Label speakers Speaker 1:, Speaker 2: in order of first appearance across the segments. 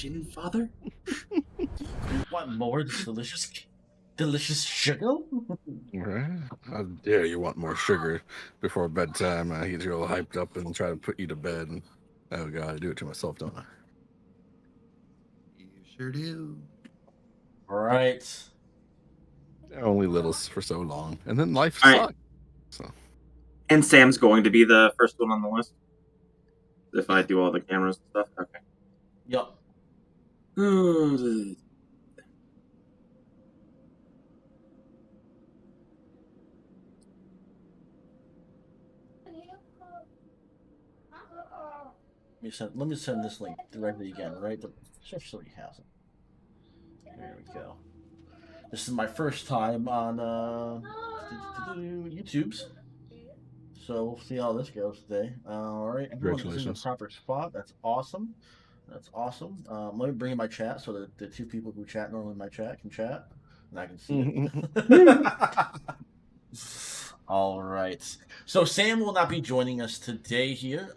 Speaker 1: chin, father? You want more of this delicious sugar?
Speaker 2: Right? How dare you want more sugar before bedtime? I get you all hyped up and try to put you to bed. And, oh god, I do it to myself, don't I?
Speaker 3: You sure do.
Speaker 1: All right.
Speaker 2: Only littles for so long, and then life
Speaker 4: All right.
Speaker 2: sucks. So
Speaker 4: And Sam's going to be the first one on the list. If I do all the cameras and stuff. Okay.
Speaker 1: Yup. Let me send this link directly again, right? Just so he has it. There we go. This is my first time on YouTube's. So we'll see how this goes today. All right, everyone's in the proper spot. That's awesome. That's awesome. Let me bring in my chat so that the two people who chat normally in my chat can chat, and I can see it. All right. So Sam will not be joining us today here.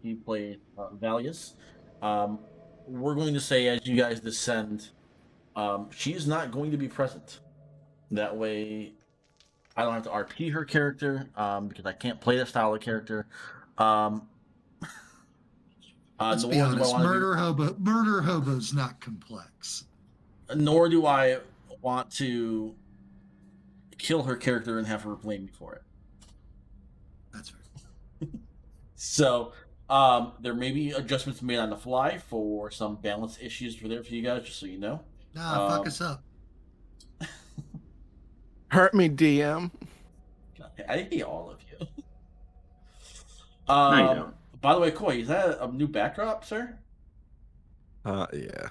Speaker 1: He played Valius. We're going to say as you guys descend, she's not going to be present. That way, I don't have to RP her character because I can't play that style of character.
Speaker 3: Let's be honest, murder hobo's not complex.
Speaker 1: Nor do I want to kill her character and have her blame me for it.
Speaker 3: That's right.
Speaker 1: So there may be adjustments made on the fly for some balance issues for you guys, just so you know.
Speaker 3: Nah, fuck us up.
Speaker 2: hurt me, DM.
Speaker 1: I hate all of you.
Speaker 4: No, you don't.
Speaker 1: By the way, Koi, is that a new backdrop, sir?
Speaker 2: Yeah.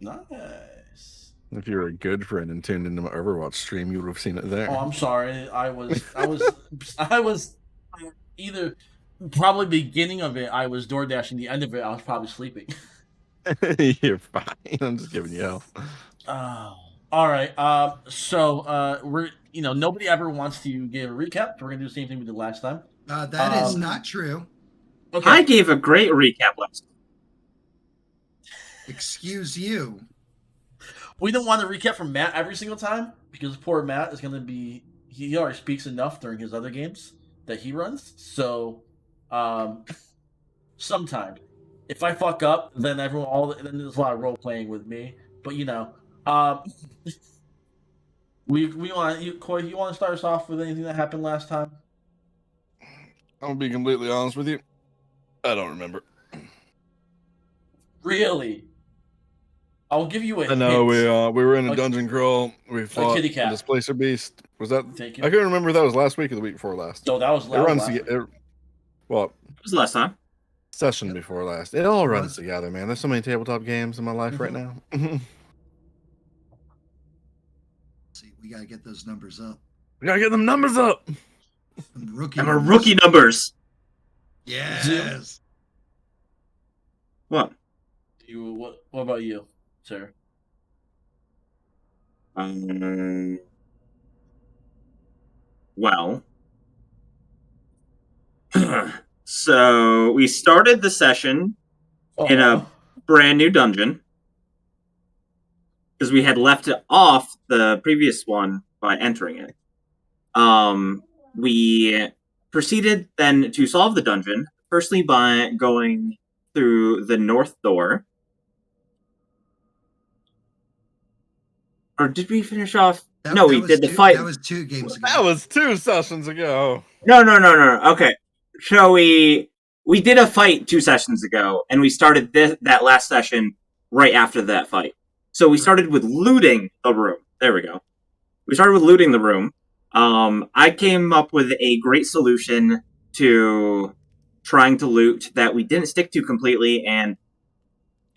Speaker 1: Nice.
Speaker 2: If you were a good friend and tuned into my Overwatch stream, you would have seen it there.
Speaker 1: Oh, I'm sorry. I was either probably beginning of it. I was door dashing. The end of it, I was probably sleeping.
Speaker 2: You're fine. I'm just giving you hell.
Speaker 1: All right. So we're nobody ever wants to give a recap. So we're gonna do the same thing we did last time.
Speaker 3: That is not true.
Speaker 1: Okay.
Speaker 4: I gave a great recap last time.
Speaker 3: Excuse you.
Speaker 1: We don't want to recap from Matt every single time because poor Matt is gonna be. He already speaks enough during his other games that he runs. So, sometime if I fuck up, then then there's a lot of role playing with me. But we want you, Coy. You want to start us off with anything that happened last time?
Speaker 2: I'm gonna be completely honest with you. I don't remember.
Speaker 1: Really? I'll give you a
Speaker 2: I know
Speaker 1: hint.
Speaker 2: we were in a dungeon crawl. We fought a Displacer Beast. Was that?
Speaker 1: Thank you.
Speaker 2: I couldn't remember if that was last week or the week before last.
Speaker 1: No, that was last week.
Speaker 2: Well,
Speaker 4: it was last time.
Speaker 2: Session before last. It all runs together, man. There's so many tabletop games in my life right now.
Speaker 3: See, we gotta get those numbers up.
Speaker 2: We gotta get them numbers up.
Speaker 4: Rookie numbers.
Speaker 3: Yes.
Speaker 4: What?
Speaker 1: What about you, sir?
Speaker 4: Well, so we started the session in a brand new dungeon because we had left it off the previous one by entering it. We proceeded then to solve the dungeon, firstly by going through the north door. Or did we finish off? We did the fight.
Speaker 3: That was 2 games ago.
Speaker 2: That was 2 sessions ago.
Speaker 4: No. Okay. So we did a fight 2 sessions ago, and we started that last session right after that fight. So we started with looting the room. There we go. We started with looting the room. I came up with a great solution to trying to loot that we didn't stick to completely, and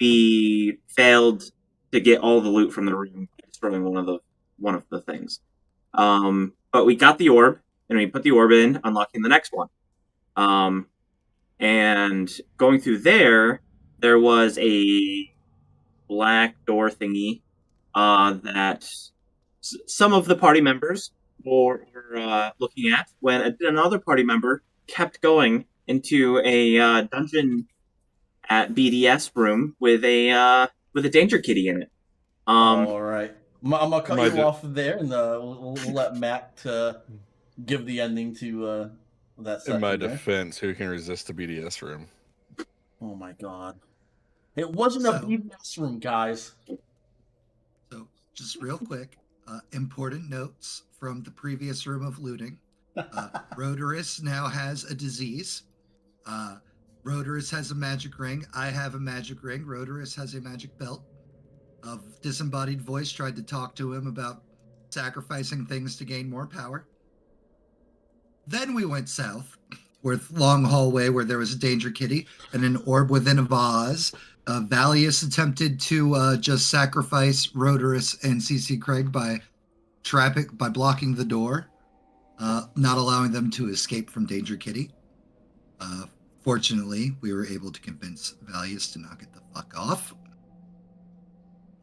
Speaker 4: we failed to get all the loot from the room, destroying one of the things. But we got the orb, and we put the orb in, unlocking the next one. And going through there was a black door thingy that some of the party members were looking at when another party member kept going into a dungeon at BDS room with a with a danger kitty in it.
Speaker 1: All right. I'm gonna cut
Speaker 2: Might
Speaker 1: you
Speaker 2: ju-
Speaker 1: off there, and we'll let Matt give the ending to that section.
Speaker 2: In my
Speaker 1: there.
Speaker 2: defense, who can resist the BDS room?
Speaker 1: Oh my god. It wasn't a BDS room, guys.
Speaker 3: So, just real quick, important notes from the previous room of looting. Rhodorus now has a disease. Rhodorus has a magic ring. I have a magic ring. Rhodorus has a magic belt. A disembodied voice tried to talk to him about sacrificing things to gain more power. Then we went south, with long hallway where there was a danger kitty and an orb within a vase. Valius attempted to just sacrifice Rhodorus and CC Craig by blocking the door, not allowing them to escape from Danger Kitty. Fortunately, we were able to convince Valius to knock it the fuck off.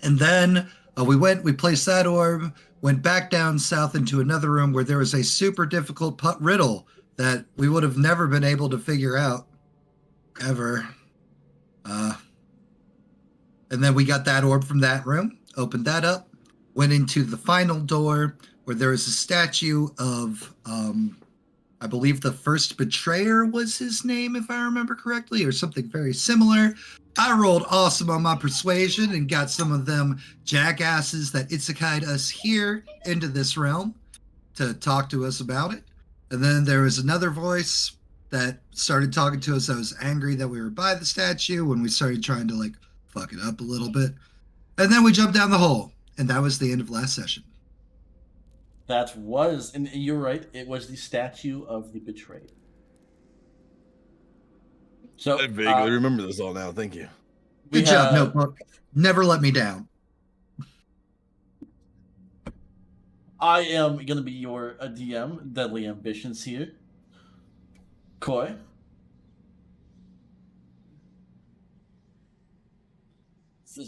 Speaker 3: And then we placed that orb, went back down south into another room where there was a super difficult riddle that we would have never been able to figure out, ever. And then we got that orb from that room, opened that up, went into the final door where there was a statue of, I believe the first betrayer was his name, if I remember correctly, or something very similar. I rolled awesome on my persuasion and got some of them jackasses that isekai'd us here into this realm to talk to us about it. And then there was another voice that started talking to us that was angry that we were by the statue when we started trying to like fuck it up a little bit. And then we jumped down the hole, and that was the end of last session.
Speaker 1: And you're right, it was the statue of the betrayed. So
Speaker 2: I vaguely remember this all now. Thank you.
Speaker 3: Good job, Notebook. Never let me down.
Speaker 1: I am going to be your DM, Deadly Ambitions here. Koi.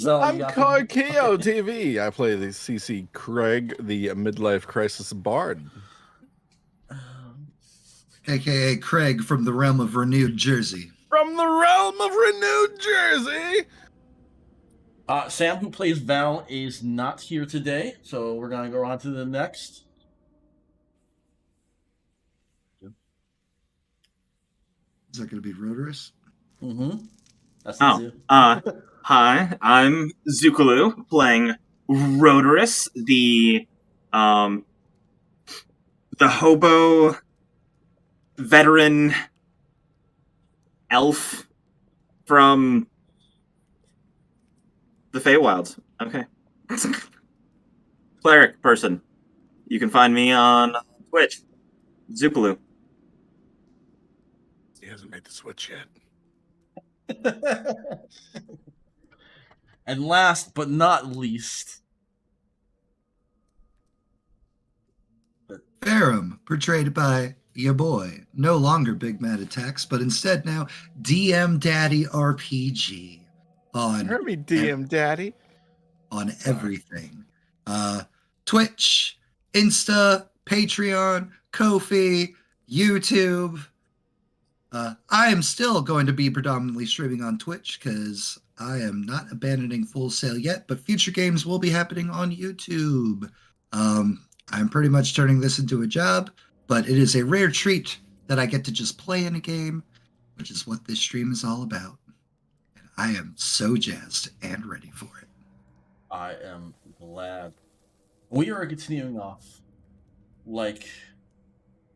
Speaker 2: I'm Koi Keo TV. I play the CC Craig, the midlife crisis bard.
Speaker 3: AKA Craig from the realm of Renewed Jersey.
Speaker 2: From the realm of Renewed Jersey.
Speaker 1: Sam, who plays Val, is not here today, so we're going to go on to the next.
Speaker 3: Is that going to be Rhodorus?
Speaker 1: Mm-hmm. That's
Speaker 4: Hi, I'm Zukulu, playing Rhodorus, the hobo veteran elf from the Feywilds. Okay. Cleric person. You can find me on Twitch. Zukulu.
Speaker 2: He hasn't made the switch yet.
Speaker 1: And last but not least,
Speaker 3: Farum, portrayed by your boy. No longer Big Mad Attacks, but instead now DM Daddy RPG.
Speaker 2: Heard me, DM Daddy.
Speaker 3: On everything. Twitch, Insta, Patreon, Ko-fi, YouTube. I am still going to be predominantly streaming on Twitch because I am not abandoning Full Sail yet, but future games will be happening on YouTube. I'm pretty much turning this into a job, but it is a rare treat that I get to just play in a game, which is what this stream is all about. And I am so jazzed and ready for it.
Speaker 1: I am glad. We are continuing off, like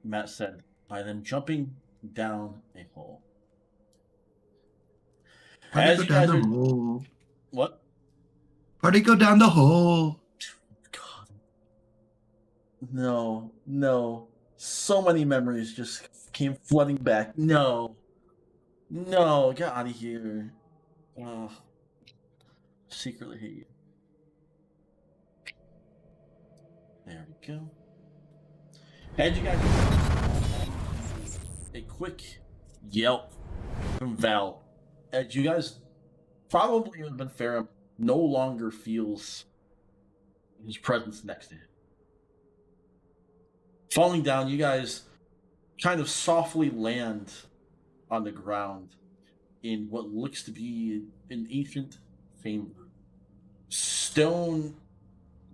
Speaker 1: Matt said, by them jumping down a hole.
Speaker 3: Party go down the hole.
Speaker 1: What?
Speaker 3: Party go down the hole.
Speaker 1: God. No. So many memories just came flooding back. No, get out of here. Secretly hate you. There we go. And you got a quick yelp from Val. As you guys probably have been fair, no longer feels his presence next to him. Falling down, you guys kind of softly land on the ground in what looks to be an ancient fame room. stone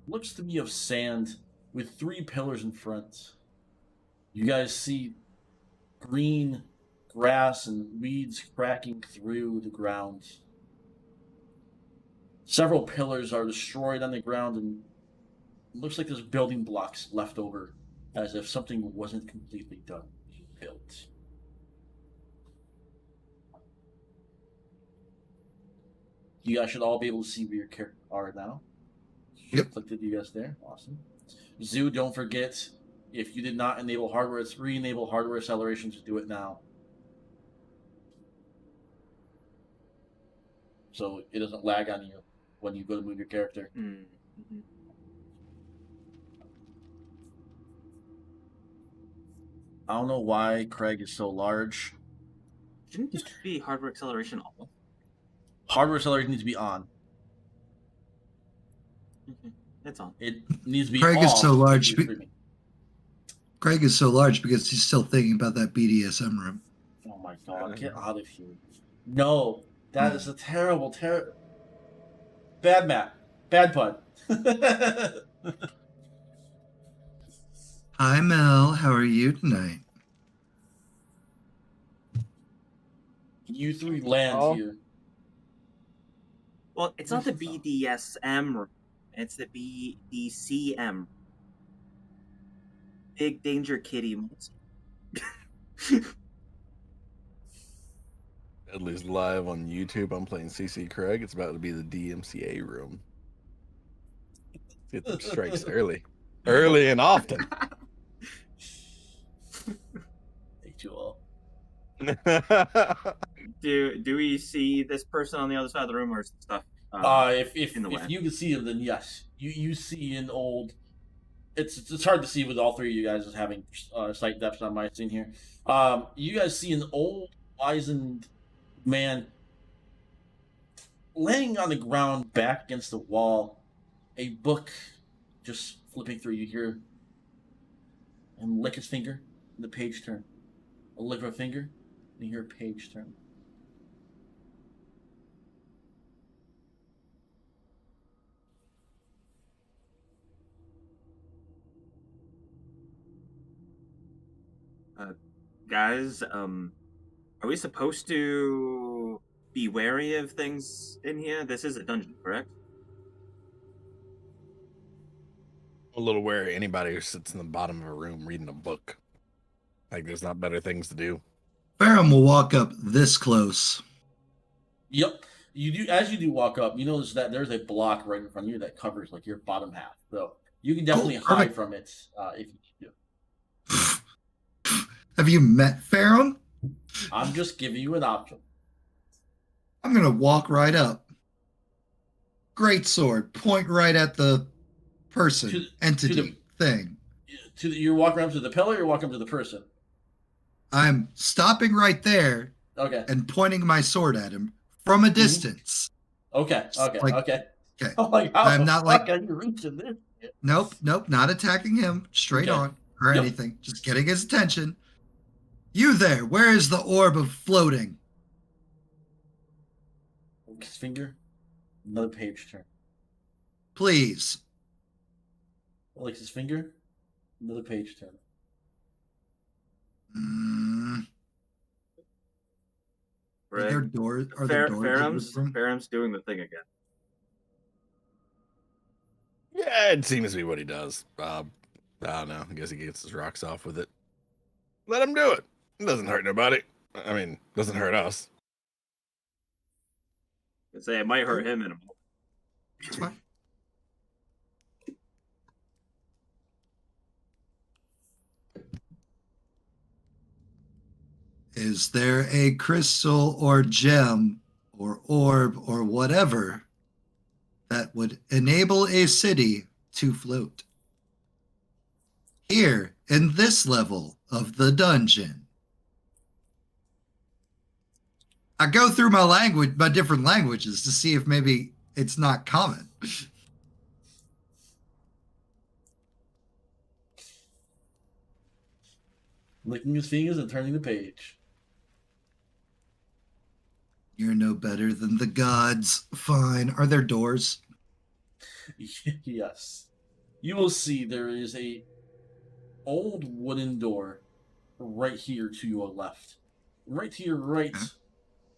Speaker 1: looks to be of sand with 3 pillars in front. You guys see green grass and weeds cracking through the ground. Several pillars are destroyed on the ground, and it looks like there's building blocks left over, as if something wasn't completely done being built. You guys should all be able to see where your characters are now.
Speaker 3: Yep.
Speaker 1: Clicked you guys there. Awesome. Zoo, don't forget, if you did not enable hardware, it's re-enable hardware acceleration to do it now. So it doesn't lag on you when you go to move your character.
Speaker 4: Mm-hmm.
Speaker 1: I don't know why Craig is so large.
Speaker 4: Shouldn't this be hardware acceleration off?
Speaker 1: Hardware acceleration needs to be on.
Speaker 4: It's on.
Speaker 1: It needs to be
Speaker 3: Craig
Speaker 1: off.
Speaker 3: is so large.
Speaker 1: if you're streaming.
Speaker 3: Craig is so large because he's still thinking about that BDSM room.
Speaker 1: Oh my god, get out of here. No, that is a terrible, bad map. Bad pun.
Speaker 3: Hi, Mel. How are you tonight?
Speaker 1: You 3 land
Speaker 2: Oh.
Speaker 1: here.
Speaker 4: Well, it's not the BDSM room. It's the BDCM. Big Danger Kitty Monster.
Speaker 2: Deadly's live on YouTube. I'm playing CC Craig. It's about to be the DMCA room. Get them strikes early and often.
Speaker 1: Hate you all.
Speaker 4: Do we see this person on the other side of the room, or is stuff?
Speaker 1: If
Speaker 4: in the way.
Speaker 1: you can see him, then yes, you see an old. It's hard to see with all 3 of you guys as having sight depth on my scene here. You guys see an old wizened man laying on the ground, back against the wall, a book just flipping through. You hear him lick his finger, and the page turn. A lick of a finger, and you hear a page turn.
Speaker 4: Guys, are we supposed to be wary of things in here? This is a dungeon, correct?
Speaker 2: A little wary of anybody who sits in the bottom of a room reading a book. Like, there's not better things to do.
Speaker 3: Farron will walk up this close.
Speaker 1: Yep. You do as you do walk up, you notice that there's a block right in front of you that covers like your bottom half. So you can definitely hide
Speaker 3: perfect.
Speaker 1: from it if you do.
Speaker 3: Have you met Farron?
Speaker 1: I'm just giving you an option.
Speaker 3: I'm going to walk right up. Great sword. Point right at the person, entity, thing.
Speaker 1: You're walking up to the pillar, or you're walking up to the person?
Speaker 3: I'm stopping right there
Speaker 1: Okay.
Speaker 3: and pointing my sword at him from a distance.
Speaker 1: Okay. Okay.
Speaker 3: Like-
Speaker 1: okay.
Speaker 3: okay.
Speaker 1: I'm like, how
Speaker 3: I'm
Speaker 1: the
Speaker 3: not
Speaker 1: fuck
Speaker 3: like-
Speaker 1: are you reaching this?
Speaker 3: Nope, not attacking him straight
Speaker 1: Okay.
Speaker 3: on or
Speaker 1: Yep.
Speaker 3: anything. Just getting his attention. You there, where is the orb of floating?
Speaker 1: His finger. Another page turn.
Speaker 3: Please.
Speaker 1: Licks his finger. Another page turn.
Speaker 3: Are there doors? Are there doors? in this room?
Speaker 4: Faram's doing the thing again.
Speaker 2: Yeah, it seems to be what he does. I don't know. I guess he gets his rocks off with it. Let him do it. It doesn't hurt nobody. I mean, doesn't hurt us.
Speaker 4: I'd say it might hurt him in a moment.
Speaker 3: It's fine. Is there a crystal or gem or orb or whatever that would enable a city to float? Here in this level of the dungeon. I go through my different languages to see if maybe it's not common.
Speaker 1: Licking his fingers and turning the page.
Speaker 3: You're no better than the gods. Fine. Are there doors?
Speaker 1: Yes. You will see there is a old wooden door right here to your left. Right to your right,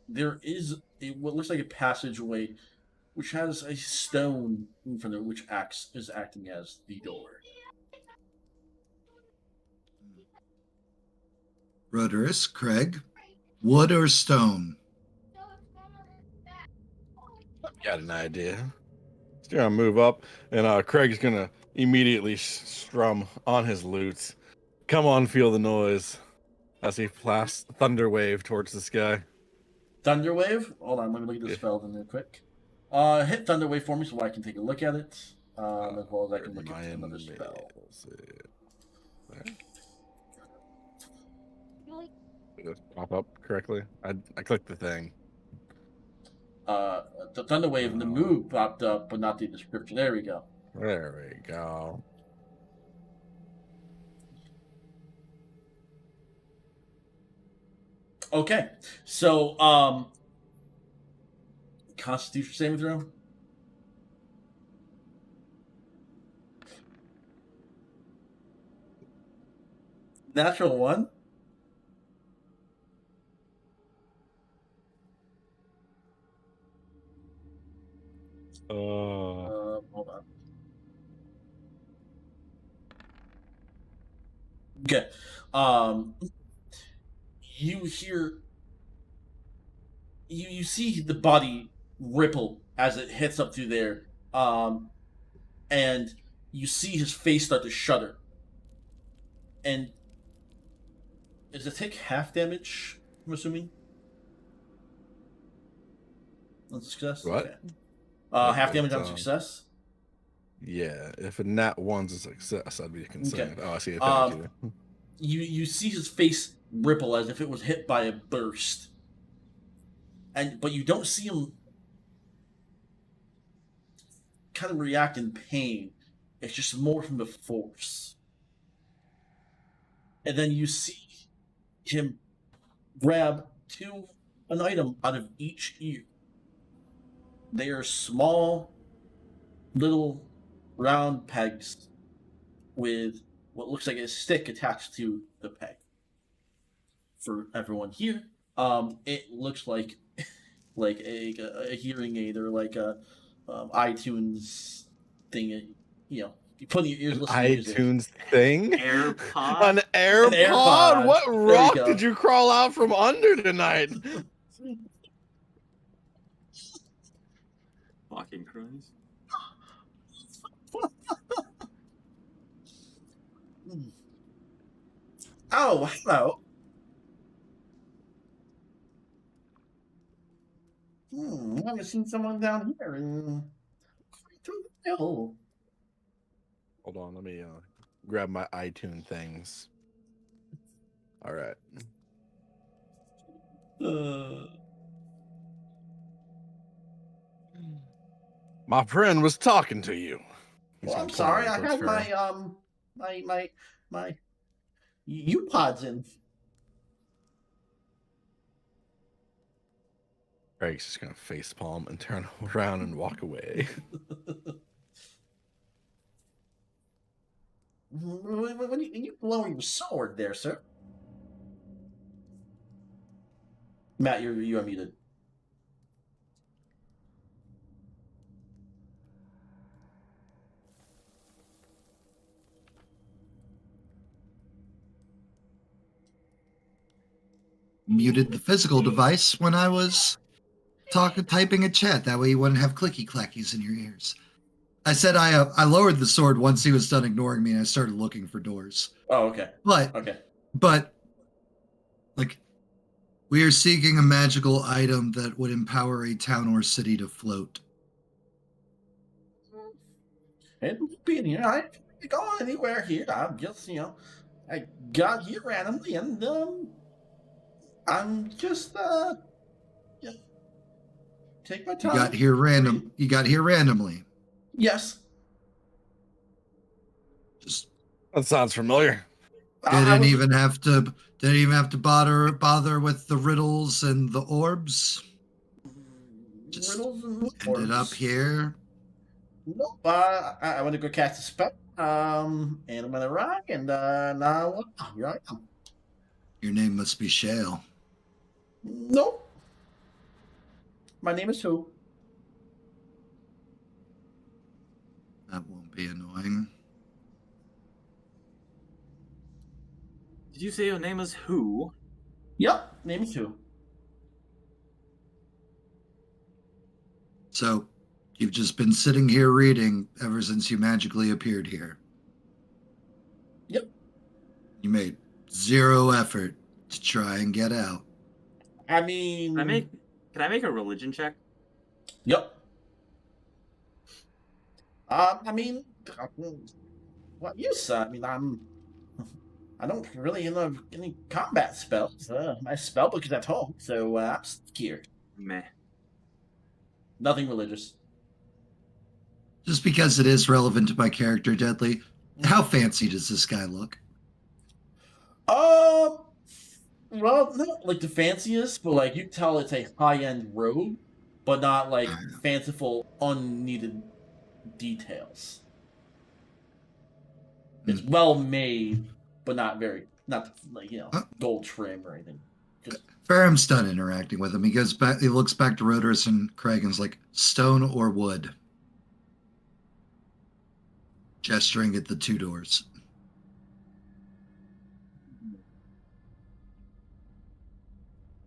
Speaker 1: there is what looks like a passageway which has a stone in front of it which is acting as the door.
Speaker 3: Rhodorus, Craig, wood or stone?
Speaker 2: Got an idea. He's gonna move up, and Craig's gonna immediately strum on his lute. Come on, feel the noise as he blasts thunder wave towards the sky.
Speaker 1: Thunderwave? Hold on, let me look at the spell in real quick. Hit Thunderwave for me so I can take a look at it. As well as I can look at another spell.
Speaker 2: Did it pop up correctly? I clicked the thing.
Speaker 1: The Thunderwave and the move popped up, but not the description. There we go.
Speaker 2: There we go.
Speaker 1: Okay, so Constitution saving throw. Natural one. Hold on. Okay. You hear. You see the body ripple as it hits up through there, and you see his face start to shudder. And does it take half damage? I'm assuming. On success.
Speaker 2: What?
Speaker 1: Okay. Half damage on success.
Speaker 2: Yeah, if a nat one's a success, I'd be concerned.
Speaker 1: Okay.
Speaker 2: Oh, I see it. Thank you.
Speaker 1: You see his face ripple as if it was hit by a burst, but you don't see him kind of react in pain. It's just more from the force. And then you see him grab an item out of each ear. They are small, little, round pegs with what looks like a stick attached to the peg. For everyone here, it looks like a hearing aid or like a iTunes thing. You put in your ears. Listen
Speaker 2: iTunes thing?
Speaker 4: AirPod?
Speaker 2: An AirPod? What rock did you crawl out from under tonight?
Speaker 4: Fucking Christ.
Speaker 1: Oh, hello. I haven't seen someone down here in through the hill.
Speaker 2: Hold on, let me grab my iTunes things. All right. My friend was talking to you.
Speaker 1: Well, I'm sorry. I had my U-pods in.
Speaker 2: Greg's just gonna facepalm and turn around and walk away.
Speaker 1: When you lower your sword there, sir. Matt, you are muted.
Speaker 3: Muted the physical device when I was typing a chat. That way you wouldn't have clicky clackies in your ears. I said I lowered the sword once he was done ignoring me and I started looking for doors.
Speaker 1: Oh, okay.
Speaker 3: But like we are seeking a magical item that would empower a town or city to float.
Speaker 1: It would be in here. I can't go anywhere here. I'm just, I got here randomly and I'm just take my time.
Speaker 3: You got here randomly.
Speaker 1: Yes.
Speaker 3: Just
Speaker 2: That sounds familiar.
Speaker 3: didn't even have to bother with the riddles and the orbs. Just
Speaker 1: riddles and
Speaker 3: ended up here.
Speaker 1: Nope. I want to go cast a spell. And I'm gonna rock, and now here I am.
Speaker 3: Your name must be Shale.
Speaker 1: Nope. My name is who?
Speaker 3: That won't be annoying.
Speaker 4: Did you say your name is who?
Speaker 1: Yep. Name is who?
Speaker 3: So, you've just been sitting here reading ever since you magically appeared here.
Speaker 1: Yep.
Speaker 3: You made zero effort to try and get out.
Speaker 1: I mean.
Speaker 4: Can I make a religion check?
Speaker 1: Yep. I mean, what use? I mean, I don't really know any combat spells. My spell book is at home, so I'm scared.
Speaker 4: Meh.
Speaker 1: Nothing religious.
Speaker 3: Just because it is relevant to my character, Deadly, how fancy does this guy look?
Speaker 1: Well, not like the fanciest, but like you can tell it's a high-end robe, but not like fanciful, unneeded details. It's well made, but not like gold trim or anything. Just
Speaker 3: Faram's done interacting with him. He goes back. He looks back to Rhodorus and Craig and is like, "Stone or wood?" Gesturing at the two doors.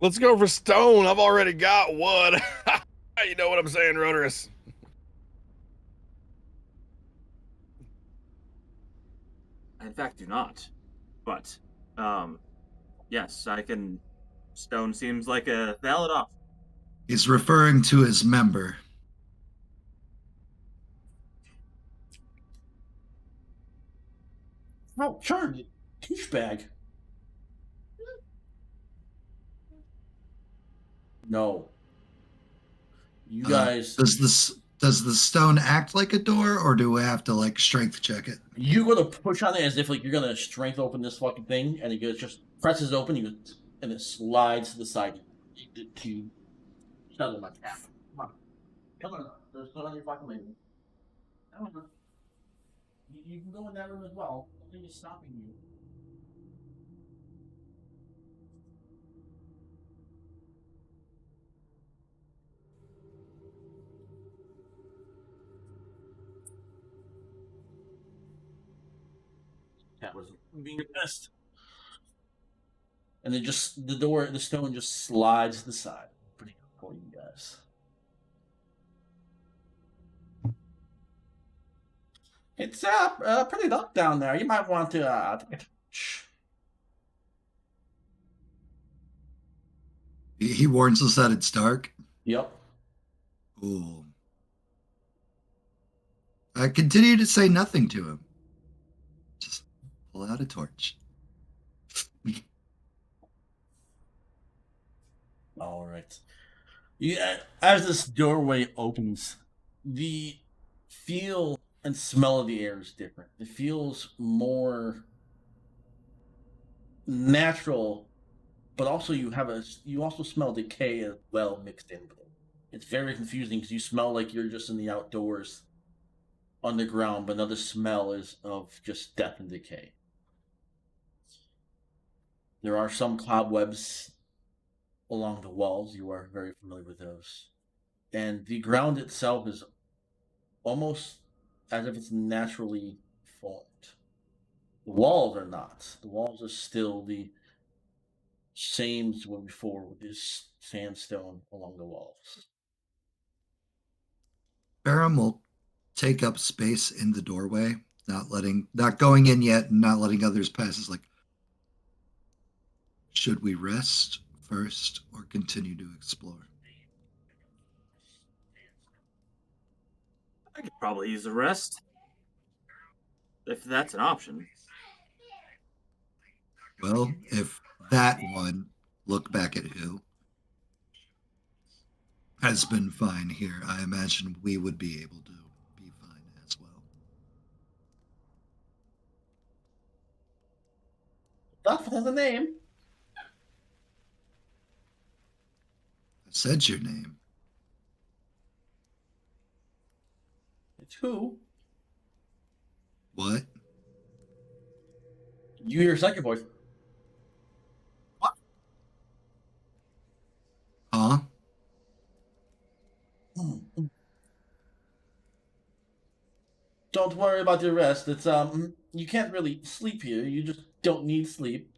Speaker 2: Let's go for stone. I've already got wood. You know what I'm saying, Rhodorus?
Speaker 4: I in fact do not. But, yes, I can. Stone seems like a valid option.
Speaker 3: He's referring to his member.
Speaker 1: oh, sure, douchebag. No, you guys.
Speaker 3: Does the stone act like a door, or do we have to like strength check it?
Speaker 1: You go to push on it as if like you're gonna strength open this fucking thing, and it goes just presses open, and it slides to the side to shuttle my cap. Come on, there's no on your fucking label. Come on. You can go in that room as well. Nothing is stopping you. Cat was being pissed. And then the stone just slides to the side. Pretty good for you guys. It's pretty dark down there. You might want to take a touch.
Speaker 3: He warns us that it's dark.
Speaker 1: Yep.
Speaker 3: Ooh. I continue to say nothing to him. Just pull out a torch.
Speaker 1: All right. As this doorway opens, the feel and smell of the air is different. It feels more natural, but also you also smell decay as well mixed in with it. It's very confusing because you smell like you're just in the outdoors, underground, but another smell is of just death and decay. There are some cobwebs along the walls. You are very familiar with those. And the ground itself is almost as if it's naturally formed. The walls are not. The walls are still the same as when before with this sandstone along the walls.
Speaker 3: Faram will take up space in the doorway, not going in yet and not letting others pass. Is like, should we rest first or continue to explore?
Speaker 4: I could probably use a rest. If that's an option.
Speaker 3: Well, if that one, look back at who, has been fine here, I imagine we would be able to be fine as well.
Speaker 1: That has a name.
Speaker 3: I said your name.
Speaker 1: It's who?
Speaker 3: What?
Speaker 1: You hear a second voice.
Speaker 3: Huh?
Speaker 1: Don't worry about your rest. It's you can't really sleep here. You just don't need sleep.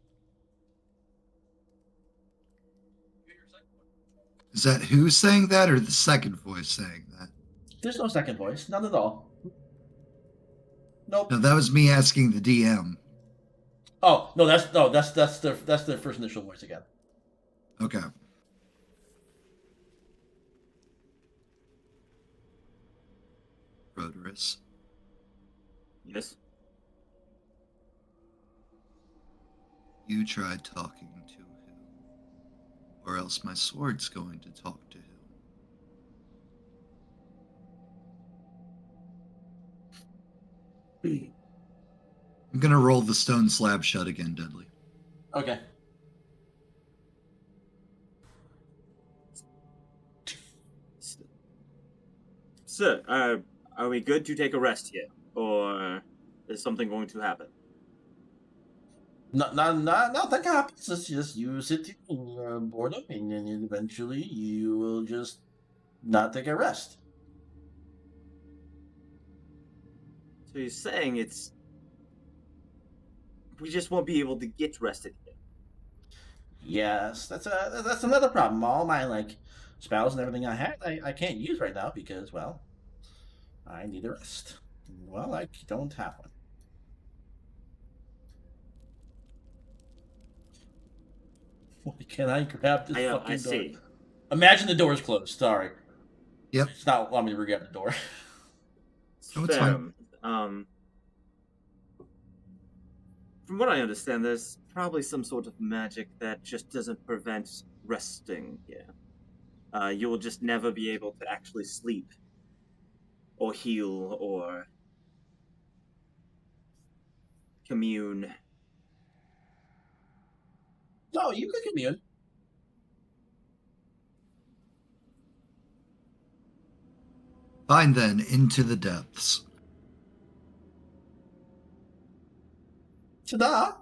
Speaker 3: Is that who saying that, or the second voice saying that?
Speaker 1: There's no second voice, none at all. Nope.
Speaker 3: No, that was me asking the DM.
Speaker 1: Oh no, that's their first initial voice again.
Speaker 3: Okay. Rhodorus.
Speaker 4: Yes.
Speaker 3: You tried talking to who? Or else my sword's going to talk to who? I'm gonna roll the stone slab shut again, Dudley.
Speaker 1: Okay.
Speaker 4: Sir, are we good to take a rest here, or is something going to happen?
Speaker 1: Nothing happens. It's just you sit in your boredom, and then eventually you will just not take a rest.
Speaker 4: So you're saying we just won't be able to get rested here.
Speaker 1: Yes, that's another problem. All my spells and everything I had, I can't use right now because I need a rest. Well, I don't have one. Why can't I grab this fucking
Speaker 4: I
Speaker 1: door?
Speaker 4: see.
Speaker 1: Imagine the door is closed. Sorry.
Speaker 3: Yep.
Speaker 1: It's not allowing me to grab the door.
Speaker 3: Oh, it's fine.
Speaker 4: From what I understand, there's probably some sort of magic that just doesn't prevent resting here. You will just never be able to actually sleep, or heal, or commune.
Speaker 1: No, you can commune.
Speaker 3: Fine then, into the depths.
Speaker 1: Ta-da!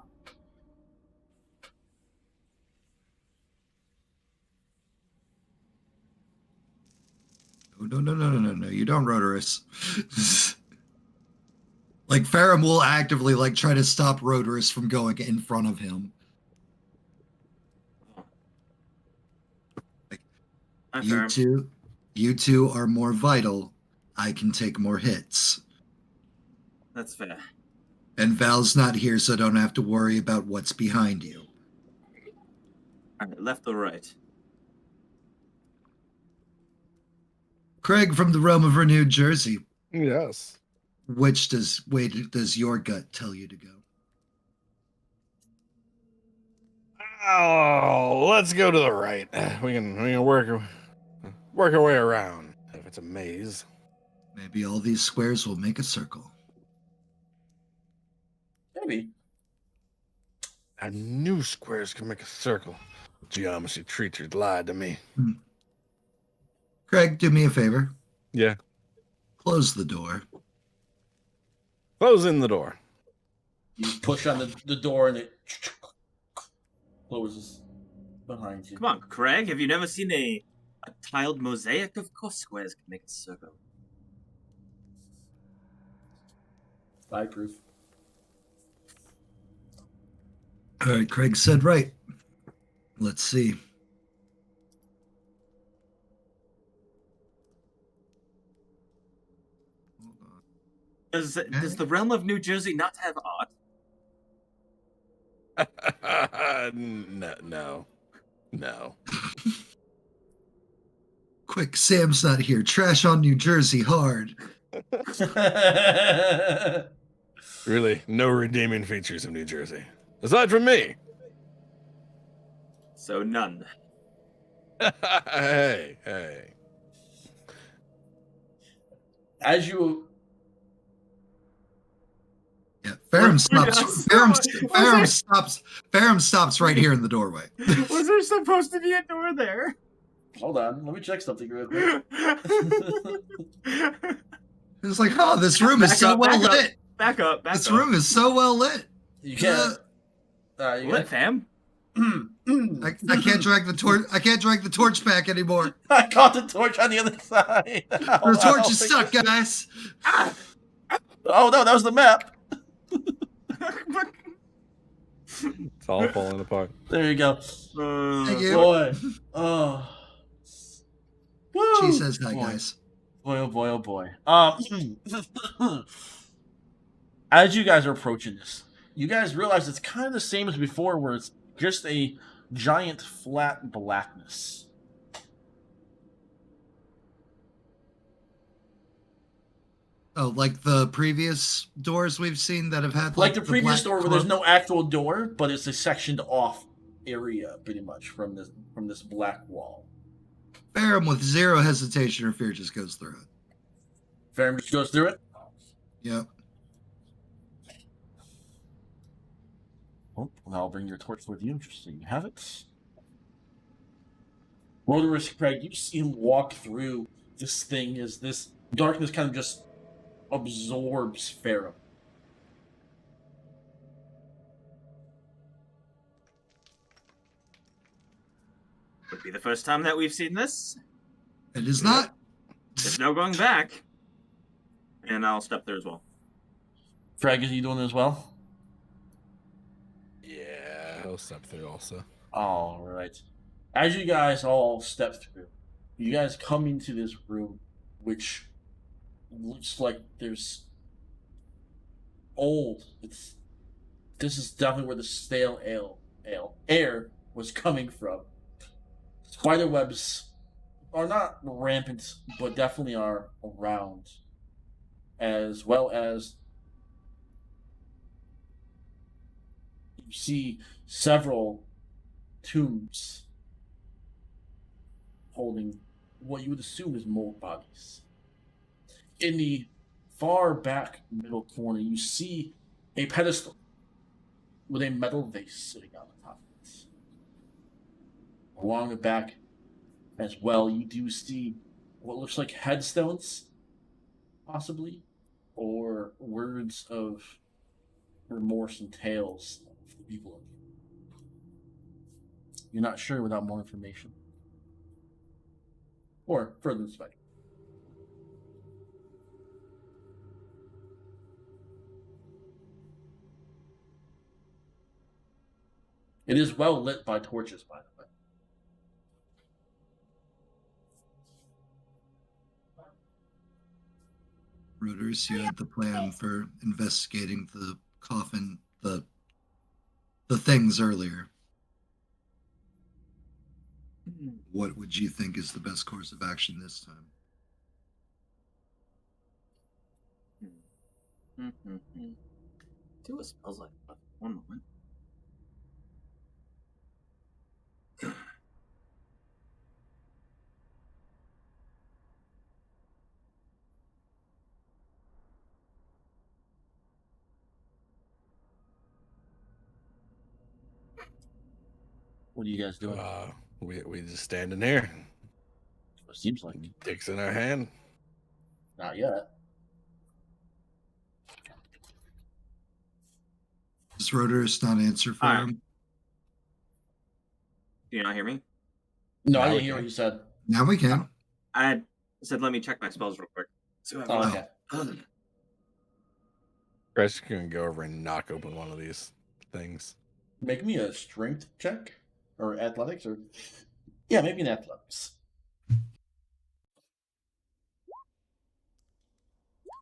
Speaker 3: Oh, no, you don't, Rhodorus. Ferrum will actively try to stop Rhodorus from going in front of him. You two are more vital. I can take more hits.
Speaker 4: That's fair.
Speaker 3: And Val's not here, so don't have to worry about what's behind you.
Speaker 4: Alright, left or right?
Speaker 3: Craig from the realm of renewed Jersey.
Speaker 2: Yes.
Speaker 3: Which way does your gut tell you to go?
Speaker 2: Oh, let's go to the right. We can work our way around if it's a maze.
Speaker 3: Maybe all these squares will make a circle.
Speaker 1: Maybe.
Speaker 2: I knew squares could make a circle. Geometry teacher lied to me.
Speaker 3: Craig, do me a favor.
Speaker 2: Yeah.
Speaker 3: Close the door.
Speaker 2: Close in the door.
Speaker 1: You push on the door and it closes behind you.
Speaker 4: Come on, Craig, have you never seen a tiled mosaic? Of course squares can make a circle.
Speaker 1: Fireproof.
Speaker 3: All right, Craig said right. Let's see.
Speaker 4: Does the realm of New Jersey not have art?
Speaker 2: No.
Speaker 3: Quick, Sam's not here. Trash on New Jersey hard.
Speaker 2: Really, no redeeming features of New Jersey. Aside from me.
Speaker 4: So none.
Speaker 2: Hey.
Speaker 1: As you
Speaker 3: Yeah, Ferrum stops right here in the doorway.
Speaker 4: Was there supposed to be a door there?
Speaker 1: hold on, let me check something real quick.
Speaker 3: It's like, oh, this room is so well lit.
Speaker 4: Back up.
Speaker 3: This room is so well lit.
Speaker 1: You can't. You
Speaker 4: Lit, fam.
Speaker 3: I can't drag the torch. I can't drag the torch back anymore.
Speaker 1: I caught the torch on the other side.
Speaker 3: The torch is stuck, guys.
Speaker 1: Oh no, that was the map.
Speaker 2: It's all falling apart.
Speaker 1: There you go.
Speaker 3: Thank you.
Speaker 1: Boy. Oh. Woo.
Speaker 3: She says hi,
Speaker 1: Boy.
Speaker 3: guys.
Speaker 1: Boy, oh boy, oh boy. As you guys are approaching this, you guys realize it's kind of the same as before, where it's just a giant flat blackness.
Speaker 3: Oh, like the previous doors we've seen that have had
Speaker 1: Like the previous
Speaker 3: black
Speaker 1: door, where there's no actual door, but it's a sectioned off area, pretty much from this black wall.
Speaker 3: Farum with zero hesitation or fear just goes through it.
Speaker 1: Farum just goes through it.
Speaker 3: Yep.
Speaker 1: Oh, well, I'll bring your torch with you, just so you have it. Rotorus Craig, you see him walk through this thing as this darkness kind of just absorbs Farum.
Speaker 4: Would be the first time that we've seen this.
Speaker 3: It is not.
Speaker 4: There's no going back. And I'll step there as well.
Speaker 1: Frag, is you doing it as well?
Speaker 2: Yeah, he'll step through also.
Speaker 1: All right. As you guys all step through, you guys come into this room, which looks like there's old. This is definitely where the stale air was coming from. Spider webs are not rampant, but definitely are around, as well as you see several tombs holding what you would assume is mold bodies. In the far back middle corner, you see a pedestal with a metal vase sitting on the top of it. Along the back as well, you do see what looks like headstones, possibly, or words of remorse and tales of the people. You're not sure without more information or further inspection. It is well lit by torches, by the way.
Speaker 3: Rooters, you had the plan for investigating the coffin, the things earlier. What would you think is the best course of action this time?
Speaker 4: See what smells like. One moment.
Speaker 1: What are you guys doing?
Speaker 2: We just standing here,
Speaker 1: It seems like.
Speaker 2: dicks in our hand.
Speaker 1: Not yet.
Speaker 3: Does Rotorus not answer for
Speaker 4: Alright.
Speaker 3: him?
Speaker 4: Do you not hear me?
Speaker 1: No, I
Speaker 2: Now
Speaker 1: didn't
Speaker 2: we
Speaker 1: hear
Speaker 2: can.
Speaker 1: what you said.
Speaker 3: Now we can.
Speaker 4: I said, let me check my spells real quick. See what
Speaker 1: Oh,
Speaker 4: I
Speaker 1: okay.
Speaker 4: have.
Speaker 2: Chris can go over and knock open one of these things.
Speaker 1: Make me a strength check or athletics, or yeah, maybe an athletics.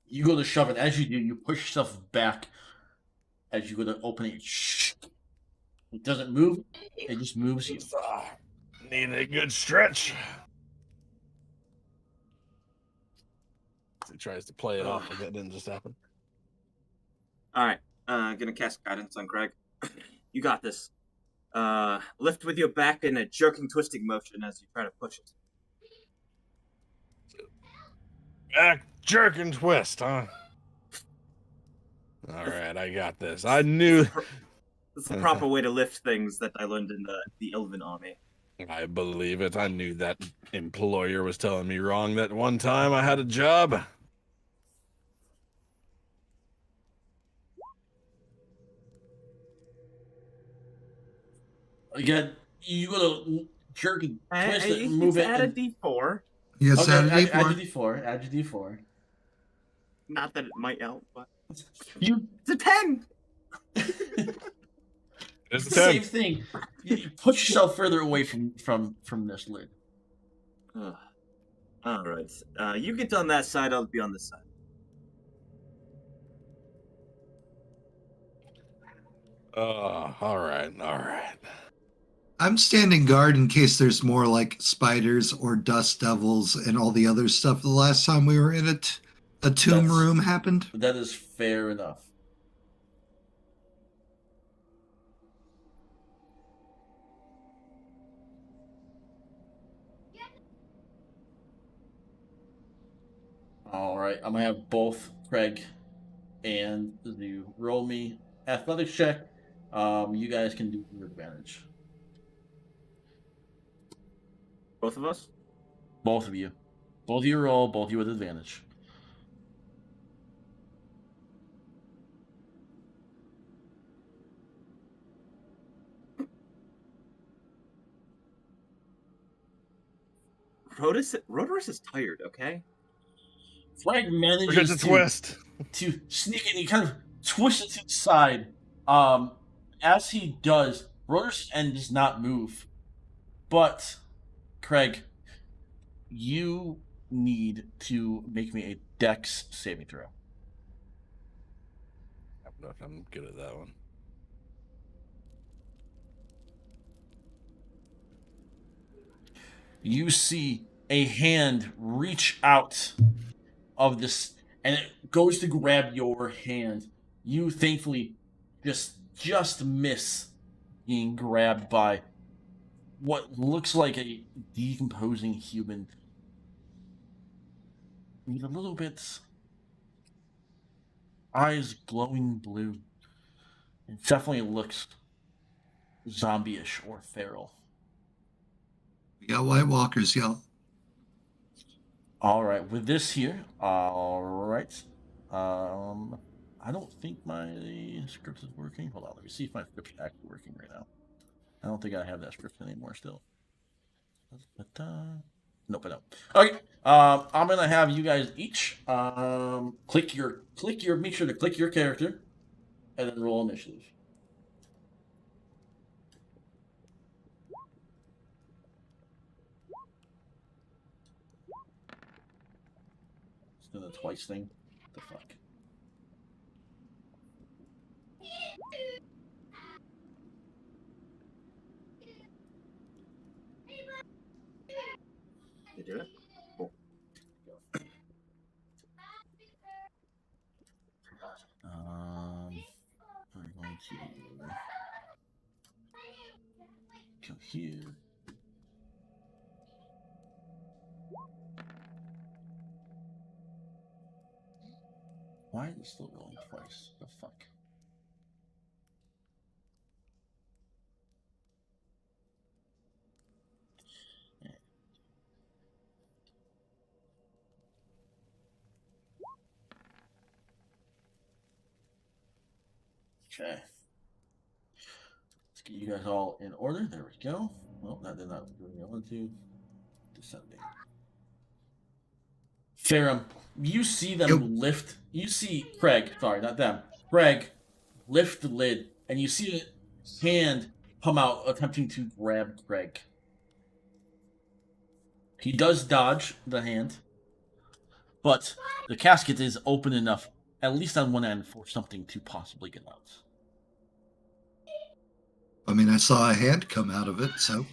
Speaker 1: You go to shove it. As you do, you push yourself back. As you go to open it, it doesn't move. It just moves you.
Speaker 2: Need a good stretch. He tries to play it off, but that didn't just happen.
Speaker 4: Alright. Gonna cast guidance on Greg. You got this. Lift with your back in a jerking, twisting motion as you try to push it.
Speaker 2: Back, jerk, and twist, huh? All right, I got this. I knew.
Speaker 4: That's the proper way to lift things that I learned in the Elven army.
Speaker 2: I believe it. I knew that employer was telling me wrong that one time I had a job.
Speaker 1: Again, you gotta jerk and twist it,
Speaker 4: You
Speaker 1: and move
Speaker 4: get
Speaker 1: it.
Speaker 4: to add a
Speaker 1: And,
Speaker 4: D4.
Speaker 3: Yes,
Speaker 1: okay,
Speaker 3: add a
Speaker 1: add
Speaker 3: D4.
Speaker 1: your D4. Add your D4.
Speaker 4: Not that it might help, but
Speaker 1: You.
Speaker 4: it's a 10.
Speaker 2: It's
Speaker 1: It's
Speaker 2: a
Speaker 1: the
Speaker 2: 10.
Speaker 1: same thing. You push yourself further away from this lid.
Speaker 4: All right. You get on that side. I'll be on this side.
Speaker 2: All right.
Speaker 3: I'm standing guard in case there's more like spiders or dust devils and all the other stuff. The last time we were in it, a tomb
Speaker 1: That's-
Speaker 3: room happened.
Speaker 1: That is fair enough. All right, I'm gonna have both Craig and you roll me athletics check. You guys can do your advantage.
Speaker 4: Both of us.
Speaker 1: Both of you. Both of you roll. Both of you with advantage.
Speaker 4: Rotorus is tired. Okay.
Speaker 1: Flag
Speaker 2: Look at
Speaker 1: manages
Speaker 2: the twist.
Speaker 1: to sneak in. He kind of twists it to the side. As he does, Rotor's end does not move. But, Craig, you need to make me a Dex saving throw.
Speaker 2: I'm good at that one.
Speaker 1: You see a hand reach out of this, and it goes to grab your hand. You thankfully just miss being grabbed by what looks like a decomposing human. With a little bit eyes glowing blue. It definitely looks zombie-ish or feral.
Speaker 3: We got White Walkers, y'all.
Speaker 1: All right, with this here, all right. I don't think my script is working. Hold on, let me see if my script's actually working right now. I don't think I have that script anymore still. Nope, I don't. Okay, I'm gonna have you guys each make sure to click your character, and then roll initiative. It's doing the twice thing. What the fuck?
Speaker 4: You do it. Cool.
Speaker 1: I'm going to go here. Why is it still rolling twice? The fuck? Okay. Let's get you guys all in order. There we go. Well, that did not bring me on to descending. Ferrum, you see them
Speaker 3: Yep.
Speaker 1: lift. You see Craig. Sorry, not them. Craig lift the lid, and you see a hand come out, attempting to grab Craig. He does dodge the hand, but the casket is open enough, at least on one end, for something to possibly get out.
Speaker 3: I mean, I saw a hand come out of it, so.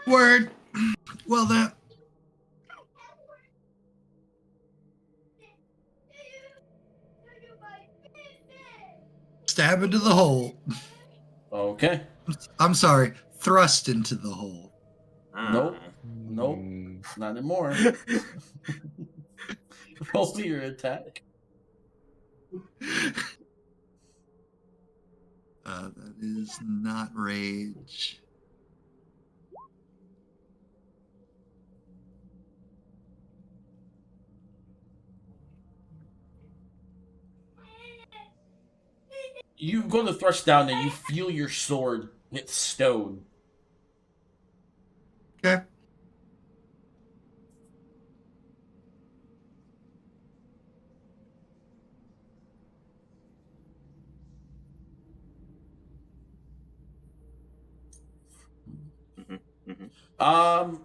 Speaker 3: Word. Well, that. Stab into the hole.
Speaker 1: Okay.
Speaker 3: I'm sorry. Thrust into the hole.
Speaker 1: Nope. Nope. Not anymore. Roll me your attack.
Speaker 3: That is not rage.
Speaker 1: You go to thrust down and you feel your sword hit stone.
Speaker 3: Okay.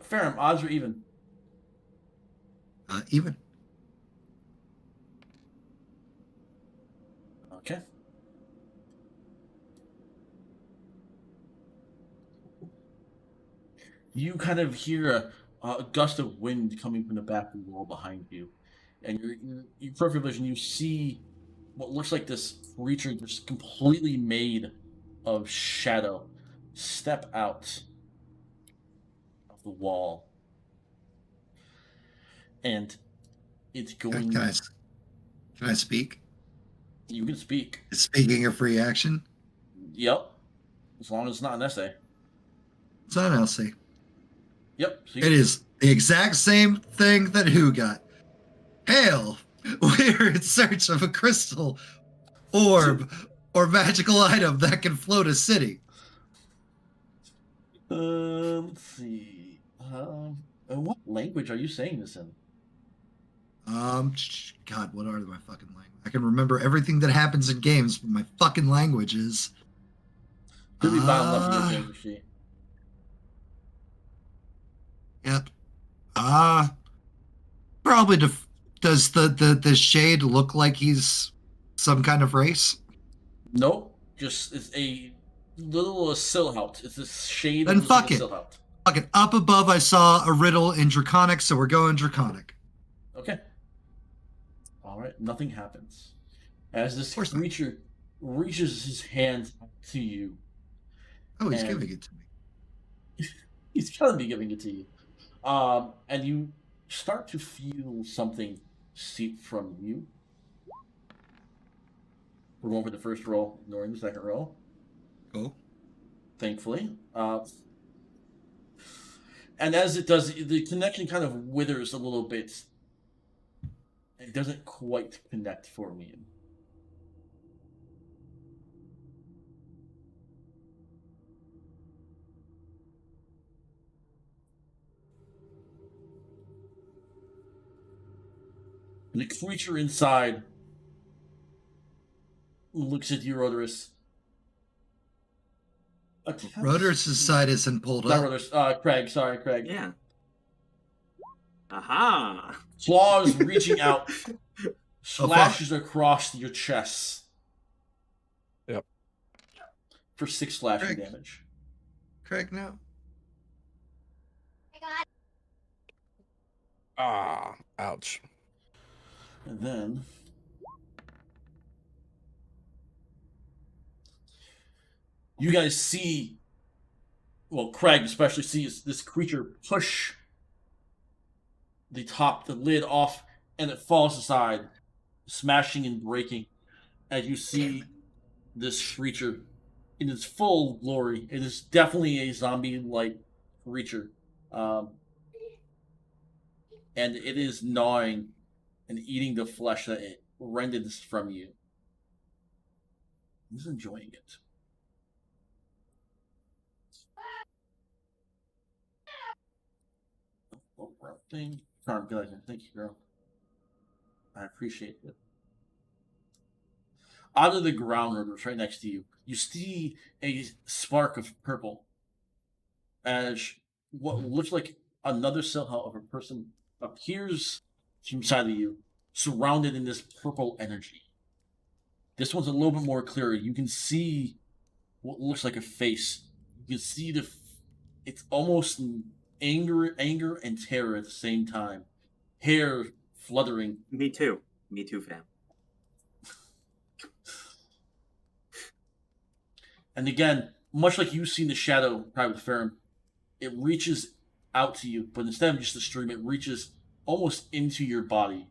Speaker 1: Ferrum, odds are even.
Speaker 3: Even.
Speaker 1: Okay. You kind of hear a gust of wind coming from the back of the wall behind you, and your peripheral vision, you see what looks like this creature just completely made of shadow step out of the wall, and it's going.
Speaker 3: Can I speak?
Speaker 1: You can speak.
Speaker 3: Is speaking a free action?
Speaker 1: Yep. As long as it's not an essay.
Speaker 3: It's not an LC.
Speaker 1: Yep. So
Speaker 3: It is the exact same thing that Who got. Hail! We're in search of a crystal, orb, or magical item that can float a city.
Speaker 1: Let's see. What language are you saying this in?
Speaker 3: God, what are my fucking language? I can remember everything that happens in games, but my fucking language is.
Speaker 1: Could be bottom left of your game sheet.
Speaker 3: Yep. Probably. Does the shade look like he's some kind of race?
Speaker 1: Nope. Just it's a little Silhout. It's a shade
Speaker 3: Then
Speaker 1: of
Speaker 3: fuck it.
Speaker 1: Silhout.
Speaker 3: Fuck it. Up above, I saw a riddle in Draconic, so we're going Draconic.
Speaker 1: Okay. All right. Nothing happens as this creature reaches his hand to you.
Speaker 3: Oh, he's giving it to me.
Speaker 1: He's gonna be giving it to you. And you start to feel something seep from you. We're going for the first roll, ignoring the second roll.
Speaker 3: Cool.
Speaker 1: Thankfully. And as it does, the connection kind of withers a little bit. It doesn't quite connect for me. The creature inside looks at you, Rodorus.
Speaker 3: Rodorus' side isn't pulled
Speaker 1: Not
Speaker 3: up.
Speaker 1: Rodorus. Craig. Sorry, Craig.
Speaker 4: Yeah. Aha!
Speaker 1: Claws reaching out, slashes across your chest.
Speaker 2: Yep.
Speaker 1: For 6 slashing
Speaker 3: Craig.
Speaker 1: damage.
Speaker 3: Craig, no.
Speaker 2: Ah, ouch.
Speaker 1: And then you guys see, well, Craig especially sees this creature push the lid off, and it falls aside, smashing and breaking as you see this creature in its full glory. It is definitely a zombie-like creature. And it is gnawing and eating the flesh that it renders from you. He's enjoying it. Thing. Thank you, girl. I appreciate it. Out of the ground, Rodorus, right next to you, you see a spark of purple as what looks like another silhouette of a person appears from inside of you, surrounded in this purple energy. This one's a little bit more clear. You can see what looks like a face. You can see it's almost anger and terror at the same time. Hair fluttering.
Speaker 4: Me too, fam.
Speaker 1: And again, much like you've seen the shadow Private Ferrum, it reaches out to you, but instead of just a stream, it reaches almost into your body.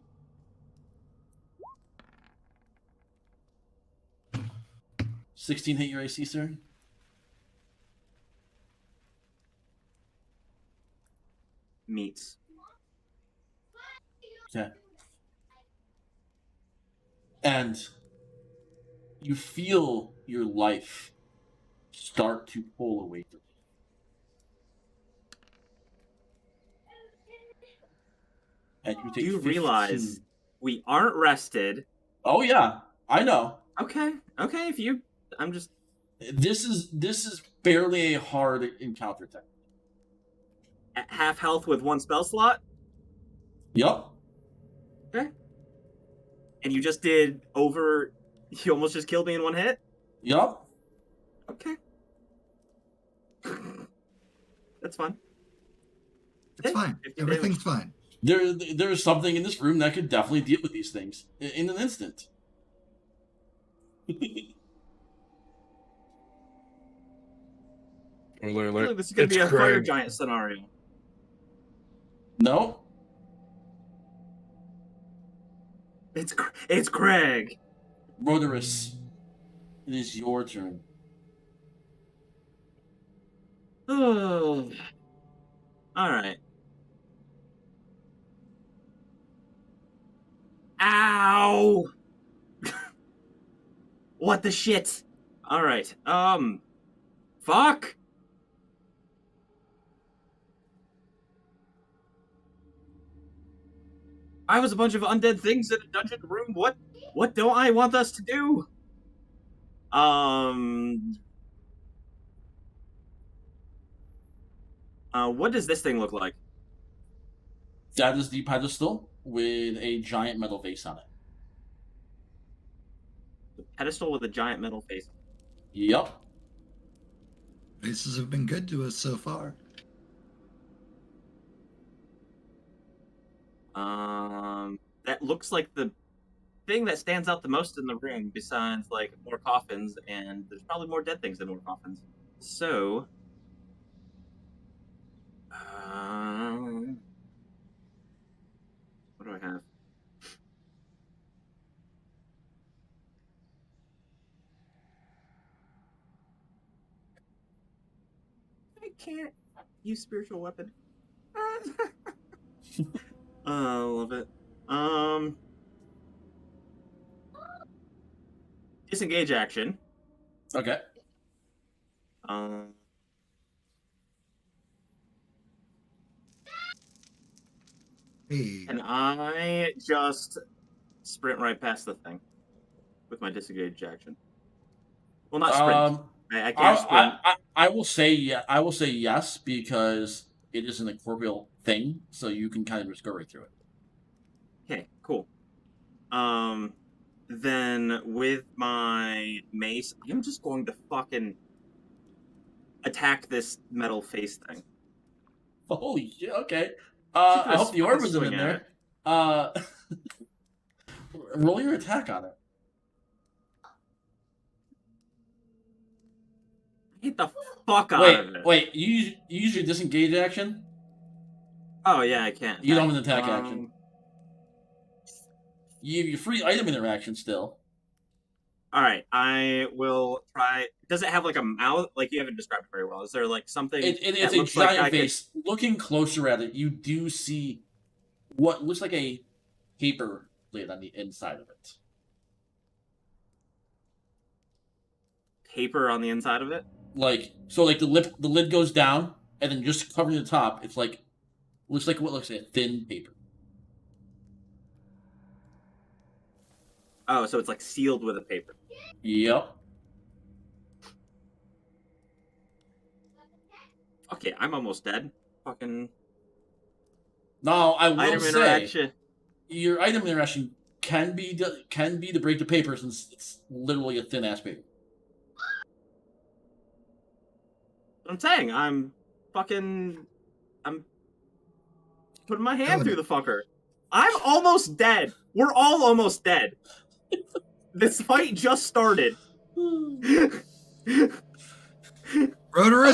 Speaker 1: $16 hit your AC, sir?
Speaker 4: Meets.
Speaker 1: Okay. And you feel your life start to pull away from you. And you
Speaker 4: Do
Speaker 1: take
Speaker 4: you
Speaker 1: 15.
Speaker 4: realize we aren't rested?
Speaker 1: Oh yeah, I know.
Speaker 4: Okay, if you, I'm just.
Speaker 1: This is barely a hard encounter technique.
Speaker 4: At half health with 1 spell slot.
Speaker 1: Yup.
Speaker 4: Okay. And you just did over. You almost just killed me in 1 hit.
Speaker 1: Yup.
Speaker 4: Okay. That's fine.
Speaker 3: It's fine. Everything's fine.
Speaker 1: There's something in this room that could definitely deal with these things in an instant.
Speaker 2: Alert,
Speaker 4: I feel
Speaker 2: alert.
Speaker 4: like this is gonna
Speaker 2: It's
Speaker 4: be a fire
Speaker 2: Craig.
Speaker 4: giant scenario.
Speaker 1: No.
Speaker 4: It's Craig.
Speaker 1: Rhodorus, it is your turn.
Speaker 4: Oh. All right. Ow! What the shit? All right. Fuck. I was a bunch of undead things in a dungeon room. What don't I want us to do? What does this thing look like?
Speaker 1: That is the pedestal with a giant metal vase on it.
Speaker 4: The pedestal with a giant metal face.
Speaker 1: Yup.
Speaker 3: Faces have been good to us so far.
Speaker 4: That looks like the thing that stands out the most in the room, besides like more coffins, and there's probably more dead things than more coffins. So, what do I have? I can't use spiritual weapon. I love it. Disengage action.
Speaker 1: Okay.
Speaker 3: Hey,
Speaker 4: And I just sprint right past the thing with my disengage action. Well, not sprint. I can't sprint.
Speaker 1: I will say I will say yes because it is an incorporeal thing, so you can kind of just go right through it.
Speaker 4: Okay, cool. Then with my mace, I'm just going to fucking attack this metal face thing.
Speaker 1: Holy shit! Okay. I hope the orb wasn't in there. Roll your attack on it.
Speaker 4: Hit the fuck out of it.
Speaker 1: Wait. You use your disengage action?
Speaker 4: Oh yeah, I can't.
Speaker 1: You don't have an attack action. You have your free item interaction still.
Speaker 4: All right, I will try. Does it have like a mouth? Like you haven't described it very well. Is there like something?
Speaker 1: It's a giant vase. Looking closer at it, you do see what looks like a paper lid on the inside of it.
Speaker 4: Paper on the inside of it?
Speaker 1: Like the lid goes down, and then just covering the top, it's like looks like what looks like a thin paper.
Speaker 4: Oh, so it's like sealed with a paper.
Speaker 1: Yep.
Speaker 4: Okay, I'm almost dead. Fucking.
Speaker 1: Now I will
Speaker 4: Item
Speaker 1: say
Speaker 4: interaction.
Speaker 1: your item interaction can be to break the paper since it's literally a thin ass paper.
Speaker 4: I'm saying I'm putting my hand through the fucker. I'm almost dead. We're all almost dead. This fight just started.
Speaker 3: Rhodorus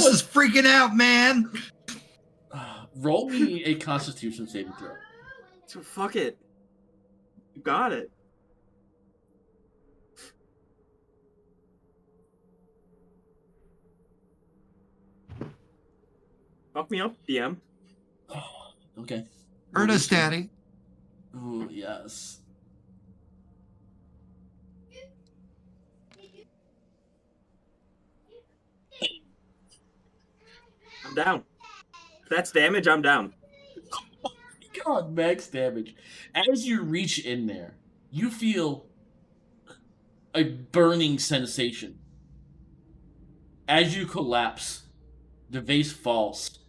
Speaker 3: is freaking out, man.
Speaker 1: Roll me a Constitution saving throw.
Speaker 4: So fuck it. You got it. Fuck me up, DM.
Speaker 1: Okay.
Speaker 3: Hurt us, Daddy.
Speaker 1: Ooh, yes.
Speaker 4: I'm down. If that's damage, I'm down.
Speaker 1: God, max damage. As you reach in there, you feel a burning sensation. As you collapse, the vase falls.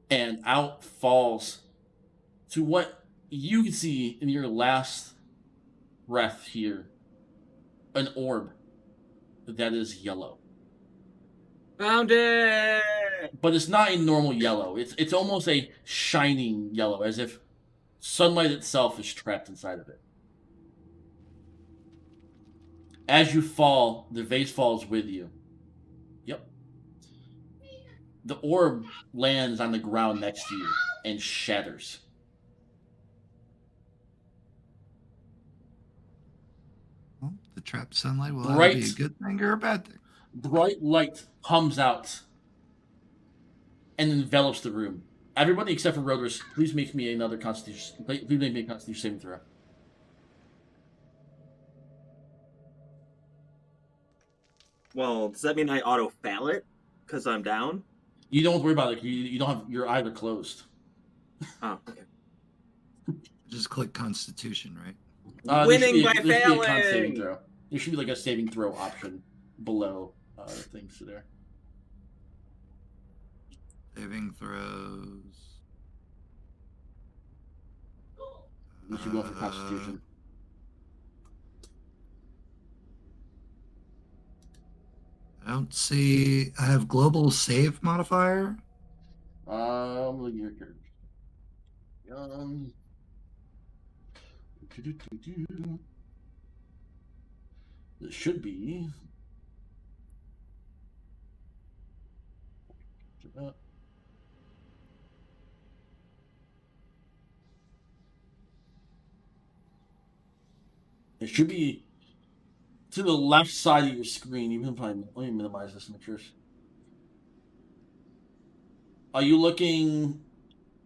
Speaker 1: And out falls to what you can see in your last breath here an orb that is yellow.
Speaker 4: Found it!
Speaker 1: But it's not a normal yellow. It's almost a shining yellow, as if sunlight itself is trapped inside of it. As you fall, the vase falls with you. Yep. The orb lands on the ground next to you and shatters.
Speaker 3: Well, the trapped sunlight will
Speaker 1: Bright.
Speaker 3: either be a good thing or a bad thing.
Speaker 1: Bright light comes out and envelops the room. Everybody except for Rodris, please make me another Constitution. Please make me a Constitution saving throw.
Speaker 4: Well, does that mean I auto-fail it? Because I'm down?
Speaker 1: You don't have to worry about it. You don't have your eyes are closed.
Speaker 4: Oh, okay.
Speaker 3: Just click Constitution, right?
Speaker 4: Winning by
Speaker 1: there should be a con saving
Speaker 4: failing!
Speaker 1: throw. There should be like a saving throw option below things there.
Speaker 3: Saving throws.
Speaker 1: You should go for Constitution.
Speaker 3: I don't see. I have global save modifier.
Speaker 1: Look at your character. It should be. It should be to the left side of your screen. Even if let me minimize this and make sure. Are you looking?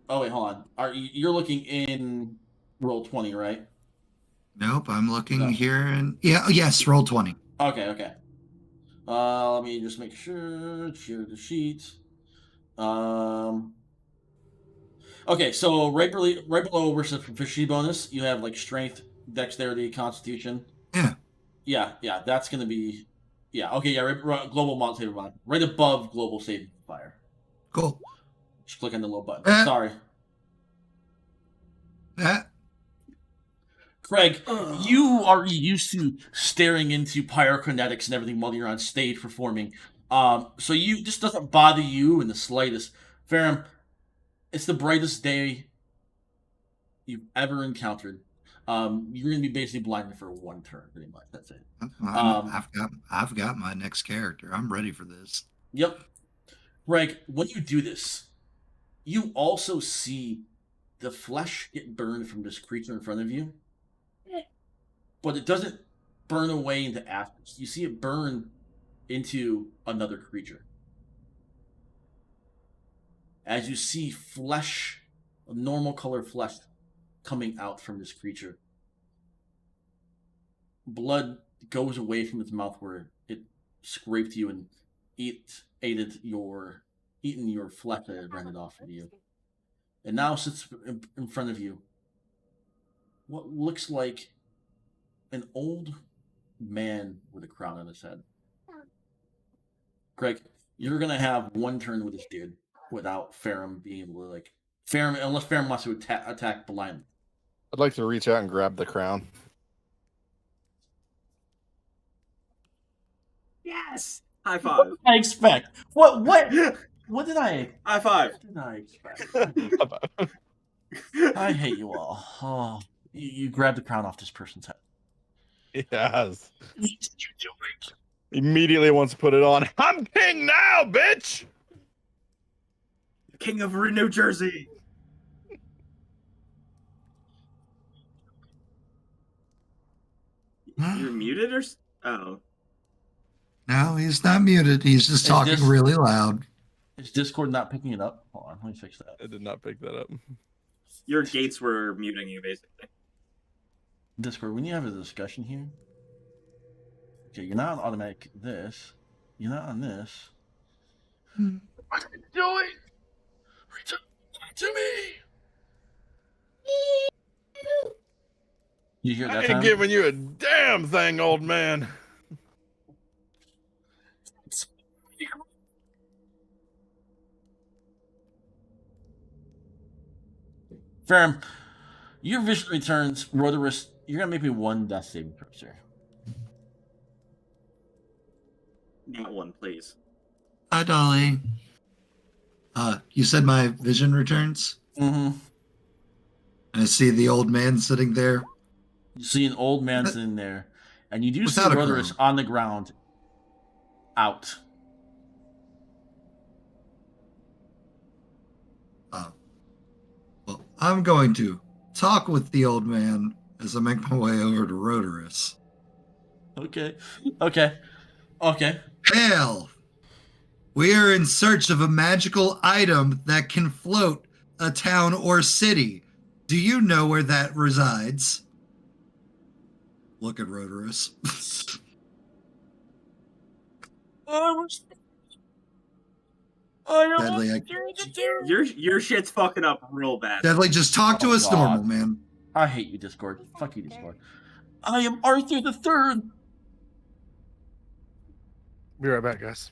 Speaker 1: Oh wait, hold on. You're looking in Roll20, right?
Speaker 3: Nope, I'm looking
Speaker 1: No.
Speaker 3: here and yes, Roll20.
Speaker 1: Okay. Let me just make sure. Share the sheet. Okay, so right below versus proficiency bonus, you have like strength, dexterity, constitution. Yeah. That's gonna be. Yeah. Okay. Yeah. Right, global saving mod. Right above global saving fire.
Speaker 3: Cool.
Speaker 1: Just click on the little button. Sorry. Craig, you are used to staring into pyrokinetics and everything while you're on stage performing. So this doesn't bother you in the slightest. Ferrum, it's the brightest day you've ever encountered. You're gonna be basically blinded for one turn, pretty much. That's it.
Speaker 3: I've got my next character. I'm ready for this.
Speaker 1: Yep. Greg, when you do this, you also see the flesh get burned from this creature in front of you. But it doesn't burn away into ashes. You see it burn into another creature. As you see flesh, a normal color flesh, coming out from this creature. Blood goes away from its mouth where it scraped you and eaten your flesh that had rendered off of you. And now sits in front of you what looks like an old man with a crown on his head. Greg, you're going to have one turn with this dude without Ferrum being able to, unless Ferrum wants to attack blindly.
Speaker 2: I'd like to reach out and grab the crown.
Speaker 4: Yes! High five.
Speaker 1: What did I expect? What did I...
Speaker 4: High five.
Speaker 1: What did I expect? I hate you all. Oh, you grabbed the crown off this person's head.
Speaker 2: Yes.
Speaker 1: What did you do?
Speaker 2: Immediately wants to put it on. I'm king now, bitch!
Speaker 4: King of New Jersey. You're muted or... Oh.
Speaker 3: No, he's not muted. He's just talking really loud.
Speaker 1: Is Discord not picking it up? Hold on, let me fix that.
Speaker 2: I did not pick that up.
Speaker 4: Your gates were muting you, basically.
Speaker 1: Discord, when you have a discussion here, okay, you're not on automatic this. You're not on this.
Speaker 2: What are you doing? Return to me.
Speaker 1: You hear that
Speaker 2: I ain't
Speaker 1: time?
Speaker 2: giving you a damn thing, old man.
Speaker 1: Ferrum, your vision returns. Rhodorus, you're gonna make me one death saving throw, sir.
Speaker 4: Not one, please.
Speaker 3: Hi, Dolly. You said my vision returns?
Speaker 1: Mm-hmm.
Speaker 3: I see the old man sitting there.
Speaker 1: You see an old man sitting there, and you do see
Speaker 3: Without a
Speaker 1: Rhodorus
Speaker 3: crown.
Speaker 1: on the ground, out.
Speaker 3: Well, I'm going to talk with the old man as I make my way over to Rhodorus.
Speaker 1: Okay.
Speaker 3: Hail! We are in search of a magical item that can float a town or city. Do you know where that resides? Look at Rhodorus. Deadly,
Speaker 4: Your shit's fucking up real bad.
Speaker 3: Deadly, just talk to
Speaker 1: Oh,
Speaker 3: us
Speaker 1: God.
Speaker 3: normal, man.
Speaker 1: I hate you, Discord. Fuck you, Discord. I am Arthur the Third.
Speaker 2: Be right back, guys.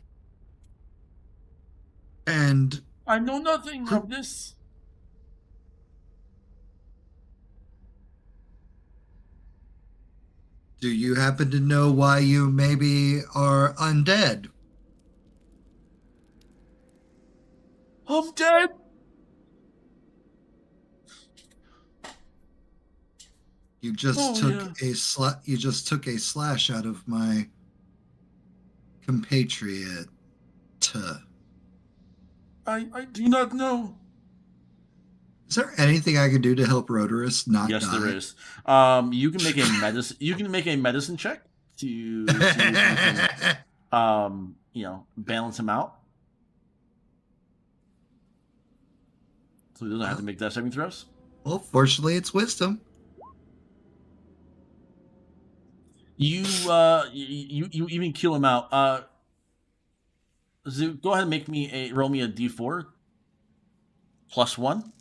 Speaker 3: And
Speaker 1: I know nothing of this.
Speaker 3: do you happen to know why you maybe are undead?
Speaker 1: I'm dead.
Speaker 3: You just
Speaker 1: Oh,
Speaker 3: took
Speaker 1: yeah.
Speaker 3: a slash out of my compatriot.
Speaker 1: I do not know.
Speaker 3: Is there anything I can do to help Rhodorus not
Speaker 1: Yes,
Speaker 3: die?
Speaker 1: there is. You can make a medicine. You can make a medicine check to see if you can, balance him out. So he doesn't have to make death saving throws.
Speaker 3: Well, fortunately, it's wisdom.
Speaker 1: You even kill him out. Zoo, go ahead and roll me a d4 +1.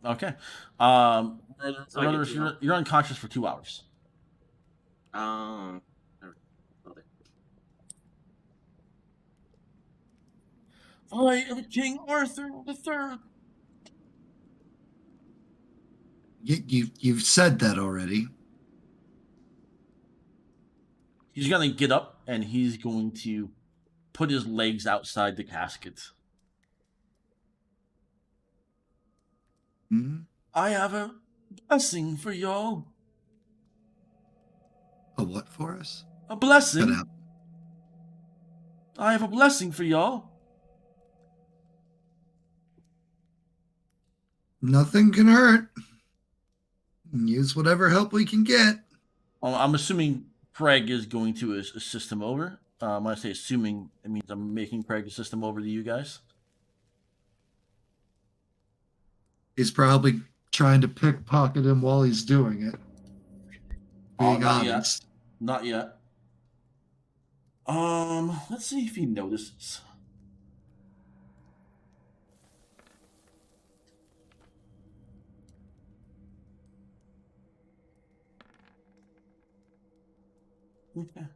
Speaker 1: Okay. You're unconscious for 2 hours.
Speaker 4: Um.
Speaker 1: I am King Arthur the Third.
Speaker 3: You've said that already.
Speaker 1: He's gonna get up and he's going to put his legs outside the casket.
Speaker 3: Hmm?
Speaker 1: I have a blessing for y'all.
Speaker 3: A what for us?
Speaker 1: A
Speaker 3: Cut
Speaker 1: blessing.
Speaker 3: out.
Speaker 1: I have a blessing for y'all.
Speaker 3: Nothing can hurt. Use whatever help we can get.
Speaker 1: I'm assuming Craig is going to assist him over. When I say assuming, it means I'm making Craig assist him over to you guys.
Speaker 3: He's probably trying to pickpocket him while he's doing it. Being honest.
Speaker 1: Not yet. Let's see if he notices. Okay.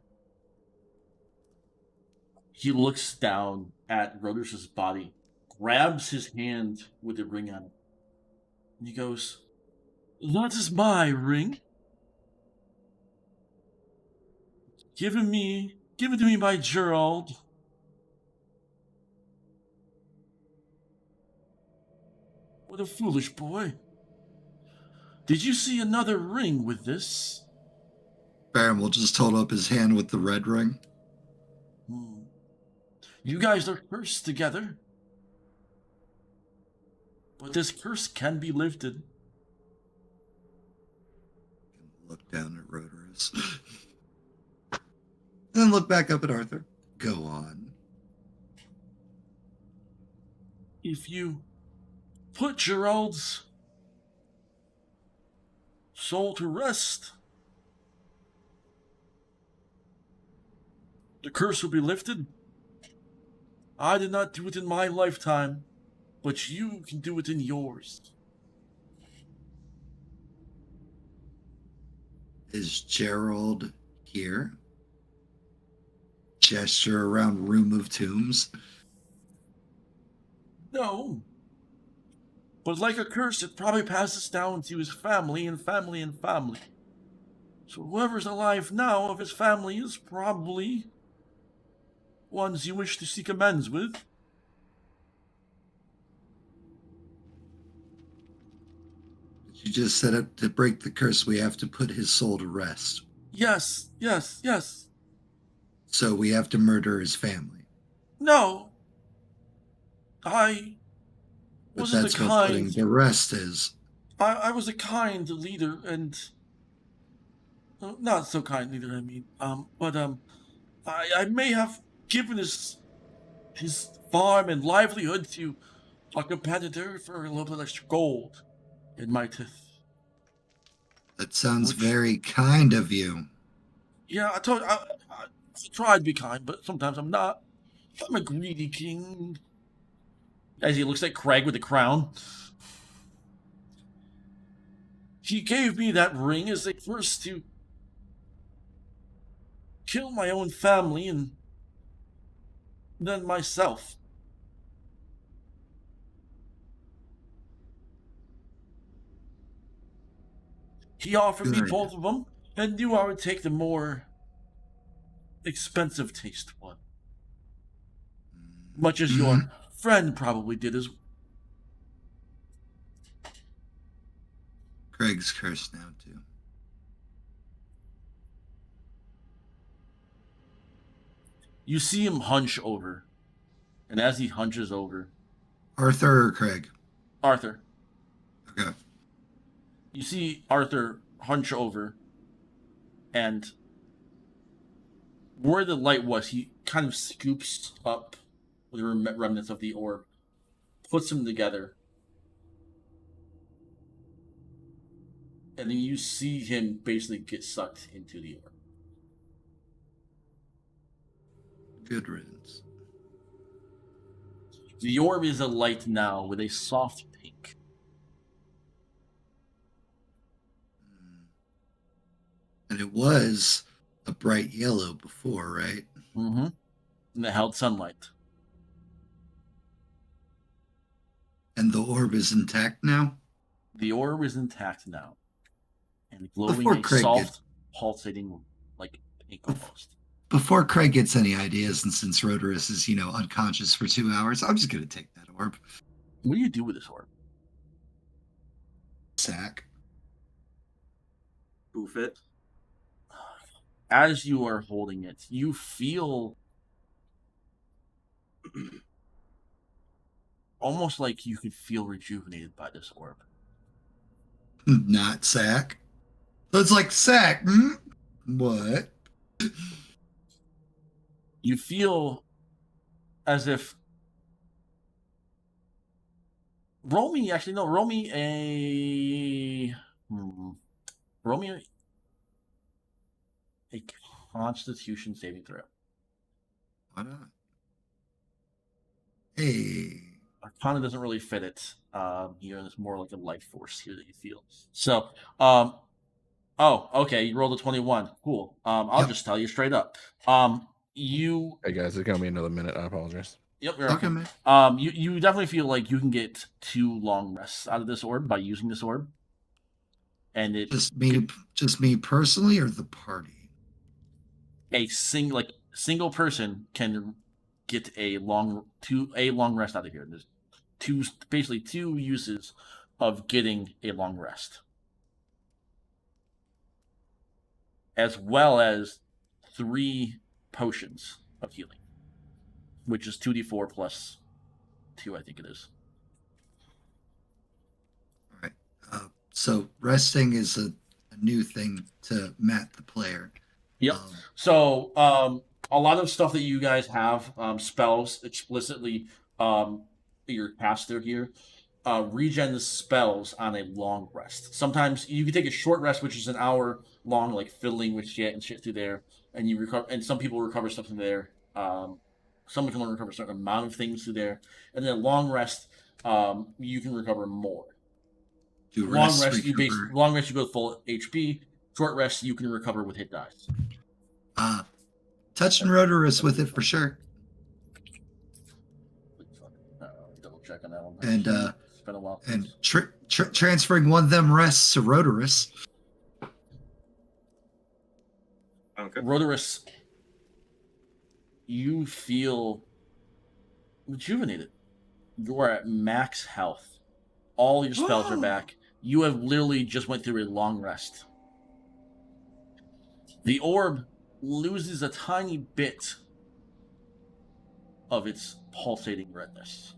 Speaker 1: He looks down at Rhodorus's body, grabs his hand with the ring on it, and he goes, "That is my ring. Given to me by Gerald. What a foolish boy. Did you see another ring with this?"
Speaker 3: Baron will just hold up his hand with the red ring.
Speaker 1: You guys are cursed together. But this curse can be lifted.
Speaker 3: Look down at Rhodorus. Then look back up at Arthur. Go on.
Speaker 1: If you put Gerald's soul to rest, the curse will be lifted. I did not do it in my lifetime, but you can do it in yours.
Speaker 3: Is Gerald here? Gesture around room of tombs.
Speaker 1: No. But like a curse, it probably passes down to his family and family and family. So whoever's alive now of his family is probably ones you wish to seek amends with.
Speaker 3: You just set up to break the curse. We have to put his soul to rest.
Speaker 1: Yes.
Speaker 3: So we have to murder his family.
Speaker 1: No. I
Speaker 3: But
Speaker 1: wasn't
Speaker 3: that's
Speaker 1: a
Speaker 3: what putting
Speaker 1: kind.
Speaker 3: the rest is.
Speaker 1: I was a kind leader, and not so kind leader. I mean, I may have given his farm and livelihood to a competitor for a little bit extra gold. It might have.
Speaker 3: That sounds
Speaker 1: Which-
Speaker 3: very kind of you.
Speaker 1: Yeah, I tried to be kind, but sometimes I'm not. I'm a greedy king. As he looks at Craig with the crown. He gave me that ring as a first to kill my own family and then myself. He offered me
Speaker 3: Good.
Speaker 1: both of them and knew I would take the more expensive taste one. Much as your friend probably did as well.
Speaker 3: Craig's cursed now too.
Speaker 1: You see him hunch over. And as he hunches over,
Speaker 3: Arthur or Craig?
Speaker 1: Arthur,
Speaker 3: Okay.
Speaker 1: you see Arthur hunch over, and where the light was, he kind of scoops up the remnants of the orb, puts them together, and then you see him basically get sucked into the orb.
Speaker 3: Good riddance.
Speaker 1: The orb is a light now with a soft pink.
Speaker 3: And it was a bright yellow before, right?
Speaker 1: Mm-hmm. And it held sunlight.
Speaker 3: And the orb is intact now?
Speaker 1: The orb is intact now. And glowing
Speaker 3: Before
Speaker 1: a
Speaker 3: Craig
Speaker 1: soft, pulsating, like pink almost.
Speaker 3: Before Craig gets any ideas, and since Rhodorus is, unconscious for 2 hours, I'm just going to take that orb.
Speaker 1: What do you do with this orb?
Speaker 3: Sack.
Speaker 4: Boof it.
Speaker 1: As you are holding it, you feel almost like you could feel rejuvenated by this orb.
Speaker 3: Not sack. It's like sack. What?
Speaker 1: You feel as if roll me a Constitution saving throw.
Speaker 3: Why not? Hey.
Speaker 1: Arcana doesn't really fit it. It's more like a life force here that you feel. So, okay, you rolled a 21. Cool. I'll
Speaker 3: Yep.
Speaker 1: just tell you straight up. You.
Speaker 2: Hey guys, it's gonna be another minute. I apologize.
Speaker 1: Yep. You're
Speaker 3: Okay,
Speaker 1: okay.
Speaker 3: man.
Speaker 1: You definitely feel like you can get 2 long rests out of this orb by using this orb, and it
Speaker 3: Just me personally, or the party?
Speaker 1: a single person can get a long rest out of here. There's basically two uses of getting a long rest, as well as 3 potions of healing, which is 2d4 plus 2, I think it is.
Speaker 3: All right. So resting is a new thing to Matt the player.
Speaker 1: Yep. So a lot of stuff that you guys have spells explicitly your caster here. regen spells on a long rest. Sometimes you can take a short rest, which is an hour long, like fiddling with shit and shit through there, and you recover. And some people recover stuff through there. Someone can only recover a certain amount of things through there, and then long rest, you can recover more. Long rest, you go full HP. Short rest, you can recover with hit dice.
Speaker 3: Touch and Rotorus with it for sure.
Speaker 1: Double check on that one.
Speaker 3: And
Speaker 1: it's been a while.
Speaker 3: And transferring one of them rests to Rotorus.
Speaker 4: Okay.
Speaker 1: Rotorus, you feel rejuvenated. You are at max health. All your spells are back. You have literally just went through a long rest. The orb loses a tiny bit of its pulsating redness.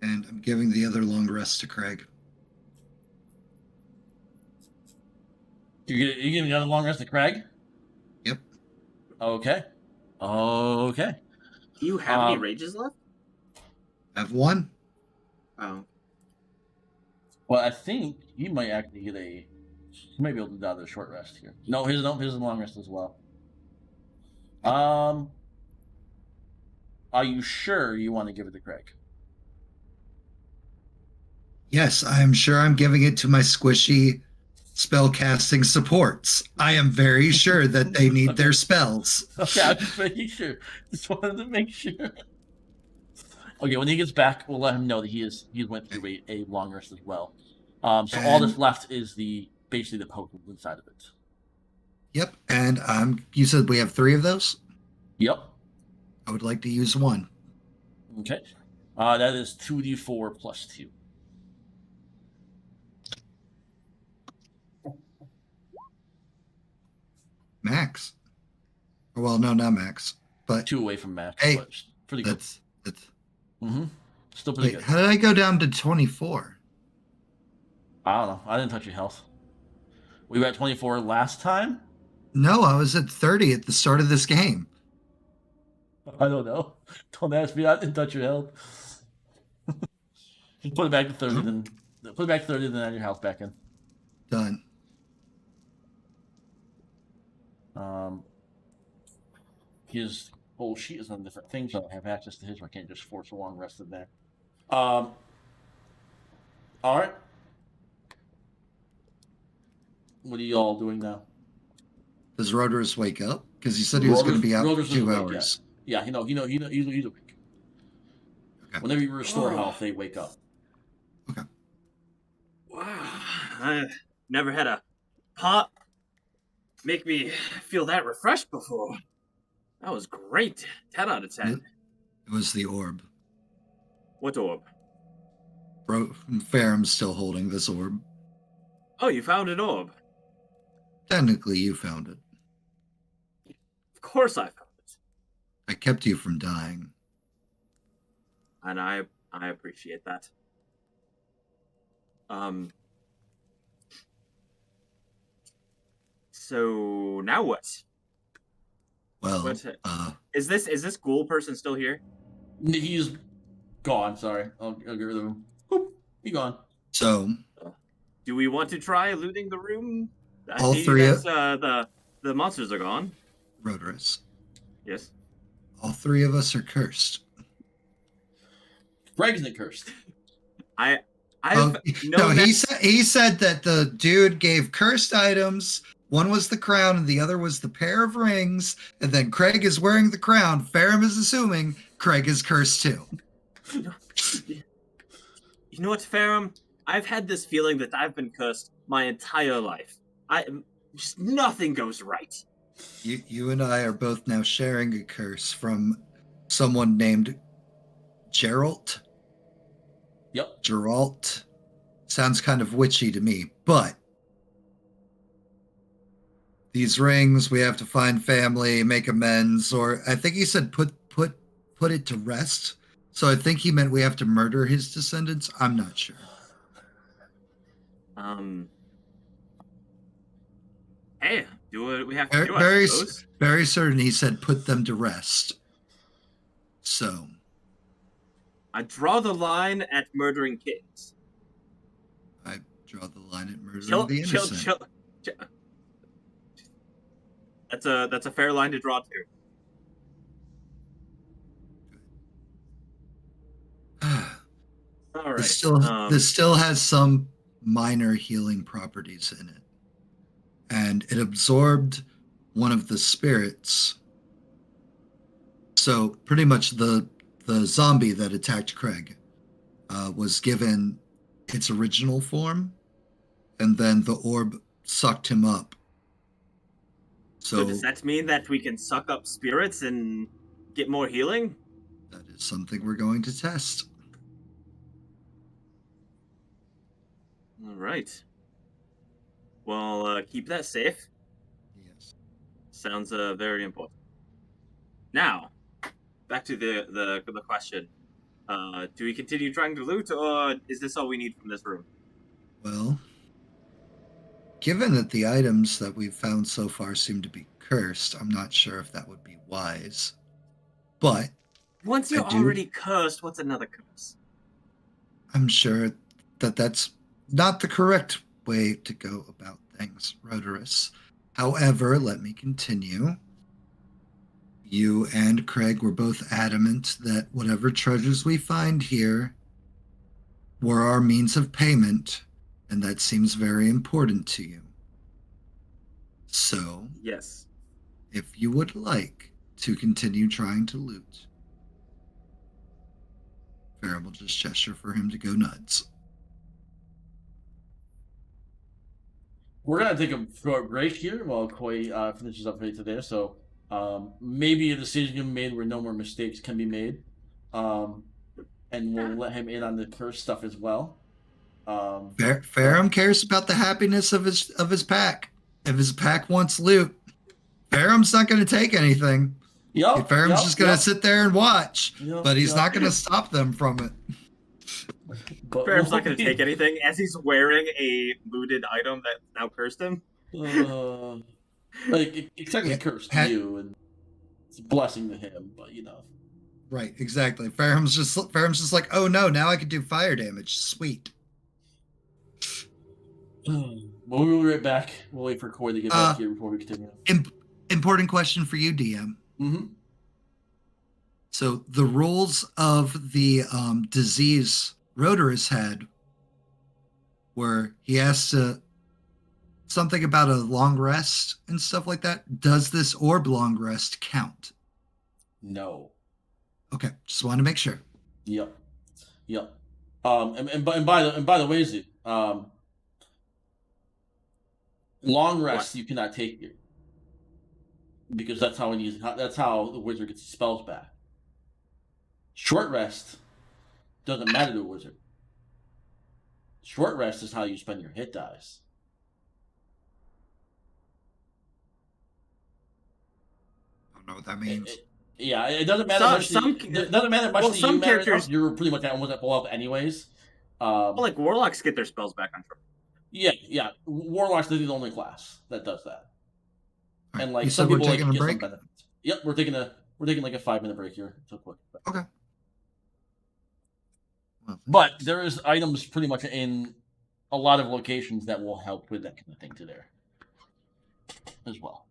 Speaker 3: And I'm giving the other long rest to Craig.
Speaker 1: You're giving the other long rest to Craig?
Speaker 3: Yep.
Speaker 1: Okay. Okay.
Speaker 4: Do you have any rages left?
Speaker 3: I have one.
Speaker 4: Oh.
Speaker 1: Well, I think he might actually get he might be able to do the short rest here. No, his is a long rest as well. Are you sure you want to give it to Craig?
Speaker 3: Yes, I am sure I'm giving it to my squishy spellcasting supports. I am very sure that they need their spells.
Speaker 1: Okay, I'm just making sure. Just wanted to make sure. Okay, when he gets back, we'll let him know that he went through a long rest as well. So all that's left is basically the potions inside of it.
Speaker 3: Yep, and you said we have 3 of those?
Speaker 1: Yep.
Speaker 3: I would like to use one.
Speaker 1: Okay. That is 2d4 plus 2.
Speaker 3: Max. Well, no, not max, but
Speaker 1: 2 away from max.
Speaker 3: Hey,
Speaker 1: but pretty good.
Speaker 3: That's
Speaker 1: Still pretty good.
Speaker 3: How did I go down to 24?
Speaker 1: I don't know. I didn't touch your health. We were at 24 last time?
Speaker 3: No, I was at 30 at the start of this game.
Speaker 1: I don't know. Don't ask me. I didn't touch your health. Just put it back to 30, then put it back to 30, then add your health back in.
Speaker 3: Done.
Speaker 1: His whole sheet is on different things, so I don't have access to his, so I can't just force a long rest in there. All right. What are you all doing now?
Speaker 3: Does Rotorus wake up? Because he said he was going to be out for 2 hours.
Speaker 1: Yeah, he's awake. Okay. Whenever you restore health, they wake up.
Speaker 3: Okay.
Speaker 4: Wow, I've never had a pot make me feel that refreshed before. That was great. 10 out of 10.
Speaker 3: It was the orb.
Speaker 4: What orb?
Speaker 3: Faram's still holding this orb.
Speaker 4: Oh, you found an orb.
Speaker 3: Technically, you found it.
Speaker 4: Of course I found it.
Speaker 3: I kept you from dying.
Speaker 4: And I appreciate that. So now what?
Speaker 3: Well,
Speaker 4: is this ghoul person still here?
Speaker 1: He's gone. Sorry, I'll get rid of him. Boop, he gone.
Speaker 3: So,
Speaker 4: do we want to try looting the room?
Speaker 3: All 3 of
Speaker 4: the monsters are gone.
Speaker 3: Rotorus.
Speaker 4: Yes.
Speaker 3: All 3 of us are cursed.
Speaker 1: Greg isn't cursed.
Speaker 3: He said that the dude gave cursed items. One was the crown and the other was the pair of rings. And then Craig is wearing the crown. Faram is assuming Craig is cursed too.
Speaker 4: You know what, Faram? I've had this feeling that I've been cursed my entire life. Just nothing goes right.
Speaker 3: You and I are both now sharing a curse from someone named Geralt.
Speaker 1: Yep.
Speaker 3: Geralt. Sounds kind of witchy to me, but these rings, we have to find family, make amends, or I think he said put it to rest. So I think he meant we have to murder his descendants. I'm not sure.
Speaker 4: Hey, do what we have to do, I
Speaker 3: Very,
Speaker 4: suppose.
Speaker 3: very certain he said put them to rest. So,
Speaker 4: I draw the line at murdering kids.
Speaker 3: I draw the line at murdering
Speaker 4: Chill,
Speaker 3: the
Speaker 4: chill,
Speaker 3: innocent.
Speaker 4: chill. That's a fair line to draw too. All right.
Speaker 3: This still has some minor healing properties in it. And it absorbed one of the spirits. So pretty much the zombie that attacked Craig was given its original form, and then the orb sucked him up.
Speaker 4: So does that mean that we can suck up spirits and get more healing?
Speaker 3: That is something we're going to test.
Speaker 4: All right. Well, keep that safe.
Speaker 3: Yes.
Speaker 4: Sounds very important. Now, back to the question. Do we continue trying to loot, or is this all we need from this room?
Speaker 3: Well, given that the items that we've found so far seem to be cursed, I'm not sure if that would be wise. But
Speaker 4: once you're already cursed, what's another curse?
Speaker 3: I'm sure that that's not the correct way to go about things, Rhodorus. However, let me continue. You and Craig were both adamant that whatever treasures we find here were our means of payment, and that seems very important to you. So,
Speaker 4: yes,
Speaker 3: if you would like to continue trying to loot, Farron will just gesture for him to go nuts.
Speaker 1: We're gonna take a short break here while Koi finishes up right to there. So maybe a decision can be made where no more mistakes can be made, and we'll let him in on the curse stuff as well.
Speaker 3: Farron cares about the happiness of his pack. If his pack wants loot, Farron's not going to take anything. Farron's just going to sit there and watch, but he's not going to stop them from it.
Speaker 4: Farron's not going to take anything as he's wearing a looted item that now cursed him.
Speaker 1: Like it's technically cursed to you, and it's a blessing to him, but you know.
Speaker 3: Right, exactly. Farron's just like, oh no, now I can do fire damage. Sweet.
Speaker 1: Well, we'll be right back. We'll wait for Koi to get back here before we continue.
Speaker 3: Important question for you, DM.
Speaker 1: Mm-hmm.
Speaker 3: So the rules of the disease Rhodorus had were he has to something about a long rest and stuff like that. Does this orb long rest count?
Speaker 1: No.
Speaker 3: Okay, just want to make sure.
Speaker 1: Yep. And by the way, Z, long rest you cannot take here because that's how the wizard gets his spells back. Short rest doesn't matter to a wizard. Short rest is how you spend your hit dice.
Speaker 3: I don't know what that means.
Speaker 1: It doesn't matter much. It doesn't matter much.
Speaker 4: Well, some characters
Speaker 1: you're pretty much almost at full health anyways.
Speaker 4: Well, like warlocks get their spells back on short.
Speaker 1: Yeah. Warlocks are the only class that does that.
Speaker 3: Right.
Speaker 1: And like
Speaker 3: you
Speaker 1: some
Speaker 3: said
Speaker 1: people
Speaker 3: we're taking
Speaker 1: like
Speaker 3: a
Speaker 1: get
Speaker 3: break?
Speaker 1: some benefits. Yep, we're taking like a 5-minute break here. Quick.
Speaker 3: Okay. Well,
Speaker 1: but there is items pretty much in a lot of locations that will help with that kind of thing to there as well.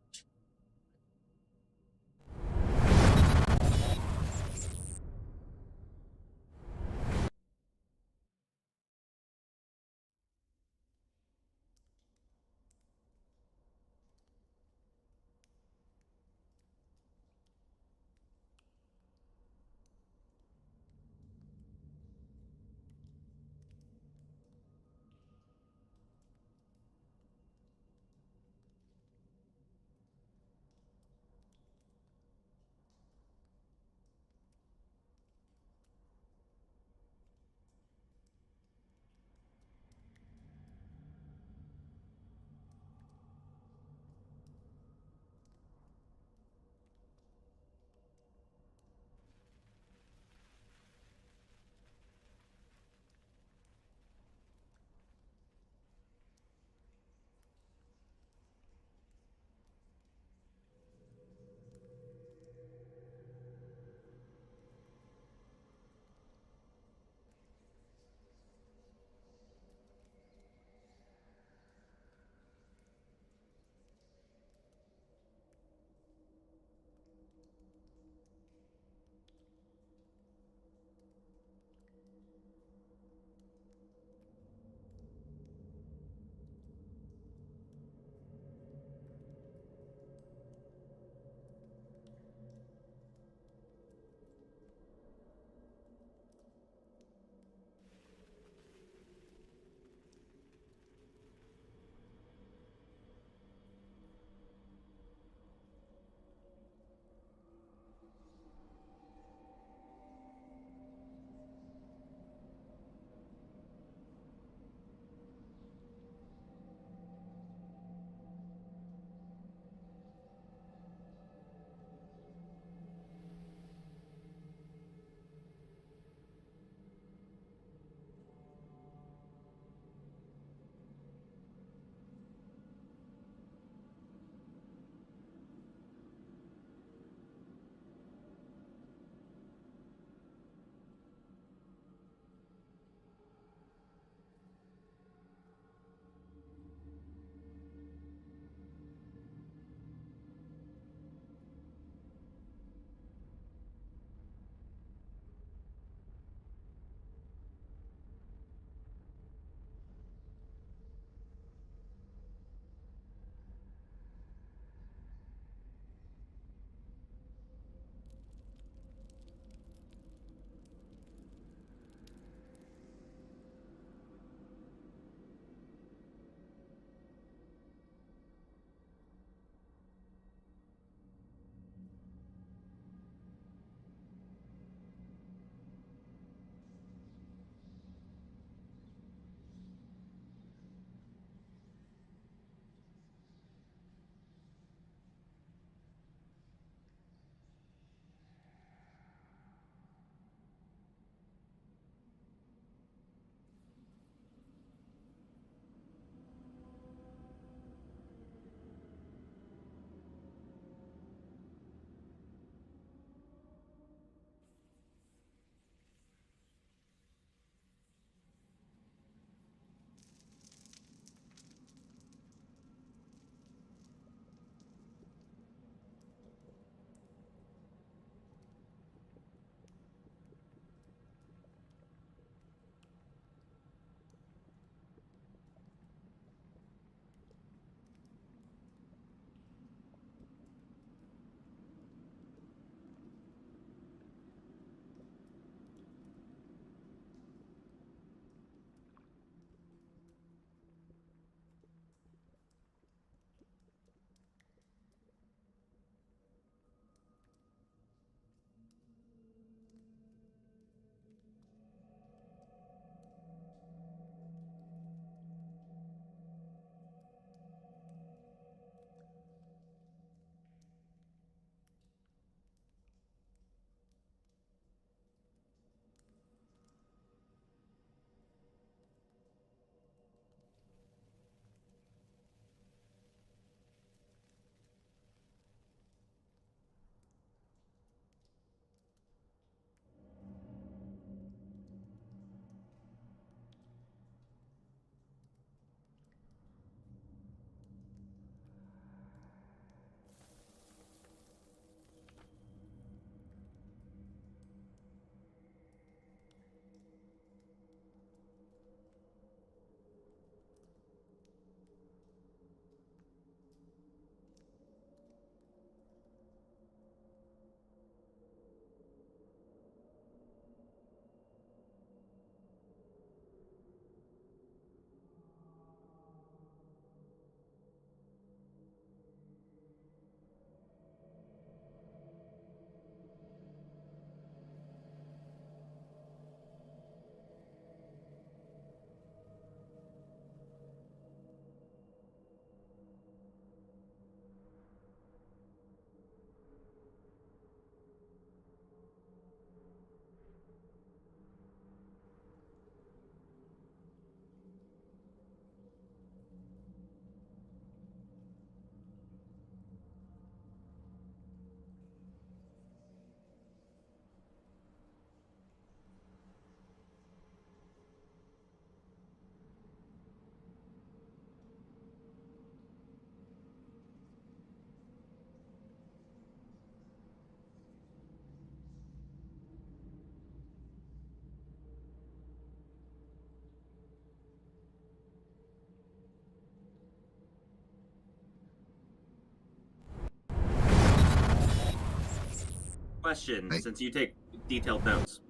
Speaker 4: Question,
Speaker 3: Hey.
Speaker 4: since you take detailed notes.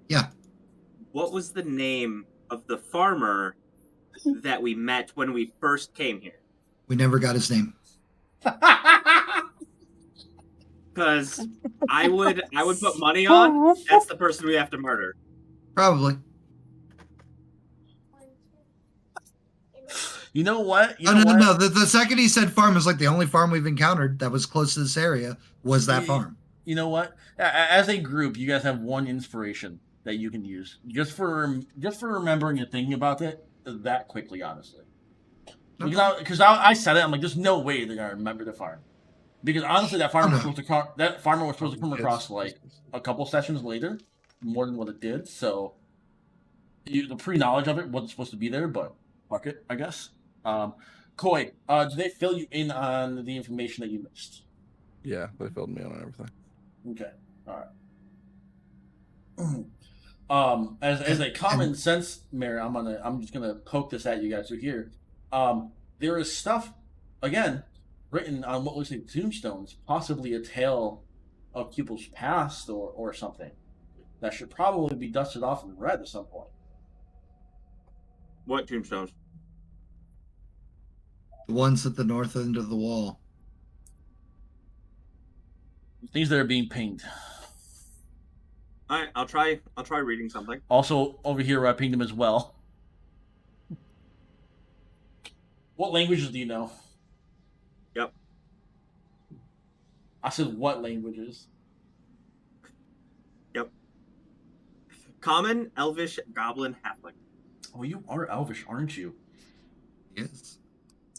Speaker 3: Yeah.
Speaker 4: What was the name of the farmer that we met when we first came here?
Speaker 3: We never got his name.
Speaker 4: Because I would put money on that's the person we have to murder.
Speaker 3: Probably.
Speaker 1: You know what?
Speaker 3: No. The second he said farm is like the only farm we've encountered that was close to this area was that farm.
Speaker 1: You know what? As a group, you guys have one inspiration that you can use just for remembering and thinking about it that quickly. Honestly, because I said it, I'm like, there's no way they're gonna remember the farm. Because honestly, that farmer was supposed to come across like a couple sessions later, more than what it did. So the pre-knowledge of it wasn't supposed to be there, but fuck it, I guess. Koi, did they fill you in on the information that you missed?
Speaker 2: Yeah, they filled me in on everything.
Speaker 1: Okay, all right. As a common sense, Mary, I'm just gonna poke this at you guys right here. There is stuff again written on what looks like tombstones, possibly a tale of people's past or something that should probably be dusted off and read at some point.
Speaker 4: What tombstones?
Speaker 3: The ones at the north end of the wall.
Speaker 1: Things that are being pinged.
Speaker 4: All right, I'll try reading something.
Speaker 1: Also, over here, I pinged them as well. What languages do you know?
Speaker 4: Yep.
Speaker 1: I said what languages?
Speaker 4: Yep. Common, Elvish, Goblin, Halfling.
Speaker 1: Oh, you are Elvish, aren't you?
Speaker 3: Yes.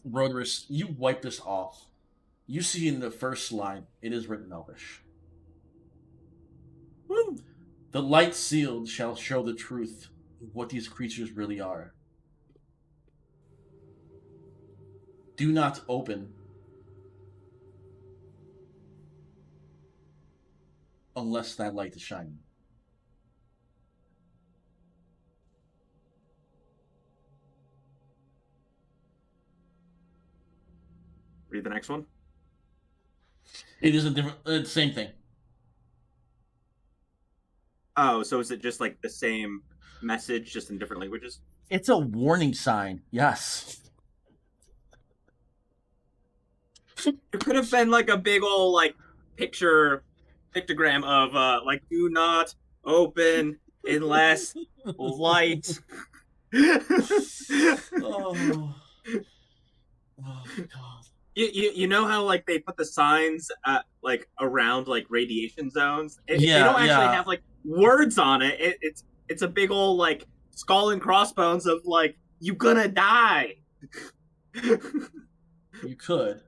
Speaker 1: Rhodorus, you wipe this off. You see in the first line, it is written Elvish.
Speaker 4: Woo!
Speaker 1: The light sealed shall show the truth of what these creatures really are. Do not open unless that light is shining.
Speaker 4: Read the next one.
Speaker 1: It is a different, same thing.
Speaker 4: Oh, so is it just like the same message, just in different languages?
Speaker 1: It's a warning sign, yes.
Speaker 4: It could have been like a big old like pictogram of like do not open unless light.
Speaker 1: Oh. Oh God.
Speaker 4: You know how like they put the signs like around like radiation zones? They don't actually have like words on it. It's a big old like skull and crossbones of like you gonna die.
Speaker 1: You could.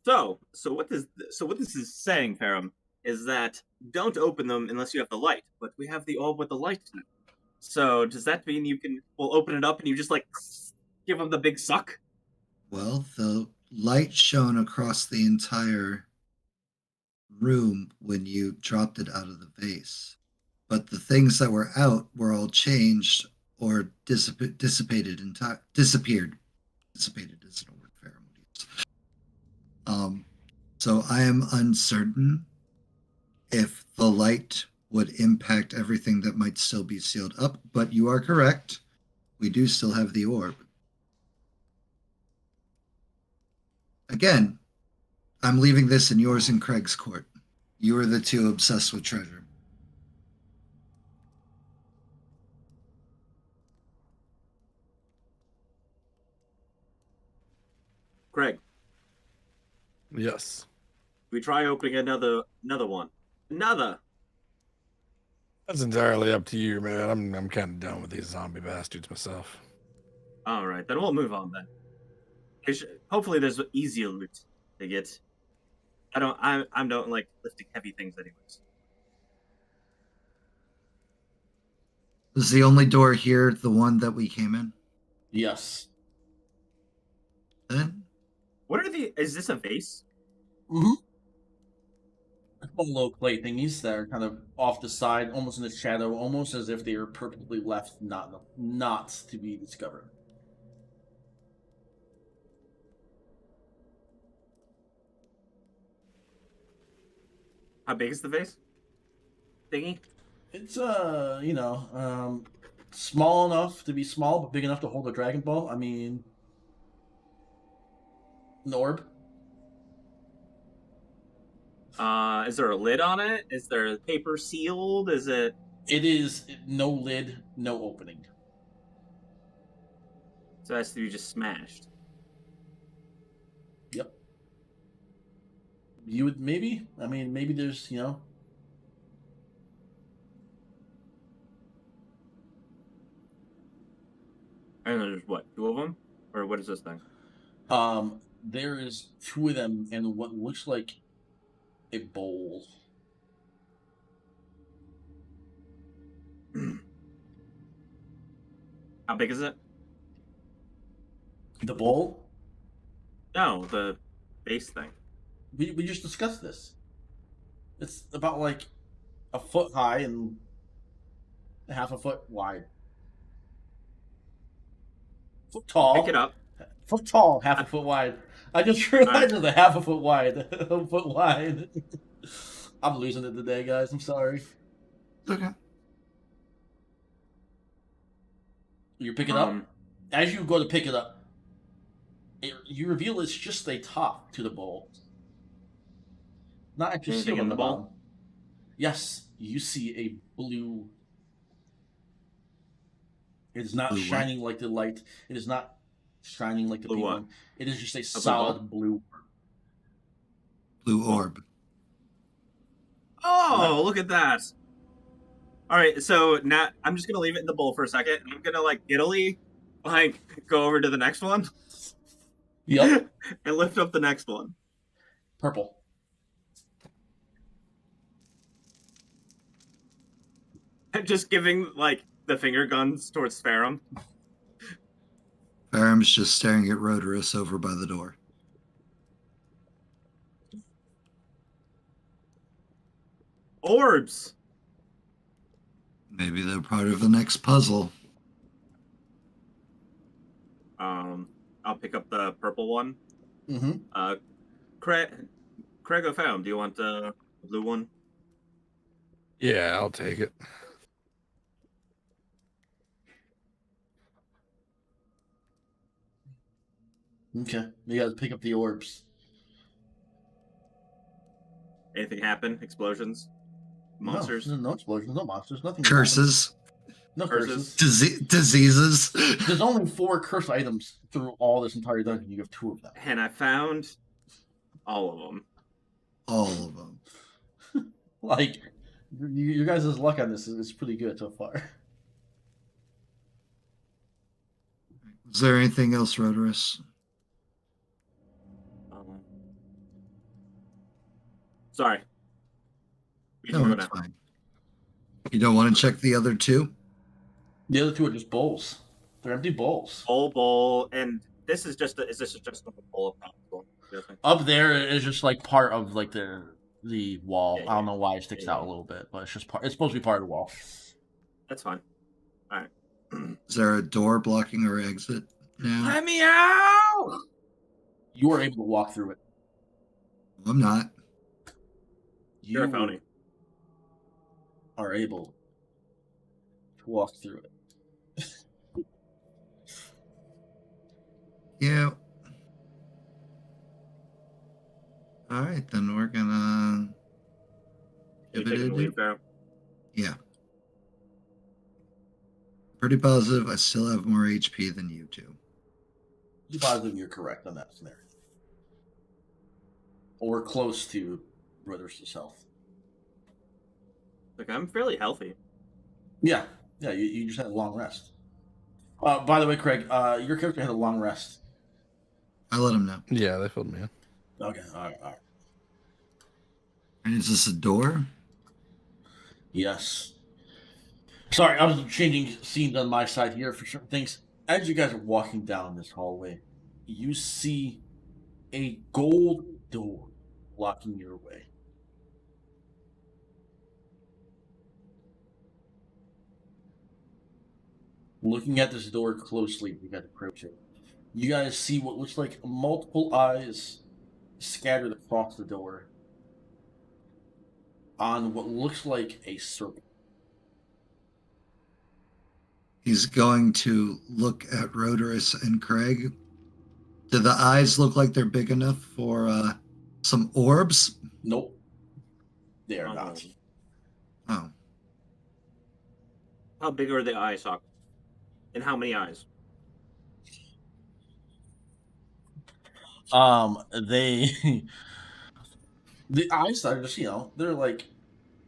Speaker 4: So what this is saying, Ferrum, is that don't open them unless you have the light. But we have the orb with the light. So does that mean we'll open it up and you just like give them the big suck?
Speaker 3: Well, the light shone across the entire room when you dropped it out of the vase. But the things that were out were all changed or dissipated. Dissipated isn't a word Ferrum would use. So I am uncertain if the light would impact everything that might still be sealed up, but you are correct. We do still have the orb. Again, I'm leaving this in yours and Craig's court. You are the two obsessed with treasure.
Speaker 4: Craig,
Speaker 2: Yes.
Speaker 4: we try opening another one. Another.
Speaker 2: That's entirely up to you, man. I'm kind of done with these zombie bastards myself.
Speaker 4: All right, then we'll move on then. Hopefully, there's easier loot to get. I don't like lifting heavy things anyways.
Speaker 3: Is the only door here the one that we came in?
Speaker 1: Yes.
Speaker 3: Then
Speaker 4: What are is this a vase?
Speaker 1: Mm-hmm. Little clay thingies that are kind of off the side, almost in the shadow, almost as if they were purposely left not to be discovered.
Speaker 4: How big is the vase? Thingy?
Speaker 1: It's small enough to be small, but big enough to hold a Dragon Ball. I mean, an orb.
Speaker 4: Is there a lid on it? Is there paper sealed? Is it?
Speaker 1: It is no lid, no opening.
Speaker 4: So it has to be just smashed.
Speaker 1: Yep. You would maybe. I mean, maybe there's
Speaker 4: And there's what, 2 of them? Or what is this thing?
Speaker 1: There is 2 of them and what looks like a bowl.
Speaker 4: How big is it?
Speaker 1: The bowl?
Speaker 4: No, the base thing.
Speaker 1: We just discussed this. It's about like a foot high and half a foot wide. Foot tall.
Speaker 4: Pick it up.
Speaker 1: Foot tall, half a foot wide. I just realized it's a half a foot wide. A foot wide. I'm losing it today, guys. I'm sorry.
Speaker 3: Okay.
Speaker 1: You pick it up. As you go to pick it up, you reveal it's just a top to the bowl. Not actually
Speaker 4: Anything
Speaker 1: sealed
Speaker 4: in
Speaker 1: on
Speaker 4: the
Speaker 1: the
Speaker 4: bowl?
Speaker 1: bottom. Yes, you see a blue. It is not
Speaker 3: Blue what?
Speaker 1: shining like the light. It is not shining like the
Speaker 4: Blue
Speaker 1: pink
Speaker 4: what?
Speaker 1: one. It is just a
Speaker 4: blue
Speaker 1: solid blue.
Speaker 3: Blue orb.
Speaker 4: Oh, look at that. All right, so now I'm just gonna leave it in the bowl for a second. I'm gonna giddily go over to the next one
Speaker 1: Yep.
Speaker 4: and lift up the next one.
Speaker 1: Purple.
Speaker 4: And just giving the finger guns towards Farum.
Speaker 3: Faram's just staring at Rhodorus over by the door.
Speaker 4: Orbs.
Speaker 3: Maybe they're part of the next puzzle.
Speaker 4: I'll pick up the purple one.
Speaker 1: Mm-hmm.
Speaker 4: Craig or Farum, do you want the blue one?
Speaker 2: Yeah, I'll take it.
Speaker 1: Okay. You gotta pick up the orbs.
Speaker 4: Anything happen? Explosions? Monsters?
Speaker 1: No explosions, no monsters, nothing.
Speaker 3: Curses.
Speaker 1: No curses.
Speaker 3: Diseases.
Speaker 1: There's only 4 curse items through all this entire dungeon. You have 2 of them.
Speaker 4: And I found all of them.
Speaker 3: All of them.
Speaker 1: Like, your guys' luck on this is pretty good so far.
Speaker 3: Is there anything else, Rhodorus?
Speaker 4: Sorry.
Speaker 3: No, that's fine. You don't want to check the other 2?
Speaker 1: The other 2 are just bowls. They're empty bowls.
Speaker 4: Bowl, and this is just is this just a bowl of popcorn?
Speaker 1: Up there is just like part of like the wall.
Speaker 4: Yeah,
Speaker 1: I don't know why it sticks out a little bit, but it's just part. It's supposed to be part of the wall.
Speaker 4: That's fine. All right.
Speaker 3: Is there a door blocking our exit now?
Speaker 4: Let me out!
Speaker 1: You are able to walk through it.
Speaker 3: I'm not.
Speaker 4: You're a phony.
Speaker 1: Are able to walk through it.
Speaker 3: Yeah. All right, then we're gonna.
Speaker 4: You taking the lead, Farum?
Speaker 3: Yeah. Pretty positive I still have more HP than you 2.
Speaker 1: You're positive you're correct on that scenario, or close to Brothers' health.
Speaker 4: I'm fairly healthy.
Speaker 1: Yeah. You just had a long rest. By the way, Craig, your character had a long rest.
Speaker 3: I let him know.
Speaker 2: Yeah, they filled me in.
Speaker 1: Okay. All right.
Speaker 3: And is this a door?
Speaker 1: Yes. Sorry, I was changing scenes on my side here for certain things. As you guys are walking down this hallway, you see a gold door blocking your way. Looking at this door closely, you guys approach it. You guys see what looks like multiple eyes scattered across the door. on what looks like a serpent.
Speaker 3: He's going to look at Rhodorus and Craig. Do the eyes look like they're big enough for some orbs?
Speaker 1: Nope. They are
Speaker 4: Oh.
Speaker 1: not.
Speaker 3: Oh.
Speaker 4: How big are the eyes, Hawk? And how many eyes?
Speaker 1: They the eyes are just, they're like,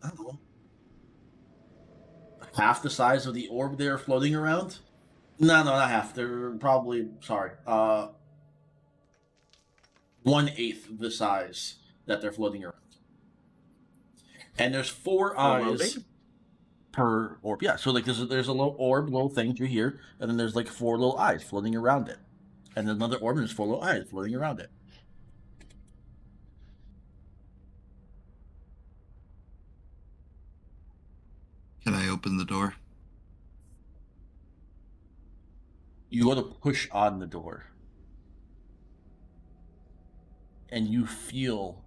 Speaker 1: I don't know, half the size of the orb they're floating around. No, not half. They're probably 1/8 the size that they're floating around. And there's 4 eyes per orb. Yeah, so like there's a little orb, little thing through here, and then there's like 4 little eyes floating around it, and then another orb, and there's 4 little eyes floating around it.
Speaker 3: Can I open the door?
Speaker 1: You go to push on the door, and you feel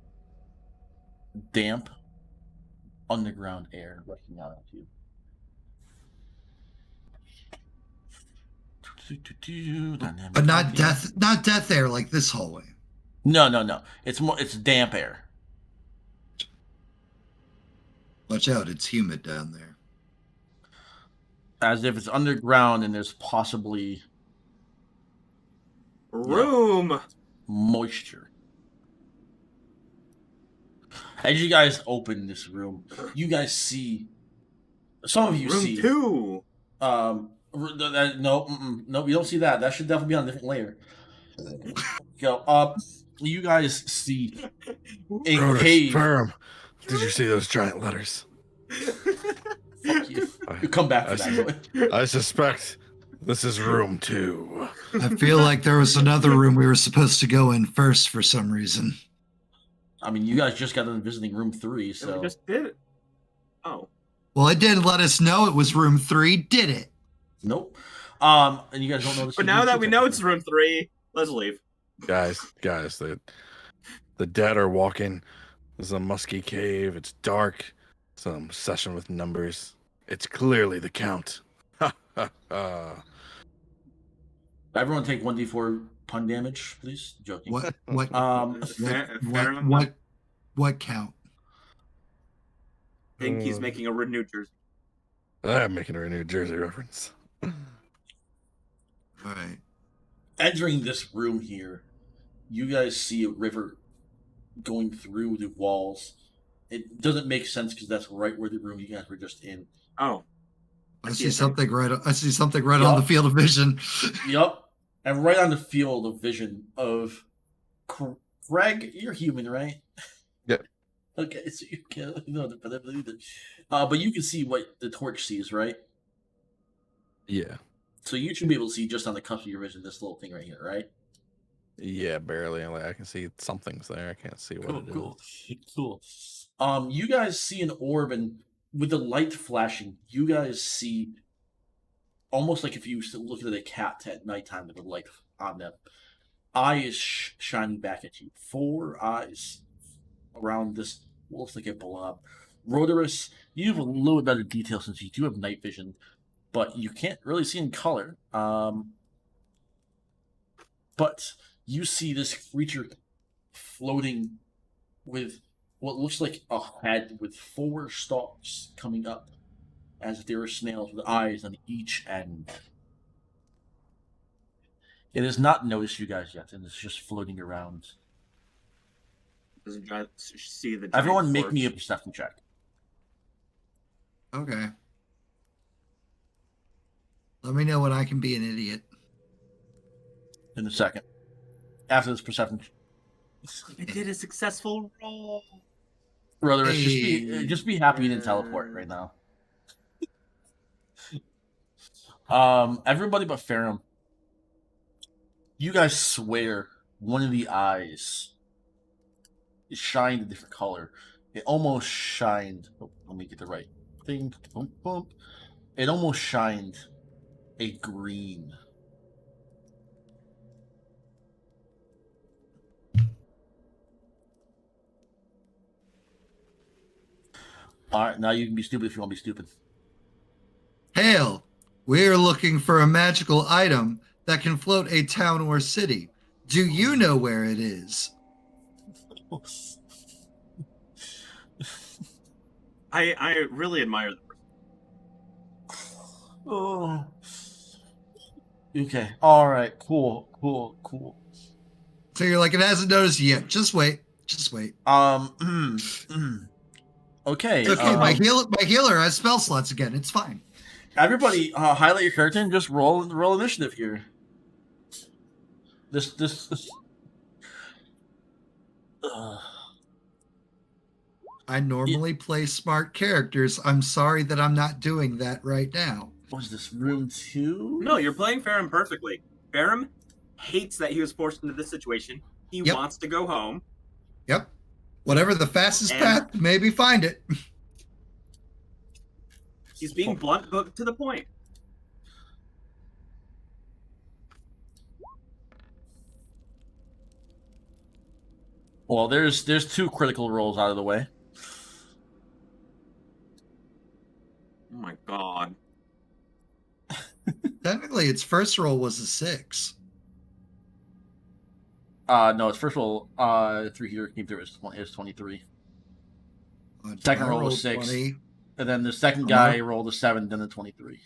Speaker 1: damp underground air rushing out at you.
Speaker 3: But not death air like this hallway.
Speaker 1: No. It's damp air.
Speaker 3: Watch out, it's humid down there.
Speaker 1: As if it's underground and there's possibly
Speaker 4: room
Speaker 1: moisture. As you guys open this room, you guys see, some of you
Speaker 4: room
Speaker 1: see
Speaker 4: 2.
Speaker 1: No, you don't see that. That should definitely be on a different layer. Go. You guys see a
Speaker 2: Rhodorus,
Speaker 1: cave.
Speaker 2: firm. Did you see those giant letters?
Speaker 1: Fuck you. You come back for that.
Speaker 2: I suspect this is room 2.
Speaker 3: I feel like there was another room we were supposed to go in first for some reason.
Speaker 1: I mean, you guys just got done visiting room 3, so.
Speaker 4: We just did it. Oh.
Speaker 3: Well, it did let us know it was room 3, did it?
Speaker 1: Nope. And you guys don't know this.
Speaker 4: But now that we know it's room 3, let's leave.
Speaker 2: Guys, the dead are walking. This is a musky cave. It's dark. Some obsession with numbers. It's clearly the count. Ha ha ha.
Speaker 1: Everyone take 1d4 pun damage, please. Joking.
Speaker 3: What count?
Speaker 4: I think he's making a New Jersey.
Speaker 2: I'm making a New Jersey reference.
Speaker 3: All right.
Speaker 1: Entering this room here, you guys see a river going through the walls. It doesn't make sense because that's right where the room you guys were just in.
Speaker 4: Oh.
Speaker 3: I see something right on the field of vision.
Speaker 1: Yup. And right on the field of vision of Craig, you're human, right?
Speaker 2: Yep.
Speaker 1: Okay, so you can't but you can see what the torch sees, right?
Speaker 2: Yeah.
Speaker 1: So you should be able to see just on the cusp of your vision this little thing right here, right?
Speaker 2: Yeah, barely. Like, I can see something's there. I can't see what it is.
Speaker 1: Cool. You guys see an orb, and with the light flashing, you guys see almost like if you used to look at a cat at nighttime with the light on them. Eyes shining back at you. 4 eyes around this looks like a blob. Rhodorus, you have a little bit better detail since you do have night vision, but you can't really see in color. But you see this creature floating with what looks like a head with 4 stalks coming up as if they were snails with eyes on each end. It has not noticed you guys yet, and it's just floating around.
Speaker 4: Doesn't see the
Speaker 1: Everyone make me a perception check.
Speaker 3: Okay. Let me know when I can be an idiot.
Speaker 1: In a second. After this perception.
Speaker 4: I did a successful roll.
Speaker 1: Brother, just be happy you didn't teleport right now. Everybody but Ferrum. You guys swear one of the eyes is shined a different color. It almost shined. Oh, let me get the right thing. Boom, boom. It almost shined a green. All right, now you can be stupid if you want to be stupid.
Speaker 3: Hail! We're looking for a magical item that can float a town or city. Do you know where it is?
Speaker 4: I really admire the person.
Speaker 1: Oh. Okay. All right. Cool.
Speaker 3: So you're like, it hasn't noticed you yet. Just wait.
Speaker 1: Okay.
Speaker 3: It's okay. My healer has spell slots again. It's fine.
Speaker 1: Everybody, highlight your character and just roll initiative here. This.
Speaker 3: I normally play smart characters. I'm sorry that I'm not doing that right now.
Speaker 1: What is this, room 2?
Speaker 4: No, you're playing Farum perfectly. Farum hates that he was forced into this situation. He wants to go home.
Speaker 3: Yep. Whatever the fastest path, maybe find it.
Speaker 4: He's being blunt but to the point.
Speaker 1: Well, there's 2 critical rolls out of the way.
Speaker 4: Oh my god.
Speaker 3: Technically, its first roll was a 6.
Speaker 1: No, its first roll through here came through is 23. Second roll was 6. 20. And then the second guy rolled a 7, then a 23.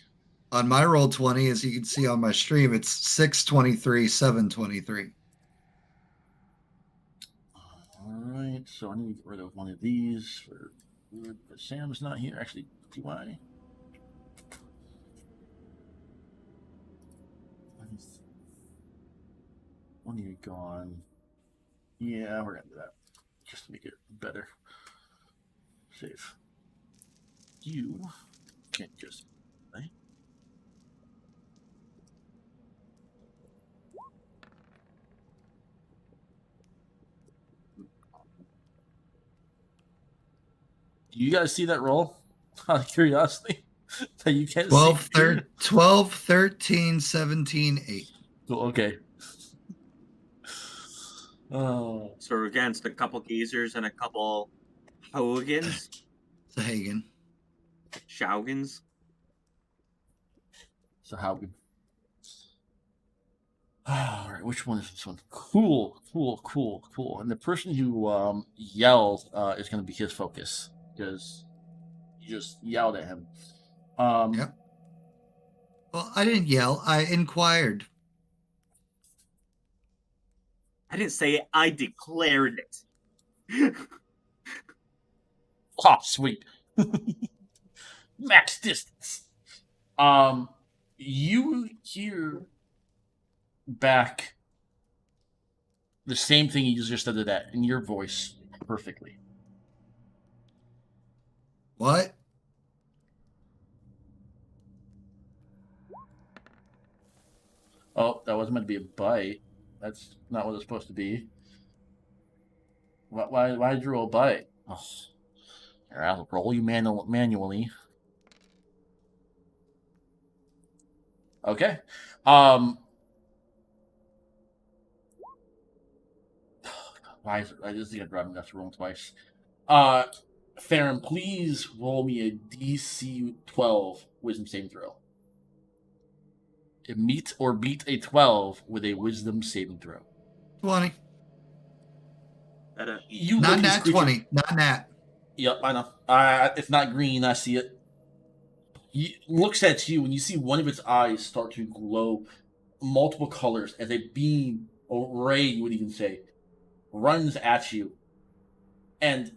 Speaker 3: On my roll 20, as you can see on my stream, it's 623, 723.
Speaker 1: All right, so I need to get rid of one of these but Sam's not here. Actually, TY. One of you gone. Yeah, we're gonna do that just to make it better. Save. You can't just right? Do you guys see that roll? Out of curiosity, that you can't
Speaker 3: 12,
Speaker 1: see.
Speaker 3: 12, 13, 17, 8.
Speaker 1: Cool, okay.
Speaker 4: So we're against a couple geezers and a couple Hogans.
Speaker 3: It's a Hagen.
Speaker 4: Shaugans.
Speaker 1: So Haugen. All right, which one is this one? Cool. And the person who yelled is going to be his focus because you just yelled at him.
Speaker 3: Yep. Well, I didn't yell. I inquired.
Speaker 4: I didn't say it. I declared it.
Speaker 1: Oh, sweet. Max distance. You hear back the same thing you just said to that in your voice perfectly.
Speaker 3: What?
Speaker 1: Oh, that wasn't meant to be a bite. That's not what it's supposed to be. Why did you roll a bite? Oh. Here, I'll roll you manually. Okay. Why is it? I just think I'm driving that wrong twice. Farron, please roll me a DC 12 Wisdom saving throw. Meet or beat a 12 with a Wisdom saving throw.
Speaker 3: 20.
Speaker 1: You
Speaker 3: not nat 20. Not nat.
Speaker 1: Yep, I know. It's not green. I see it. He looks at you, and you see one of its eyes start to glow multiple colors as a beam, or ray, you would even say, runs at you. And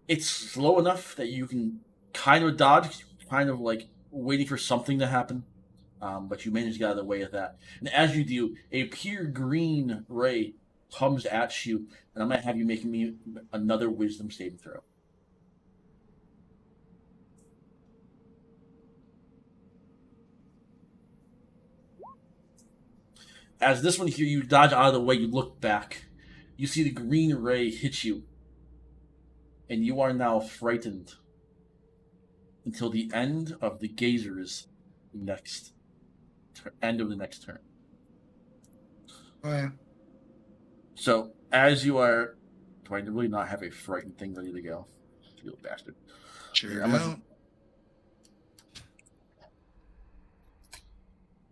Speaker 1: it's slow enough that you can kind of dodge, kind of like waiting for something to happen. But you manage to get out of the way of that. And as you do, a pure green ray comes at you, and I'm going to have you make me another Wisdom saving throw. As this one here, you dodge out of the way, you look back. You see the green ray hit you, and you are now frightened until the end of the gazer's end of the next turn.
Speaker 3: Oh, yeah.
Speaker 1: So, as you are... Do I really not have a frightened thing ready to go? You little bastard.
Speaker 3: Sure
Speaker 1: How much-
Speaker 3: don't.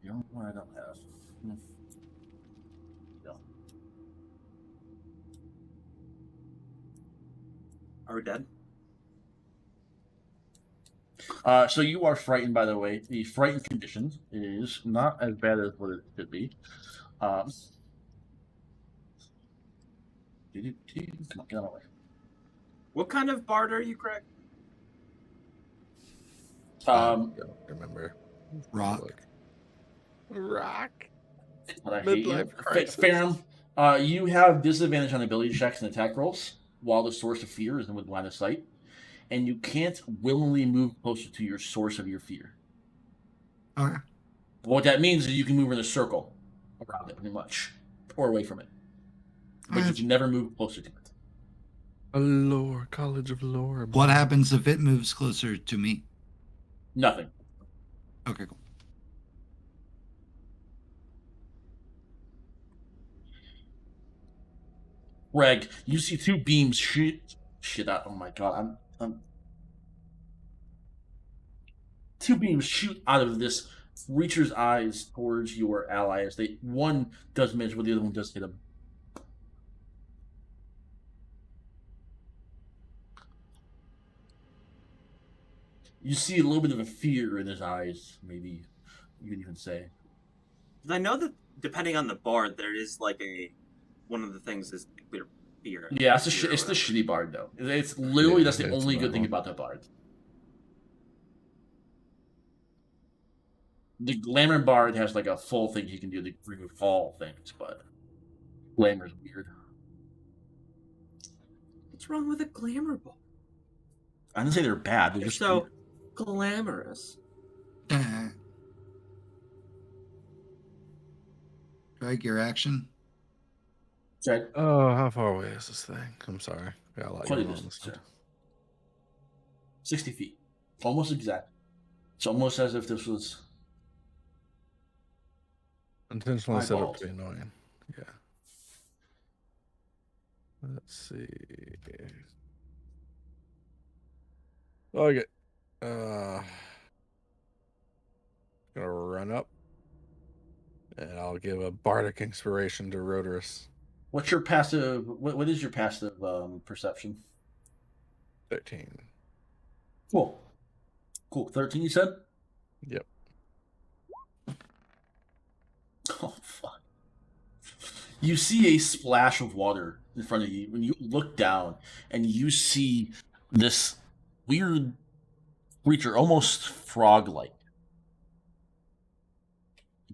Speaker 1: You know what I don't have. No.
Speaker 4: Are we dead?
Speaker 1: So you are frightened, by the way. The frightened condition is not as bad as what it could be. Come on, get out of my way.
Speaker 4: What kind of bard are you, Craig?
Speaker 2: I don't remember.
Speaker 3: Rock.
Speaker 2: Rock.
Speaker 1: But I hate you.
Speaker 2: Midlife crisis.
Speaker 1: Farum, you have disadvantage on ability checks and attack rolls while the source of fear is with line of sight, and you can't willingly move closer to your source of your fear.
Speaker 3: Okay.
Speaker 1: What that means is you can move in a circle around it, pretty much, or away from it, but you
Speaker 3: Alright.
Speaker 1: can never move closer to it.
Speaker 2: A lore, college of lore.
Speaker 3: What happens if it moves closer to me?
Speaker 1: Nothing.
Speaker 3: Okay, cool.
Speaker 1: Greg, you see two beams shit out. Oh my god, I'm two beams shoot out of this creature's eyes towards your ally as one does miss, but the other one does hit him. You see a little bit of a fear in his eyes, maybe you could even say.
Speaker 4: I know that depending on the bard, there is like one of the things is clear fear.
Speaker 1: Yeah, it's
Speaker 4: Fear or
Speaker 1: the
Speaker 4: whatever.
Speaker 1: shitty bard though. It's literally
Speaker 2: Yeah,
Speaker 1: that's the
Speaker 2: it's
Speaker 1: only
Speaker 2: that
Speaker 1: good thing
Speaker 2: one.
Speaker 1: about that bard. The glamour bard has like a full thing he can do to remove all things, but glamour's weird.
Speaker 4: What's wrong with a glamour bard?
Speaker 1: I didn't say they're bad. They're
Speaker 4: They're
Speaker 1: just
Speaker 4: so
Speaker 1: weird.
Speaker 4: glamorous.
Speaker 3: Drag your action.
Speaker 1: Okay.
Speaker 2: Oh, how far away is this thing? I'm sorry. Got a lot
Speaker 1: Quite a
Speaker 2: going on
Speaker 1: distance,
Speaker 2: this side.
Speaker 1: 60 feet. Almost exact. It's almost as if this was
Speaker 2: Intentionally set up
Speaker 1: eyeballed.
Speaker 2: to be annoying. Yeah. Let's see. Okay. Gonna run up. And I'll give a bardic inspiration to Rhodorus.
Speaker 1: What's your passive? What is your passive perception?
Speaker 2: 13.
Speaker 1: Cool. 13, you said?
Speaker 2: Yep.
Speaker 1: Oh, fuck. You see a splash of water in front of you when you look down and you see this weird creature, almost frog-like,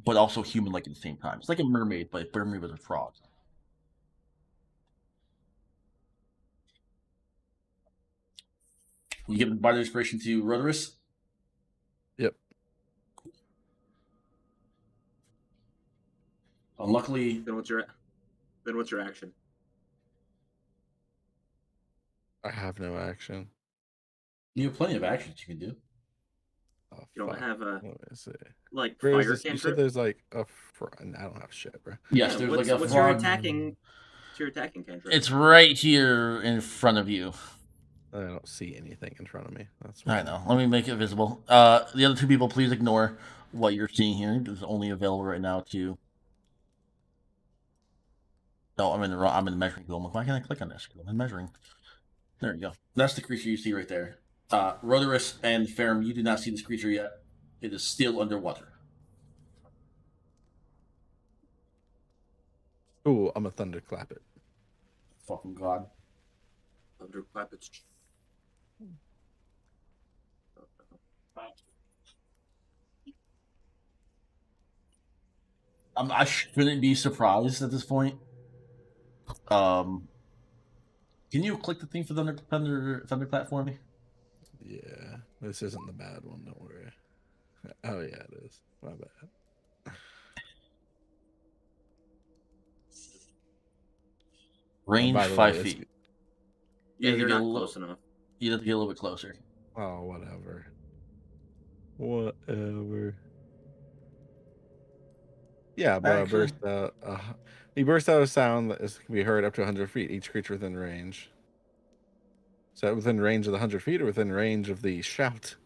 Speaker 1: but also human-like at the same time. It's like a mermaid, but a mermaid with a frog. You give the bardic inspiration to Rhodorus?
Speaker 2: Yep.
Speaker 1: Unluckily,
Speaker 4: Then what's your action?
Speaker 2: I have no action.
Speaker 1: you have plenty of actions you can do.
Speaker 2: Oh,
Speaker 4: You don't
Speaker 2: fuck.
Speaker 4: have a
Speaker 2: Let me see.
Speaker 4: like
Speaker 2: Where is
Speaker 4: fire
Speaker 2: this? You said
Speaker 4: cantrip.
Speaker 2: there's like a I don't have shit, bro.
Speaker 1: Yes,
Speaker 4: Yeah,
Speaker 1: there's
Speaker 4: what's,
Speaker 1: like a
Speaker 4: what's
Speaker 1: frog.
Speaker 4: your attacking? What's your attacking cantrip?
Speaker 1: It's right here in front of you.
Speaker 2: I don't see anything in front of me. That's
Speaker 1: I
Speaker 2: right.
Speaker 1: know. Let me make it visible. The other two people, please ignore what you're seeing here. It's only available right now to. No, I'm in the measuring tool. Why can't I click on this? I'm in measuring. There you go. That's the creature you see right there. Rhodorus and Farum, you do not see this creature yet. It is still underwater.
Speaker 2: Ooh, I'm a thunderclap it.
Speaker 1: Fucking god.
Speaker 4: Thunderclap its.
Speaker 1: I shouldn't be surprised at this point. Can you click the thing for thunderclap for me?
Speaker 2: Yeah, this isn't the bad one. Don't worry. Oh yeah, it is. My bad.
Speaker 1: Range
Speaker 2: by the
Speaker 1: 5
Speaker 2: way,
Speaker 1: feet.
Speaker 4: Yeah,
Speaker 1: You
Speaker 4: you're
Speaker 1: have to
Speaker 4: not
Speaker 1: get a
Speaker 4: close
Speaker 1: little-
Speaker 4: enough.
Speaker 1: You have to get a little bit closer.
Speaker 2: Oh, whatever. Whatever. Yeah, but
Speaker 1: Actually-
Speaker 2: he burst out a sound that can be heard up to 100 feet. Each creature within range. Is that within range of the 100 feet or within range of the shout?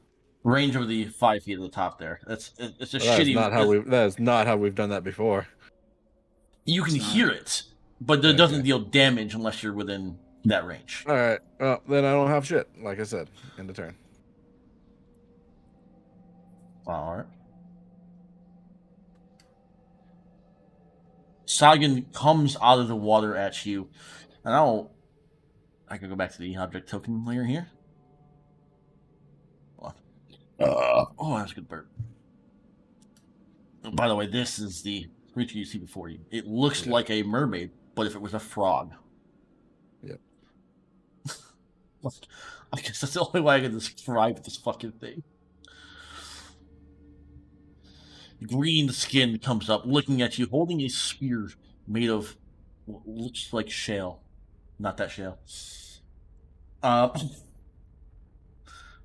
Speaker 1: Range of the 5 feet at the top there. It's a
Speaker 2: Well,
Speaker 1: shitty.
Speaker 2: That is not how we've done that before.
Speaker 1: You can
Speaker 3: It's not.
Speaker 1: hear it, but it doesn't deal damage unless you're within that range.
Speaker 2: All right. Well, then I don't have shit. Like I said, end of turn.
Speaker 1: All right. Sagan comes out of the water at you, and I can go back to the object token layer here. Oh, that's a good burp. By the way, this is the creature you see before you. It looks like a mermaid, but if it was a frog.
Speaker 2: Yep.
Speaker 1: I guess that's the only way I can describe this fucking thing. Green skin comes up, looking at you, holding a spear made of what looks like shale. Not that shale.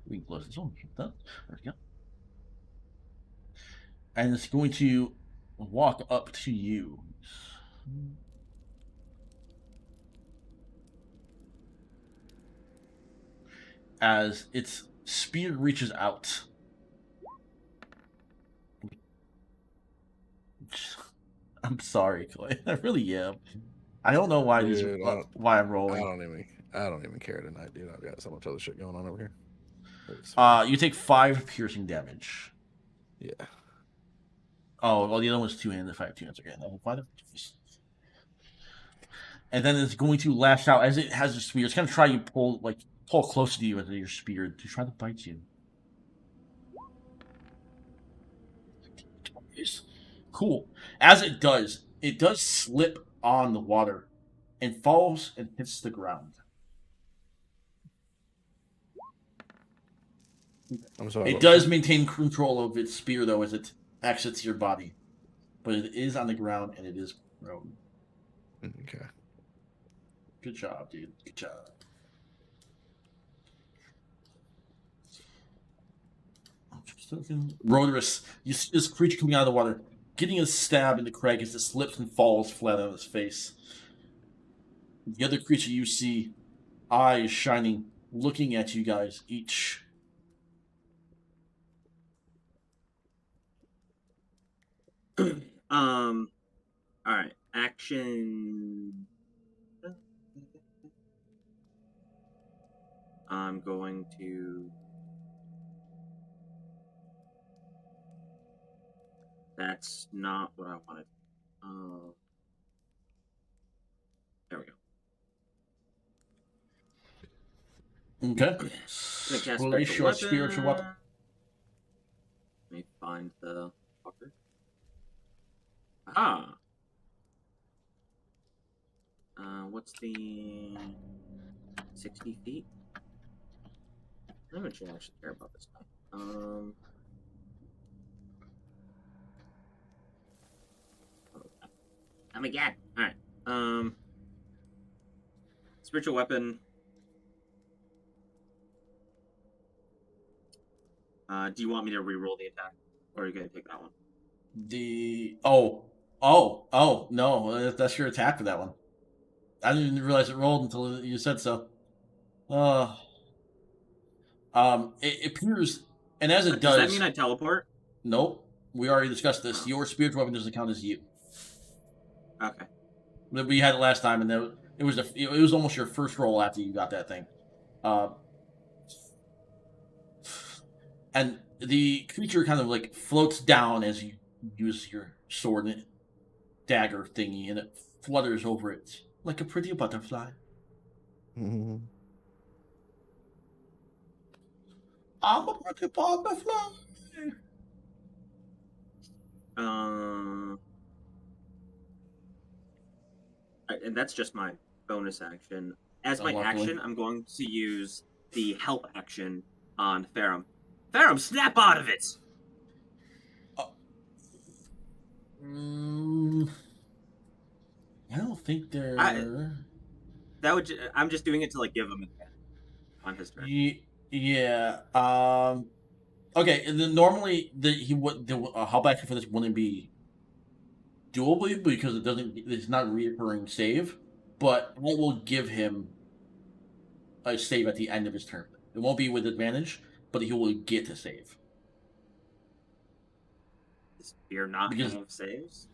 Speaker 1: We can close this one. There we go. And it's going to walk up to you. As its spear reaches out. I'm sorry, Clay. I really am. I don't know why why I'm rolling.
Speaker 2: I don't even care tonight, dude. I've got so much other shit going on over here.
Speaker 1: You take 5 piercing damage.
Speaker 2: Yeah.
Speaker 1: Oh, well, the other one's 2 hands. If I have 2 hands again, and then it's going to lash out as it has a spear. It's going to try to pull close to you with your spear to try to bite you. Cool. As it does slip on the water and falls and hits the ground.
Speaker 2: I'm sorry.
Speaker 1: It does maintain control of its spear, though, as it exits your body. But it is on the ground, and it is prone.
Speaker 2: Okay.
Speaker 1: Good job, dude. Good job. Rhodorus, you see this creature coming out of the water, getting a stab into Craig as it slips and falls flat on his face. The other creature you see, eyes shining, looking at you guys each.
Speaker 4: All right. Action. I'm going to. That's not what I wanted. There we go.
Speaker 1: Okay.
Speaker 4: Cast
Speaker 1: Spiritual weapon.
Speaker 4: Let me find the fucker. Aha! What's the 60 feet? I'm not sure I actually care about this time. Oh my god! Alright. Spiritual weapon. Do you want me to re-roll the attack? Or are you gonna take that one?
Speaker 1: No, that's your attack for that one. I didn't even realize it rolled until you said so. It appears, and as it does
Speaker 4: that mean I teleport?
Speaker 1: Nope. We already discussed this. Your spiritual weapon doesn't count as you.
Speaker 4: Okay.
Speaker 1: We had it last time, and it was almost your first roll after you got that thing. And the creature kind of floats down as you use your sword and dagger thingy, and it flutters over it like a pretty butterfly.
Speaker 2: Mm-hmm.
Speaker 1: I'm a pretty butterfly.
Speaker 4: And that's just my bonus action. As my action, I'm going to use the help action on Ferrum. Ferrum, snap out of it!
Speaker 1: I don't think they're.
Speaker 4: I'm just doing it to give him on his turn.
Speaker 1: Yeah. Okay. And then normally the help action for this wouldn't be doable because it's not a reoccurring save, but I will give him a save at the end of his turn. It won't be with advantage, but he will get a save.
Speaker 4: Is fear not
Speaker 1: Because-
Speaker 4: have saves?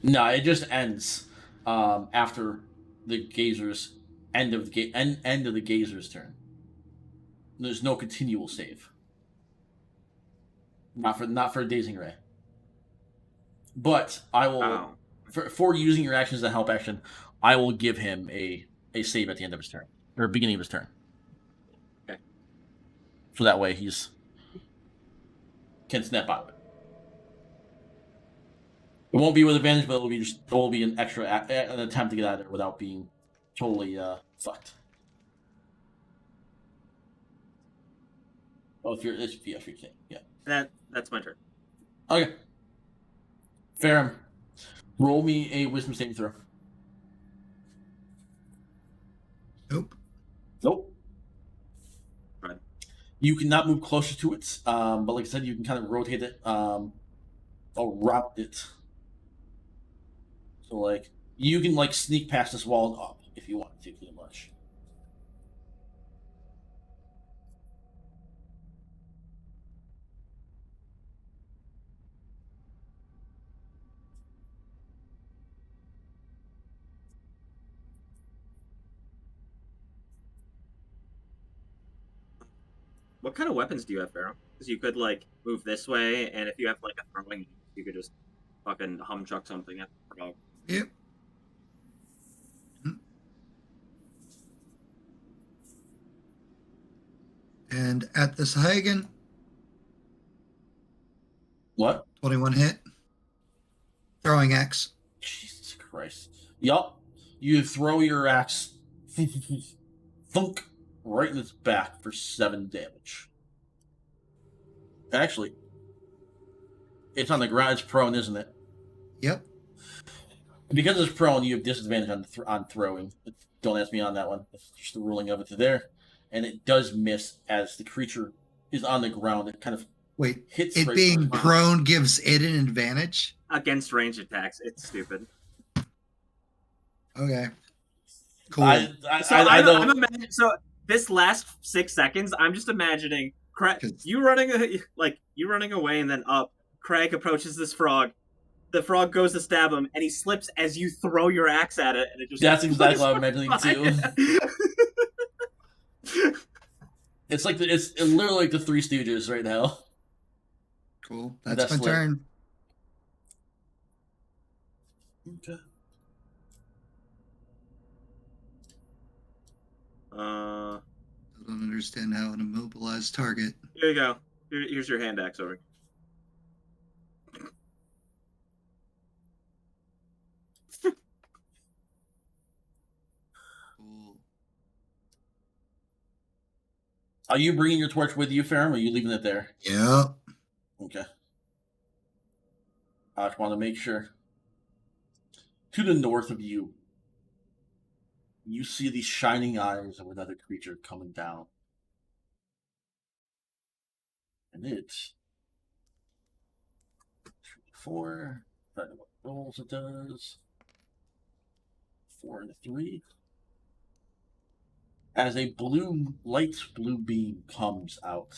Speaker 1: No, it just ends after the gazer's end of the gazer's turn. There's no continual save. Not for Dazing Ray. But I will
Speaker 4: Oh.
Speaker 1: for using your action as a help action, I will give him a save at the end of his turn. Or beginning of his turn.
Speaker 4: Okay.
Speaker 1: So that way he's can snap out of it. It won't be with advantage, but it will be an extra an attempt to get out of there without being totally fucked. Oh, if you're yeah.
Speaker 4: That's my turn.
Speaker 1: Okay. Ferrum, roll me a wisdom saving throw.
Speaker 3: Nope.
Speaker 1: Nope.
Speaker 4: Right.
Speaker 1: You cannot move closer to it, but like I said, you can kind of rotate it around it. So like you can like sneak past this wall and up if you want to, pretty much.
Speaker 4: What kind of weapons do you have, Pharaoh? Because you could like move this way, and if you have like a throwing, you could just fucking humchuck something at the frog.
Speaker 3: Yep. And at the Sahagin,
Speaker 1: What?
Speaker 3: 21 hit. Throwing axe.
Speaker 1: Jesus Christ. Yup. You throw your axe thunk right in its back for 7 damage. Actually, it's on the ground. It's prone, isn't it?
Speaker 3: Yep.
Speaker 1: Because it's prone, you have disadvantage on throwing. Don't ask me on that one. It's just the ruling of it there. And it does miss as the creature is on the ground. It kind of
Speaker 3: Wait,
Speaker 1: hits
Speaker 3: it
Speaker 1: right
Speaker 3: being
Speaker 1: through.
Speaker 3: prone gives it an advantage?
Speaker 4: Against range attacks, it's stupid.
Speaker 3: Okay. Cool.
Speaker 1: I
Speaker 4: I'm
Speaker 1: don't.
Speaker 4: imagining. So this last 6 seconds, I'm just imagining you running away and then up. Craig approaches this frog. The frog goes to stab him, and he slips as you throw your axe at it, and it just.
Speaker 1: That's exactly what I'm imagining too. It's like it's literally like the Three Stooges right now.
Speaker 3: Cool. That's
Speaker 1: That's
Speaker 3: my
Speaker 1: lit.
Speaker 3: turn.
Speaker 1: Okay.
Speaker 3: I don't understand how an immobilized target.
Speaker 4: Here you go. Here's your hand axe over.
Speaker 3: Cool.
Speaker 1: Are you bringing your torch with you, Ferrum, or are you leaving it there?
Speaker 3: Yeah.
Speaker 1: Okay. I just want to make sure. To the north of you, you see the shining eyes of another creature coming down. And it's 4. I don't know what rolls it does. 4 and a 3. As a light blue beam comes out,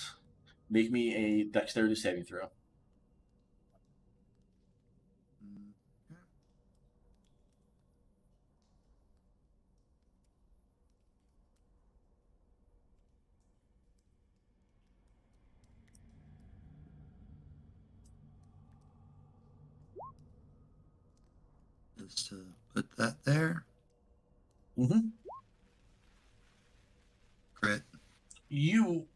Speaker 1: make me a dexterity saving throw.
Speaker 3: Just to put that there.
Speaker 1: Mm-hmm.
Speaker 3: Crit.
Speaker 1: You,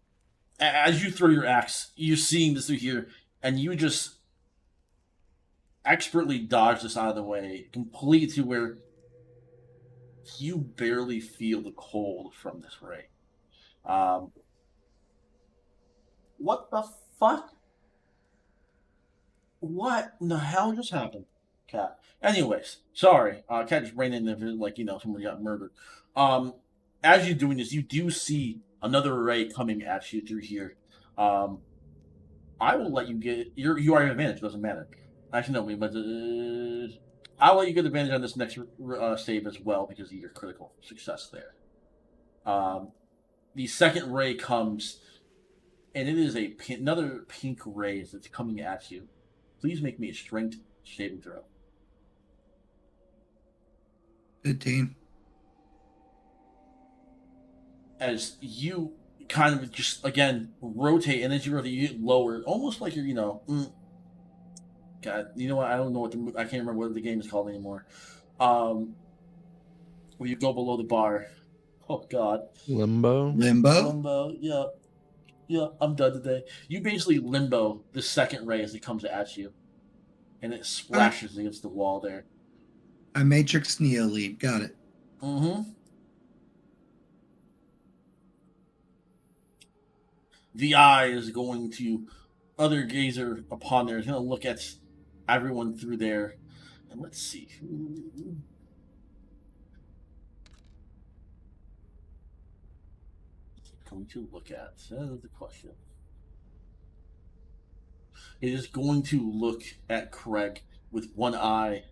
Speaker 1: as you throw your axe, you're seeing this through here, and you just expertly dodge this out of the way, completely to where you barely feel the cold from this ray. What the fuck? What in the hell just happened, Cat? Anyways, sorry. Cat just ran in there like, somebody got murdered. As you're doing this, you do see another array coming at you through here. I will let you get... You are at advantage, doesn't matter. Actually, no, but I'll let you get advantage on this next save as well because of your critical success there. the second ray comes, and it is another pink ray that's coming at you. Please make me a strength saving throw.
Speaker 3: 15.
Speaker 1: As you kind of just again rotate, and as you rotate, you get lower, almost like you're, God, you know what? I don't know I can't remember what the game is called anymore. Where you go below the bar. Oh God.
Speaker 2: Limbo.
Speaker 1: Limbo. Yeah. I'm done today. You basically limbo the second ray as it comes at you, and it splashes against the wall there.
Speaker 3: I Matrix Neo lead. Got it.
Speaker 1: Mm-hmm. The eye is going to other gazer upon there. Is going to look at everyone through there, and let's see who. Going to look at? That is the question. It is going to look at Craig with one eye,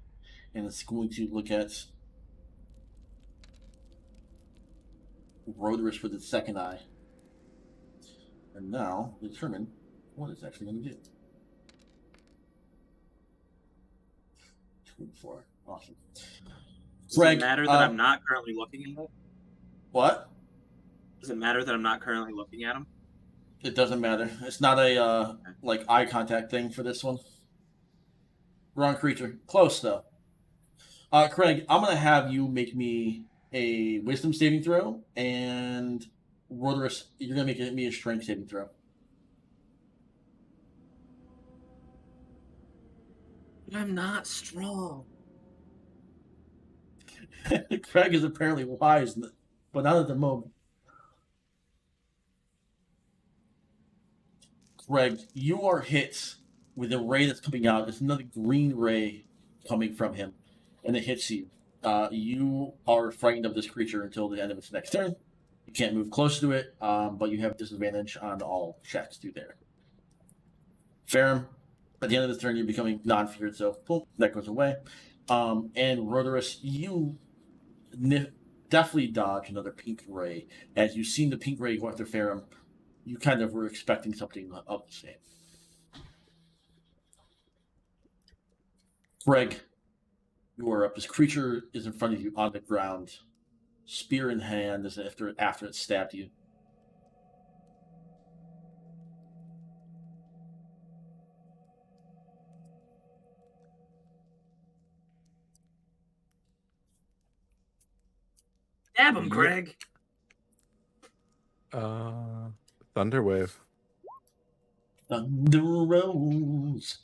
Speaker 1: and it's going to look at Roderus with its second eye. And now determine what it's actually going to do. 2 and 4. Awesome.
Speaker 4: Does it matter that I'm not currently looking at it?
Speaker 1: What?
Speaker 4: Does it matter that I'm not currently looking at him?
Speaker 1: It doesn't matter. It's not a like eye contact thing for this one. Wrong creature. Close though. Craig, I'm gonna have you make me a wisdom saving throw, and Roderus, you're gonna make me a strength saving throw.
Speaker 4: I'm not strong.
Speaker 1: Craig is apparently wise, but not at the moment. Greg, you are hit with a ray that's coming out. It's another green ray coming from him, and it hits you. You are frightened of this creature until the end of its next turn. You can't move close to it, but you have disadvantage on all checks through there. Ferrum, at the end of this turn, you're becoming non-feared, so boom, that goes away. And Roderus, you definitely dodge another pink ray. As you've seen the pink ray go after Ferrum, you kind of were expecting something of the same. Greg, you are up. This creature is in front of you on the ground, spear in hand, as after it stabbed you.
Speaker 4: Stab him, Greg.
Speaker 2: Thunderwave.
Speaker 1: Thunder rolls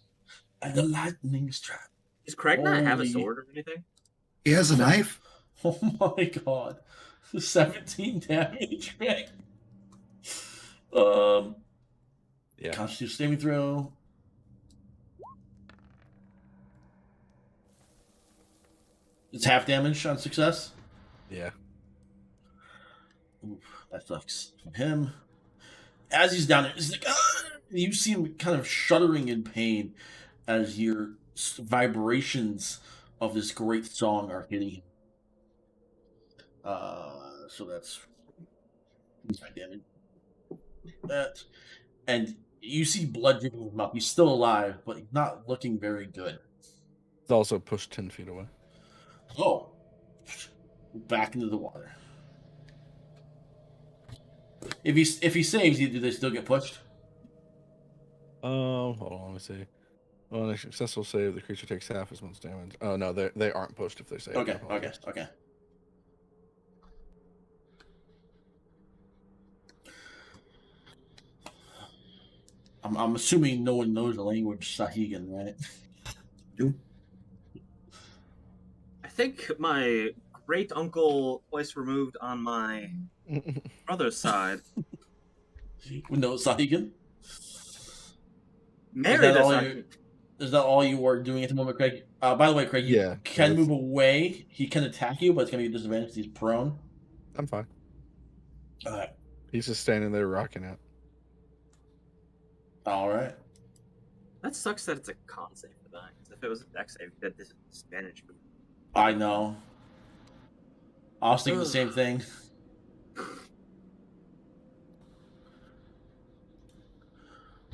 Speaker 1: and the lightning strike.
Speaker 4: Does Craig not have a sword or anything?
Speaker 3: He has a knife.
Speaker 1: Oh my God. 17 damage, Greg.
Speaker 2: Yeah.
Speaker 1: Constitution saving throw. It's half damage on success.
Speaker 2: Yeah.
Speaker 1: Oof, that sucks from him. As he's down there, it's like, you see him kind of shuddering in pain as your vibrations of this great song are hitting him. So that's 5 damage. That, and you see blood dripping from him up. He's still alive, but he's not looking very good.
Speaker 2: It's also pushed 10 feet away.
Speaker 1: Oh, back into the water. If he saves, do they still get pushed?
Speaker 2: Hold on, let me see. On a successful save, the creature takes half as much damage. Oh no, they aren't pushed if they save.
Speaker 1: Okay. I'm assuming no one knows the language Sahigan, right?
Speaker 3: Nope.
Speaker 4: I think my great uncle, twice removed on my brother's side,
Speaker 1: No Sahigan?
Speaker 4: married a Sahigan.
Speaker 1: Is that all you are doing at the moment, Craig? By the way, Craig, you can move away. He can attack you, but it's going to be a disadvantage because he's prone.
Speaker 2: I'm fine.
Speaker 1: All right.
Speaker 2: He's just standing there rocking out.
Speaker 1: All right.
Speaker 4: That sucks that it's a con save for that. Because if it was a dex save, that disadvantage me.
Speaker 1: I know. I was thinking the same thing.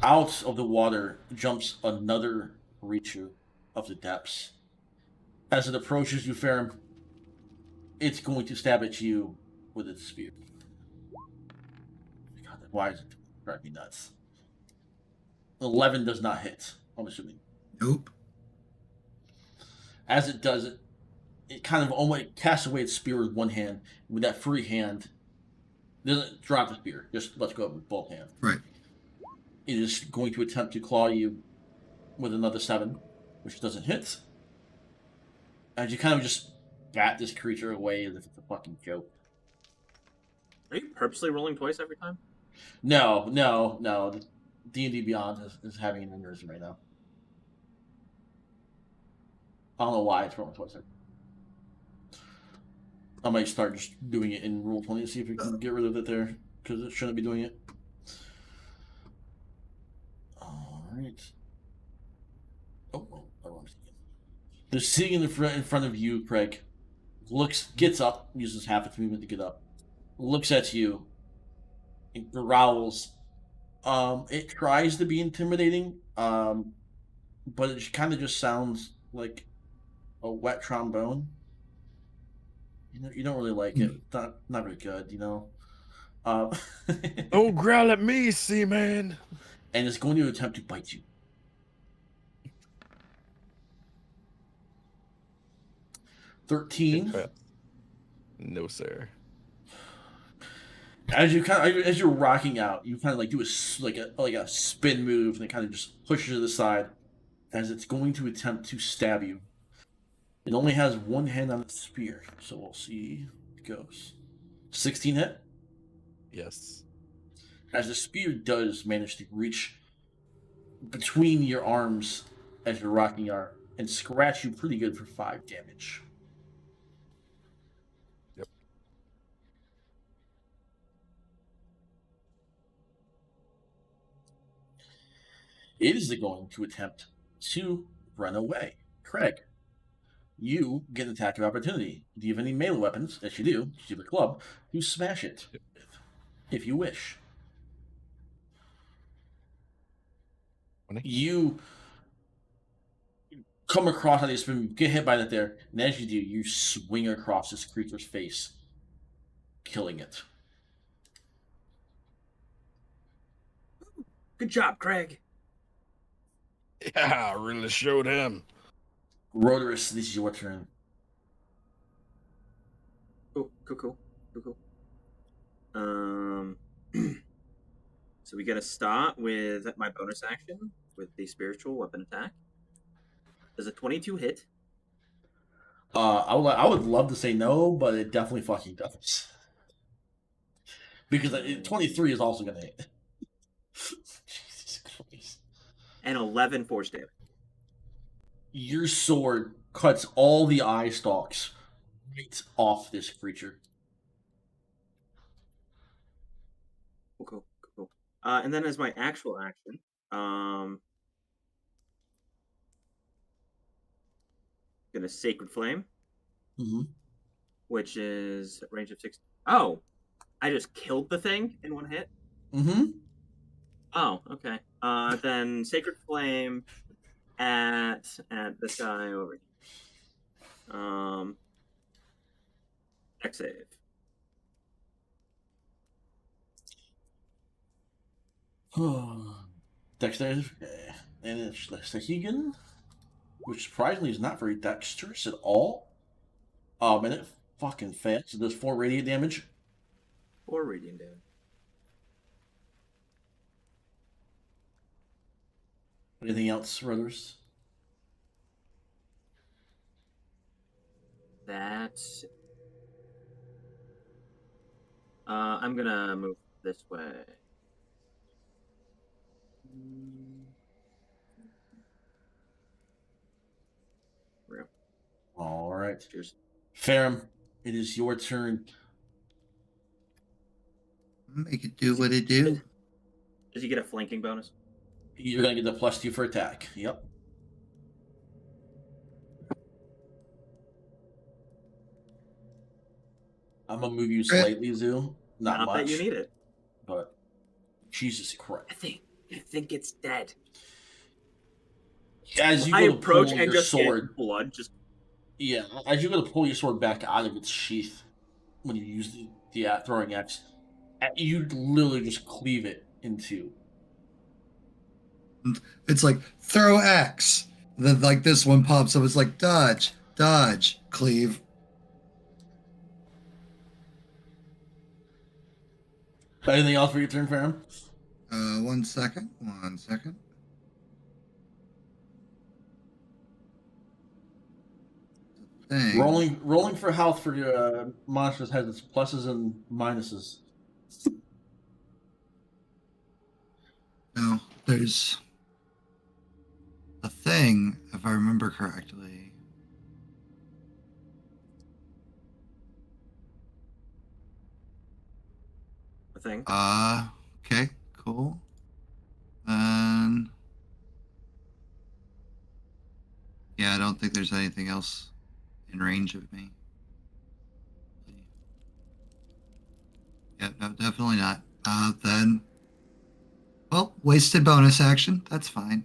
Speaker 1: out of the water jumps another creature of the depths. As it approaches you, Ferrum, it's going to stab at you with its spear. God, why is it driving me nuts? 11 does not hit, I'm assuming.
Speaker 3: Nope.
Speaker 1: As it does, it kind of almost casts away its spear with one hand. With that free hand, it doesn't drop the spear, just lets go with both hands.
Speaker 3: Right.
Speaker 1: It is going to attempt to claw you with another 7, which doesn't hit. As you kind of just bat this creature away as if it's a fucking joke.
Speaker 4: Are you purposely rolling twice every time?
Speaker 1: No. DnDBeyond is having an aneurysm right now. I don't know why it's rolling twice. I might start just doing it in Roll20 to see if we can get rid of it there, because it shouldn't be doing it. Alright. They're sitting in front of you, Craig. Gets up, uses half its movement to get up. Looks at you. And growls. It tries to be intimidating, but it kind of just sounds like a wet trombone. You don't really like it. It's not very good, you know.
Speaker 2: Don't growl at me, Seaman.
Speaker 1: And it's going to attempt to bite you. $13.
Speaker 2: No, sir.
Speaker 1: As you're rocking out, you kind of like do a spin move, and it kind of just pushes to the side as it's going to attempt to stab you. It only has one hand on its spear, so we'll see how it goes. 16 hit?
Speaker 2: Yes.
Speaker 1: As the spear does manage to reach between your arms as you're rocking out and scratch you pretty good for 5 damage.
Speaker 2: Yep.
Speaker 1: It is going to attempt to run away. Craig, you get an attack of opportunity. Do you have any melee weapons? Yes, you do. You have a club. You smash it, if you wish. You come across how they spin, get hit by that there, and as you do, you swing across this creature's face, killing it.
Speaker 4: Good job, Craig.
Speaker 2: Yeah, I really showed him.
Speaker 1: Rhodorus, this is your turn.
Speaker 4: Cool. So we gotta start with my bonus action with the spiritual weapon attack. Does a 22 hit?
Speaker 1: I would love to say no, but it definitely fucking does. Because 23 is also gonna hit. Jesus Christ.
Speaker 4: And 11 force damage.
Speaker 1: Your sword cuts all the eye stalks right off this creature.
Speaker 4: Cool. And then as my actual action, gonna Sacred Flame, which is range of 6. Oh, I just killed the thing in one hit. Oh, okay. Then Sacred Flame at this guy over here. Dex save.
Speaker 1: Dexterity, and it's Sahigan, which surprisingly is not very dexterous at all. And it fucking fails. It does 4 radiant damage.
Speaker 4: 4 radiant damage.
Speaker 1: Anything else, brothers?
Speaker 4: That's. I'm gonna move this way. Real.
Speaker 1: All right.
Speaker 4: Cheers.
Speaker 1: Ferrum, it is your turn.
Speaker 3: Make it do what it do.
Speaker 4: Does he get a flanking bonus?
Speaker 1: You're going to get the +2 for attack. Yep. I'm going to move you slightly, Zoo. Not much.
Speaker 4: That you need it.
Speaker 1: But Jesus Christ.
Speaker 4: I think I think it's dead.
Speaker 1: As you
Speaker 4: I
Speaker 1: go to
Speaker 4: approach
Speaker 1: pull
Speaker 4: and
Speaker 1: your
Speaker 4: just
Speaker 1: sword,
Speaker 4: get blood. Just
Speaker 1: yeah, as you go to pull your sword back out of its sheath when you use the throwing axe, you literally just cleave it in two.
Speaker 3: It's like throw X. Then like this one pops up. It's like dodge, dodge, cleave.
Speaker 1: Anything else for your turn, Farum?
Speaker 3: 1 second. 1 second. Thing.
Speaker 1: Rolling for health for your monsters has its pluses and minuses.
Speaker 3: No, there's a thing, if I remember correctly.
Speaker 4: a thing.
Speaker 3: Okay, cool. And yeah, I don't think there's anything else in range of me. Yep, no, definitely not. Then, well, wasted bonus action. That's fine.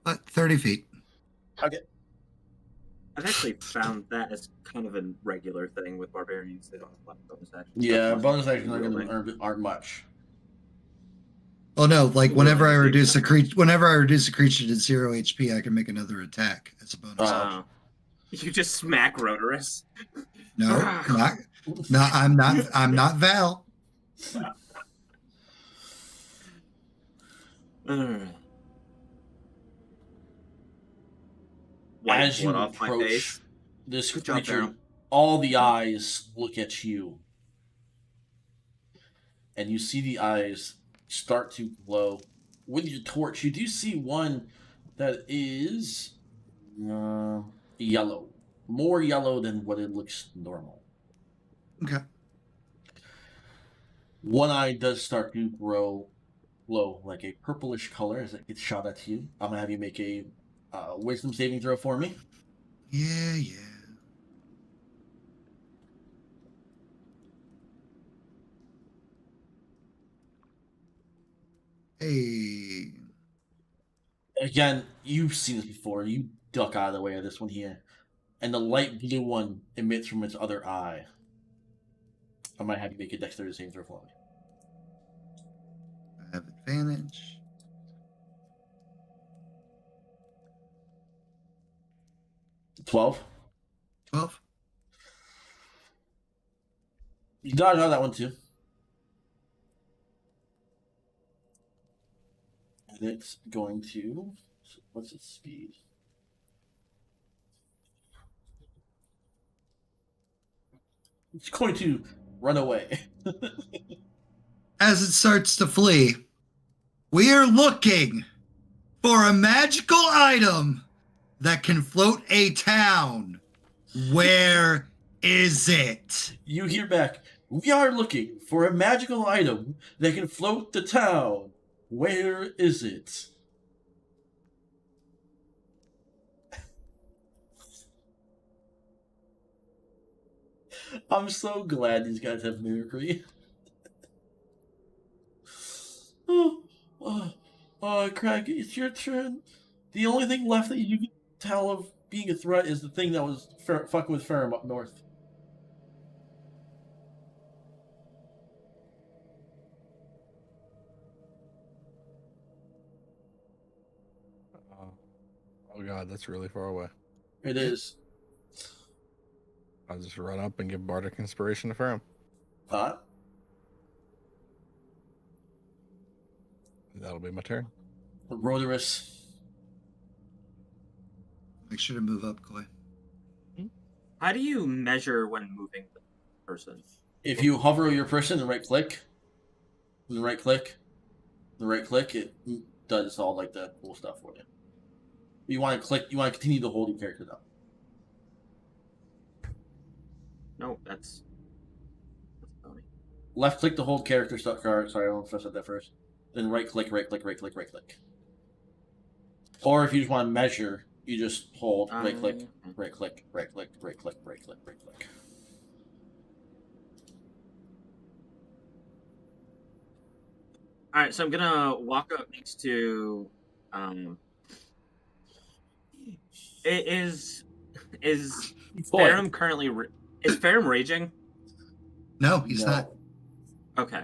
Speaker 3: But 30 feet.
Speaker 1: Okay.
Speaker 4: I've actually found that as kind of a regular thing with barbarians. They don't have a lot of bonus actions.
Speaker 1: Yeah,
Speaker 4: Unless
Speaker 1: bonus
Speaker 4: it's
Speaker 1: actions aren't
Speaker 4: wielding.
Speaker 1: going to aren't much.
Speaker 3: Oh no! Like whenever I
Speaker 4: Wielding is
Speaker 3: reduce a
Speaker 4: the
Speaker 3: creature, whenever I reduce a creature to 0 HP, I can make another attack as a bonus.
Speaker 1: Oh.
Speaker 4: You just smack Rotorus.
Speaker 3: No, not. No, I'm not. I'm not Val.
Speaker 1: As you
Speaker 4: blood off my
Speaker 1: approach
Speaker 4: face.
Speaker 1: this
Speaker 4: Good job,
Speaker 1: creature,
Speaker 4: Farrell.
Speaker 1: all the eyes look at you. And you see the eyes start to glow. With your torch, you do see one that is yellow. More yellow than what it looks normal.
Speaker 3: Okay.
Speaker 1: One eye does start to glow like a purplish color as it gets shot at you. I'm going to have you make a wisdom saving throw for me.
Speaker 3: Yeah, yeah. Hey.
Speaker 1: Again, you've seen this before. You duck out of the way of this one here. And the light blue one emits from its other eye. I might have you make a dexterity saving throw for me.
Speaker 3: I have advantage.
Speaker 1: $12.
Speaker 3: 12.
Speaker 1: You dodge out of that one too. And it's going to... What's its speed? It's going to run away.
Speaker 3: As it starts to flee, we are looking for a magical item that can float a town. Where is it?
Speaker 1: You hear back, we are looking for a magical item that can float the town. Where is it? I'm so glad these guys have mimicry. Craig, it's your turn. The only thing left that you can tell of being a threat is the thing that was fucking with Ferrum up north.
Speaker 2: Oh god, that's really far away.
Speaker 1: It is.
Speaker 2: I'll just run up and give Bardic Inspiration to Ferrum. That'll be my turn.
Speaker 1: Rotorus.
Speaker 3: Make sure to move up, Coy.
Speaker 4: How do you measure when moving the person?
Speaker 1: If you hover your person and right click, it does all like the cool stuff for you. You want to click, you want to continue to hold your character down.
Speaker 4: No, that's funny.
Speaker 1: Left click to hold character stuff card. Sorry, I don't know if I said that first. Then right click. Or if you just want to measure, you just hold right click.
Speaker 4: All right, so I'm gonna walk up next to. Is
Speaker 1: Boy,
Speaker 4: Farum currently? Is Farum raging?
Speaker 3: No, he's
Speaker 1: no.
Speaker 3: not.
Speaker 4: Okay.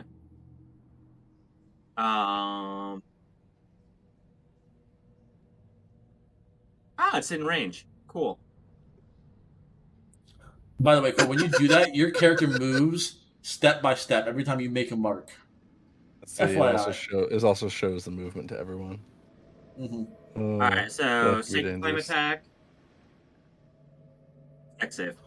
Speaker 4: It's in range. Cool.
Speaker 1: By the way, Cole, when you do that, your character moves step by step every time you make a mark.
Speaker 2: Let's see.
Speaker 1: FYI.
Speaker 2: It also shows the movement to everyone.
Speaker 1: Mm-hmm.
Speaker 2: Oh,
Speaker 4: All right, so
Speaker 2: that could be
Speaker 4: sacred flame
Speaker 2: dangerous.
Speaker 4: attack. Dex save.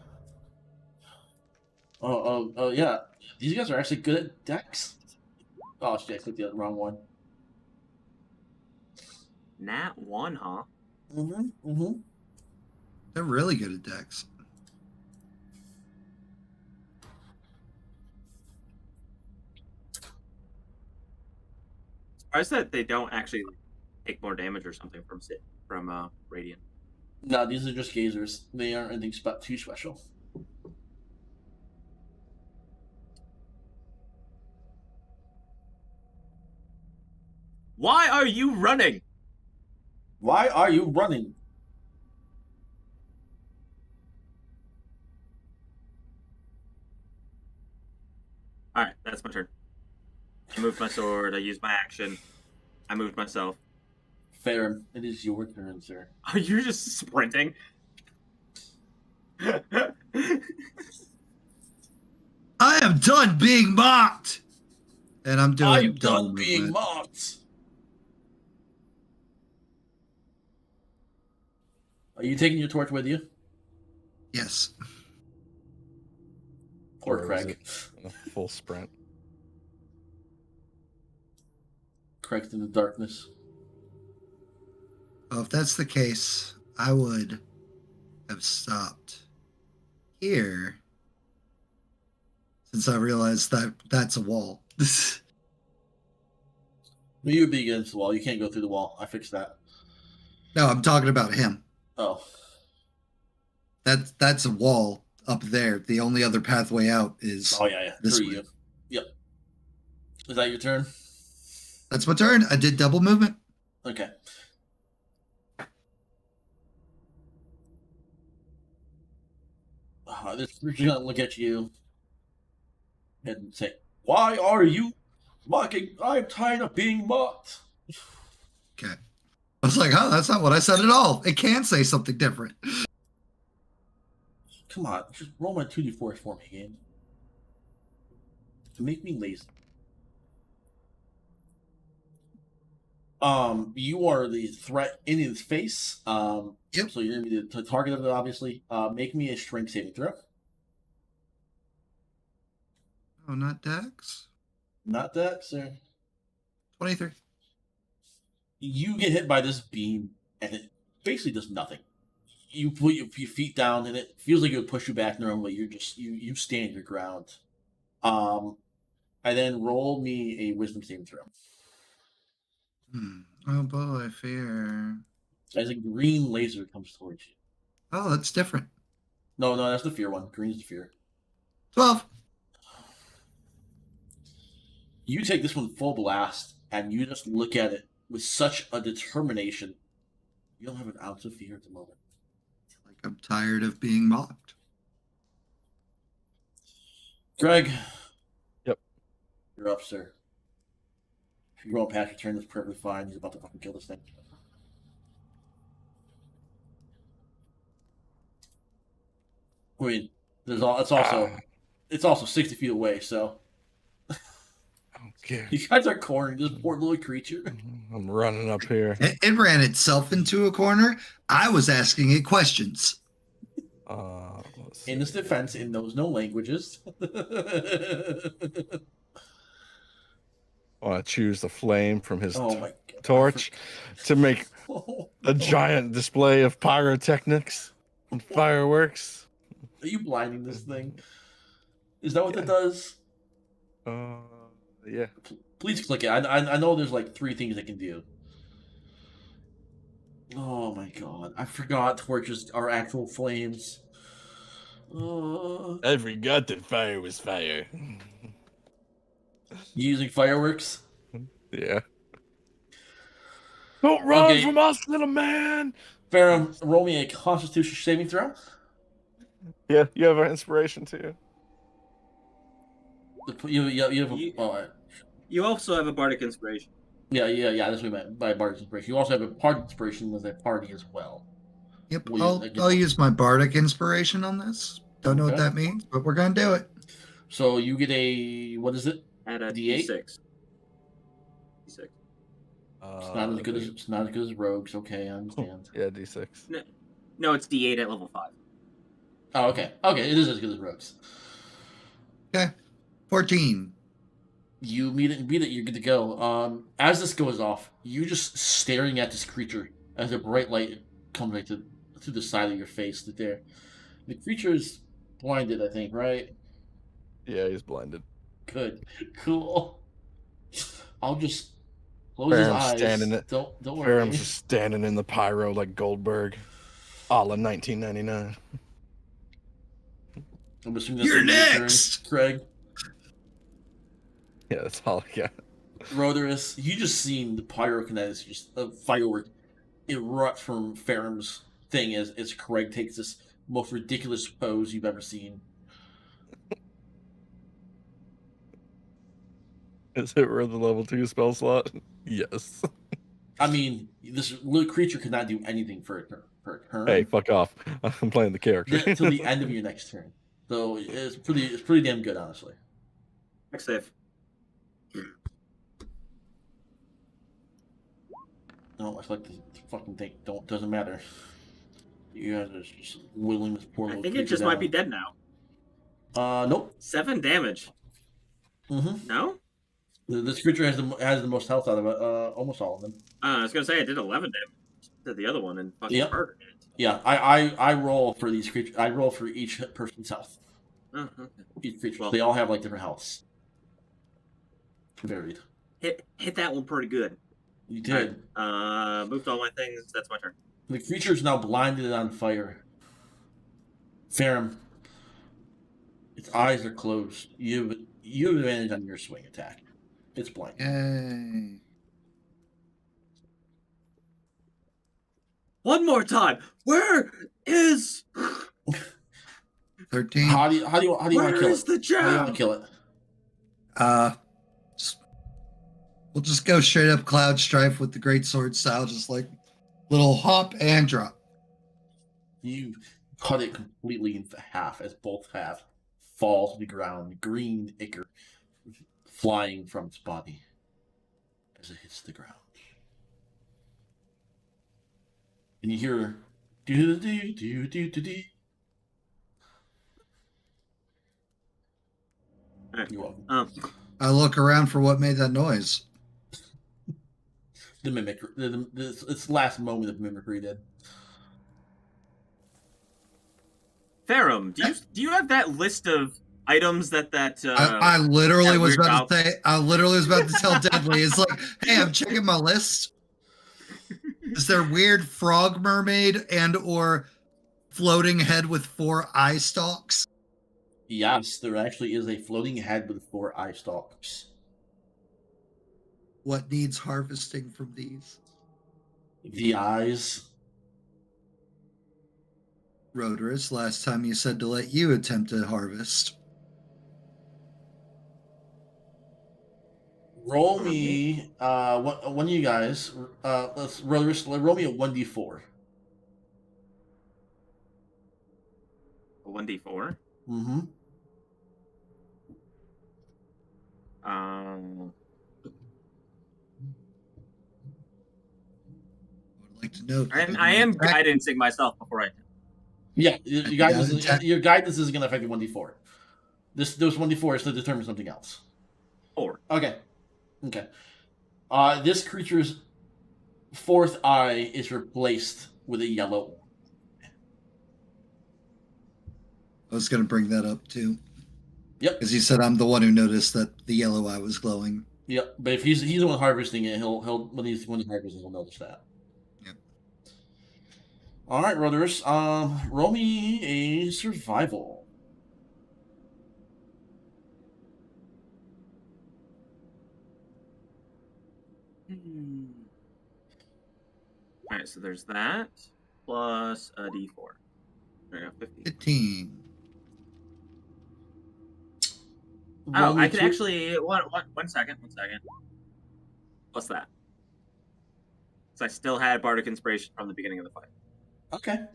Speaker 1: Oh, yeah. These guys are actually good at decks. Oh shit! I clicked the wrong one.
Speaker 4: Nat 1, huh?
Speaker 1: Mm-hmm.
Speaker 3: They're really good at decks.
Speaker 4: Surprised that they don't actually take more damage or something from radiant.
Speaker 1: No, these are just gazers. They aren't anything too special.
Speaker 4: Why are you running?
Speaker 1: Why are you running?
Speaker 4: All right, that's my turn. I moved my sword. I used my action. I moved myself.
Speaker 1: Fair. It is your turn, sir.
Speaker 4: Are you just sprinting?
Speaker 3: I am done being mocked. And I'm doing.
Speaker 1: I'm done being mocked. Are you taking your torch with you?
Speaker 3: Yes.
Speaker 1: Poor
Speaker 2: Or is
Speaker 1: Craig.
Speaker 2: it a full sprint.
Speaker 1: Craig's in the darkness.
Speaker 3: Well, if that's the case, I would have stopped here, since I realized that that's a wall.
Speaker 1: You would be against the wall. You can't go through the wall. I fixed that.
Speaker 3: No, I'm talking about him.
Speaker 1: Oh.
Speaker 3: That's a wall up there. The only other pathway out is
Speaker 1: Oh, yeah.
Speaker 3: this
Speaker 1: Through
Speaker 3: way.
Speaker 1: you. Yep. Is that your turn?
Speaker 3: That's my turn. I did double movement.
Speaker 1: Okay. This creature's gonna look at you and say, "Why are you mocking? I'm tired of being mocked."
Speaker 3: Okay. I was like, oh, that's not what I said at all. It can say something different.
Speaker 1: Come on, just roll my 2d4 for me, game. To make me lazy. You are the threat in his face.
Speaker 3: Yep.
Speaker 1: So you're gonna be the target of it, obviously. Make me a strength saving throw.
Speaker 3: Oh, not Dex?
Speaker 1: Not that, sir.
Speaker 3: 23.
Speaker 1: You get hit by this beam, and it basically does nothing. You put your feet down, and it feels like it would push you back normally. You're just you stand your ground. And then roll me a wisdom saving throw.
Speaker 3: Oh boy, fear.
Speaker 1: As a green laser comes towards you.
Speaker 3: Oh, that's different.
Speaker 1: No, that's the fear one. Green is the fear.
Speaker 3: 12.
Speaker 1: You take this one full blast, and you just look at it with such a determination. You don't have an ounce of fear at the moment.
Speaker 3: Like I'm tired of being mocked.
Speaker 1: Greg.
Speaker 2: Yep.
Speaker 1: You're up, sir. If you're going past your turn, that's perfectly fine. He's about to fucking kill this thing. I mean, it's also 60 feet away, so
Speaker 2: Okay.
Speaker 1: you guys are cornering this poor little creature.
Speaker 2: I'm running up here.
Speaker 3: It ran itself into a corner. I was asking it questions.
Speaker 2: Let's
Speaker 1: In its defense, it knows no languages.
Speaker 2: I want to choose the flame from his
Speaker 1: Oh my god.
Speaker 2: torch to make a giant display of pyrotechnics and fireworks.
Speaker 1: Are you blinding this thing? Is that what that does?
Speaker 2: Yeah.
Speaker 1: Please click it. I know there's like 3 things it can do. Oh my god. I forgot torches are actual flames.
Speaker 2: I forgot that fire was fire.
Speaker 1: Using fireworks?
Speaker 2: Yeah. Don't run
Speaker 1: Okay.
Speaker 2: from us, little man.
Speaker 1: Ferrum, roll me a Constitution saving throw.
Speaker 2: Yeah, you have an inspiration too.
Speaker 1: You have a,
Speaker 4: You-
Speaker 1: oh,
Speaker 4: You also have a bardic inspiration.
Speaker 1: yeah. That's what we meant by Bard's inspiration. You also have a party inspiration as a party as well.
Speaker 3: Yep,
Speaker 1: Will you-
Speaker 3: I'll use my bardic inspiration on this. Don't know what
Speaker 1: Okay.
Speaker 3: that means, but we're gonna do it.
Speaker 1: So you get a, what is it?
Speaker 4: At a
Speaker 1: D8?
Speaker 4: D6. D6.
Speaker 1: It's not as good as rogues. Okay, I understand.
Speaker 2: Yeah, D6.
Speaker 4: No, it's D8 at level 5.
Speaker 1: Oh, okay. Okay, it is as good as rogues.
Speaker 3: Okay, 14.
Speaker 1: You beat it. You're good to go. As this goes off, you just staring at this creature as a bright light comes right to the side of your face. There, the creature is blinded. I think, right?
Speaker 2: Yeah, he's blinded.
Speaker 1: Good, cool. I'll just close his
Speaker 2: Ferrum's
Speaker 1: eyes.
Speaker 2: standing it.
Speaker 1: Don't worry.
Speaker 2: Ferrum's just standing in the pyro like Goldberg, a la 1999.
Speaker 1: I'm assuming that's
Speaker 3: You're
Speaker 1: your turn,
Speaker 3: next!
Speaker 1: Craig.
Speaker 2: Yeah, that's all I got.
Speaker 1: Rhodorus, you just seen the pyrokinesis, just a firework erupt from Ferrum's thing as Craig takes this most ridiculous pose you've ever seen.
Speaker 2: Is it worth the level 2 spell slot? Yes.
Speaker 1: I mean, this little creature could not do anything for a turn.
Speaker 2: Hey, fuck off. I'm playing the character.
Speaker 1: Until the end of your next turn. So it's pretty damn good, honestly.
Speaker 4: Next save.
Speaker 1: No, I like this fucking thing. Doesn't matter. You guys are just whittling this poor
Speaker 4: I
Speaker 1: little
Speaker 4: think it
Speaker 1: creature
Speaker 4: just might be
Speaker 1: down.
Speaker 4: dead now.
Speaker 1: Nope.
Speaker 4: 7 damage.
Speaker 1: Mm-hmm.
Speaker 4: No?
Speaker 1: This creature has the most health out of it. Almost all of them.
Speaker 4: I was gonna say I did 11 damage to the other one and fucking
Speaker 1: Yep.
Speaker 4: murdered it.
Speaker 1: Yeah, I roll for these creatures. I roll for each person's health.
Speaker 4: Oh, okay.
Speaker 1: Each creature.
Speaker 4: Well-
Speaker 1: They all have like different healths. Varied.
Speaker 4: Hit that one pretty good.
Speaker 1: You did.
Speaker 4: Moved all my things. That's my turn.
Speaker 1: The creature is now blinded and on fire. Ferrum, its eyes are closed. You have advantage on your swing attack. It's blind.
Speaker 3: Yay.
Speaker 4: One more time. Where is
Speaker 3: 13.
Speaker 1: How do you want to
Speaker 4: where
Speaker 1: kill
Speaker 4: is
Speaker 1: it?
Speaker 4: the
Speaker 1: How do you want to
Speaker 4: gem?
Speaker 1: kill it?
Speaker 3: We'll just go straight up Cloud Strife with the Great Sword style, just like little hop and drop.
Speaker 1: You cut it completely in half as both halves fall to the ground. Green ichor flying from its body as it hits the ground. And you hear do do do do do do. You're welcome.
Speaker 3: I look around for what made that noise.
Speaker 1: The mimicry, its last moment of mimicry did.
Speaker 4: Ferrum, do you have that list of items that
Speaker 3: I literally
Speaker 4: that
Speaker 3: was
Speaker 4: weird
Speaker 3: about to say. I literally was about to tell Deadly. It's like, hey, I'm checking my list. Is there weird frog mermaid and or floating head with 4 eye stalks?
Speaker 1: Yes, there actually is a floating head with 4 eye stalks.
Speaker 3: What needs harvesting from these?
Speaker 1: The eyes.
Speaker 3: Rhodorus, last time you said to let you attempt to harvest.
Speaker 1: Roll me. One of you guys. Let's roll me a 1d4.
Speaker 4: A 1d4?
Speaker 1: Mm-hmm.
Speaker 3: I would like to note.
Speaker 4: I am guidancing myself before I.
Speaker 1: Yeah, your guidance is going to affect your 1d4. Those 1d4 is to determine something else.
Speaker 4: 4.
Speaker 1: Okay. This creature's 4th eye is replaced with a yellow.
Speaker 3: I was going to bring that up too.
Speaker 1: Yep.
Speaker 3: Because he said I'm the one who noticed that the yellow eye was glowing.
Speaker 1: Yep. But if he's the one harvesting it, he'll when he's harvesting, he'll notice that.
Speaker 3: Yep.
Speaker 1: All right, brothers. Roll me a survival.
Speaker 4: All right, so there's that plus a D4. There we go, 15.
Speaker 3: 15.
Speaker 1: Roll
Speaker 4: Oh,
Speaker 1: me
Speaker 4: I could
Speaker 1: two-
Speaker 4: actually one second. What's that? So I still had Bardic Inspiration from the beginning of the fight.
Speaker 1: Okay.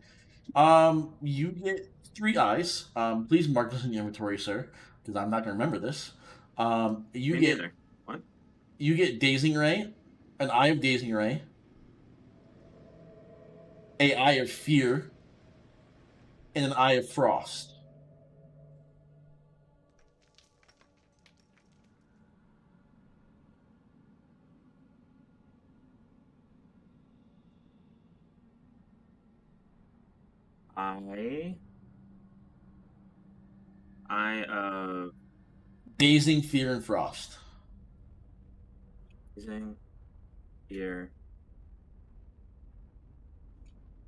Speaker 1: You get 3 eyes. Please mark this in your inventory, sir, because I'm not gonna remember this. You
Speaker 4: Me
Speaker 1: get
Speaker 4: neither. What?
Speaker 1: you get Dazing Ray, an Eye of Dazing Ray, a Eye of Fear, and an Eye of Frost.
Speaker 4: I
Speaker 1: Dazing, Fear, and Frost.
Speaker 4: using Fear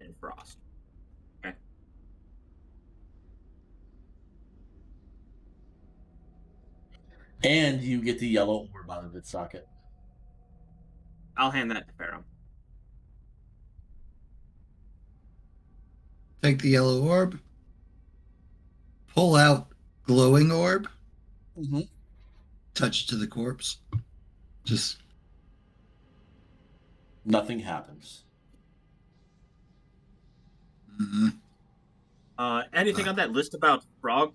Speaker 4: and Frost. Okay.
Speaker 1: And you get the yellow orb out of its socket.
Speaker 4: I'll hand that to Pharaoh.
Speaker 3: Take the yellow orb. Pull out glowing orb.
Speaker 1: Mm-hmm.
Speaker 3: Touch to the corpse. Just
Speaker 1: Nothing happens.
Speaker 4: Anything on that list about frog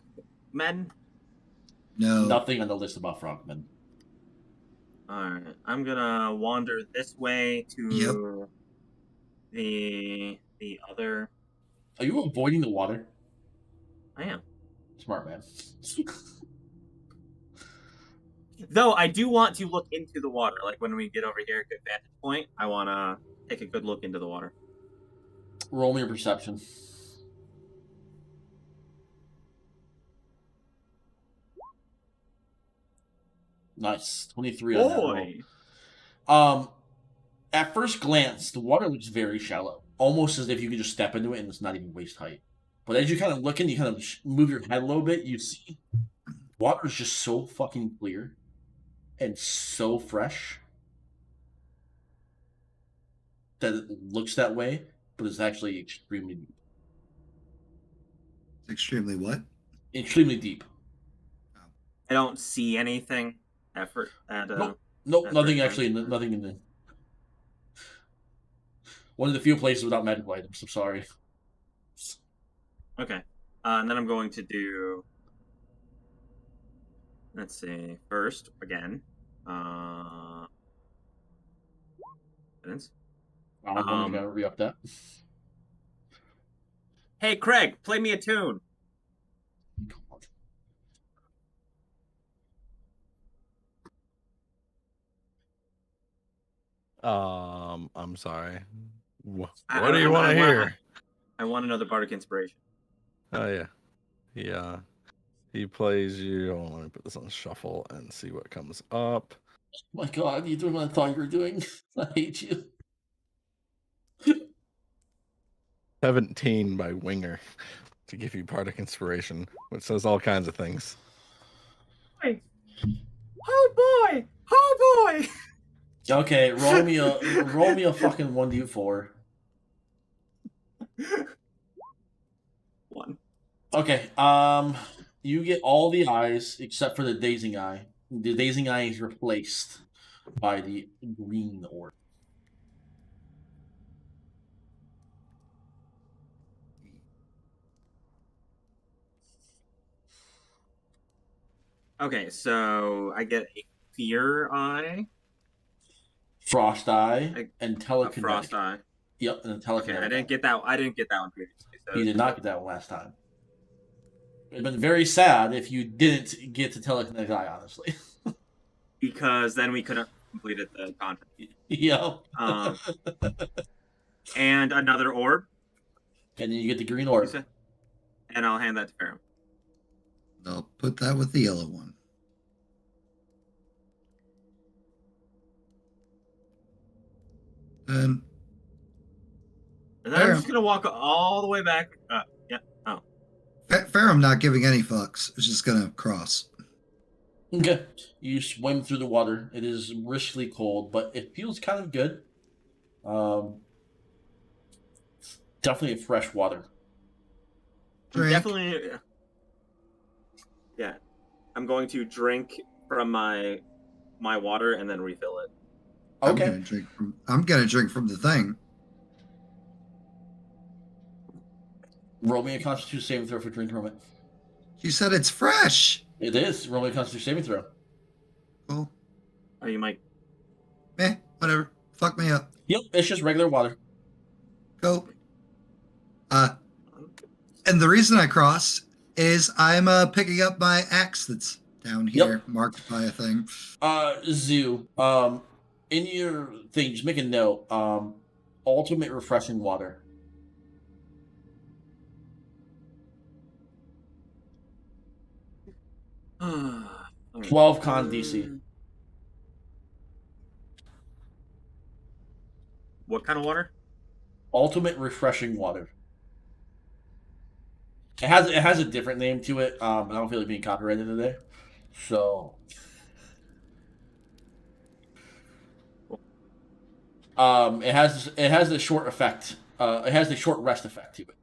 Speaker 4: men?
Speaker 3: no.
Speaker 1: Nothing on the list about frogmen.
Speaker 4: Alright, I'm gonna wander this way to the other.
Speaker 1: Are you avoiding the water?
Speaker 4: I am.
Speaker 1: Smart man.
Speaker 4: Though I do want to look into the water. Like when we get over here at good vantage point, I want to take a good look into the water.
Speaker 1: Roll me your perception. Nice. 23 on that roll.
Speaker 4: Boy!
Speaker 1: At first glance, the water looks very shallow. Almost as if you could just step into it and it's not even waist height. But as you kind of look in, you kind of move your head a little bit, you see water is just so fucking clear and so fresh that it looks that way, but it's actually extremely deep.
Speaker 3: Extremely what?
Speaker 1: Extremely deep.
Speaker 4: I don't see anything. Nope,
Speaker 1: Nope,
Speaker 4: That's
Speaker 1: nothing
Speaker 4: right.
Speaker 1: actually. Nothing in the. One of the few places without magical items. I'm sorry.
Speaker 4: Okay. And then I'm going to do. Let's see. First, again. Evidence.
Speaker 1: I'm gonna re-up that.
Speaker 4: Hey, Craig, play me a tune.
Speaker 2: I'm sorry. What
Speaker 4: I-
Speaker 2: do you
Speaker 4: I-
Speaker 2: want
Speaker 4: I
Speaker 2: to
Speaker 4: want-
Speaker 2: hear?
Speaker 4: I want another Bardic Inspiration.
Speaker 2: Oh yeah, yeah. He plays you. Hold on, let me put this on shuffle and see what comes up.
Speaker 1: Oh my god, you're doing what I thought you were doing. I hate you.
Speaker 2: 17 by Winger to give you Bardic Inspiration, which says all kinds of things.
Speaker 4: Oh boy! Oh boy!
Speaker 1: Okay, roll me a fucking 1d4.
Speaker 4: 1.
Speaker 1: Okay, you get all the eyes except for the dazing eye. The dazing eye is replaced by the green orb.
Speaker 4: Okay, so I get a fear eye,
Speaker 1: Frost eye and
Speaker 4: a
Speaker 1: telekinetic.
Speaker 4: frost eye.
Speaker 1: Yep, and a telekinetic.
Speaker 4: Okay, I didn't get that one previously. So
Speaker 1: You did not get that one last time. It'd been very sad if you didn't get to telekinetic eye, honestly.
Speaker 4: because then we could have completed the content.
Speaker 1: Yep.
Speaker 4: And another orb.
Speaker 1: And then you get the green orb.
Speaker 4: And I'll hand that to Pharaoh.
Speaker 3: I'll put that with the yellow one.
Speaker 4: And then I'm just gonna walk all the way back. Yeah. Oh.
Speaker 3: Farum not giving any fucks. It's just gonna cross.
Speaker 1: Okay. You swim through the water. It is briskly cold, but it feels kind of good. Definitely fresh water.
Speaker 3: Drink.
Speaker 4: Definitely. Yeah, I'm going to drink from my water and then refill it.
Speaker 1: Okay.
Speaker 3: I'm gonna drink from the thing.
Speaker 1: Roll me a Constitution saving throw for drink from it.
Speaker 3: You said it's fresh.
Speaker 1: It is. Roll me a Constitution saving throw.
Speaker 3: Cool.
Speaker 4: Oh, you might.
Speaker 3: Whatever. Fuck me up.
Speaker 1: Yep, it's just regular water.
Speaker 3: Go. And the reason I crossed is I'm picking up my axe that's down here, marked by a thing.
Speaker 1: Zoo. In your thing, just make a note. Ultimate refreshing water.
Speaker 4: Alright.
Speaker 1: 12 con DC.
Speaker 4: What kind of water?
Speaker 1: Ultimate refreshing water. It has a different name to it. I don't feel like being copyrighted today. So it has the short effect. It has the short rest effect to it.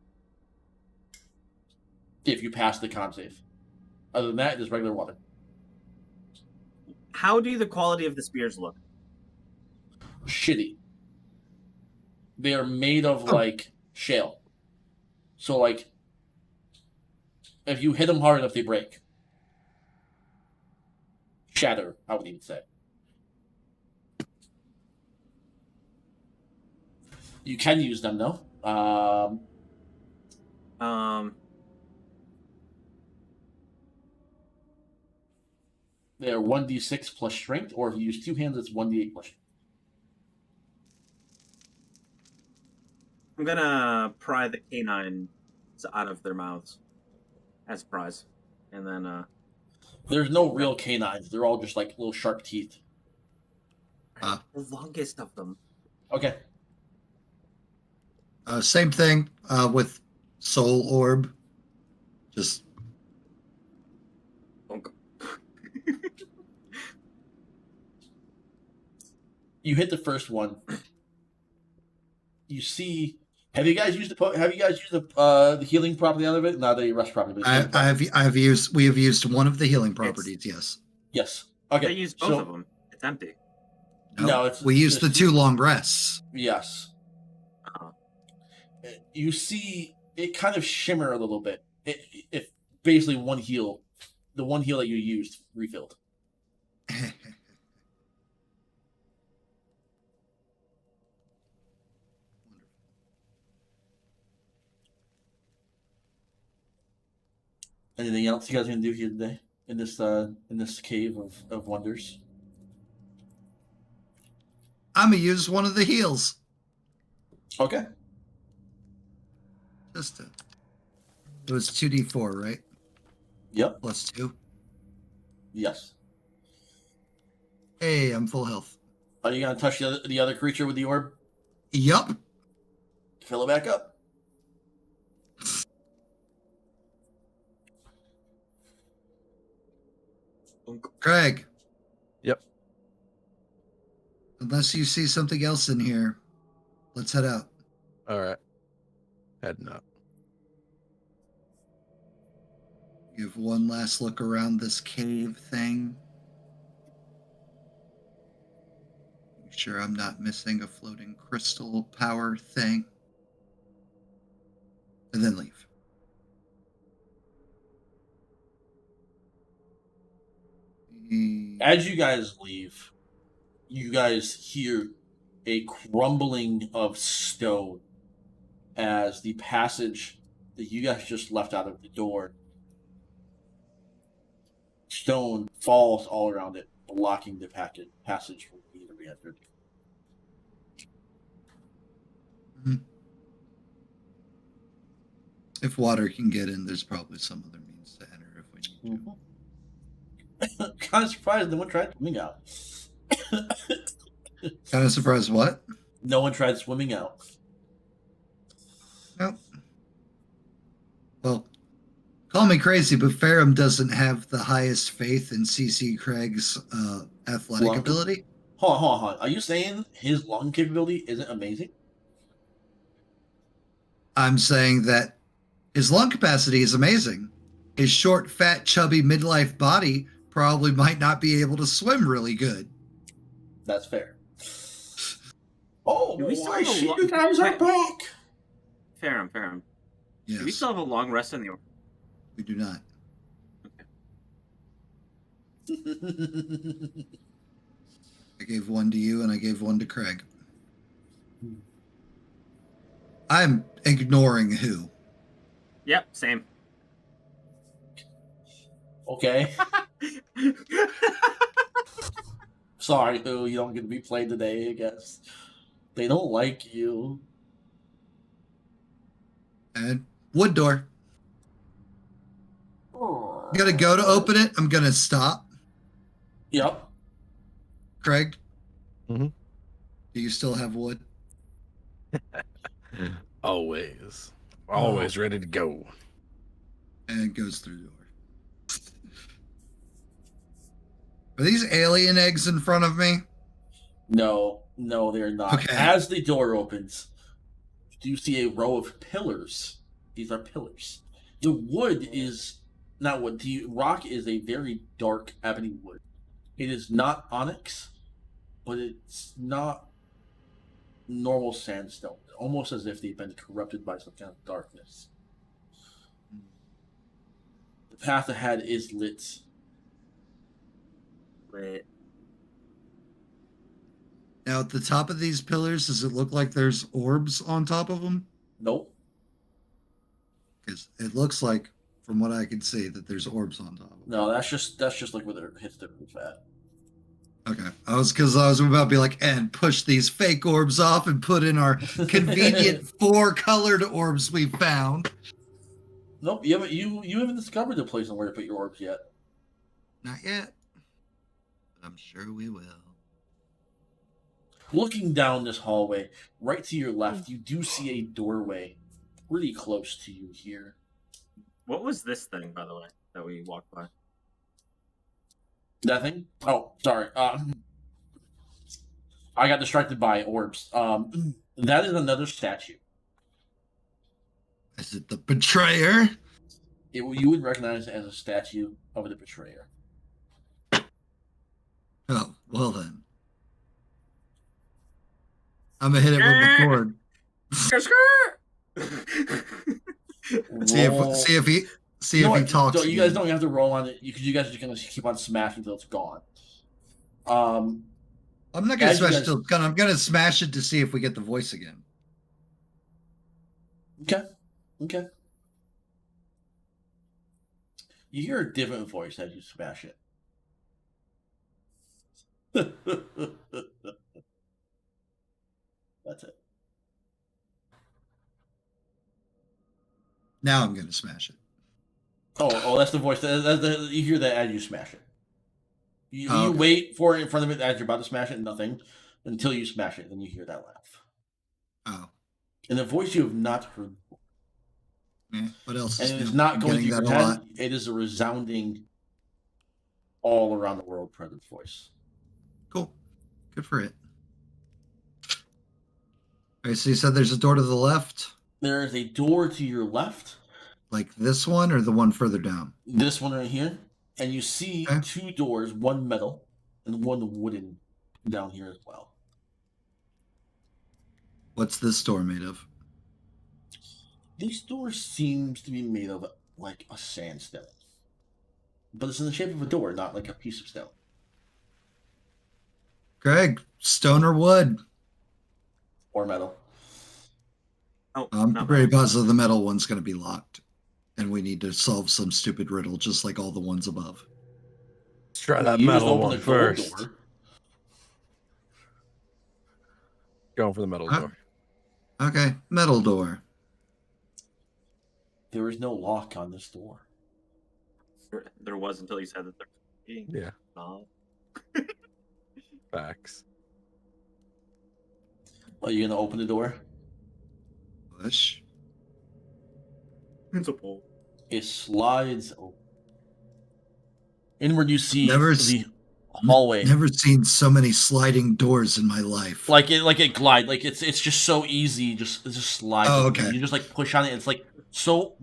Speaker 1: If you pass the con save. Other than that, it is regular water.
Speaker 4: How do the quality of the spears look?
Speaker 1: Shitty. They are made of like shale. So like, if you hit them hard enough, they break. Shatter, I would even say. You can use them though. They're 1d6 plus strength, or if you use two hands, it's 1d8 plus strength.
Speaker 4: I'm gonna pry the canines out of their mouths as a prize, and then
Speaker 1: There's no real canines. They're all just like little sharp teeth.
Speaker 4: the longest of them.
Speaker 1: Okay.
Speaker 3: Same thing with soul orb. Just
Speaker 1: You hit the first one. You see. Have you guys used the healing property out of it? Not the rest property. But
Speaker 3: we have used one of the healing properties. Yes.
Speaker 1: Yes. Okay.
Speaker 4: I used both of them. It's empty.
Speaker 1: No,
Speaker 3: we used the 2 long rests.
Speaker 1: Yes. You see it kind of shimmer a little bit. It basically one heal, the one heal that you used refilled. Anything else you guys are gonna do here today in this cave of wonders?
Speaker 3: I'm gonna use one of the heals.
Speaker 1: Okay.
Speaker 3: It was 2d4, right?
Speaker 1: Yep.
Speaker 3: Plus 2.
Speaker 1: Yes.
Speaker 3: Hey, I'm full health.
Speaker 1: Are you gonna touch the other creature with the orb?
Speaker 3: Yup.
Speaker 1: Fill it back up.
Speaker 3: Craig.
Speaker 2: Yep.
Speaker 3: Unless you see something else in here, let's head out.
Speaker 2: All right. Heading up.
Speaker 3: Give one last look around this cave thing. Make sure I'm not missing a floating crystal power thing. And then leave.
Speaker 1: As you guys leave, you guys hear a crumbling of stone as the passage that you guys just left out of the door, stone falls all around it, blocking the passage for you to re-enter.
Speaker 3: If water can get in, there's probably some other means to enter if we need to.
Speaker 1: Kind of surprised no one tried swimming out.
Speaker 3: Kind of surprised what?
Speaker 1: No one tried swimming out.
Speaker 3: Nope. Well, Call me crazy, but Ferrum doesn't have the highest faith in CC Craig's athletic
Speaker 1: Lung-
Speaker 3: ability.
Speaker 1: Hold on. Are you saying his lung capability isn't amazing?
Speaker 3: I'm saying that his lung capacity is amazing. His short, fat, chubby midlife body probably might not be able to swim really good.
Speaker 1: That's fair. Oh,
Speaker 4: Do we still
Speaker 1: my
Speaker 4: have a
Speaker 1: shit,
Speaker 4: long-
Speaker 1: you guys are
Speaker 4: Wait.
Speaker 1: back.
Speaker 4: Ferrum.
Speaker 3: Yes,
Speaker 4: Do we still have a long rest in the order?
Speaker 3: we do not. I gave one to you and I gave one to Craig. I'm ignoring who.
Speaker 4: Yep, same.
Speaker 1: Okay. Sorry, Who. You don't get to be played today, I guess. They don't like you.
Speaker 3: And wood door. I'm gonna go to open it. I'm gonna stop.
Speaker 1: Yep.
Speaker 3: Craig,
Speaker 2: Mhm.
Speaker 3: do you still have wood?
Speaker 2: Always ready to go.
Speaker 3: And goes through the door. Are these alien eggs in front of me?
Speaker 1: No, they're not.
Speaker 3: Okay.
Speaker 1: As the door opens, do you see a row of pillars? These are pillars. The wood is not wood. The rock is a very dark ebony wood. It is not onyx, but it's not normal sandstone. Almost as if they've been corrupted by some kind of darkness. The path ahead is lit.
Speaker 4: Wait.
Speaker 3: Now, at the top of these pillars, does it look like there's orbs on top of them?
Speaker 1: Nope.
Speaker 3: Because it looks like, from what I can see, that there's orbs on top of them.
Speaker 1: No, that's just like where it hits the roof at.
Speaker 3: Okay. I was about to be like, and push these fake orbs off and put in our convenient 4 colored orbs we found.
Speaker 1: Nope, you haven't discovered the place and where to put your orbs yet.
Speaker 3: Not yet. But I'm sure we will.
Speaker 1: Looking down this hallway, right to your left, you do see a doorway pretty close to you here.
Speaker 4: What was this thing, by the way, that we walked by?
Speaker 1: Nothing? Oh, sorry. I got distracted by orbs. That is another statue.
Speaker 3: Is it the betrayer?
Speaker 1: You would recognize it as a statue of the betrayer.
Speaker 3: Oh, well then. I'm gonna hit it with the cord. See if he talks.
Speaker 1: You guys don't have to roll on it. You guys are just gonna keep on smashing until it's gone.
Speaker 3: I'm not gonna
Speaker 1: as you
Speaker 3: smash
Speaker 1: guys-
Speaker 3: it. I'm gonna smash it to see if we get the voice again.
Speaker 1: Okay. You hear a different voice as you smash it. That's it.
Speaker 3: Now I'm gonna smash it.
Speaker 1: Oh, that's the voice. You hear that as you smash it. You
Speaker 3: Okay.
Speaker 1: wait for it in front of it as you're about to smash it, nothing, until you smash it. Then you hear that laugh.
Speaker 3: Oh,
Speaker 1: And the voice you have not heard.
Speaker 3: yeah. What else?
Speaker 1: And
Speaker 3: is
Speaker 1: it's
Speaker 3: new?
Speaker 1: not
Speaker 3: I'm
Speaker 1: going to
Speaker 3: getting
Speaker 1: your
Speaker 3: that a lot.
Speaker 1: head. It is a resounding, all around the world presence voice.
Speaker 3: Cool. Good for it. All right. So you said there's a door to the left,
Speaker 1: There is a door to your left,
Speaker 3: like this one, or the one further down.
Speaker 1: this one right here, and you see
Speaker 3: Okay.
Speaker 1: 2 doors, one metal and one wooden down here as well.
Speaker 3: What's this door made of?
Speaker 1: This door seems to be made of like a sandstone, but it's in the shape of a door, not like a piece of stone.
Speaker 3: Greg, stone or wood?
Speaker 1: Or metal.
Speaker 4: Oh,
Speaker 3: I'm
Speaker 4: not
Speaker 3: pretty
Speaker 4: mine.
Speaker 3: positive the metal one's going to be locked, and we need to solve some stupid riddle, just like all the ones above.
Speaker 2: Let's try
Speaker 1: Well,
Speaker 2: that
Speaker 1: you just
Speaker 2: metal
Speaker 1: open
Speaker 2: one
Speaker 1: the gold
Speaker 2: first.
Speaker 1: door.
Speaker 2: Going for the metal
Speaker 3: Huh?
Speaker 2: door.
Speaker 3: Okay, metal door.
Speaker 1: There is no lock on this door.
Speaker 4: There was until you said that there.
Speaker 2: Yeah,
Speaker 4: No.
Speaker 2: facts.
Speaker 1: Are you gonna open the door?
Speaker 3: Push.
Speaker 4: It's a pole.
Speaker 1: It slides open. Inward, you see
Speaker 3: Never
Speaker 1: the hallway.
Speaker 3: Never seen so many sliding doors in my life.
Speaker 1: Like it glide. Like it's just so easy. It just slides.
Speaker 3: Oh,
Speaker 1: open.
Speaker 3: okay.
Speaker 1: You just like push on it. It's like so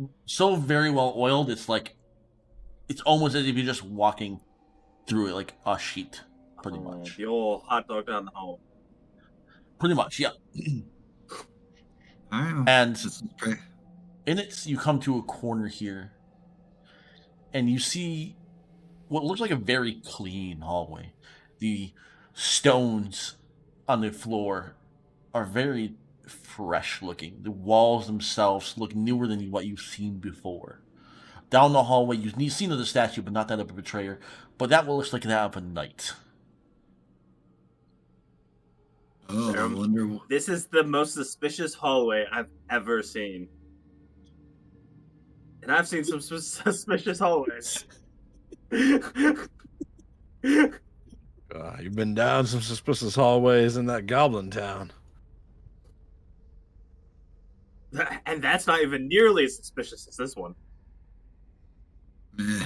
Speaker 1: very well oiled. It's like it's almost as if you're just walking through it like a sheet, pretty much.
Speaker 4: The old hot dog down the hall.
Speaker 1: Pretty much, yeah.
Speaker 3: All right.
Speaker 1: And
Speaker 3: This is great.
Speaker 1: in it, you come to a corner here, and you see what looks like a very clean hallway. The stones on the floor are very fresh looking. The walls themselves look newer than what you've seen before. Down the hallway, you've seen of the statue, but not that of a betrayer. But that one looks like that of a knight.
Speaker 3: Oh, I wonder.
Speaker 4: This is the most suspicious hallway I've ever seen. And I've seen some suspicious hallways.
Speaker 2: You've been down some suspicious hallways in that goblin town.
Speaker 4: And that's not even nearly as suspicious as this one.
Speaker 3: Meh.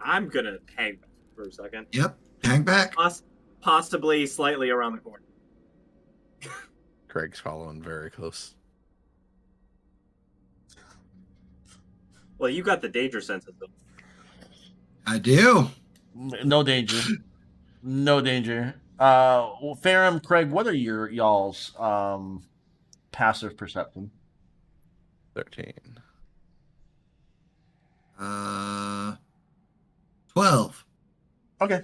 Speaker 4: I'm gonna hang back for a second.
Speaker 3: Yep. Hang back.
Speaker 4: Possibly slightly around the corner.
Speaker 2: Craig's following very close.
Speaker 4: Well, you got the danger sense of them.
Speaker 3: I do.
Speaker 1: No danger. No danger. Well, Farum, Craig, what are y'all's passive perception?
Speaker 2: 13.
Speaker 3: 12.
Speaker 1: Okay.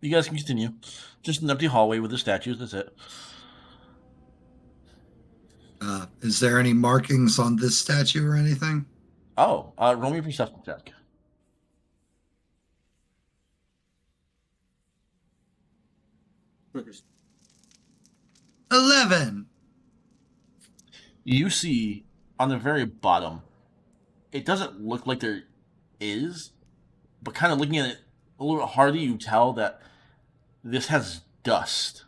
Speaker 1: You guys can continue. Just an empty hallway with the statues, that's it.
Speaker 3: Is there any markings on this statue or anything?
Speaker 1: Oh, roll me a perception check.
Speaker 4: There's
Speaker 3: 11.
Speaker 1: You see on the very bottom, it doesn't look like there is, but kind of looking at it a little bit harder, you tell that this has dust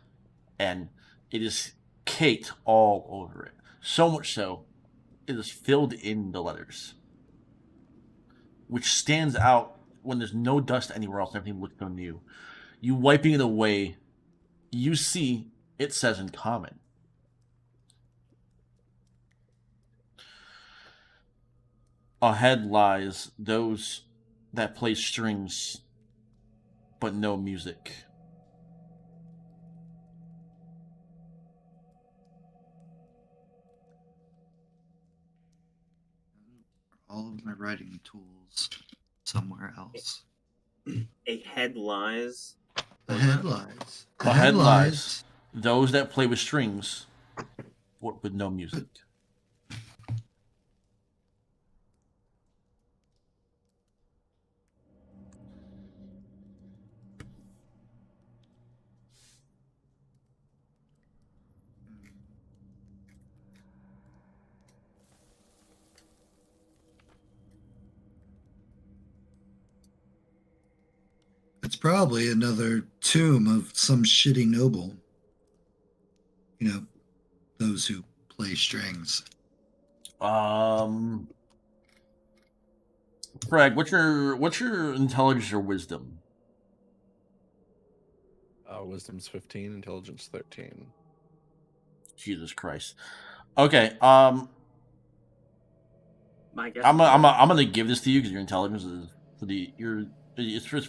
Speaker 1: and it is caked all over it. So much so, it is filled in the letters, which stands out when there's no dust anywhere else. Everything looks so new. You wiping it away, you see it says in common. Ahead lies those that play strings, but no music.
Speaker 3: All of my writing tools somewhere else.
Speaker 4: a head lies.
Speaker 3: The head lies. The
Speaker 1: Ahead lies those that play with strings, but with no music.
Speaker 3: It's probably another tomb of some shitty noble. You know, those who play strings.
Speaker 1: Craig, what's your intelligence or wisdom?
Speaker 2: Wisdom's 15, intelligence 13.
Speaker 1: Jesus Christ. Okay.
Speaker 4: My guess.
Speaker 1: I'm gonna give this to you because your intelligence is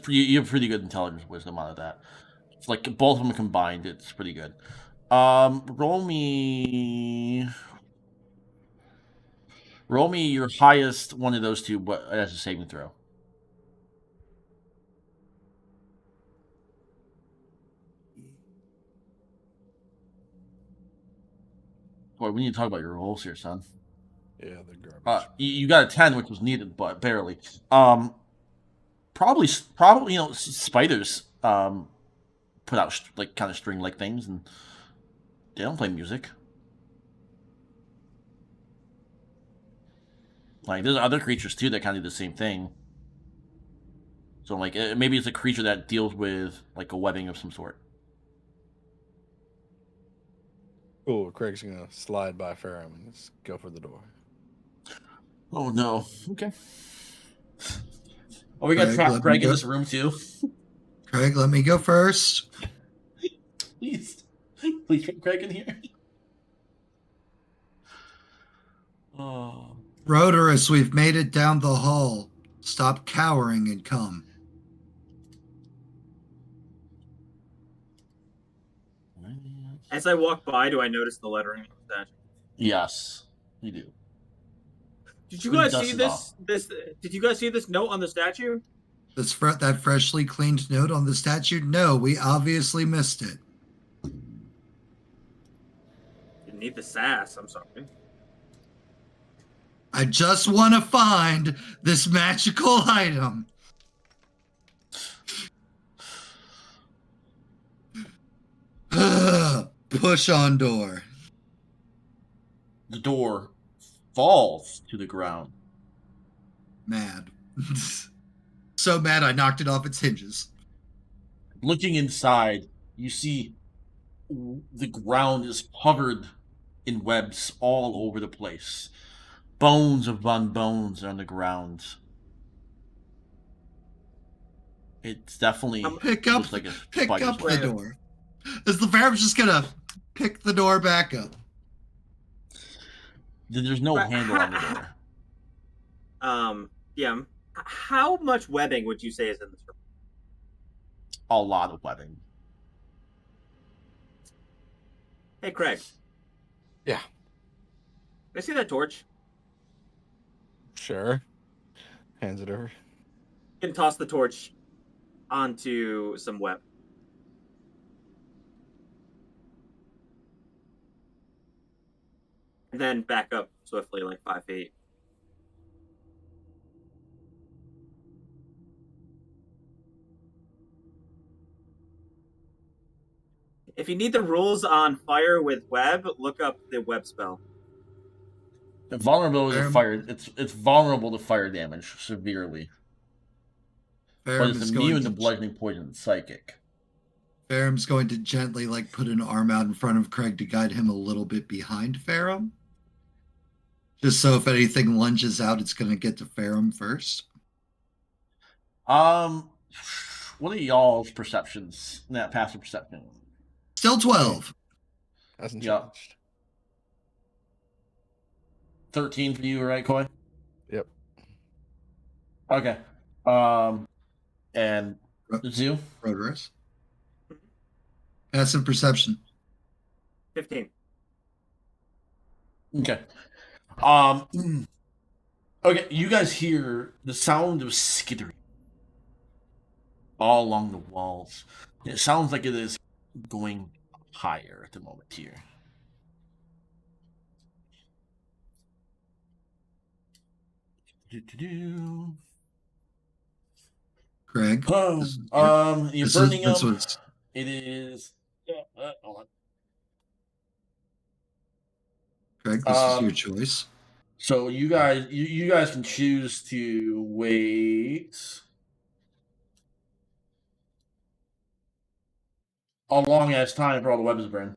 Speaker 1: you have pretty good intelligence wisdom out of that. It's like both of them combined, it's pretty good. Roll me your highest one of those two, but as a saving throw. Boy, we need to talk about your rolls here, son.
Speaker 2: Yeah, they're garbage.
Speaker 1: You got a 10, which was needed, but barely. Probably, spiders put out like kind of string-like things, and they don't play music. Like there's other creatures too that kind of do the same thing. So like maybe it's a creature that deals with like a webbing of some sort.
Speaker 2: Cool. Craig's gonna slide by Farum and just go for the door.
Speaker 1: Oh no. Okay. Oh, we got
Speaker 3: Craig,
Speaker 1: trapped
Speaker 3: let me
Speaker 1: Craig in
Speaker 3: go.
Speaker 1: this room too.
Speaker 3: Craig, let me go first.
Speaker 1: Please put Craig in here. Oh.
Speaker 3: Rhodorus, we've made it down the hall. Stop cowering and come.
Speaker 4: As I walk by, do I notice the lettering on the statue?
Speaker 1: Yes, you do.
Speaker 4: Did you
Speaker 1: We
Speaker 4: guys
Speaker 1: dust
Speaker 4: see
Speaker 1: it
Speaker 4: this? Did you guys see this note on the statue?
Speaker 3: That freshly cleaned note on the statue? No, we obviously missed it.
Speaker 4: Didn't need the sass. I'm sorry.
Speaker 3: I just want to find this magical item. Push on door.
Speaker 1: The door falls to the ground.
Speaker 3: Mad. So mad I knocked it off its hinges.
Speaker 1: Looking inside, you see the ground is covered in webs all over the place. Bones upon bones are on the ground. It's definitely
Speaker 3: Pick up,
Speaker 1: looks like a
Speaker 3: pick
Speaker 1: spider's
Speaker 3: up the
Speaker 1: web.
Speaker 3: door. Is the Pharaoh's just gonna pick the door back up?
Speaker 1: There's no handle on the door.
Speaker 4: Yeah. How much webbing would you say is in this room?
Speaker 1: A lot of webbing.
Speaker 4: Hey, Craig.
Speaker 2: Yeah.
Speaker 4: Can I see that torch?
Speaker 2: Sure. Hands it over.
Speaker 4: You can toss the torch onto some web. And then back up swiftly, like 5 feet. If you need the rules on fire with web, look up the web spell.
Speaker 1: Vulnerable to fire. It's vulnerable to fire damage severely, but it's immune to bludgeoning, poison, and psychic.
Speaker 3: Faram's going to gently put an arm out in front of Craig to guide him a little bit behind Faram. Just so if anything lunges out, it's going to get to Faram first.
Speaker 1: What are y'all's perceptions? That passive perception.
Speaker 3: Still 12.
Speaker 2: Hasn't
Speaker 1: Yeah.
Speaker 2: changed.
Speaker 1: 13 for you, right, Coy?
Speaker 2: Yep.
Speaker 1: Okay. And Zoo?
Speaker 3: Rhodorus. Passive perception.
Speaker 4: 15.
Speaker 1: Okay. Okay, you guys hear the sound of skittering all along the walls. It sounds like it is going higher at the moment here.
Speaker 3: Craig.
Speaker 1: You're burning them.
Speaker 3: Was...
Speaker 1: It is. Hold on.
Speaker 3: Craig, this is your choice.
Speaker 1: So you guys can choose to wait a long ass time for all the webs to burn.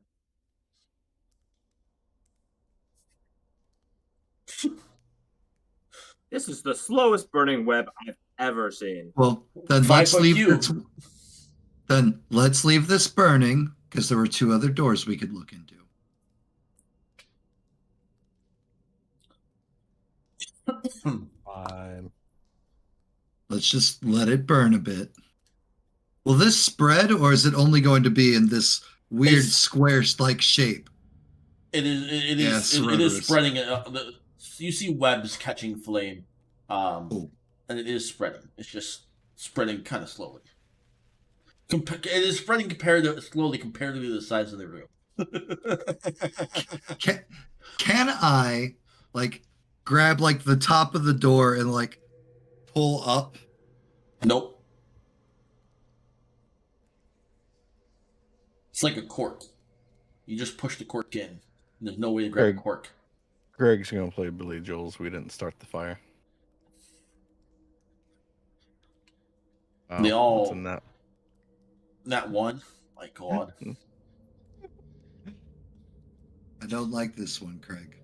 Speaker 4: This is the slowest burning web I've ever seen.
Speaker 3: Well, then let's leave this burning because there were 2 other doors we could look into.
Speaker 2: Fine.
Speaker 3: Let's just let it burn a bit. Will this spread, or is it only going to be in this weird square-like shape?
Speaker 1: It is spreading. You see webs catching flame, and it is spreading. It's just spreading kind of slowly. It is spreading slowly compared to the size of the room.
Speaker 3: Can I grab the top of the door and pull up?
Speaker 1: Nope. It's like a cork. You just push the cork in. There's no way to grab a cork.
Speaker 2: Greg's gonna play Billy Joel's We Didn't Start the Fire.
Speaker 1: They all
Speaker 2: in that.
Speaker 1: That one. My God.
Speaker 3: I don't like this one, Craig.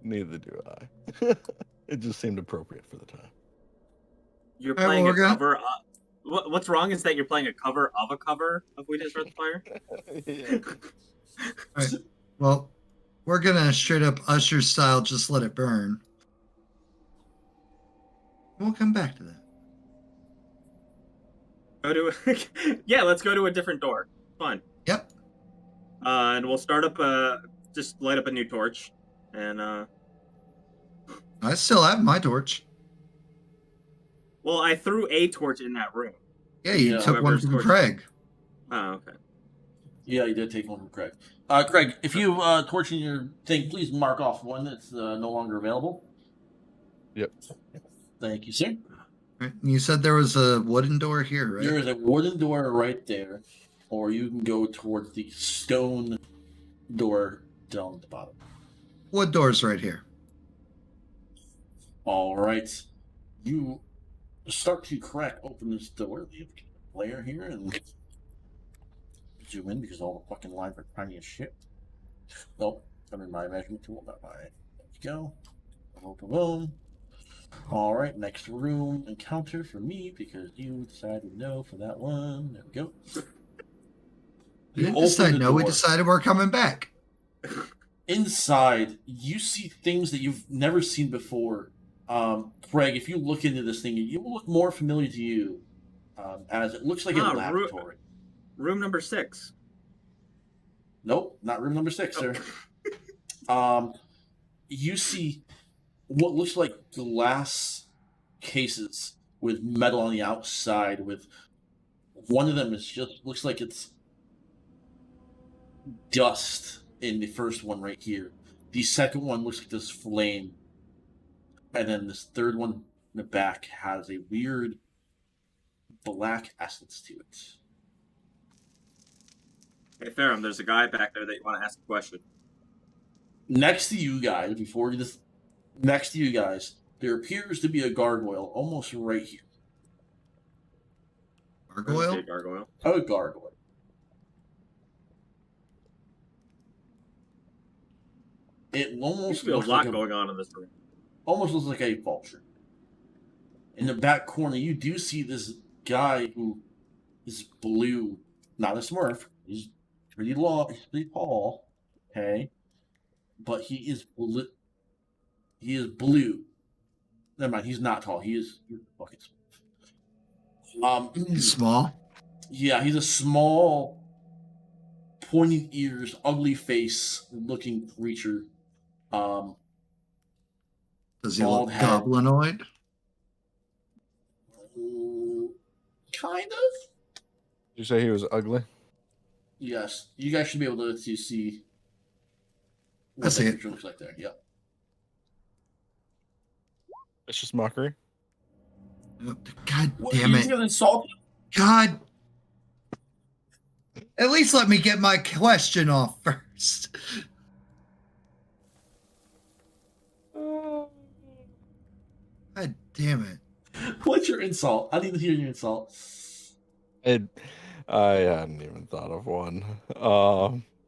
Speaker 2: Neither do I. It just seemed appropriate for the time.
Speaker 4: You're
Speaker 3: All right,
Speaker 4: playing
Speaker 3: well,
Speaker 4: a
Speaker 3: we're gonna-
Speaker 4: cover. What's wrong is that you're playing a cover of We Just Read the Fire.
Speaker 2: Yeah.
Speaker 3: All right. Well, we're gonna straight up Usher style just let it burn. We'll come back to that.
Speaker 4: Go to yeah. Let's go to a different door. Fine.
Speaker 3: Yep.
Speaker 4: And we'll start up just light up a new torch, and
Speaker 3: I still have my torch.
Speaker 4: well, I threw a torch in that room.
Speaker 3: Yeah, you
Speaker 1: Yeah,
Speaker 3: took one
Speaker 4: whoever's
Speaker 3: from
Speaker 4: torch-
Speaker 3: Craig.
Speaker 4: Oh, okay.
Speaker 1: Yeah, you did take one from Craig. Craig, if you torch in your thing, please mark off one that's no longer available.
Speaker 2: Yep.
Speaker 1: Thank you, sir.
Speaker 3: Right. You said there was a wooden door here, right?
Speaker 1: There is a wooden door right there, or you can go towards the stone door down at the bottom.
Speaker 3: Wood door's right here.
Speaker 1: All right. You start to crack open this door. You have a player here and zoom in because all the fucking lines are tiny as shit. Nope. I'm in my measurement tool. Not my. There you go. Boom, boom, boom. All right. Next room encounter for me because you decided no for that one. There we go.
Speaker 3: We didn't
Speaker 1: open
Speaker 3: decide
Speaker 1: the
Speaker 3: no, we
Speaker 1: door.
Speaker 3: decided we're coming back.
Speaker 1: Inside, you see things that you've never seen before. Craig, if you look into this thing, it will look more familiar to you, as it looks like a laboratory.
Speaker 4: Room number 6.
Speaker 1: Nope, not room number 6,
Speaker 4: Oh.
Speaker 1: sir. You see what looks like glass cases with metal on the outside. With one of them is just looks like it's dust in the first one right here. The second one looks like this flame. And then this third one in the back has a weird black essence to it.
Speaker 4: Hey, Ferrum, there's a guy back there that you want to ask a question.
Speaker 1: Next to you guys, there appears to be a gargoyle almost right here.
Speaker 3: Gargoyle?
Speaker 4: Okay, gargoyle.
Speaker 1: A gargoyle. It
Speaker 4: There's
Speaker 1: almost
Speaker 4: be a
Speaker 1: looks
Speaker 4: lot
Speaker 1: like
Speaker 4: going on in this room.
Speaker 1: almost looks like a vulture. In the back corner, you do see this guy who is blue, not a Smurf. He's pretty long, he's pretty tall, okay, but he is blue. He is blue. Never mind, he's not tall. He is fucking Smurf.
Speaker 3: He's small.
Speaker 1: Yeah, he's a small, pointed ears, ugly face looking creature.
Speaker 3: Does he look
Speaker 1: bald head.
Speaker 3: goblinoid?
Speaker 1: Kind of.
Speaker 2: Did you say he was ugly?
Speaker 1: Yes, you guys should be able to see
Speaker 3: I
Speaker 1: what
Speaker 3: see
Speaker 1: that
Speaker 3: it.
Speaker 1: creature looks like there. Yeah.
Speaker 2: It's just mockery.
Speaker 3: God
Speaker 1: What,
Speaker 3: damn
Speaker 1: you
Speaker 3: it.
Speaker 1: gonna insult him?
Speaker 3: God. At least let me get my question off first. God damn it.
Speaker 1: What's your insult? I need to hear your insult.
Speaker 2: I hadn't even thought of one.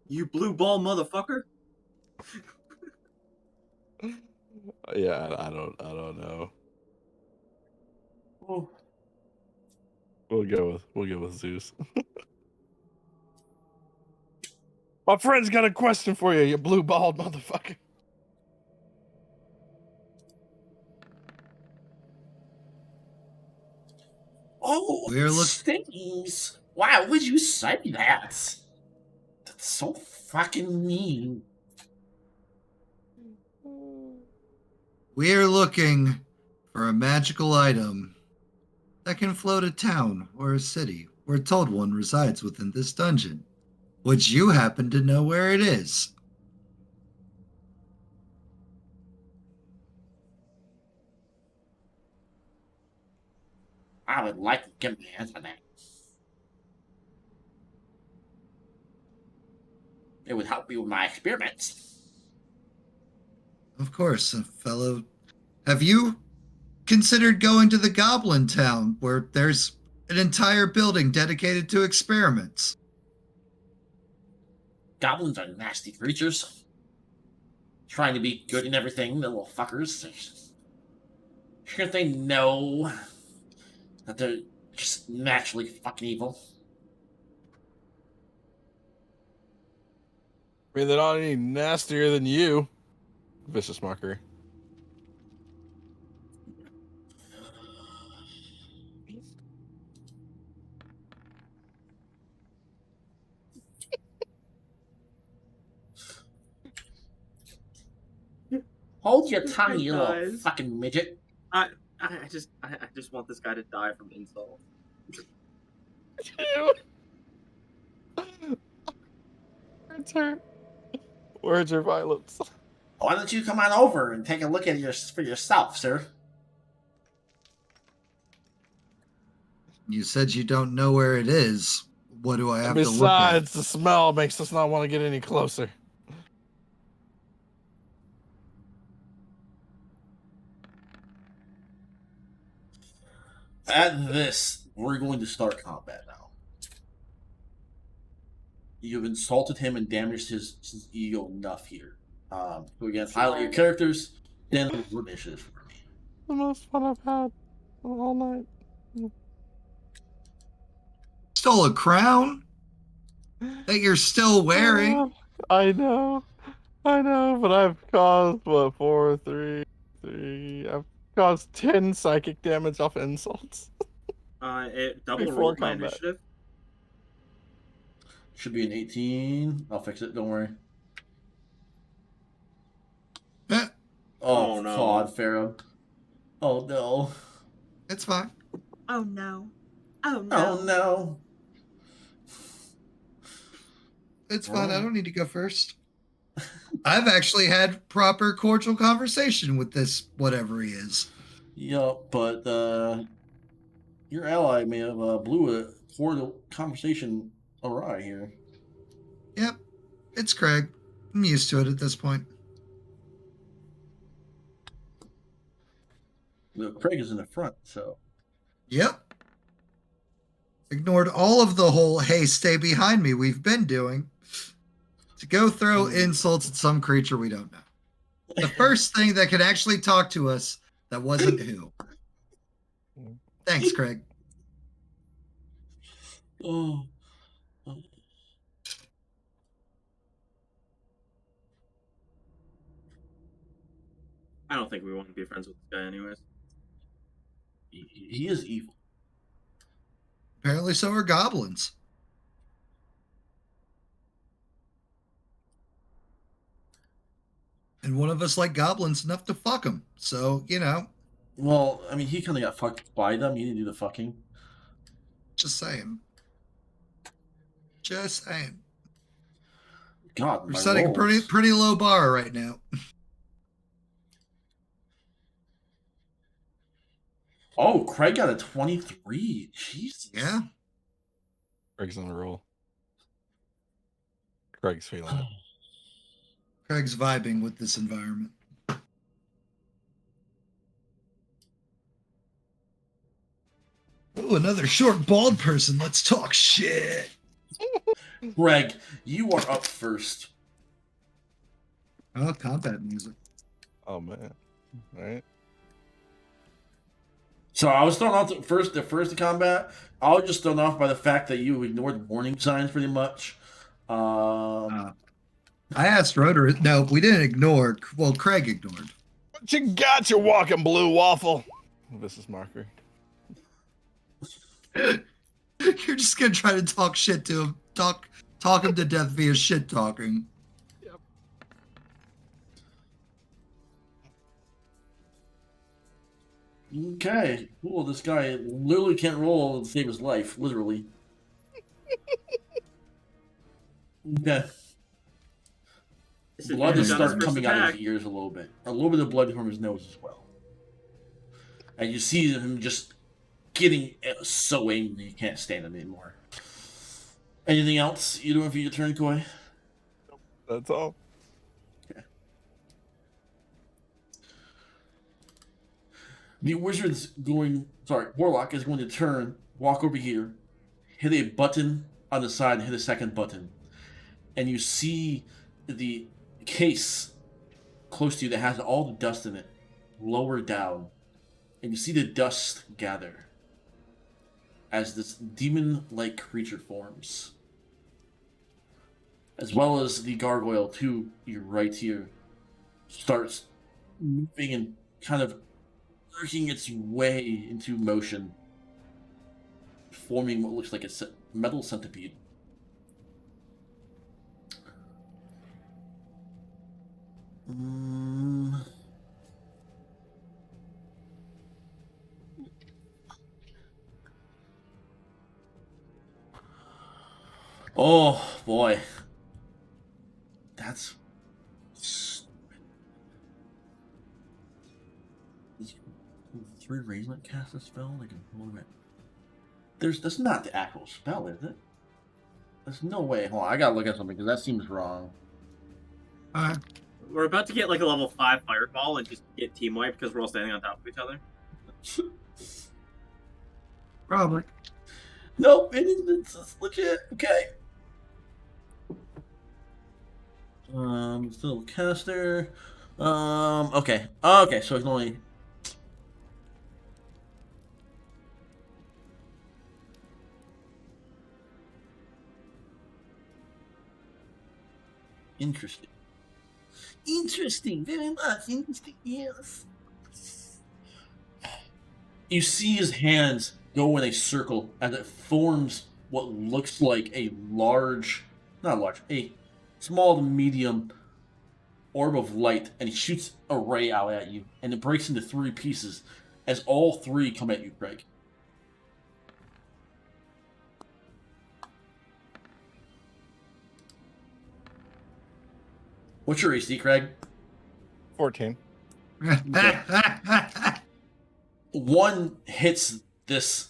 Speaker 4: You blue ball motherfucker.
Speaker 2: Yeah, I don't know.
Speaker 1: Oh,
Speaker 2: We'll go with Zeus. My friend's got a question for you, you blue balled motherfucker.
Speaker 3: We're look-
Speaker 1: stings. Why would you say that? That's so fucking mean.
Speaker 3: We're looking for a magical item that can float a town or a city. We're told one resides within this dungeon. Would you happen to know where it is?
Speaker 1: I would like to give my answer to that. It would help me with my experiments.
Speaker 3: Of course, fellow. Have you considered going to the Goblin Town where there's an entire building dedicated to experiments?
Speaker 1: Goblins are nasty creatures. trying to be good and everything, the little fuckers. Sure they know that they're just naturally fucking evil.
Speaker 2: I mean, they're not any nastier than you. Vicious mockery.
Speaker 1: Hold your tongue, you little
Speaker 4: Guys.
Speaker 1: fucking midget.
Speaker 4: I just want this guy to die from insult.
Speaker 2: Words hurt. Words are violence.
Speaker 1: Why don't you come on over and take a look at it for yourself, sir?
Speaker 3: You said you don't know where it is. What do I have to look at?
Speaker 2: Besides, the smell makes us not want to get any closer.
Speaker 1: At this, we're going to start combat now. You've insulted him and damaged his ego enough here. So again, highlight your characters, then roll initiative for me.
Speaker 2: The most fun I've had all night.
Speaker 3: Stole a crown that you're still wearing.
Speaker 2: I know, but I've caused what 4, 3. I've caused 10 psychic damage off insults.
Speaker 4: It double
Speaker 2: Before
Speaker 4: rolled my
Speaker 2: combat.
Speaker 4: initiative.
Speaker 1: Should be an 18. I'll fix it, don't worry.
Speaker 3: Eh,
Speaker 1: Oh,
Speaker 4: no.
Speaker 1: God, Pharaoh. Oh, no.
Speaker 3: it's fine.
Speaker 4: Oh no. Oh
Speaker 1: Oh, no.
Speaker 3: It's fine. I don't need to go first. I've actually had proper cordial conversation with this whatever he is.
Speaker 1: Yeah, but your ally may have blew a horrible conversation awry here.
Speaker 3: Yep, it's Craig. I'm used to it at this point.
Speaker 1: Look, Craig is in the front, so.
Speaker 3: Yep. Ignored all of the whole "hey, stay behind me" we've been doing to go throw insults at some creature we don't know. The first thing that could actually talk to us that wasn't who. Thanks, Craig.
Speaker 1: Oh.
Speaker 4: I don't think we want to be friends with this guy, anyways.
Speaker 1: He is evil.
Speaker 3: Apparently, so are goblins. And one of us like goblins enough to fuck them. So, you know,
Speaker 1: Well, I mean, he kind of got fucked by them. He didn't do the fucking.
Speaker 3: just saying. Just saying.
Speaker 1: God,
Speaker 3: We're
Speaker 1: my
Speaker 3: setting a
Speaker 1: rolls.
Speaker 3: pretty low bar right now.
Speaker 1: Oh, Craig got a 23. Jesus.
Speaker 3: Yeah.
Speaker 2: Craig's on a roll. Craig's feeling it.
Speaker 3: Craig's vibing with this environment. Ooh, another short, bald person. Let's talk shit.
Speaker 1: Greg, you are up first.
Speaker 3: Oh, combat music.
Speaker 2: Oh man. All right.
Speaker 1: So I was thrown off the first combat. I was just thrown off by the fact that you ignored warning signs pretty much.
Speaker 3: I asked Rotor. No, we didn't ignore. Well, Craig ignored.
Speaker 2: What you got, you walking blue waffle? This is marker.
Speaker 3: You're just gonna try to talk shit to him. Talk him to death via shit talking.
Speaker 1: Okay, cool. This guy literally can't roll to save his life, literally. Okay. Blood is starting coming out of his ears a little bit of blood from his nose as well. And you see him just getting so angry you can't stand him anymore. Anything else you doing for your turn, Koi?
Speaker 2: That's all.
Speaker 1: The warlock is going to turn, walk over here, hit a button on the side, and hit a second button. And you see the case close to you that has all the dust in it, lower down, and you see the dust gather as this demon-like creature forms, as well as the gargoyle to your right here starts moving and kind of working its way into motion, forming what looks like a metal centipede. Oh boy, that's three Razorlight cast a spell. Like a moment. That's not the actual spell, is it? There's no way. Hold on, I gotta look at something because that seems wrong.
Speaker 5: We're about to get like a level 5 fireball and just get team wiped because we're all standing on top of each other.
Speaker 3: Probably.
Speaker 1: Nope, it's legit. Okay. Still caster. Okay. Okay, so it's only. Interesting. Interesting, very much interesting. Yes. You see his hands go in a circle as it forms what looks like a large, not large, a small to medium orb of light, and he shoots a ray out at you, and it breaks into three pieces as all three come at you, Craig. What's your AC, Craig?
Speaker 2: 14.
Speaker 1: One hits this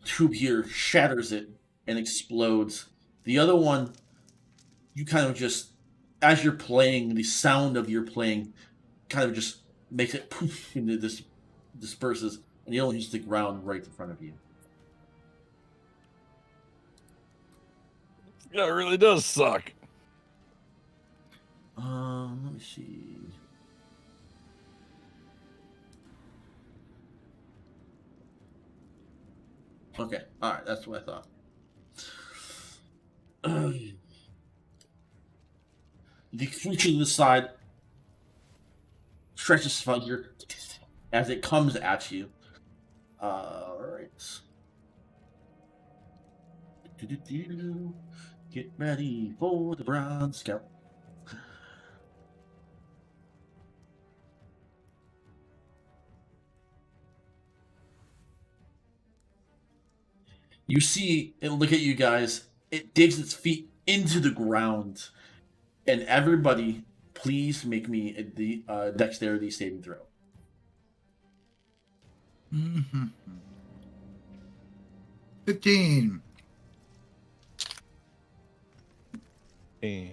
Speaker 1: tube here, shatters it, and explodes. The other one, you kind of just, as you're playing, the sound of your playing kind of just makes it poof into this, disperses, and you only hits the ground right in front of you.
Speaker 2: Yeah, it really does suck.
Speaker 1: Let me see. Okay, alright, that's what I thought. The creature to the side stretches its finger as it comes at you. Alright. Get ready for the Brown Scout. You see it look at you guys. It digs its feet into the ground. And everybody, please make me a dexterity saving throw.
Speaker 3: Mm-hmm. 15.
Speaker 2: And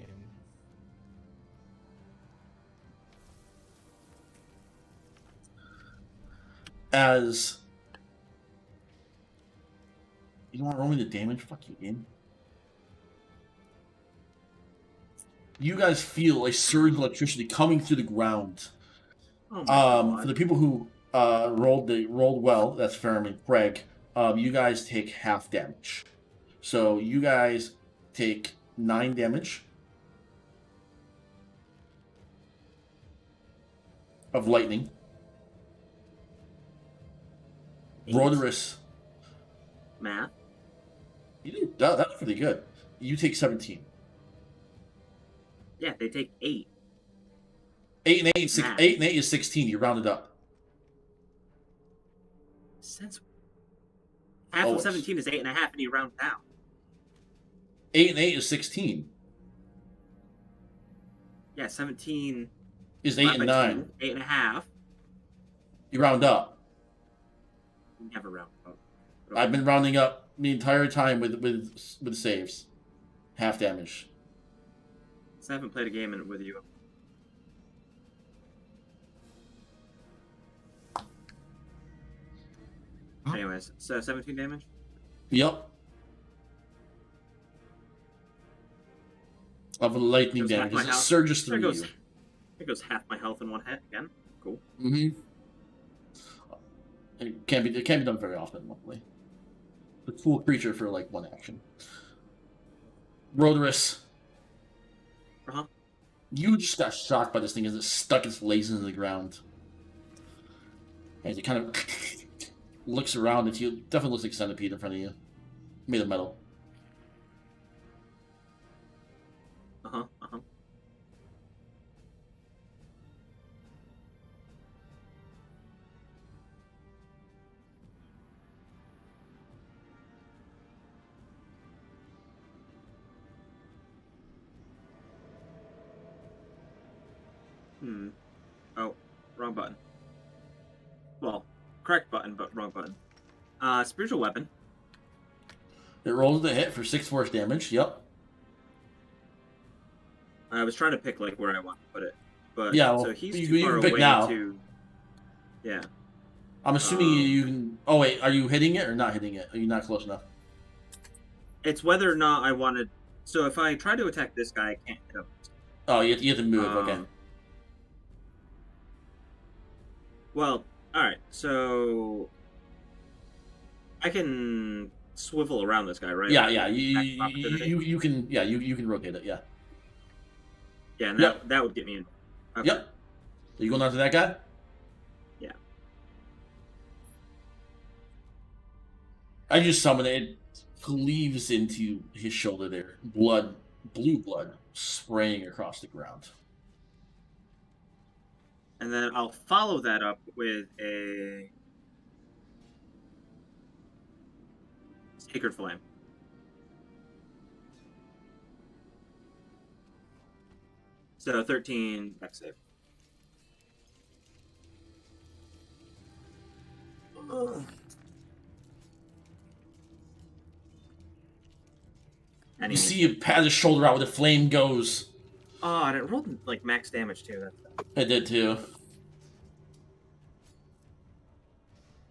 Speaker 1: As you want to roll me the damage? Fuck you, game. You guys feel a surge of electricity coming through the ground.
Speaker 5: Oh my God.
Speaker 1: For the people who rolled well, that's Ferrum and Craig. You guys take half damage. So you guys take 9 damage of lightning. Rhodarus,
Speaker 5: Math.
Speaker 1: you did that's pretty good. You take 17.
Speaker 5: Yeah, they take 8.
Speaker 1: 8 and 8,
Speaker 5: Math.
Speaker 1: 8 and 8 is 16. You rounded up.
Speaker 5: Since half
Speaker 1: Always.
Speaker 5: of 17 is 8.5, and you round down.
Speaker 1: 8 and 8 is 16.
Speaker 5: Yeah, 17
Speaker 1: Is 8 and 9.
Speaker 5: 8.5.
Speaker 1: You round up.
Speaker 5: Never round up.
Speaker 1: I've been rounding up the entire time with saves. Half damage.
Speaker 5: So I haven't played a game with you.
Speaker 3: Huh?
Speaker 5: Anyways, so 17 damage?
Speaker 1: Yep. Of lightning
Speaker 5: Goes back
Speaker 1: damage.
Speaker 5: my
Speaker 1: As it
Speaker 5: house.
Speaker 1: surges
Speaker 5: There
Speaker 1: through
Speaker 5: goes.
Speaker 1: you.
Speaker 5: It goes half my health in one hit again. Cool.
Speaker 1: Mm-hmm. It can't be done very often, luckily. A cool creature for like one action. Roderus.
Speaker 5: Uh-huh.
Speaker 1: You just got shocked by this thing as it stuck its legs into the ground. As it kind of looks around at you. Definitely looks like a centipede in front of you. Made of metal.
Speaker 5: Uh-huh. Uh-huh. Oh, wrong button. Well, correct button, but wrong button. Spiritual weapon.
Speaker 1: It rolls the hit for 6 force damage. Yep.
Speaker 5: I was trying to pick like where I want to put it, but
Speaker 1: Yeah, well,
Speaker 5: so he's
Speaker 1: you
Speaker 5: too far
Speaker 1: can pick
Speaker 5: away
Speaker 1: now.
Speaker 5: to. Yeah.
Speaker 1: I'm assuming you can. Oh wait, are you hitting it or not hitting it? Are you not close enough?
Speaker 5: It's whether or not I wanted. So if I try to attack this guy, I can't hit him.
Speaker 1: Oh, you have to move. Okay.
Speaker 5: Well, all right. So I can swivel around this guy, right?
Speaker 1: Yeah,
Speaker 5: Like,
Speaker 1: yeah.
Speaker 5: opportunity?
Speaker 1: You can. Yeah, you can rotate it. Yeah.
Speaker 5: Yeah, and
Speaker 1: Yep.
Speaker 5: that would get me in. Okay.
Speaker 1: Yep. Are you going after that guy?
Speaker 5: Yeah.
Speaker 1: I just summon it. It cleaves into his shoulder there. Blood, blue blood, spraying across the ground.
Speaker 5: And then I'll follow that up with a Sacred Flame. So 13 dex save. And
Speaker 1: You see him pat his shoulder out where the flame goes.
Speaker 5: Oh, and it rolled like max damage too. That's
Speaker 1: I did too.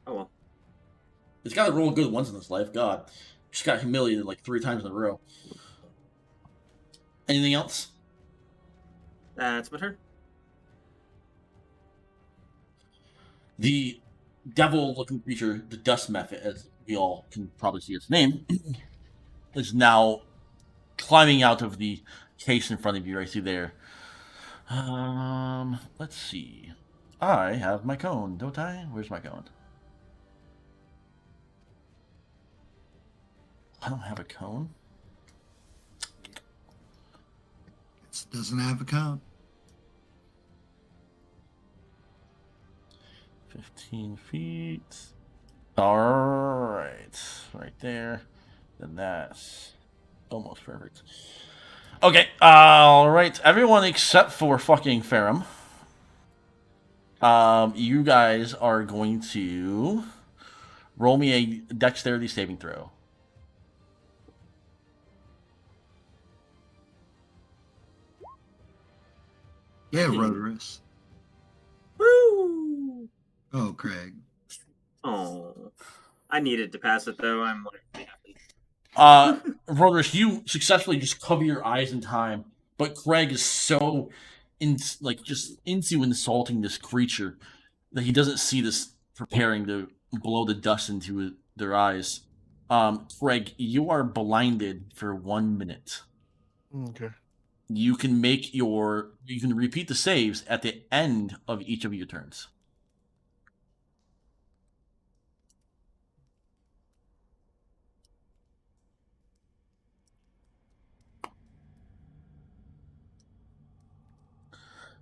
Speaker 5: Oh well.
Speaker 1: It's got to roll good once in his life. God, just got humiliated like 3 times in a row. Anything else?
Speaker 5: That's my turn.
Speaker 1: The devil-looking creature, the dust method, as we all can probably see its name, is now climbing out of the case in front of you, right through there. Let's see. I have my cone, don't I? Where's my cone? I don't have a cone.
Speaker 3: It doesn't have a cone.
Speaker 1: 15 feet. Alright. Right there. Then that's almost perfect. Okay. Alright. Everyone except for fucking Ferrum. You guys are going to roll me a dexterity saving throw.
Speaker 3: Yeah, Roderus.
Speaker 5: Woo!
Speaker 3: Oh, Craig.
Speaker 5: Oh, I needed to pass it though. I'm like happy.
Speaker 1: Roderick, you successfully just cover your eyes in time, but Craig is so just into insulting this creature that he doesn't see this preparing to blow the dust into their eyes. Craig, you are blinded for 1 minute.
Speaker 2: Okay.
Speaker 1: You can repeat the saves at the end of each of your turns.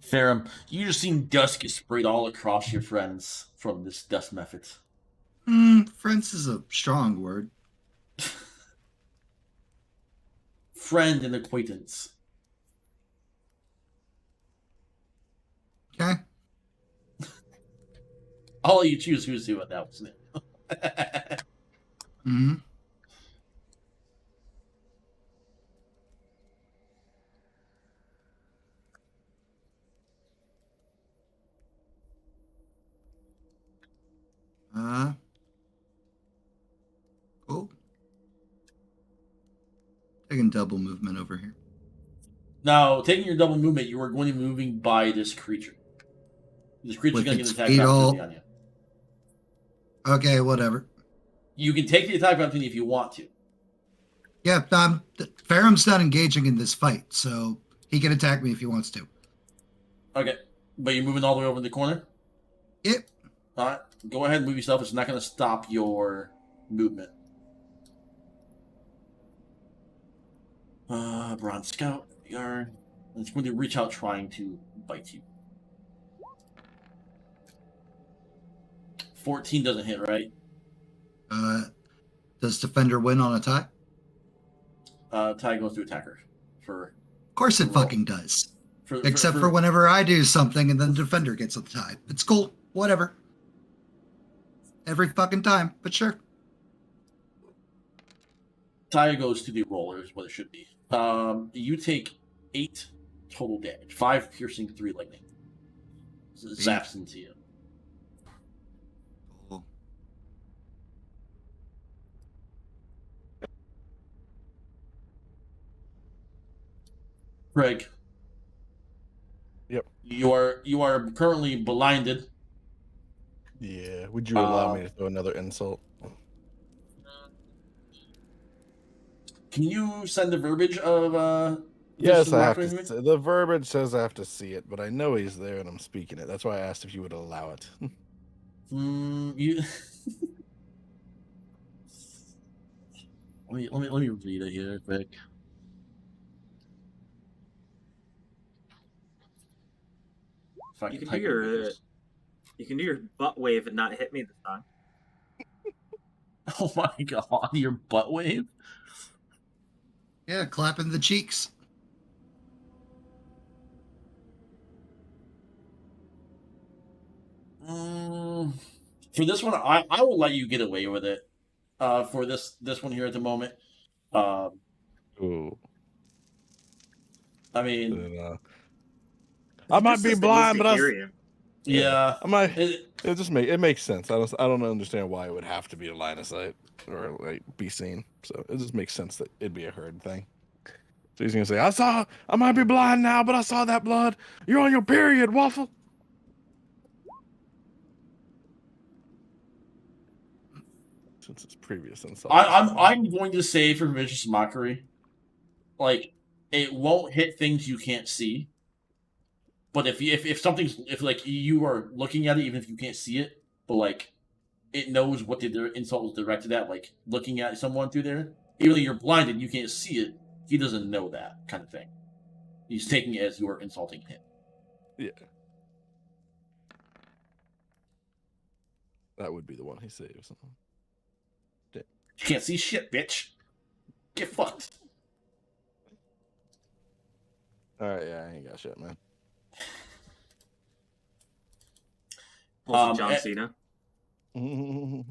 Speaker 1: Ferrum, you just seen dust get sprayed all across your friends from this dust method.
Speaker 3: Friends is a strong word.
Speaker 1: Friend and acquaintance.
Speaker 3: Okay.
Speaker 1: I'll let you choose who's who on that one.
Speaker 3: Mm-hmm. Oh. Taking double movement over here.
Speaker 1: Now, taking your double movement, you are going to be moving by this creature. This creature's
Speaker 3: With
Speaker 1: going to get
Speaker 3: its
Speaker 1: an attack
Speaker 3: feet
Speaker 1: opportunity
Speaker 3: all-
Speaker 1: on you.
Speaker 3: Okay, whatever.
Speaker 1: You can take the attack opportunity if you want to.
Speaker 3: Yeah, Faram's not engaging in this fight, so he can attack me if he wants to.
Speaker 1: Okay. But you're moving all the way over in the corner?
Speaker 3: Yep.
Speaker 1: All right. Go ahead and move yourself. It's not going to stop your movement. Bronze Scout. Yarn. It's going to reach out trying to bite you. 14 doesn't hit, right?
Speaker 3: Does Defender win on a tie?
Speaker 1: Tie goes to attacker.
Speaker 3: Of course it
Speaker 1: Roll.
Speaker 3: fucking does. Except for whenever I do something and then the Defender gets a tie. It's cool. Whatever. Every fucking time, but sure.
Speaker 1: Tie goes to the roller is what it should be. You take 8 total damage. 5 piercing, 3 lightning. Zaps into you.
Speaker 3: Cool.
Speaker 1: Craig.
Speaker 2: Yep.
Speaker 1: You are currently blinded.
Speaker 2: Yeah. Would you allow me to throw another insult?
Speaker 1: Can you send the verbiage of
Speaker 2: Yes,
Speaker 1: this
Speaker 2: I have
Speaker 1: mockery
Speaker 2: to. The verbiage says I have to see it, but I know he's there and I'm speaking it. That's why I asked if you would allow it.
Speaker 1: You let me read it here quick. If I
Speaker 5: You can
Speaker 1: type
Speaker 5: do
Speaker 1: it
Speaker 5: your
Speaker 1: this.
Speaker 5: you can do your butt wave and not hit me this time.
Speaker 1: Oh my god, your butt wave?
Speaker 3: Yeah, clapping the cheeks.
Speaker 1: For this one, I will let you get away with it. For this one here at the moment.
Speaker 2: Ooh.
Speaker 1: I mean,
Speaker 2: I might be blind, but
Speaker 1: yeah.
Speaker 2: I might. It makes sense. I don't understand why it would have to be a line of sight or like be seen. So it just makes sense that it'd be a herd thing. So he's gonna say, I might be blind now, but I saw that blood. You're on your period, Waffle. Since it's previous insult.
Speaker 1: I'm going to say for vicious mockery, like it won't hit things you can't see. But if something's if like you are looking at it, even if you can't see it, but like it knows what the insult was directed at, like looking at someone through there, even though you're blinded, you can't see it. He doesn't know that kind of thing. He's taking it as you're insulting him.
Speaker 2: Yeah. That would be the one he saves.
Speaker 1: You can't see shit, bitch. Get fucked.
Speaker 2: Alright, yeah, I ain't got shit, man.
Speaker 5: John Cena.
Speaker 1: And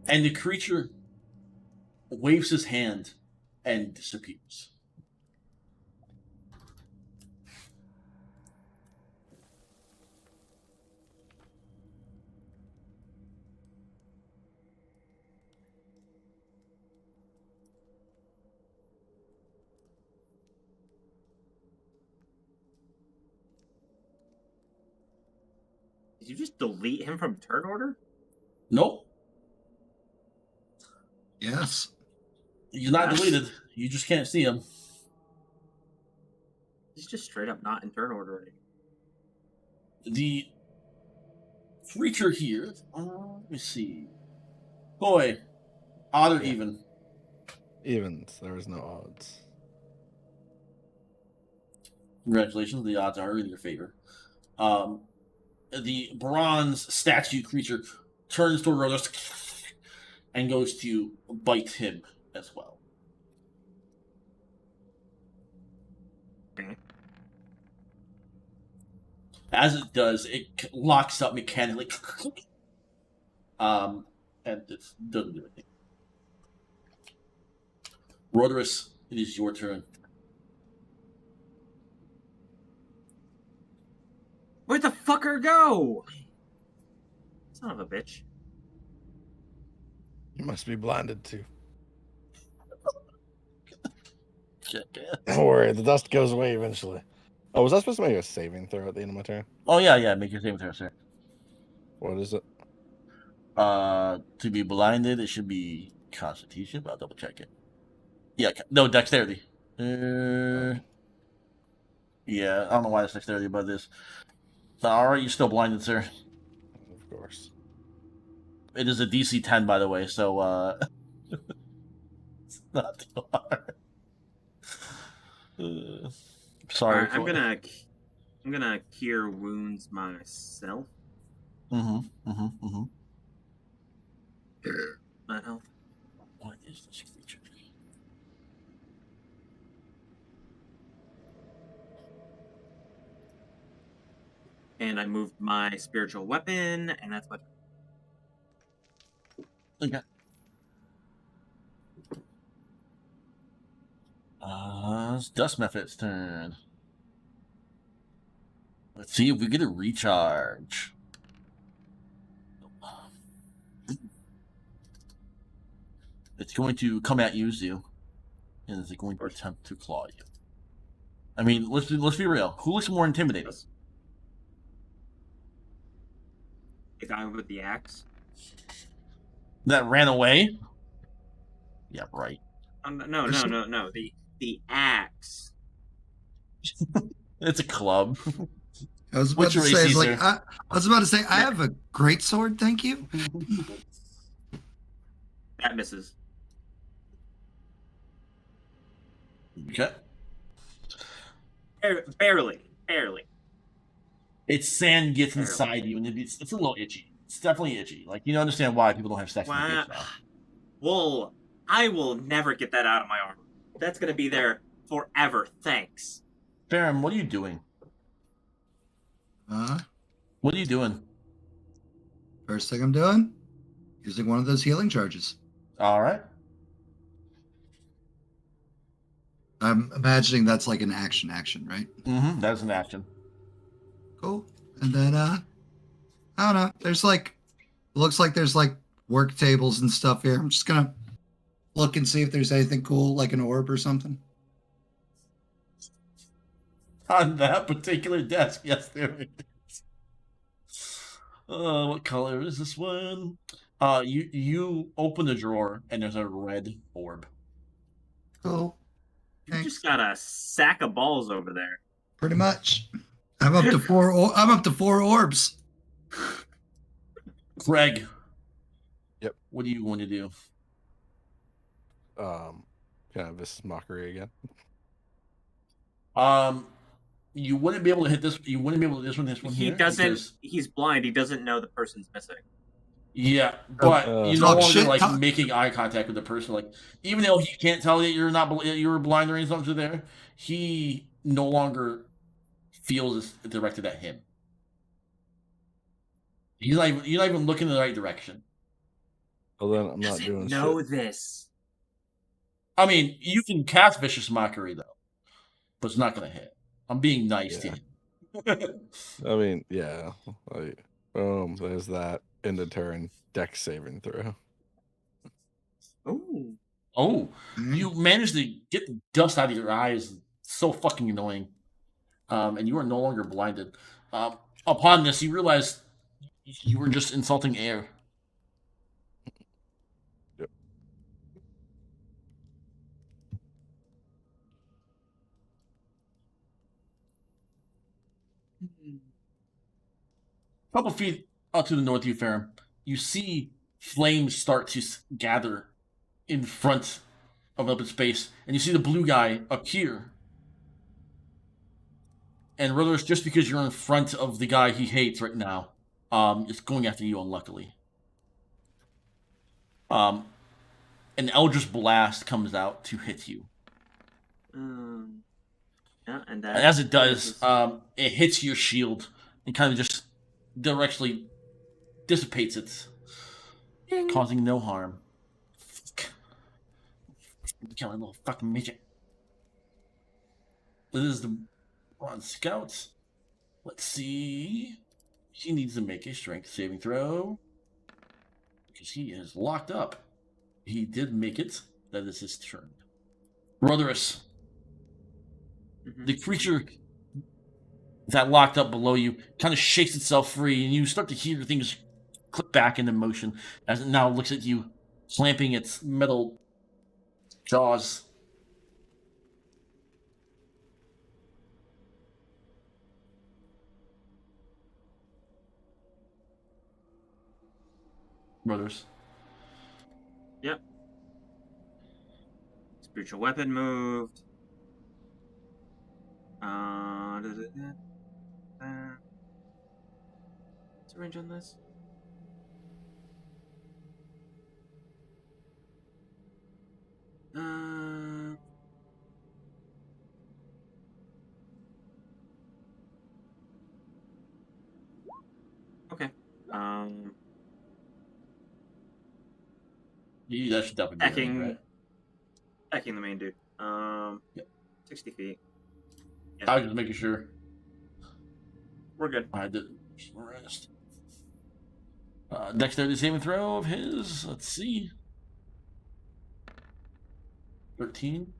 Speaker 1: the creature waves his hand and disappears.
Speaker 5: Did you just delete him from turn order?
Speaker 1: Nope.
Speaker 3: Yes.
Speaker 1: He's not deleted. You just can't see him.
Speaker 5: He's just straight up not in turn order anymore.
Speaker 1: The creature here. Let me see. Boy, odd or even?
Speaker 2: Evens. There is no odds.
Speaker 1: Congratulations. The odds are in your favor. The bronze statue creature turns toward Rhodos and goes to bite him as well.
Speaker 5: Okay.
Speaker 1: As it does, it locks up mechanically. And it doesn't do anything. Rhodos, it is your turn.
Speaker 5: Where'd the fucker go? Son of a bitch.
Speaker 2: You must be blinded too. Don't worry, the dust goes away eventually. Oh, was I supposed to make a saving throw at the end of my turn?
Speaker 1: Oh yeah. Make your saving throw, sir.
Speaker 2: What is it?
Speaker 1: To be blinded, it should be Constitution, but I'll double check it. Yeah, no, Dexterity. Yeah, I don't know why it's Dexterity, but it is. So, alright, you're still blinded, sir.
Speaker 2: Of course.
Speaker 1: It is a DC 10, by the way, so, it's not too hard. Sorry.
Speaker 5: Alright, I'm gonna cure wounds myself. Not health.
Speaker 1: What is this creature?
Speaker 5: And I moved my spiritual weapon, and that's what.
Speaker 1: Okay. It's Dust Method's turn. Let's see if we get a recharge. It's going to come at you, Zoo, and it's going to attempt to claw you. I mean, let's be real. Who looks more intimidating?
Speaker 5: The guy with the axe.
Speaker 1: That ran away? Yeah, right.
Speaker 5: No. The axe.
Speaker 1: It's a club.
Speaker 3: I was about
Speaker 1: What's
Speaker 3: to
Speaker 1: your
Speaker 3: say,
Speaker 1: AC,
Speaker 3: like,
Speaker 1: sir?
Speaker 3: I was about to say, I have a great sword, thank you.
Speaker 5: That misses.
Speaker 1: Okay.
Speaker 5: Barely.
Speaker 1: Its sand gets inside you, and it's a little itchy. It's definitely itchy. Like, you understand why people don't have sex with kids now.
Speaker 5: Well, I will never get that out of my armor. That's gonna be there forever. Thanks.
Speaker 1: Farron, what are you doing? What are you doing?
Speaker 3: First thing I'm doing, using one of those healing charges.
Speaker 1: All right.
Speaker 3: I'm imagining that's like an action, right?
Speaker 1: That's an action.
Speaker 3: Cool. And then, I don't know. There's like, looks like there's like work tables and stuff here. I'm just gonna look and see if there's anything cool, like an orb or something.
Speaker 1: On that particular desk, yes, there it is. What color is this one? You open the drawer and there's a red orb.
Speaker 3: Cool.
Speaker 5: You
Speaker 3: Thanks.
Speaker 5: just got a sack of balls over there.
Speaker 3: Pretty much. I'm up to four. I'm up to 4 orbs.
Speaker 1: Greg.
Speaker 2: Yep.
Speaker 1: What do you want to do?
Speaker 2: Kind of this mockery again.
Speaker 1: You wouldn't be able to hit this. You wouldn't be able to this one.
Speaker 5: He
Speaker 1: here,
Speaker 5: doesn't.
Speaker 1: because-
Speaker 5: He's blind. He doesn't know the person's missing.
Speaker 1: Yeah, but you're no
Speaker 3: Talk
Speaker 1: longer
Speaker 3: shit,
Speaker 1: like
Speaker 3: talk-
Speaker 1: making eye contact with the person. Like, even though he can't tell that you're blind or anything there, he no longer feels it's directed at him. You're not even looking in the right direction.
Speaker 2: Well, then I'm not
Speaker 5: Doesn't
Speaker 2: doing
Speaker 5: know
Speaker 2: shit.
Speaker 5: this.
Speaker 1: I mean, you can cast Vicious Mockery though, but it's not gonna hit. I'm being nice to you.
Speaker 2: I mean, yeah. Like, boom, there's that. End of turn. Dex saving throw.
Speaker 5: Ooh.
Speaker 1: Oh, you managed to get the dust out of your eyes. So fucking annoying. And you are no longer blinded. Upon this, you realize you were just insulting air.
Speaker 2: Yep.
Speaker 1: A couple feet out to the north of you, Ferrum, you see flames start to gather in front of open space, and you see the blue guy appear. And Rillers, just because you're in front of the guy he hates right now, it's going after you, unluckily. An Eldritch Blast comes out to hit you.
Speaker 5: Yeah, and
Speaker 1: As it does, it hits your shield and kind of just directly dissipates it, causing no harm. Killing a little fucking midget. This is the Bronze Scout. Let's see. He needs to make a strength saving throw because he is locked up. He did make it. That is his turn. Rotherus, The creature that locked up below you kind of shakes itself free, and you start to hear things click back into motion as it now looks at you, clamping its metal jaws. Brothers.
Speaker 5: Yep. Spiritual weapon moved. What's the range on this? Okay.
Speaker 1: That should definitely be
Speaker 5: Hacking.
Speaker 1: right.
Speaker 5: Hacking the main dude.
Speaker 1: Yep.
Speaker 5: 60 feet.
Speaker 1: I was just making sure.
Speaker 5: We're good.
Speaker 1: I did rest. Dexterity saving throw of his. Let's see. 13.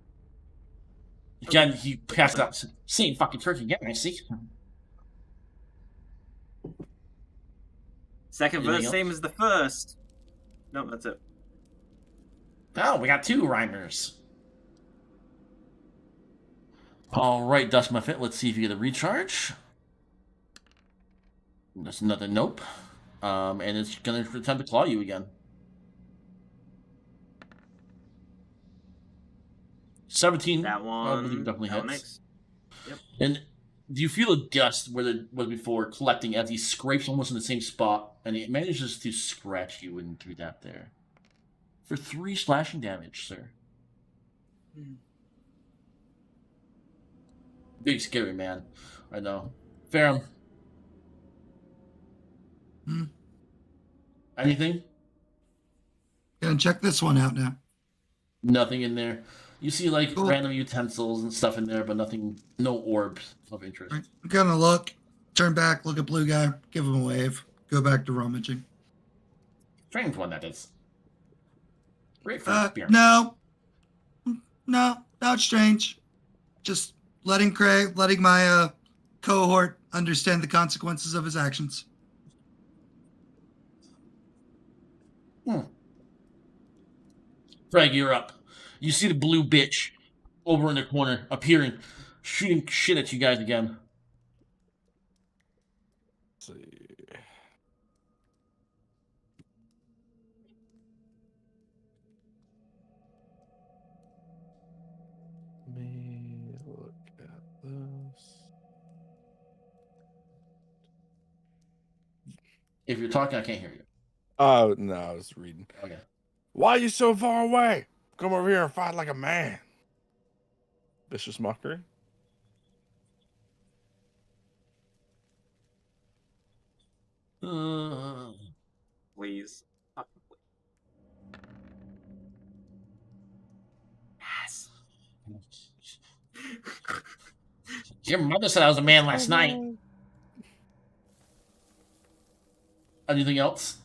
Speaker 1: Again, he passed out. Same fucking turkey again, I see.
Speaker 5: Second
Speaker 1: Anything
Speaker 5: verse,
Speaker 1: else?
Speaker 5: same as the first. No, that's it.
Speaker 1: Oh, we got 2 rhymers. All right, Dust Muffet. Let's see if you get a recharge. That's another nope. And it's going to attempt to claw you again. 17.
Speaker 5: That
Speaker 1: I
Speaker 5: one
Speaker 1: believe definitely
Speaker 5: that one
Speaker 1: hits.
Speaker 5: makes. Yep.
Speaker 1: And do you feel a gust where there was before collecting as he scrapes almost in the same spot, and he manages to scratch you in through that there? For 3 slashing damage, sir. Big scary man. I know. Ferrum. Anything?
Speaker 3: Gonna check this one out now.
Speaker 1: Nothing in there. You see like
Speaker 3: Cool.
Speaker 1: random utensils and stuff in there, but nothing, no orbs of interest.
Speaker 3: Right. I'm gonna look, turn back, look at blue guy, give him a wave, go back to rummaging.
Speaker 1: Strange one that is. Great for experience.
Speaker 3: No, not strange. Just letting my cohort understand the consequences of his actions.
Speaker 1: Craig, you're up. You see the blue bitch over in the corner appearing, shooting shit at you guys again.
Speaker 2: Let's see. Let me look at this.
Speaker 1: If you're talking, I can't hear you.
Speaker 2: Oh, no, I was reading.
Speaker 1: Okay.
Speaker 2: Why are you so far away? Come over here and fight like a man. Vicious mockery.
Speaker 5: Please. Yes.
Speaker 1: Your mother said I was a man last night. Anything else?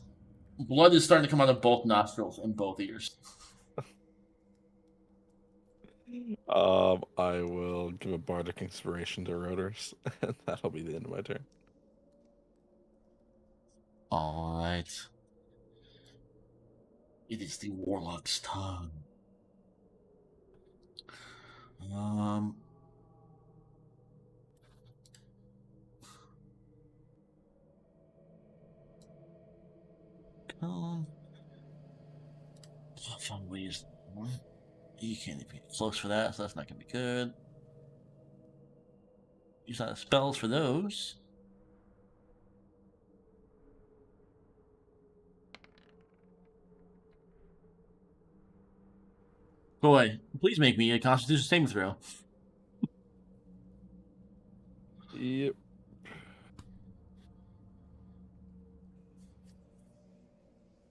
Speaker 1: Blood is starting to come out of both nostrils and both ears.
Speaker 2: I will give a bardic inspiration to Rotors, and that'll be the end of my turn.
Speaker 1: All right. It is the warlock's tongue. Fun ways. You can't even be close for that, so that's not gonna be good. Use out of spells for those. Boy, please make me a Constitution saving throw.
Speaker 2: Yep.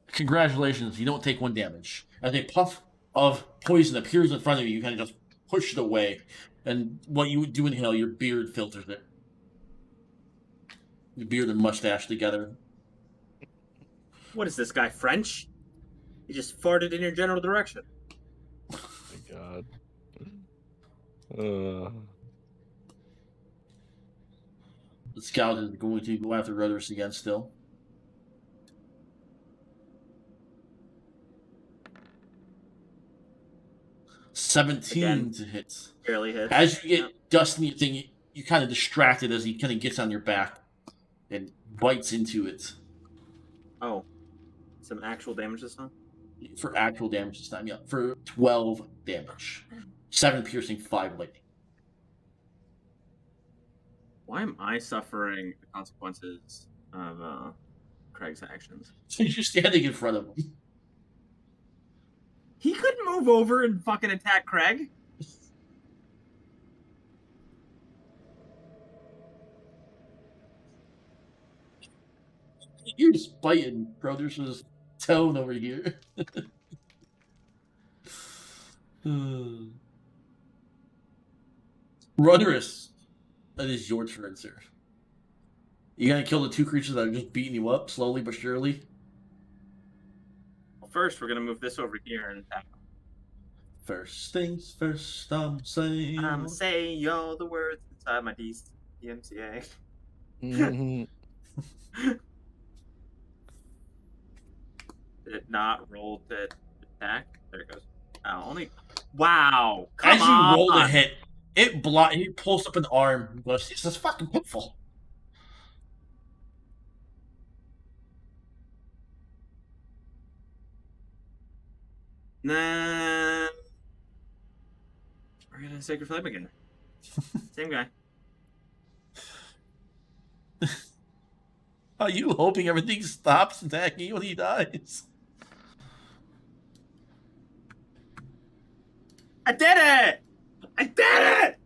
Speaker 1: Congratulations, you don't take 1 damage. As a puff of poison appears in front of you, you kind of just push it away. And what you do inhale, your beard filters it. Your beard and mustache together.
Speaker 5: What is this guy, French? He just farted in your general direction.
Speaker 2: My God.
Speaker 1: The scout is going to go after Rudderus again still.
Speaker 5: Again.
Speaker 1: 17 to hit.
Speaker 5: Barely hits.
Speaker 1: As you get
Speaker 5: Yep.
Speaker 1: dust in your thing, you kind of distracted as he kind of gets on your back and bites into it.
Speaker 5: Oh. Some actual damage this time?
Speaker 1: For actual damage this time, yeah. For 12 damage. 7 piercing, 5 lightning.
Speaker 5: Why am I suffering the consequences of Craig's actions?
Speaker 1: So you're standing in front of him.
Speaker 5: He could move over and fucking attack Craig.
Speaker 1: You're just biting Brothers' tone over here. Rudderus, that is your turn, sir. You gonna kill the 2 creatures that are just beating you up slowly but surely?
Speaker 5: Well, first, we're gonna move this over here and attack him.
Speaker 1: First things first, I'm saying.
Speaker 5: I'm saying all the words inside my DMCA.
Speaker 2: Mhm.
Speaker 5: Did it not roll to attack? There it goes. Oh, only. Wow! Come
Speaker 1: As you
Speaker 5: on!
Speaker 1: roll the hit, it pulls up an arm and goes, "This is fucking pitiful."
Speaker 5: Then we're gonna Sacred Flame again. Same guy.
Speaker 1: Are you hoping everything stops attacking when he dies?
Speaker 5: I did it! I did it!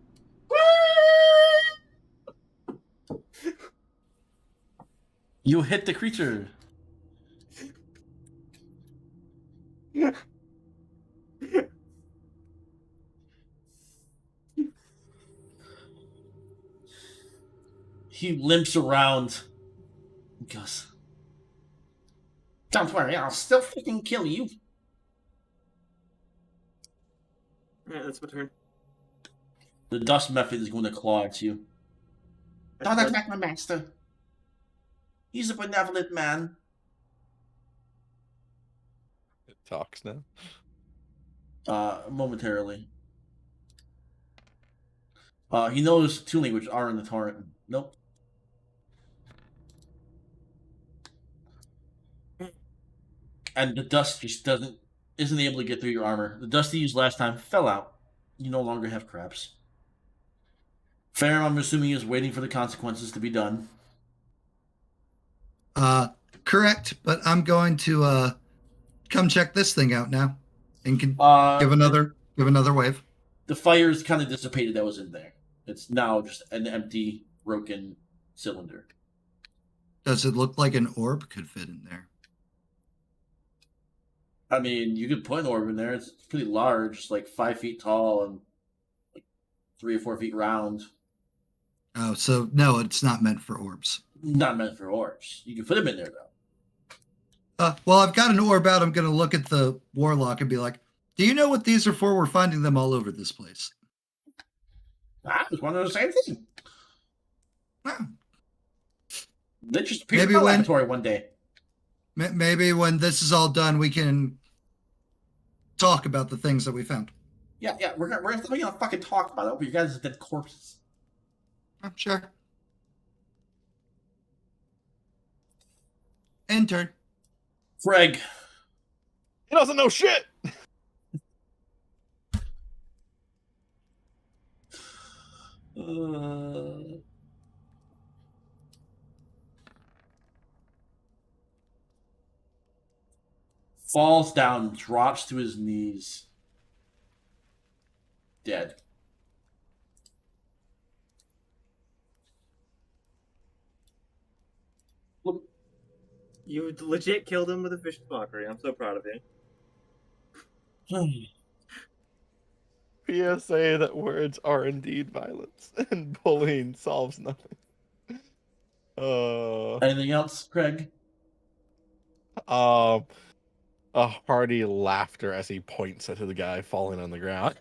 Speaker 5: Woo!
Speaker 1: You hit the creature. He limps around. He goes, "Don't worry, I'll still freaking kill you."
Speaker 5: Yeah, that's my turn.
Speaker 1: The dust method is going to claw at you. Don't attack my master. He's a benevolent man.
Speaker 2: It talks now.
Speaker 1: Momentarily. He knows 2 language, R in the torrent. Nope. And the dust just isn't able to get through your armor. The dust you used last time fell out. You no longer have crabs. Farum, I'm assuming, is waiting for the consequences to be done.
Speaker 3: Correct, but I'm going to come check this thing out now, and can give another wave.
Speaker 1: The fire's kind of dissipated that was in there. It's now just an empty, broken cylinder.
Speaker 3: Does it look like an orb could fit in there?
Speaker 1: I mean, you could put an orb in there. It's pretty large. It's like 5 feet tall and like 3 or 4 feet round.
Speaker 3: Oh, so no, it's not meant for orbs.
Speaker 1: Not meant for orbs. You can put them in there, though.
Speaker 3: Well, I've got an orb out. I'm going to look at the warlock and be like, "Do you know what these are for? We're finding them all over this place."
Speaker 1: I was wondering the same thing.
Speaker 3: Oh.
Speaker 1: They just appeared in
Speaker 3: Maybe
Speaker 1: my
Speaker 3: when-
Speaker 1: laboratory one day.
Speaker 3: Maybe when this is all done, we can talk about the things that we found.
Speaker 1: Yeah, we're gonna fucking talk about it over you guys' dead corpses.
Speaker 3: I'm sure. Intern.
Speaker 1: Greg,
Speaker 2: He doesn't know shit.
Speaker 1: falls down, drops to his knees, dead.
Speaker 5: You legit killed him with a vicious mockery. I'm so proud of you.
Speaker 2: PSA that words are indeed violence, and bullying solves nothing.
Speaker 1: Anything else, Craig?
Speaker 2: A hearty laughter as he points to the guy falling on the ground.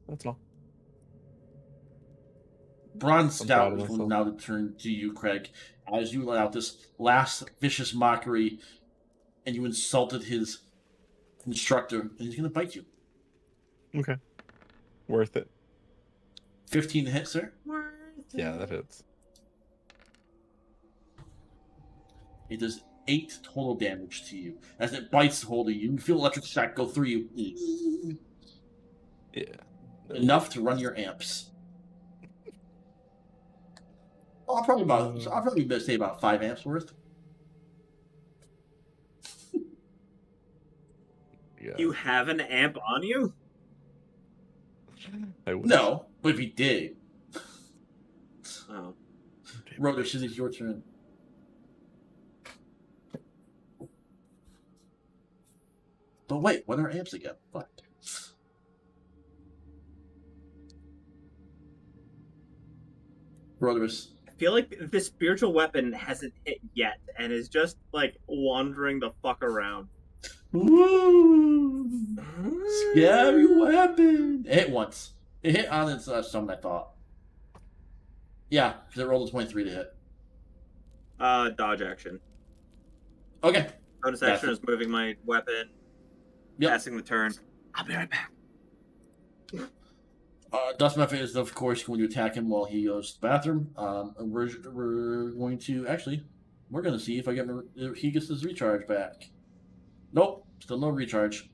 Speaker 2: That's all.
Speaker 1: Bronze
Speaker 2: I'm proud
Speaker 1: Scout
Speaker 2: of
Speaker 1: is going
Speaker 2: myself.
Speaker 1: now to turn to you, Craig, as you let out this last vicious mockery, and you insulted his instructor, and he's going to bite you.
Speaker 2: Okay. Worth it.
Speaker 1: 15 to hit, sir.
Speaker 2: Yeah, that hits.
Speaker 1: It does 8 total damage to you. As it bites hold of you, you feel electric shock go through you.
Speaker 2: Yeah.
Speaker 1: Enough to run your amps. I'll probably say about 5 amps worth.
Speaker 2: Yeah.
Speaker 5: You have an amp on you?
Speaker 2: I wish.
Speaker 1: No, but if he did.
Speaker 5: Oh.
Speaker 1: Rotor, it's your turn. But wait, what are amps again? Fuck. Brothers.
Speaker 5: I feel like this spiritual weapon hasn't hit yet and is just like wandering the fuck around.
Speaker 1: Woo! Scary weapon. It hit once. It hit on its summon, I thought. Yeah, because it rolled a 23 to hit.
Speaker 5: Dodge action.
Speaker 1: Okay.
Speaker 5: Bonus
Speaker 1: Yeah,
Speaker 5: action is moving my weapon,
Speaker 1: Yep.
Speaker 5: passing the turn. I'll be right back.
Speaker 1: Dust Method is, of course, going to attack him while he goes to the bathroom. And we're going to actually, we're going to see if he gets his recharge back. Nope, still no recharge.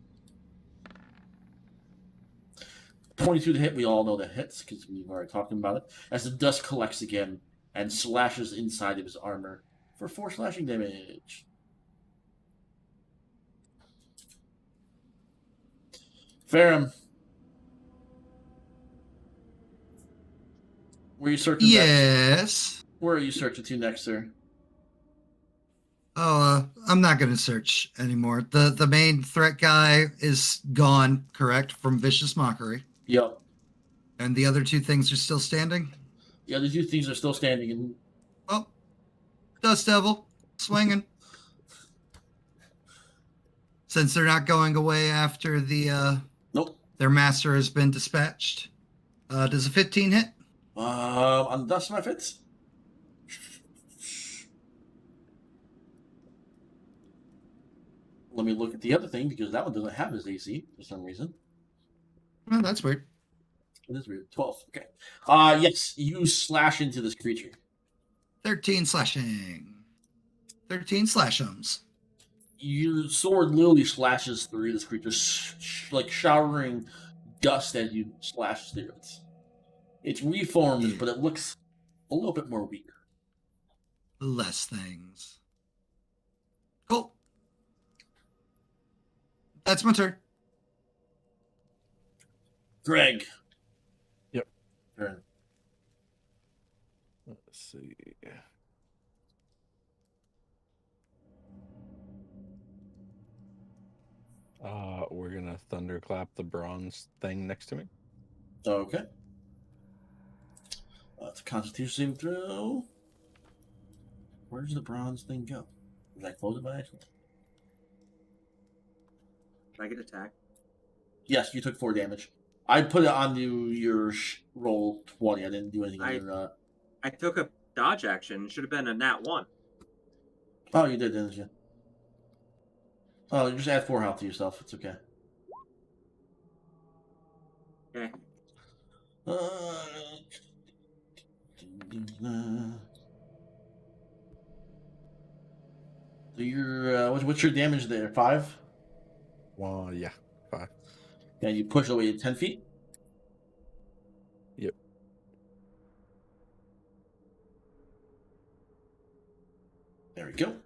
Speaker 1: 22 to hit. We all know that hits because we've already talked about it. As the dust collects again and slashes inside of his armor for 4 slashing damage. Farum. Where are you searching next?
Speaker 3: Yes.
Speaker 1: Where are you searching to next, sir?
Speaker 3: Oh, I'm not going to search anymore. The main threat guy is gone, correct, from Vicious Mockery.
Speaker 1: Yep.
Speaker 3: And the other 2 things are still standing?
Speaker 1: Yeah, the 2 things are still standing. And
Speaker 3: Oh, Dust Devil, swinging. Since they're not going away after
Speaker 1: nope.
Speaker 3: their master has been dispatched. Does a 15 hit?
Speaker 1: On Dust Methods? Let me look at the other thing because that one doesn't have his AC for some reason.
Speaker 3: Oh, that's weird.
Speaker 1: It is weird. 12. Okay. Yes, you slash into this creature.
Speaker 3: 13 slashing. 13 slashums.
Speaker 1: Your sword literally slashes through this creature, like showering dust as you slash through it. It's reformed, but it looks a little bit more weak.
Speaker 3: Less things. Cool. That's my turn.
Speaker 1: Greg.
Speaker 2: Yep.
Speaker 1: Turn.
Speaker 2: Let's see. We're gonna thunderclap the bronze thing next to me.
Speaker 1: Okay. It's a Constitution saving throw. Where does the bronze thing go? Was I floated by accident?
Speaker 5: Did I get attacked?
Speaker 1: Yes, you took 4 damage. I put it on your roll 20. I didn't do anything on your.
Speaker 5: I took a dodge action. It should have been a nat 1.
Speaker 1: Oh, you did, didn't you? Oh, you just add 4 health to yourself. It's okay.
Speaker 5: Okay.
Speaker 1: So what's your damage there? 5?
Speaker 2: Well, yeah, 5.
Speaker 1: Yeah, you push away 10 feet.
Speaker 2: Yep.
Speaker 1: There we go.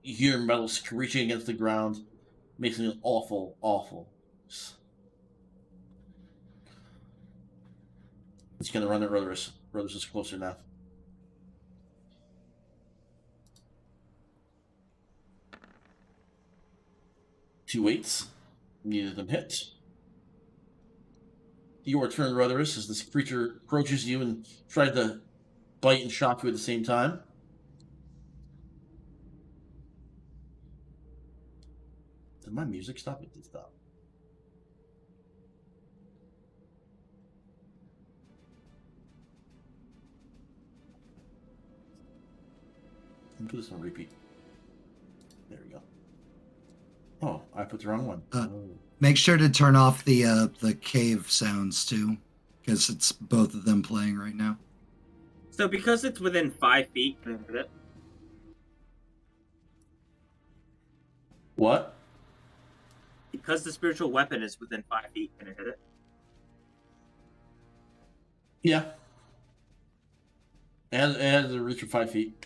Speaker 1: You hear metal screeching against the ground, making an awful, awful. It's gonna run at Rotherus. Rotherus is closer now. Two 8s. Neither of them hit. Your turn, Rotherus, as this creature approaches you and tries to bite and shock you at the same time. Did my music stop? It did stop. Put this on repeat. There we go. Oh, I put the wrong one.
Speaker 3: Make sure to turn off the cave sounds too, because it's both of them playing right now.
Speaker 5: So because it's within 5 feet, can I hit it?
Speaker 1: What?
Speaker 5: Because the spiritual weapon is within 5 feet, can I hit it?
Speaker 1: Yeah. It has a reach of 5 feet.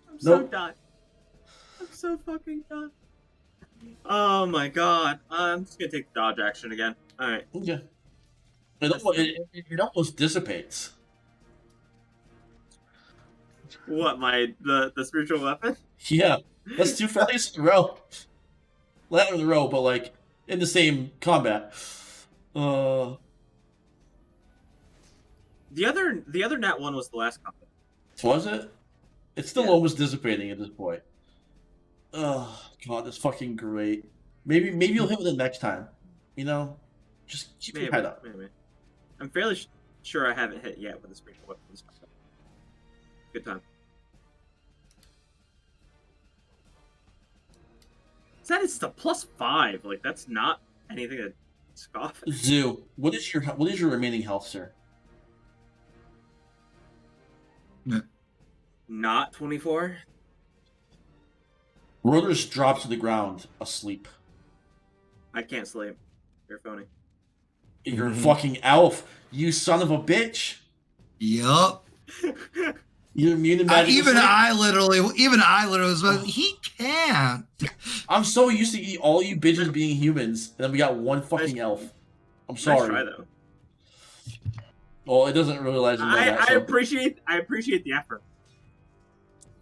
Speaker 5: I'm so
Speaker 1: Nope.
Speaker 5: done. I'm so fucking done. Oh my god. I'm just gonna take the dodge action again. Alright.
Speaker 1: Okay. It almost dissipates.
Speaker 5: What, the spiritual weapon?
Speaker 1: Yeah. That's 2 failures in a row. Not in a row, but like in the same combat.
Speaker 5: The other nat one was the last combat.
Speaker 1: Was it? It's still
Speaker 5: Yeah.
Speaker 1: almost dissipating at this point. Oh god, that's fucking great. Maybe you'll hit with it next time. You know, just keep your head up.
Speaker 5: Maybe. I'm fairly sure I haven't hit yet with the spiritual weapon. Good time. That is the +5. Like that's not anything to scoff at.
Speaker 1: Zoo, what is your remaining health, sir?
Speaker 5: Not 24.
Speaker 1: Rotors drops to the ground, asleep.
Speaker 5: I can't sleep. You're phony.
Speaker 1: You're a fucking elf, you son of a bitch.
Speaker 3: Yup.
Speaker 1: You're immune to magic.
Speaker 3: Even I literally was like, he can't.
Speaker 1: I'm so used to all you bitches being humans, and then we got one fucking elf. I'm sorry.
Speaker 5: Nice try though.
Speaker 1: Well, it doesn't realize you know that.
Speaker 5: I
Speaker 1: So.
Speaker 5: appreciate the effort.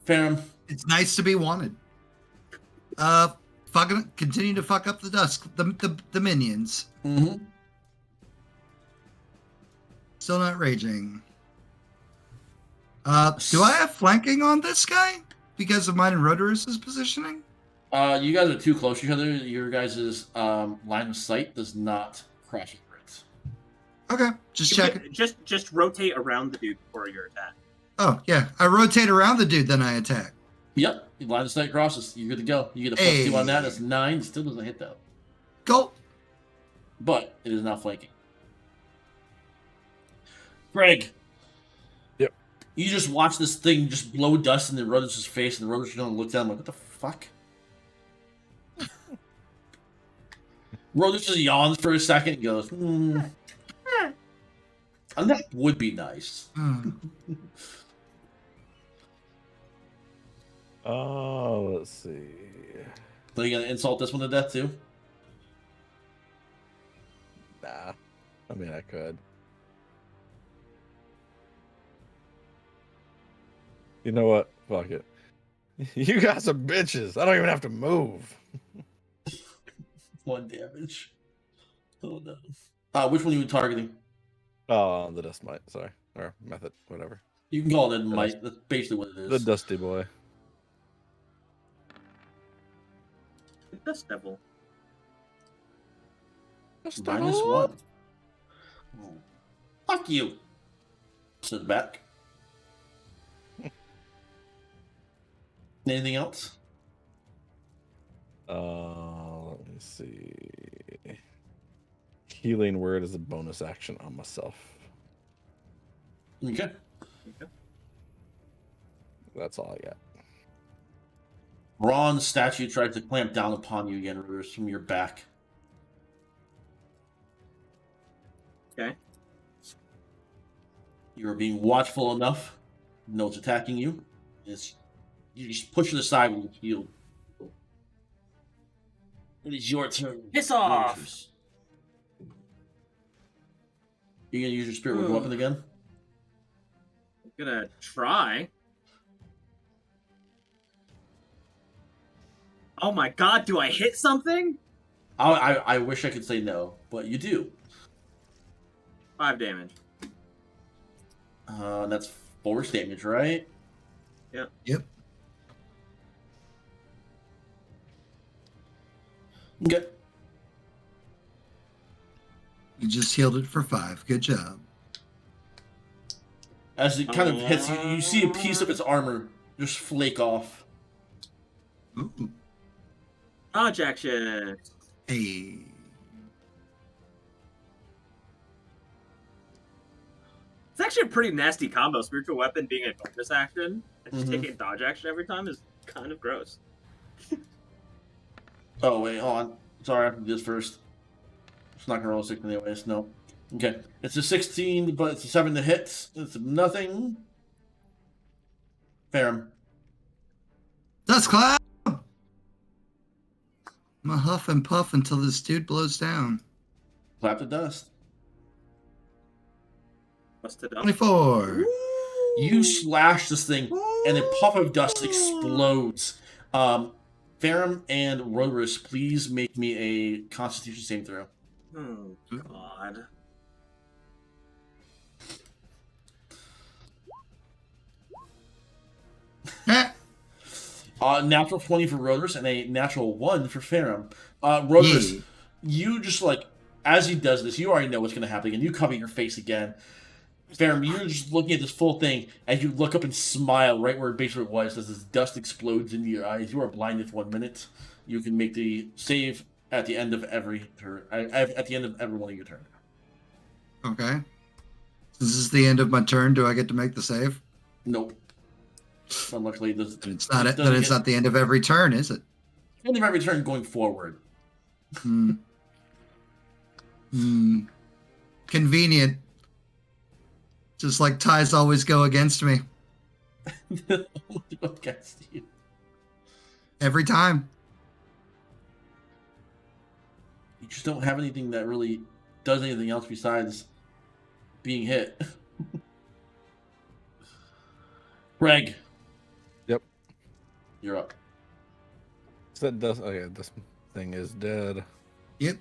Speaker 1: Phantom.
Speaker 3: It's nice to be wanted. Fucking continue to fuck up the minions.
Speaker 1: Mm-hmm.
Speaker 3: Still not raging. Do I have flanking on this guy because of mine and Rotorus's positioning?
Speaker 1: You guys are too close to each other. Your guys' line of sight does not cross your brains.
Speaker 3: Okay, just check.
Speaker 5: Just rotate around the dude before your attack.
Speaker 3: Oh yeah, I rotate around the dude, then I attack.
Speaker 1: Yep, your line of sight crosses. You're good to go. You get a +2 on that. That's 9. It still doesn't hit though.
Speaker 3: Go.
Speaker 1: But it is not flanking. Greg.
Speaker 2: Yep.
Speaker 1: You just watch this thing just blow dust in the Rotor's face, and the Rotor's gonna look down like, what the fuck? Rotor just yawns for a second and goes, And that would be nice.
Speaker 2: Oh, let's see.
Speaker 1: So you gonna insult this one to death too?
Speaker 2: Nah. I mean, I could. You know what? Fuck it. You guys are bitches. I don't even have to move.
Speaker 1: 1 damage. Oh no. Which one are you targeting?
Speaker 2: Oh, the dust mite. Sorry. Or method. Whatever.
Speaker 1: You can call it a mite. That's basically what it is.
Speaker 2: The dusty boy.
Speaker 5: The Dust Devil.
Speaker 1: -1. Oh. Fuck you. Sit back. Anything else?
Speaker 2: Let me see. Healing word is a bonus action on myself.
Speaker 1: Okay.
Speaker 2: That's all I got.
Speaker 1: Ron's statue tries to clamp down upon you again, Rivers, from your back.
Speaker 5: Okay.
Speaker 1: You are being watchful enough. No, it's attacking you. You just push it aside with your shield. It is your turn.
Speaker 5: Piss off!
Speaker 1: Rangers. You gonna use your spirit weapon again?
Speaker 5: I'm gonna try. Oh my god, do I hit something?
Speaker 1: I wish I could say no, but you do.
Speaker 5: 5 damage.
Speaker 1: That's force damage, right?
Speaker 3: Yep.
Speaker 1: Okay.
Speaker 3: You just healed it for 5. Good job.
Speaker 1: As it kind of hits you, you see a piece of its armor just flake off.
Speaker 3: Ooh.
Speaker 5: Dodge action.
Speaker 3: Hey.
Speaker 5: It's actually a pretty nasty combo. Spiritual weapon being a bonus action and just
Speaker 1: Mhm.
Speaker 5: taking dodge action every time is kind of gross.
Speaker 1: Oh, wait, hold on. Sorry, I have to do this first. It's not going to roll a 6 anyways, no. Okay, it's a 16, but it's a 7 to hit. It's nothing. Fair.
Speaker 3: Dust cloud! I'm a huff and puff until this dude blows down.
Speaker 1: Clap the dust.
Speaker 5: Busted up.
Speaker 3: 24.
Speaker 1: You slash this thing, and a puff of dust explodes. Farum and Rodrus, please make me a Constitution saving throw.
Speaker 5: Oh, God.
Speaker 1: Natural 20 for Rodrus and a natural 1 for Farum. Rodrus,
Speaker 3: Yeah.
Speaker 1: you just like, as he does this, you already know what's going to happen, and you cover your face again. Farum, you're just looking at this full thing as you look up and smile right where it basically was as this dust explodes into your eyes. You are blinded for 1 minute. You can make the save at the end of every turn. At the end of every one of your turn.
Speaker 3: Okay. This is the end of my turn. Do I get to make the save?
Speaker 1: Nope. Unluckily, this
Speaker 3: It's not.
Speaker 1: it
Speaker 3: Then
Speaker 1: doesn't
Speaker 3: it's
Speaker 1: get-
Speaker 3: not the end of every turn, is it?
Speaker 1: end of every turn going forward.
Speaker 3: Hmm. Hmm. Convenient. Just like ties always go against me
Speaker 1: Against you.
Speaker 3: every time.
Speaker 1: You just don't have anything that really does anything else besides being hit. Greg.
Speaker 2: Yep.
Speaker 1: You're up.
Speaker 2: Is that dust? Oh yeah, this thing is dead.
Speaker 3: Yep.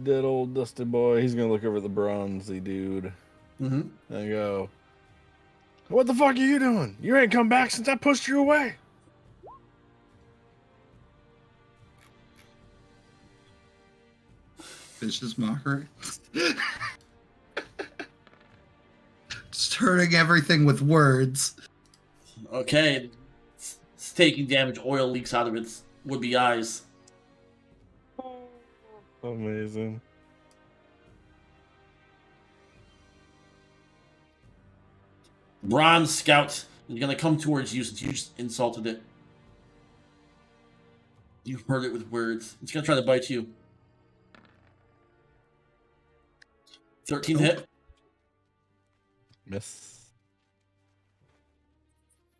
Speaker 2: Dead old dusty boy. He's gonna look over the bronzy dude
Speaker 1: Mm-hmm.
Speaker 2: and go, "What the fuck are you doing? You ain't come back since I pushed you away."
Speaker 3: Vicious mockery. Just hurting everything with words.
Speaker 1: Okay. It's taking damage. Oil leaks out of its would-be eyes.
Speaker 2: Amazing.
Speaker 1: Bronze Scout is going to come towards you since you just insulted it. You hurt it with words. It's going to try to bite you. 13 hit.
Speaker 2: Miss.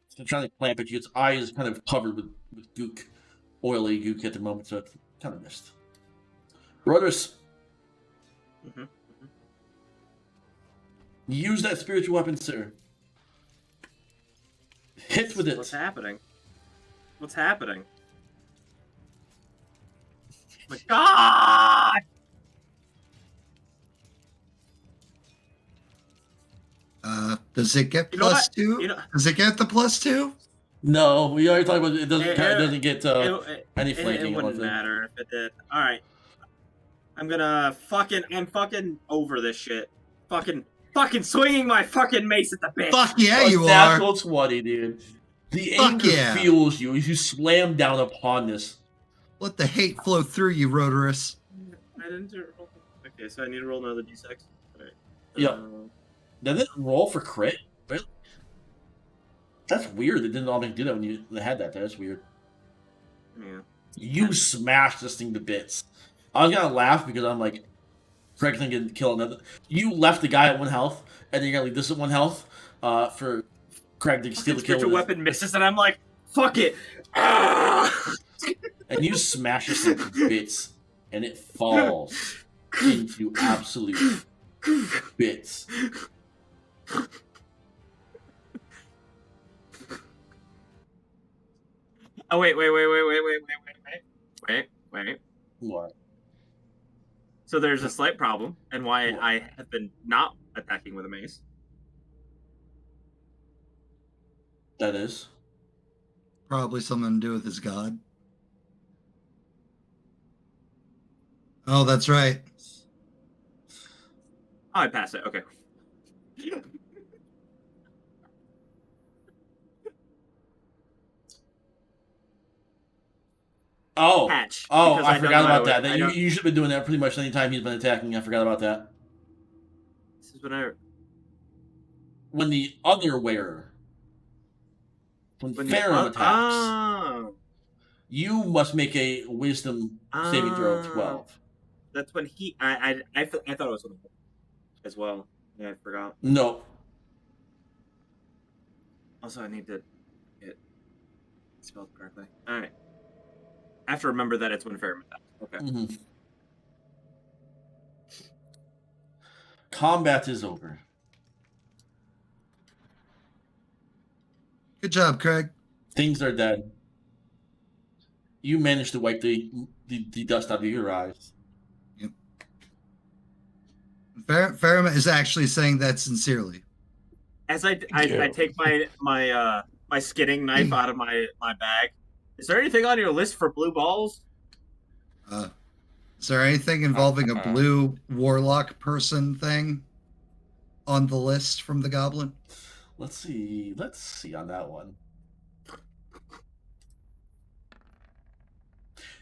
Speaker 1: It's going to try to clamp at you. Its eye is kind of covered with gook. Oily gook at the moment, so it's kind of missed. Rodrus.
Speaker 5: Mhm.
Speaker 1: Use that spiritual weapon, sir. Hit with it.
Speaker 5: What's happening? What's happening? My God!
Speaker 3: Does it get
Speaker 5: You know
Speaker 3: plus
Speaker 5: what?
Speaker 3: 2?
Speaker 5: You know,
Speaker 3: Does it get the plus 2?
Speaker 1: No, we already talked about it. It doesn't,
Speaker 5: It-
Speaker 1: it doesn't get any
Speaker 5: it
Speaker 1: flanking.
Speaker 5: wouldn't matter if it did. All right, I'm fucking over this shit. Fucking swinging my fucking mace at the bitch.
Speaker 3: Fuck yeah,
Speaker 1: A
Speaker 3: you are.
Speaker 1: natural 20, dude. The
Speaker 3: Fuck
Speaker 1: anger
Speaker 3: yeah.
Speaker 1: fuels you as you slam down upon this.
Speaker 3: Let the hate flow through you, Rodorus.
Speaker 5: I didn't do it. Okay, so I need to roll another d6. All right.
Speaker 1: Yep. Did it roll for crit? Really? That's weird. It didn't automatically do that when you had that. That's weird.
Speaker 5: Yeah.
Speaker 1: You smashed this thing to bits. I was gonna laugh because I'm like, Craig's gonna kill another. You left the guy at 1 health, and then you're gonna leave this at 1 health for Craig to steal the kill.
Speaker 5: Spiritual
Speaker 1: with
Speaker 5: weapon misses, and I'm like, fuck it. Ah!
Speaker 1: And you smash this thing to bits, and it falls into absolute bits.
Speaker 5: Oh wait.
Speaker 1: What?
Speaker 5: So there's a slight problem, and why I have been not attacking with a mace.
Speaker 1: That is.
Speaker 3: Probably something to do with his god. Oh, that's right.
Speaker 5: Oh, I passed it. Okay. Hatch. because
Speaker 1: I
Speaker 5: don't
Speaker 1: forgot
Speaker 5: know how
Speaker 1: about
Speaker 5: to-
Speaker 1: that.
Speaker 5: I
Speaker 1: You
Speaker 5: don't-
Speaker 1: you should have been doing that pretty much anytime he's been attacking. I forgot about that.
Speaker 5: This is what I.
Speaker 1: When the other wearer, when
Speaker 5: When
Speaker 1: Ferrum attacks,
Speaker 5: Oh.
Speaker 1: you must make a Wisdom saving throw of
Speaker 5: Ah.
Speaker 1: 12.
Speaker 5: That's when he. I thought it was when as well. Yeah, I forgot.
Speaker 1: No.
Speaker 5: Also, I need to get spelled correctly. All right. I have to remember that it's when Ferrum attacks. Okay.
Speaker 1: Mhm. Combat is over.
Speaker 3: Good job, Craig.
Speaker 1: Things are dead. You managed to wipe the dust out of your eyes.
Speaker 3: Ferrum is actually saying that sincerely.
Speaker 5: As I take my skinning knife out of my bag. Is there anything on your list for blue balls?
Speaker 3: Is there anything involving a blue warlock person thing on the list from the goblin?
Speaker 1: Let's see on that one.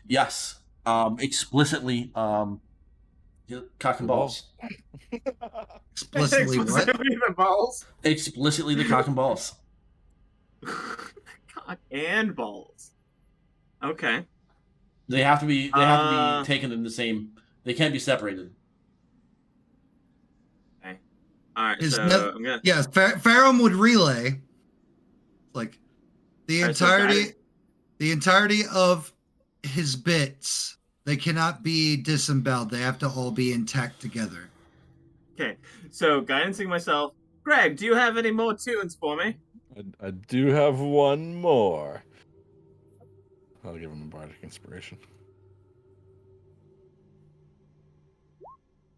Speaker 1: Yes. Explicitly cock and balls.
Speaker 3: Explicitly what?
Speaker 5: The balls.
Speaker 1: Explicitly the cock and balls.
Speaker 5: Cock and balls. Okay.
Speaker 1: They have to be taken in the same. They can't be separated.
Speaker 5: Okay. All right.
Speaker 3: His
Speaker 5: So
Speaker 3: no-
Speaker 5: I'm gonna.
Speaker 3: Yes, Ferrum would relay like the
Speaker 5: Alright, so
Speaker 3: entirety of his bits. They cannot be disemboweled. They have to all be intact together.
Speaker 5: Okay. So guidancing myself. Greg, do you have any more tunes for me?
Speaker 2: I do have one more. I'll give him a bardic inspiration.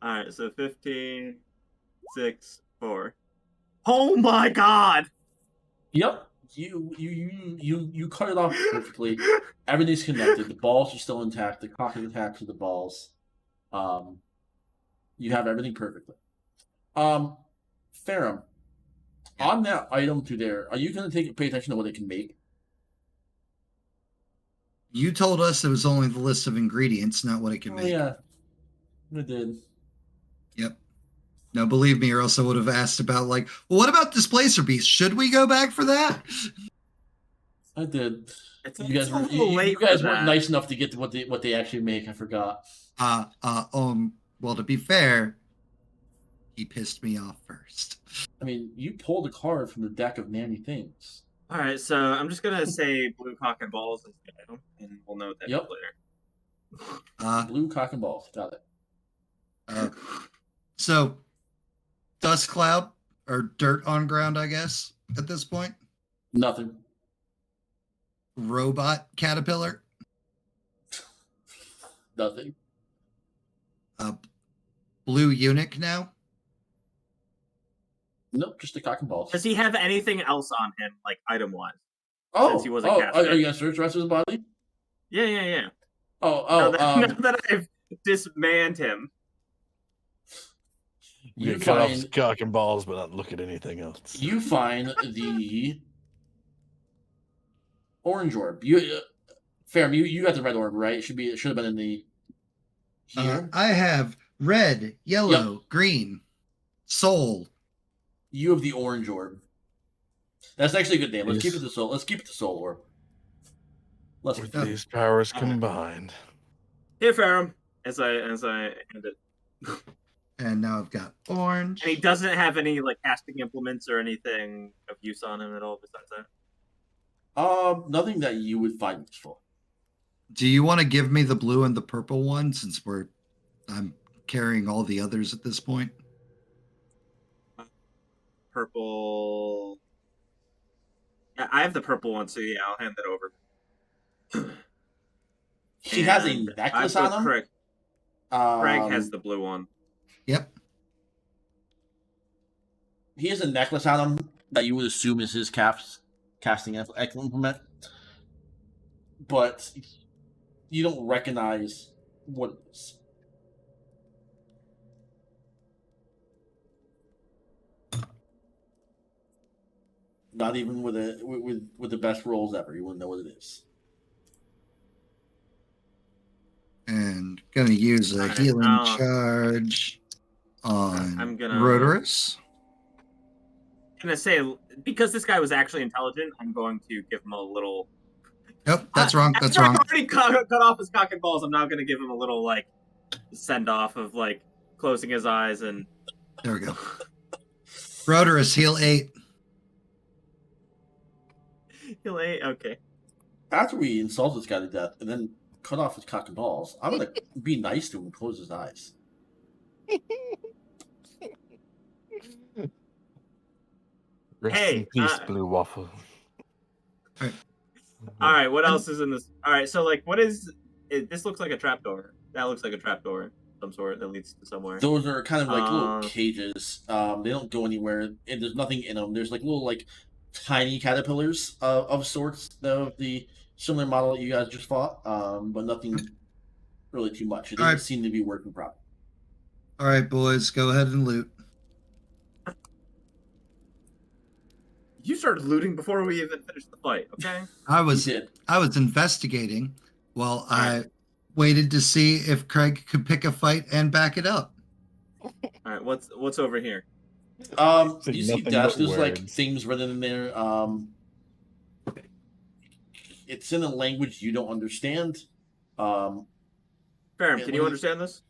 Speaker 5: All right. So 15, 6, 4. Oh my God!
Speaker 1: Yep. You cut it off perfectly. Everything's connected. The balls are still intact. The cock is attached to the balls. You have everything perfectly. Ferrum, on that item through there, are you going to pay attention to what it can make?
Speaker 3: You told us it was only the list of ingredients, not what it can make.
Speaker 1: Yeah, I did.
Speaker 3: Yep. No, believe me, or else I would have asked about well, what about Displacer Beast? Should we go back for that?
Speaker 1: I did.
Speaker 5: You guys
Speaker 1: weren't nice enough to get to what they actually make. I forgot.
Speaker 3: Well, to be fair, he pissed me off first.
Speaker 1: I mean, you pulled a card from the deck of Nanny Things.
Speaker 5: All right, so I'm just gonna say blue cock and balls is the item, and we'll note that later.
Speaker 1: Blue cock and balls. Got it.
Speaker 3: So, dust cloud or dirt on ground, I guess, at this point.
Speaker 1: Nothing.
Speaker 3: Robot caterpillar.
Speaker 1: Nothing.
Speaker 3: Blue eunuch now.
Speaker 1: Nope, just the cock and balls.
Speaker 5: Does he have anything else on him, like item-wise?
Speaker 1: Oh,
Speaker 5: since he wasn't casted?
Speaker 1: Are you gonna search the rest of his body?
Speaker 5: Yeah.
Speaker 1: Oh,
Speaker 5: now that I've dismanned him.
Speaker 2: You cut off his cock and balls, but not look at anything else.
Speaker 1: You find the orange orb. Ferrum, you got the red orb, right? It should have been in the here.
Speaker 3: I have red, yellow, green, soul.
Speaker 1: You have the orange orb. That's actually a good name. Let's
Speaker 2: Yes.
Speaker 1: keep it the soul. Let's keep it the soul orb.
Speaker 2: With these powers combined.
Speaker 5: Here, Ferrum. As I end it.
Speaker 3: And now I've got orange.
Speaker 5: And he doesn't have any casting implements or anything of use on him at all besides that.
Speaker 1: Nothing that you would find useful.
Speaker 3: Do you want to give me the blue and the purple one since I'm carrying all the others at this point?
Speaker 5: Purple. Yeah, I have the purple one, so yeah, I'll hand that over.
Speaker 1: He has a necklace on him.
Speaker 5: Craig has the blue one.
Speaker 3: Yep.
Speaker 1: He has a necklace on him that you would assume is his casting implement, but you don't recognize what it is. Not even with the best rolls ever. You wouldn't know what it is.
Speaker 3: And gonna use a
Speaker 5: Alright,
Speaker 3: healing charge on
Speaker 5: I'm gonna-
Speaker 3: Rotorus.
Speaker 5: I'm gonna say, because this guy was actually intelligent, I'm going to give him a little.
Speaker 3: Nope, that's wrong. That's
Speaker 5: After
Speaker 3: wrong.
Speaker 5: I've already cut off his cock and balls, I'm now gonna give him a little like send off of like closing his eyes and.
Speaker 3: There we go. Rotorus, heal 8.
Speaker 5: Heal 8. Okay.
Speaker 1: After we insult this guy to death and then cut off his cock and balls, I'm gonna be nice to him and close his eyes.
Speaker 2: Rest
Speaker 5: Hey,
Speaker 2: in peace, Blue Waffle.
Speaker 5: All right. What else is in this? All right. So like, what is? This looks like a trapdoor. That looks like a trapdoor of some sort that leads to somewhere.
Speaker 1: Those are kind of like little cages. They don't go anywhere, and there's nothing in them. There's like little like tiny caterpillars of sorts of the similar model that you guys just fought, but nothing really too much. It doesn't seem to be working properly.
Speaker 3: All right, boys, go ahead and loot.
Speaker 5: You started looting before we even finished the fight. Okay.
Speaker 3: I was investigating while I waited to see if Craig could pick a fight and back it up.
Speaker 5: All right. What's over here?
Speaker 1: You see death. There's like things written in there. It's in a language you don't understand.
Speaker 5: Ferrum, can you understand this?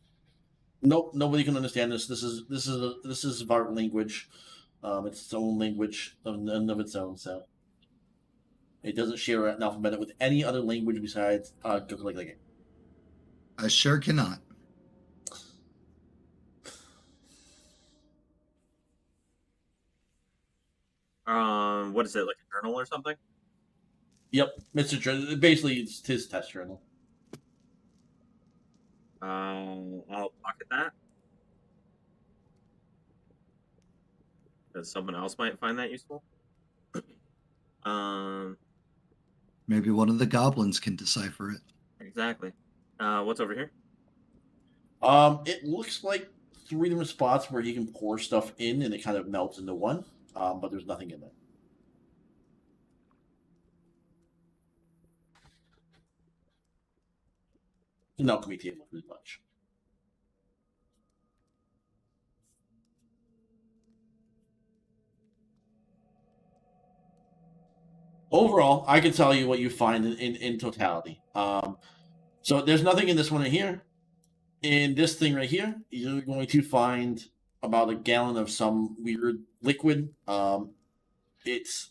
Speaker 1: Nope, nobody can understand this. This is our language. It's its own language of its own. So it doesn't share an alphabet with any other language besides like.
Speaker 3: I sure cannot.
Speaker 5: What is it, like a journal or something?
Speaker 1: Yep, Mr. Journal. Basically, it's his test journal.
Speaker 5: I'll pocket that. Because someone else might find that useful.
Speaker 3: Maybe one of the goblins can decipher it.
Speaker 5: Exactly. What's over here?
Speaker 1: It looks like 3 different spots where you can pour stuff in, and it kind of melts into one. But there's nothing in there. An alchemy table, pretty much. Overall, I can tell you what you find in totality. So there's nothing in this one right here. In this thing right here, you're going to find about a gallon of some weird liquid. It's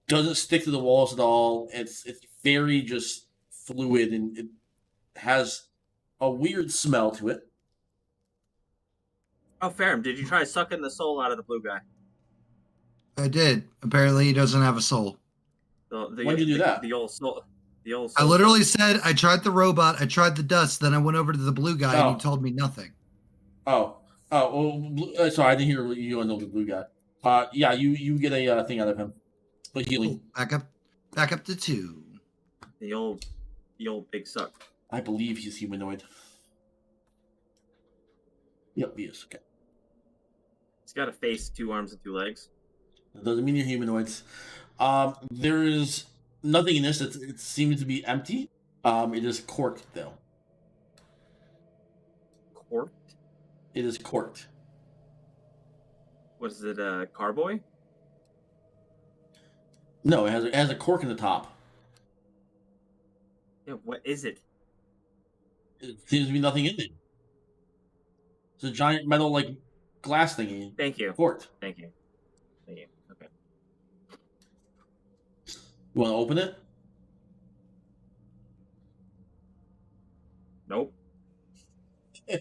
Speaker 1: doesn't stick to the walls at all. It's very just fluid, and it has a weird smell to it.
Speaker 5: Oh, Ferrum, did you try sucking the soul out of the blue guy?
Speaker 3: I did. Apparently, he doesn't have a soul.
Speaker 1: Why'd you do that?
Speaker 5: The old soul.
Speaker 3: I literally said I tried the robot, I tried the dust, then I went over to the blue guy, and he told me nothing.
Speaker 1: Well, sorry, I didn't hear you on the blue guy. Yeah, you get a thing out of him, a healing.
Speaker 3: Oh, back up to 2.
Speaker 5: The old big suck.
Speaker 1: I believe he's humanoid. Yep, he is. Okay.
Speaker 5: He's got a face, 2 arms, and 2 legs.
Speaker 1: That doesn't mean you're humanoids. There is nothing in this. It seems to be empty. It is corked, though.
Speaker 5: Corked?
Speaker 1: It is corked.
Speaker 5: What is it, carboy?
Speaker 1: No, it has a cork in the top.
Speaker 5: Yeah, what is it?
Speaker 1: It seems to be nothing in it. It's a giant metal, like, glass thingy.
Speaker 5: Thank you.
Speaker 1: Corked.
Speaker 5: Thank you. Okay.
Speaker 1: You want to open it?
Speaker 5: Nope.
Speaker 1: You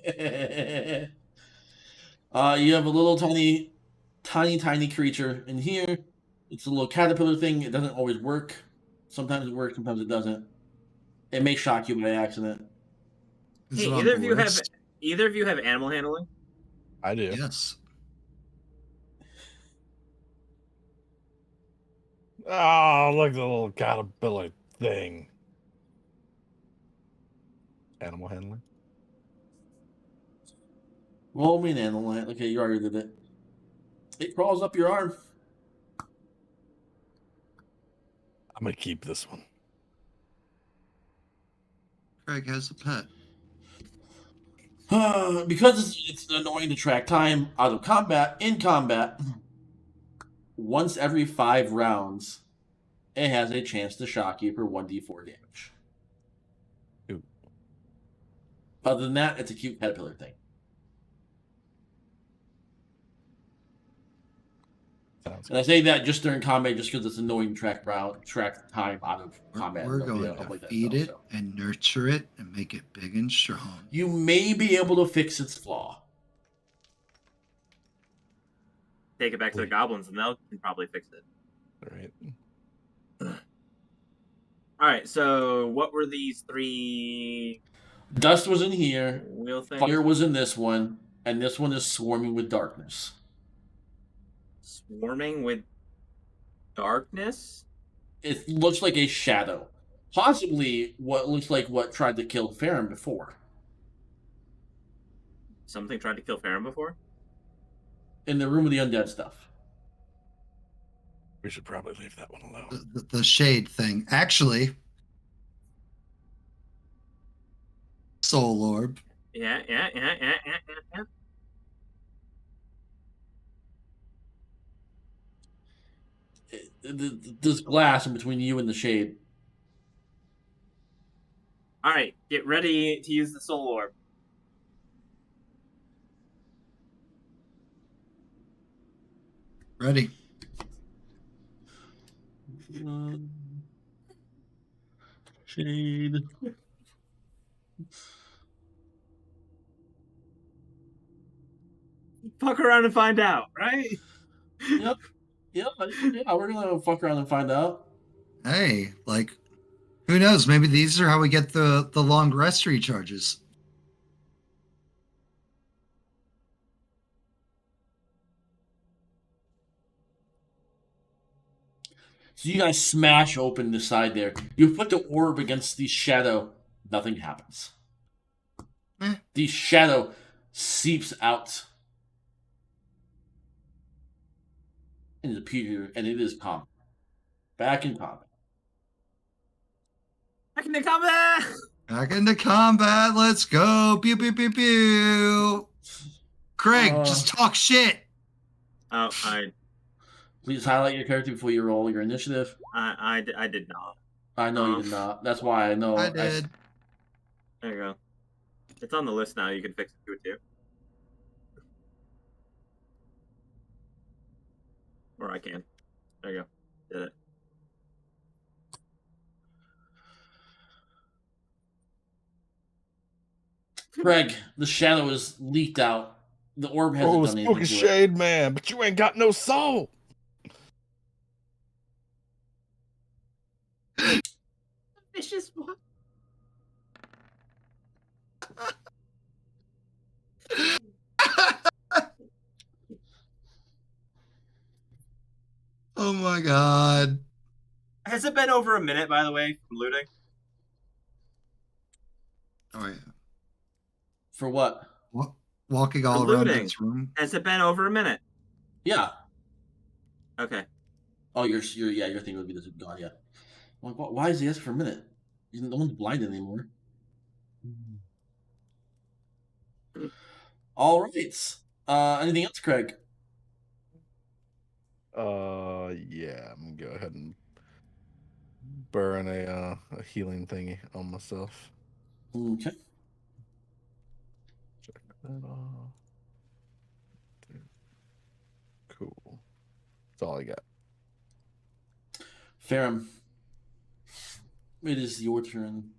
Speaker 1: have a little tiny creature in here. It's a little caterpillar thing. It doesn't always work. Sometimes it works, sometimes it doesn't. It may shock you by accident.
Speaker 5: Hey, either of you have animal handling?
Speaker 2: I do.
Speaker 3: Yes.
Speaker 2: Oh, look at the little caterpillar thing. Animal handling.
Speaker 1: Roll me an animal. Okay, you already did it. It crawls up your arm.
Speaker 2: I'm gonna keep this one.
Speaker 3: Craig has a pet.
Speaker 1: Because it's annoying to track time out of combat, in combat, once every 5 rounds, it has a chance to shock you for 1d4 damage.
Speaker 2: Ooh.
Speaker 1: Other than that, it's a cute caterpillar thing.
Speaker 2: Sounds
Speaker 1: And I say that just during combat, just because it's annoying to track time out of combat.
Speaker 3: We're
Speaker 1: and
Speaker 3: going
Speaker 1: stuff
Speaker 3: to
Speaker 1: like that
Speaker 3: feed
Speaker 1: stuff,
Speaker 3: it
Speaker 1: so.
Speaker 3: and nurture it and make it big and strong.
Speaker 1: You may be able to fix its flaw.
Speaker 5: Take it back to the goblins, and they'll can probably fix it.
Speaker 2: All right.
Speaker 5: All right. So, what were these 3
Speaker 1: Dust was in here,
Speaker 5: wheel things?
Speaker 1: fire was in this one, and this one is swarming with darkness.
Speaker 5: Swarming with darkness.
Speaker 1: It looks like a shadow. Possibly what looks like what tried to kill Farron before.
Speaker 5: Something tried to kill Farron before.
Speaker 1: In the room of the undead stuff.
Speaker 2: We should probably leave that one alone.
Speaker 3: The shade thing. Actually, soul orb.
Speaker 5: Yeah.
Speaker 1: There's glass in between you and the shade.
Speaker 5: All right. Get ready to use the soul orb.
Speaker 3: Ready.
Speaker 1: Shade.
Speaker 5: Fuck around and find out, right?
Speaker 1: Yep. Yeah, we're gonna fuck around and find out.
Speaker 3: Hey, like, who knows? Maybe these are how we get the long rest recharges.
Speaker 1: So you guys smash open the side there. You put the orb against the shadow. Nothing happens. The shadow seeps out. And it is calm. Back in combat.
Speaker 5: Back into combat.
Speaker 3: Back into combat. Let's go. Pew, pew, pew, pew. Craig, just talk shit.
Speaker 5: Oh,
Speaker 1: Please highlight your character before you roll your initiative.
Speaker 5: I did not.
Speaker 1: I know you did not. That's why I know.
Speaker 3: I did.
Speaker 5: There you go. It's on the list now. You can fix it too. Or I can. There you go. Did it.
Speaker 1: Greg, the shadow is leaked out. The orb hasn't done anything
Speaker 2: smoking
Speaker 1: to it.
Speaker 2: shade, man, but you ain't got no soul.
Speaker 5: Vicious what?
Speaker 3: Oh my god.
Speaker 5: Has it been over a minute, by the way, from looting?
Speaker 3: Oh yeah.
Speaker 1: For what?
Speaker 3: Walking all
Speaker 5: For
Speaker 3: around
Speaker 5: looting.
Speaker 3: this room.
Speaker 5: Has it been over a minute?
Speaker 1: Yeah.
Speaker 5: Okay.
Speaker 1: Oh, your thing would be this gone. Yeah. Like, why is he asking for a minute? No one's blind anymore. All right. Anything else, Craig?
Speaker 2: Yeah, I'm gonna go ahead and burn a healing thingy on myself.
Speaker 1: Okay.
Speaker 2: Check that off. Cool. That's all I got.
Speaker 1: Ferrum, it is your turn.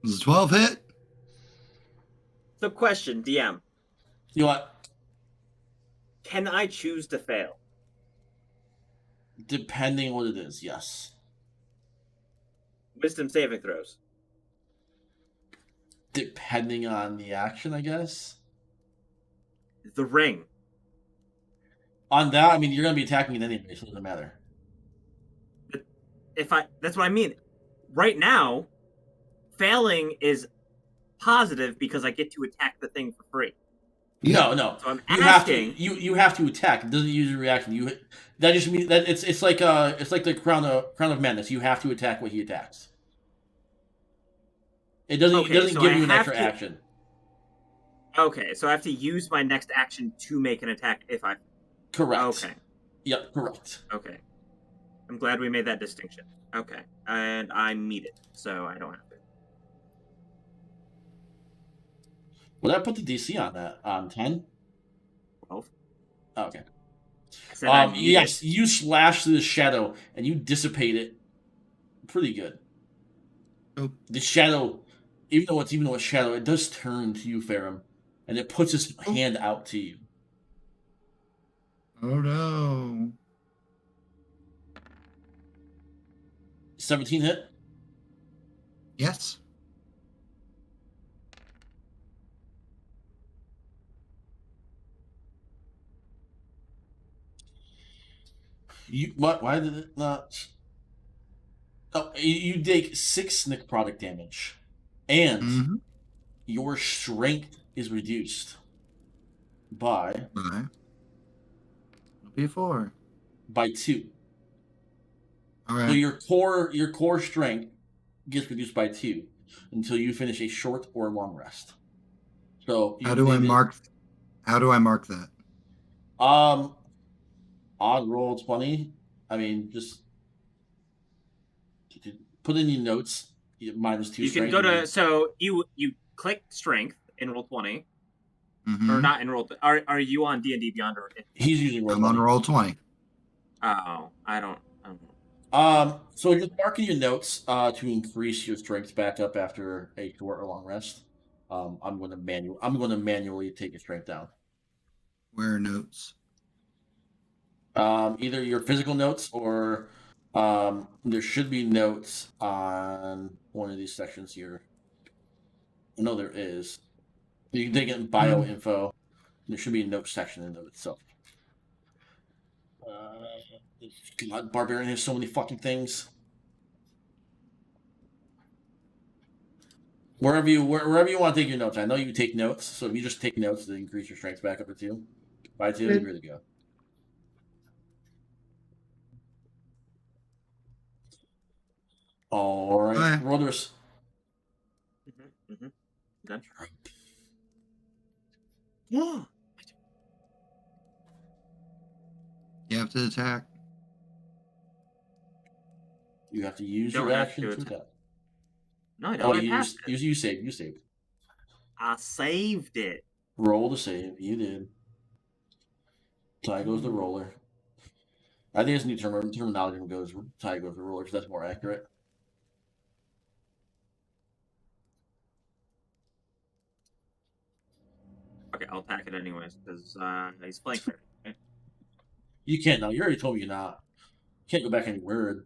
Speaker 3: Was it 12 hit?
Speaker 5: So, question, DM.
Speaker 1: You know what?
Speaker 5: Can I choose to fail?
Speaker 1: Depending on what it is, yes.
Speaker 5: Wisdom saving throws.
Speaker 1: Depending on the action, I guess.
Speaker 5: The ring.
Speaker 1: On that, I mean, you're going to be attacking it anyway, so it doesn't matter.
Speaker 5: That's what I mean. Right now, failing is positive because I get to attack the thing for free.
Speaker 1: No, no.
Speaker 5: So I'm
Speaker 1: You
Speaker 5: asking.
Speaker 1: you have to attack. It doesn't use your reaction. That just means that it's like the crown of madness. You have to attack what he attacks. It doesn't
Speaker 5: So
Speaker 1: give
Speaker 5: I
Speaker 1: you an
Speaker 5: have
Speaker 1: extra
Speaker 5: to-
Speaker 1: action.
Speaker 5: Okay, so I have to use my next action to make an attack if I.
Speaker 1: Correct.
Speaker 5: Okay.
Speaker 1: Yep, correct.
Speaker 5: Okay. I'm glad we made that distinction. Okay, and I meet it, so I don't have to.
Speaker 1: Would I put the DC on that? On 10?
Speaker 5: 12.
Speaker 1: Okay.
Speaker 5: I said I meet
Speaker 1: Yes,
Speaker 5: it.
Speaker 1: you slash through the shadow and you dissipate it pretty good.
Speaker 3: Oh.
Speaker 1: The shadow, even though it's a shadow, it does turn to you, Ferrum, and it puts its hand out to you.
Speaker 3: Oh no.
Speaker 1: 17 hit?
Speaker 3: Yes.
Speaker 1: Why did it not? Oh, you take 6 necrotic damage, and
Speaker 3: Mm-hmm.
Speaker 1: your strength is reduced by
Speaker 3: Bye. Before.
Speaker 1: 2.
Speaker 3: All
Speaker 1: So
Speaker 3: right.
Speaker 1: your core strength gets reduced by 2 until you finish a short or long rest. So
Speaker 3: How do I mark that?
Speaker 1: On Roll20, I mean, just put in your notes -2.
Speaker 5: You can go to you click strength in Roll20
Speaker 3: Mm-hmm.
Speaker 5: or not in Roll. Are you on DnDBeyond or?
Speaker 1: He's using Roll20.
Speaker 3: I'm on Roll20.
Speaker 5: Oh, I don't.
Speaker 1: So just marking your notes to increase your strength back up after a short or long rest. I'm going to manually take your strength down.
Speaker 3: Where are notes?
Speaker 1: Either your physical notes or there should be notes on one of these sections here. I know there is. You can take it in bio info. There should be a note section in of itself. God, Barbarian has so many fucking things. Wherever you want to take your notes. I know you take notes, so if you just take notes to increase your strength back up to 2, by 2, you're good to go. All right, Rollers.
Speaker 5: Done. Yeah.
Speaker 3: You have to attack.
Speaker 1: You have to use
Speaker 5: Don't
Speaker 1: your
Speaker 5: have
Speaker 1: action
Speaker 5: to
Speaker 1: to
Speaker 5: attack.
Speaker 1: attack.
Speaker 5: No, I don't.
Speaker 1: You saved. You saved.
Speaker 5: I saved it.
Speaker 1: Roll to save. You did. Tie goes the roller. I think it's new terminology goes tie goes the roller because that's more accurate.
Speaker 5: Okay, I'll attack it anyways because he's playing fair. Okay?
Speaker 1: You can't now. You already told me you're not. You can't go back any word.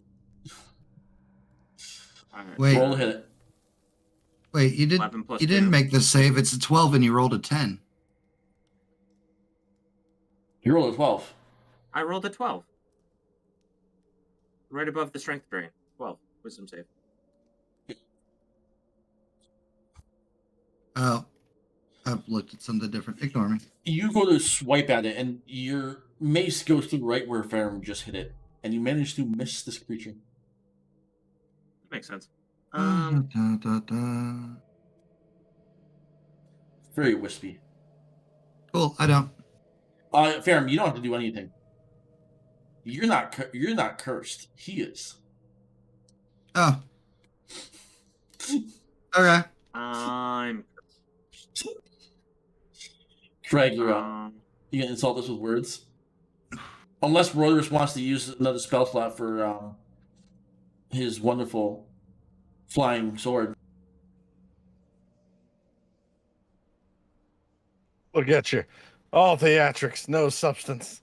Speaker 5: Right.
Speaker 3: Wait.
Speaker 1: Roll to hit it.
Speaker 3: Wait, you didn't make the save. It's a 12 and you rolled a 10.
Speaker 1: You rolled a 12.
Speaker 5: I rolled a 12. Right above the strength drain. 12. Wisdom save.
Speaker 3: Oh. I've looked at something different. Ignore me.
Speaker 1: You go to swipe at it, and your mace goes through right where Ferrum just hit it, and you manage to miss this creature.
Speaker 5: Makes sense.
Speaker 1: Very wispy.
Speaker 3: Cool. I don't.
Speaker 1: Ferrum, you don't have to do anything. You're not cursed. He is.
Speaker 3: Oh. Okay.
Speaker 5: I'm.
Speaker 1: Craig, you're up. You can insult us with words. Unless Roderus wants to use another spell slot for his wonderful flying sword.
Speaker 2: Look at you. All theatrics, no substance.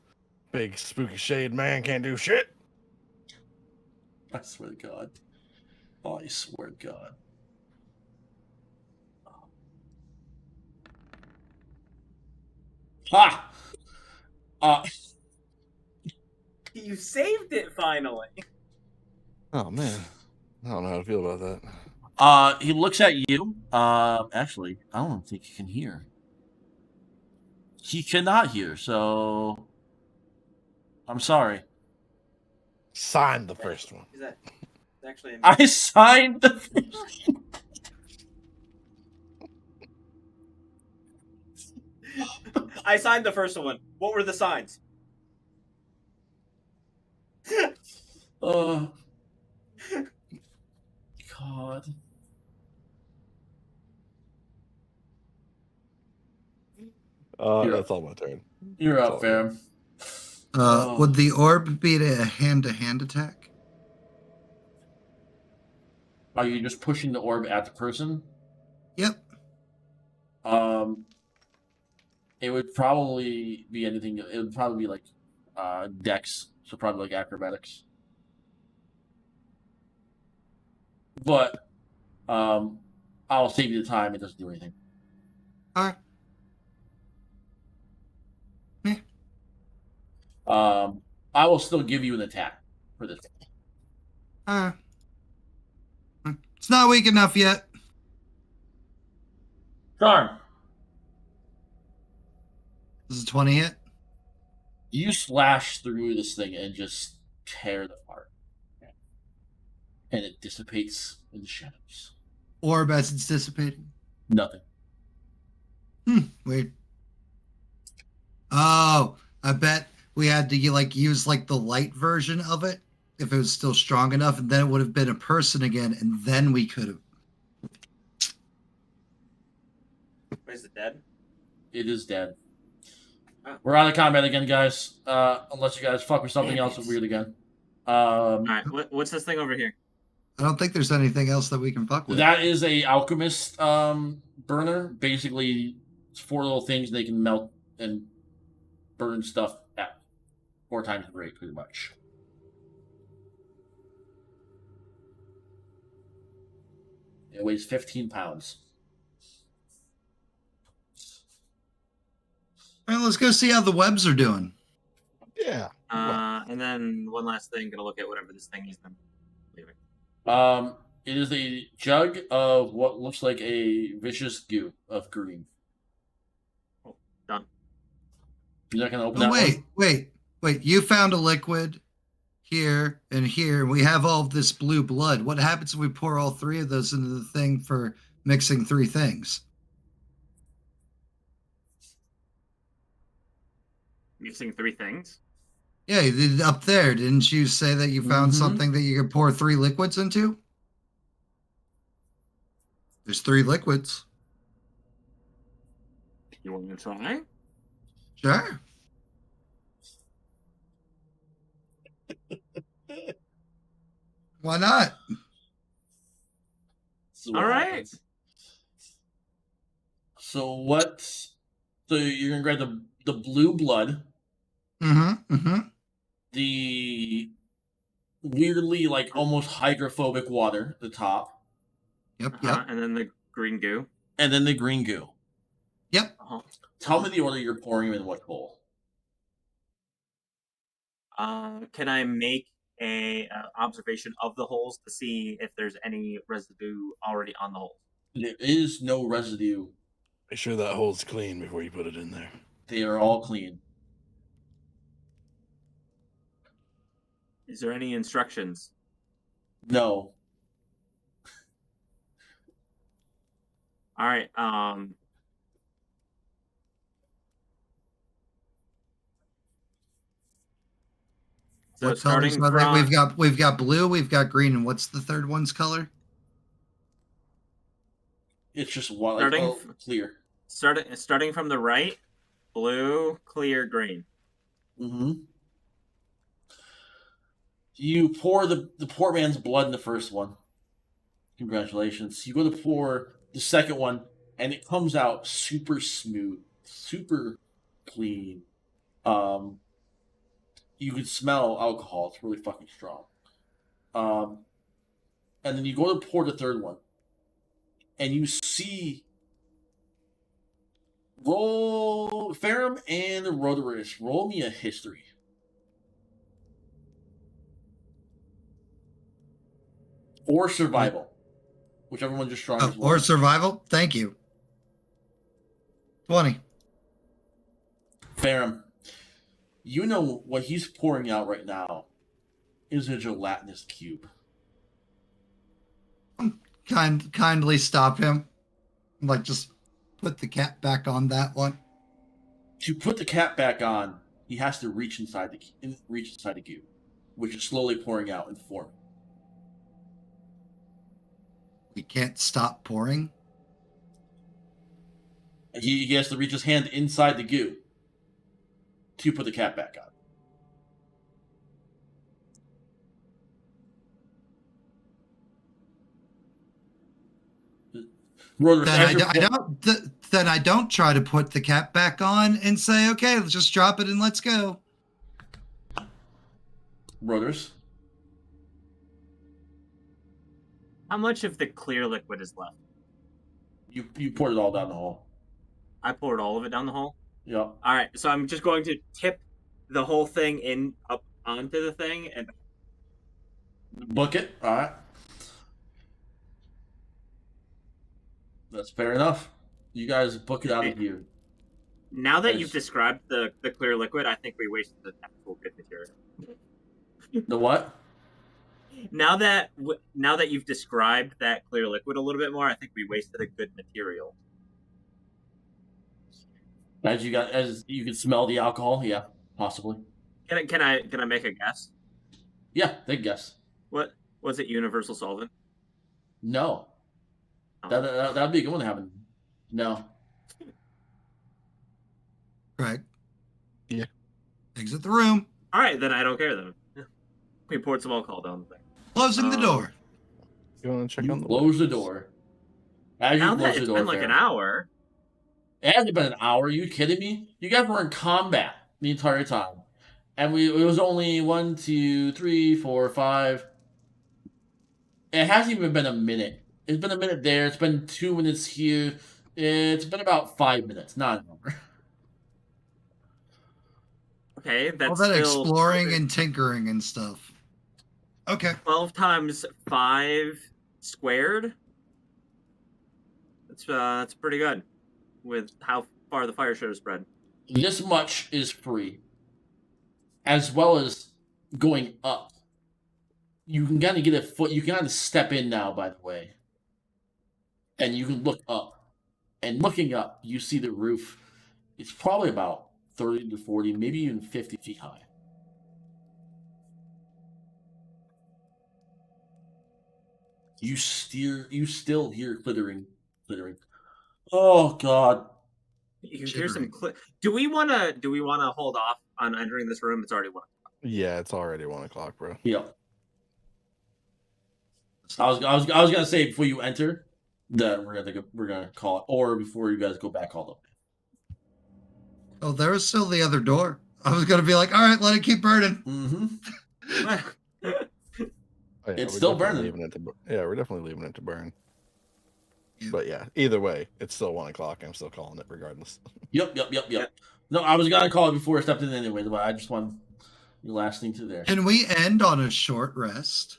Speaker 2: Big spooky shade man can't do shit.
Speaker 1: I swear to God. Oh, I swear to God. Ha!
Speaker 5: You saved it finally.
Speaker 2: Oh man, I don't know how to feel about that.
Speaker 1: He looks at you. Actually, I don't think he can hear. He cannot hear, so I'm sorry.
Speaker 2: Sign the first one.
Speaker 5: Is that actually?
Speaker 1: I signed the.
Speaker 5: I signed the first one. What were the signs?
Speaker 1: God. You're
Speaker 2: That's all my turn.
Speaker 1: You're
Speaker 2: That's
Speaker 1: up,
Speaker 2: all
Speaker 1: fam.
Speaker 3: Would the orb be a hand-to-hand attack?
Speaker 1: Are you just pushing the orb at the person?
Speaker 3: Yep.
Speaker 1: It would probably be anything. It would probably be like dex, so probably like acrobatics. But I'll save you the time. It doesn't do anything.
Speaker 3: All right.
Speaker 1: I will still give you an attack for this.
Speaker 3: It's not weak enough yet.
Speaker 1: Darn.
Speaker 3: This is 20 hit.
Speaker 1: You slash through this thing and just tear it apart. And it dissipates in the shadows.
Speaker 3: Orb as it's dissipating.
Speaker 1: Nothing.
Speaker 3: Weird. Oh, I bet we had to use the light version of it if it was still strong enough, and then it would have been a person again, and then we could have.
Speaker 5: Is it dead?
Speaker 1: It is dead.
Speaker 5: Oh.
Speaker 1: We're out of combat again, guys. Unless you guys fuck with something else weird again.
Speaker 5: All right. What's this thing over here?
Speaker 3: I don't think there's anything else that we can fuck with.
Speaker 1: That is a alchemist burner. Basically, it's 4 little things they can melt and burn stuff at 4 times the rate, pretty much. It weighs 15 pounds.
Speaker 3: All right, let's go see how the webs are doing.
Speaker 2: Yeah.
Speaker 5: And then one last thing, gonna look at whatever this thing is. Then leaving.
Speaker 1: It is a jug of what looks like a vicious goo of green.
Speaker 5: Oh, done.
Speaker 1: You're not gonna open that one?
Speaker 3: Wait. You found a liquid here and here. We have all of this blue blood. What happens if we pour all 3 of those into the thing for mixing 3 things?
Speaker 5: Mixing 3 things.
Speaker 3: Yeah, up there. Didn't you say that you found something that you could pour 3 liquids into? There's 3 liquids.
Speaker 5: You want me to try?
Speaker 3: Sure. Why not?
Speaker 5: All right.
Speaker 1: So you're gonna grab the blue blood. The weirdly almost hydrophobic water at the top.
Speaker 3: Yep.
Speaker 5: And then the green goo.
Speaker 1: And then the green goo.
Speaker 3: Yep.
Speaker 1: Tell me the order you're pouring them in what bowl.
Speaker 5: Can I make a observation of the holes to see if there's any residue already on the holes?
Speaker 1: There is no residue.
Speaker 2: Make sure that hole's clean before you put it in there.
Speaker 1: They are all clean.
Speaker 5: Is there any instructions?
Speaker 1: No.
Speaker 5: All right. So
Speaker 3: What
Speaker 5: starting
Speaker 3: colors are they?
Speaker 5: from
Speaker 3: We've got blue, we've got green, and what's the third one's color?
Speaker 1: It's just one clear.
Speaker 5: starting from the right, blue, clear, green.
Speaker 1: You pour the poor man's blood in the first one. Congratulations. You go to pour the second one, and it comes out super smooth, super clean. You can smell alcohol. It's really fucking strong. And then you go to pour the third one, and you see Ferrum and Roderus. Roll me a history. Or survival. Whichever one's your strongest.
Speaker 3: Or survival? Thank you. 20.
Speaker 1: Ferrum, you know what he's pouring out right now is a gelatinous cube.
Speaker 3: Kindly stop him. Like, just put the cap back on that one.
Speaker 1: To put the cap back on, he has to reach inside the cube, which is slowly pouring out and forming.
Speaker 3: We can't stop pouring.
Speaker 1: He has to reach his hand inside the goo to put the cap back on.
Speaker 3: Then I don't try to put the cap back on and say, okay, let's just drop it and let's go.
Speaker 1: Brothers,
Speaker 5: How much of the clear liquid is left?
Speaker 1: you poured it all down the hole.
Speaker 5: I poured all of it down the hole.
Speaker 1: Yeah.
Speaker 5: All right, so I'm just going to tip the whole thing up onto the thing and
Speaker 1: Book it. All right. That's fair enough. You guys book it out of here.
Speaker 5: now that you've described the clear liquid, I think we wasted the actual good material.
Speaker 1: The what?
Speaker 5: Now that you've described that clear liquid a little bit more, I think we wasted a good material.
Speaker 1: As you can smell the alcohol, yeah, possibly.
Speaker 5: Can I make a guess?
Speaker 1: Yeah, take a guess.
Speaker 5: What was it? Universal solvent?
Speaker 1: No.
Speaker 5: Oh.
Speaker 1: That'd be a good one to have. No.
Speaker 3: Craig.
Speaker 2: Yeah.
Speaker 3: Exit the room.
Speaker 5: All right, then I don't care then. We poured some alcohol down the thing.
Speaker 3: Closing the door.
Speaker 2: You want to check on the
Speaker 1: Close the door. As
Speaker 5: Now
Speaker 1: you
Speaker 5: that
Speaker 1: close
Speaker 5: it's
Speaker 1: the door,
Speaker 5: been like an hour.
Speaker 1: It hasn't been an hour. Are you kidding me? You guys were in combat the entire time, and it was only 1, 2, 3, 4, 5. It hasn't even been a minute. It's been a minute there. It's been 2 minutes here. It's been about 5 minutes, not an hour.
Speaker 5: Okay, that's
Speaker 3: All that
Speaker 5: still
Speaker 3: exploring and tinkering and stuff. Okay.
Speaker 5: 12 times 5 squared. That's pretty good with how far the fire should have spread.
Speaker 1: This much is free, as well as going up. You can kind of get a foot. You can kind of step in now, by the way, and you can look up. And looking up, you see the roof. It's probably about 30 to 40, maybe even 50 feet high. You still hear clittering. Oh God!
Speaker 5: You hear some Do we want to hold off on entering this room? It's already 1 o'clock.
Speaker 2: Yeah, it's already 1 o'clock, bro.
Speaker 1: Yeah. I was gonna say before you enter that we're gonna call it, or before you guys go back all the way.
Speaker 3: Oh, there was still the other door. I was gonna be like, all right, let it keep burning.
Speaker 1: Mm-hmm.
Speaker 2: Oh, yeah,
Speaker 1: It's still burning.
Speaker 2: We're definitely leaving it to burn.
Speaker 3: Yeah.
Speaker 2: But yeah, either way, it's still 1 o'clock. I'm still calling it regardless.
Speaker 1: Yep. No, I was gonna call it before I stepped in anyway, but I just want the last thing to there.
Speaker 3: Can we end on a short rest?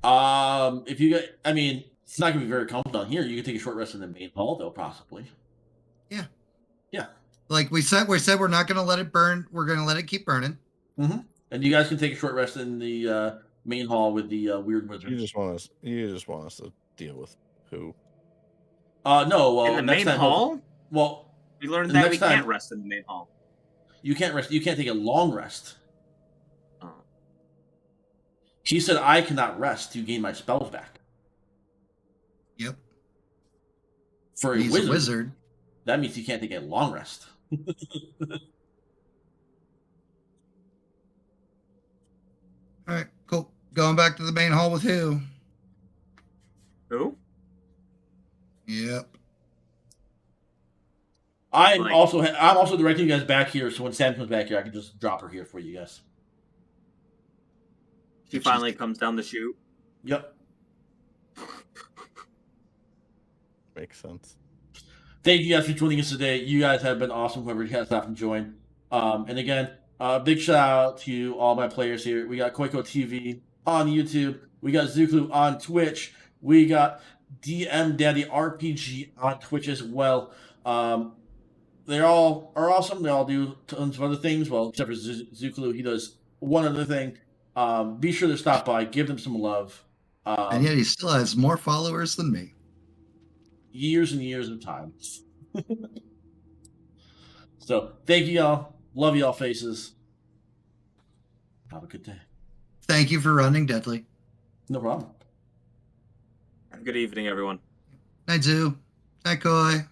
Speaker 1: If you get, I mean, it's not gonna be very comfortable down here. You can take a short rest in the main hall, though, possibly.
Speaker 3: Yeah.
Speaker 1: Yeah.
Speaker 3: Like we said we're not gonna let it burn. We're gonna let it keep burning.
Speaker 1: Mm-hmm. And you guys can take a short rest in the main hall with the weird wizard.
Speaker 2: You just want us to deal with who?
Speaker 1: No. Well,
Speaker 5: in the main
Speaker 1: time,
Speaker 5: hall?
Speaker 1: Well,
Speaker 5: We learned
Speaker 1: the
Speaker 5: that
Speaker 1: next
Speaker 5: we
Speaker 1: time-
Speaker 5: can't rest in the main hall.
Speaker 1: you can't rest. You can't take a long rest.
Speaker 5: Oh.
Speaker 1: She said, "I cannot rest to gain my spells back."
Speaker 3: Yep.
Speaker 1: For
Speaker 3: He's a wizard.
Speaker 1: that means you can't take a long rest.
Speaker 3: All right, cool. Going back to the main hall with who?
Speaker 5: Who?
Speaker 3: Yep.
Speaker 1: I'm also directing you guys back here, so when Sam comes back here, I can just drop her here for you guys.
Speaker 5: She finally comes down the chute.
Speaker 1: Yep.
Speaker 2: Makes sense.
Speaker 1: Thank you guys for joining us today. You guys have been awesome. Whoever has stopped and joined. And again, big shout out to all my players here. We got Koiko TV on YouTube. We got Zuklu on Twitch. We got DM Daddy RPG on Twitch as well. they all are awesome. They all do tons of other things. Well, except for Zukulu, he does one other thing. Be sure to stop by, give them some love.
Speaker 3: And yet he still has more followers than me.
Speaker 1: Years and years of time. So thank you all. Love y'all faces. Have a good day.
Speaker 3: Thank you for running, Deadly.
Speaker 1: No problem.
Speaker 5: Good evening, everyone.
Speaker 3: Night Zoo. Night Koi.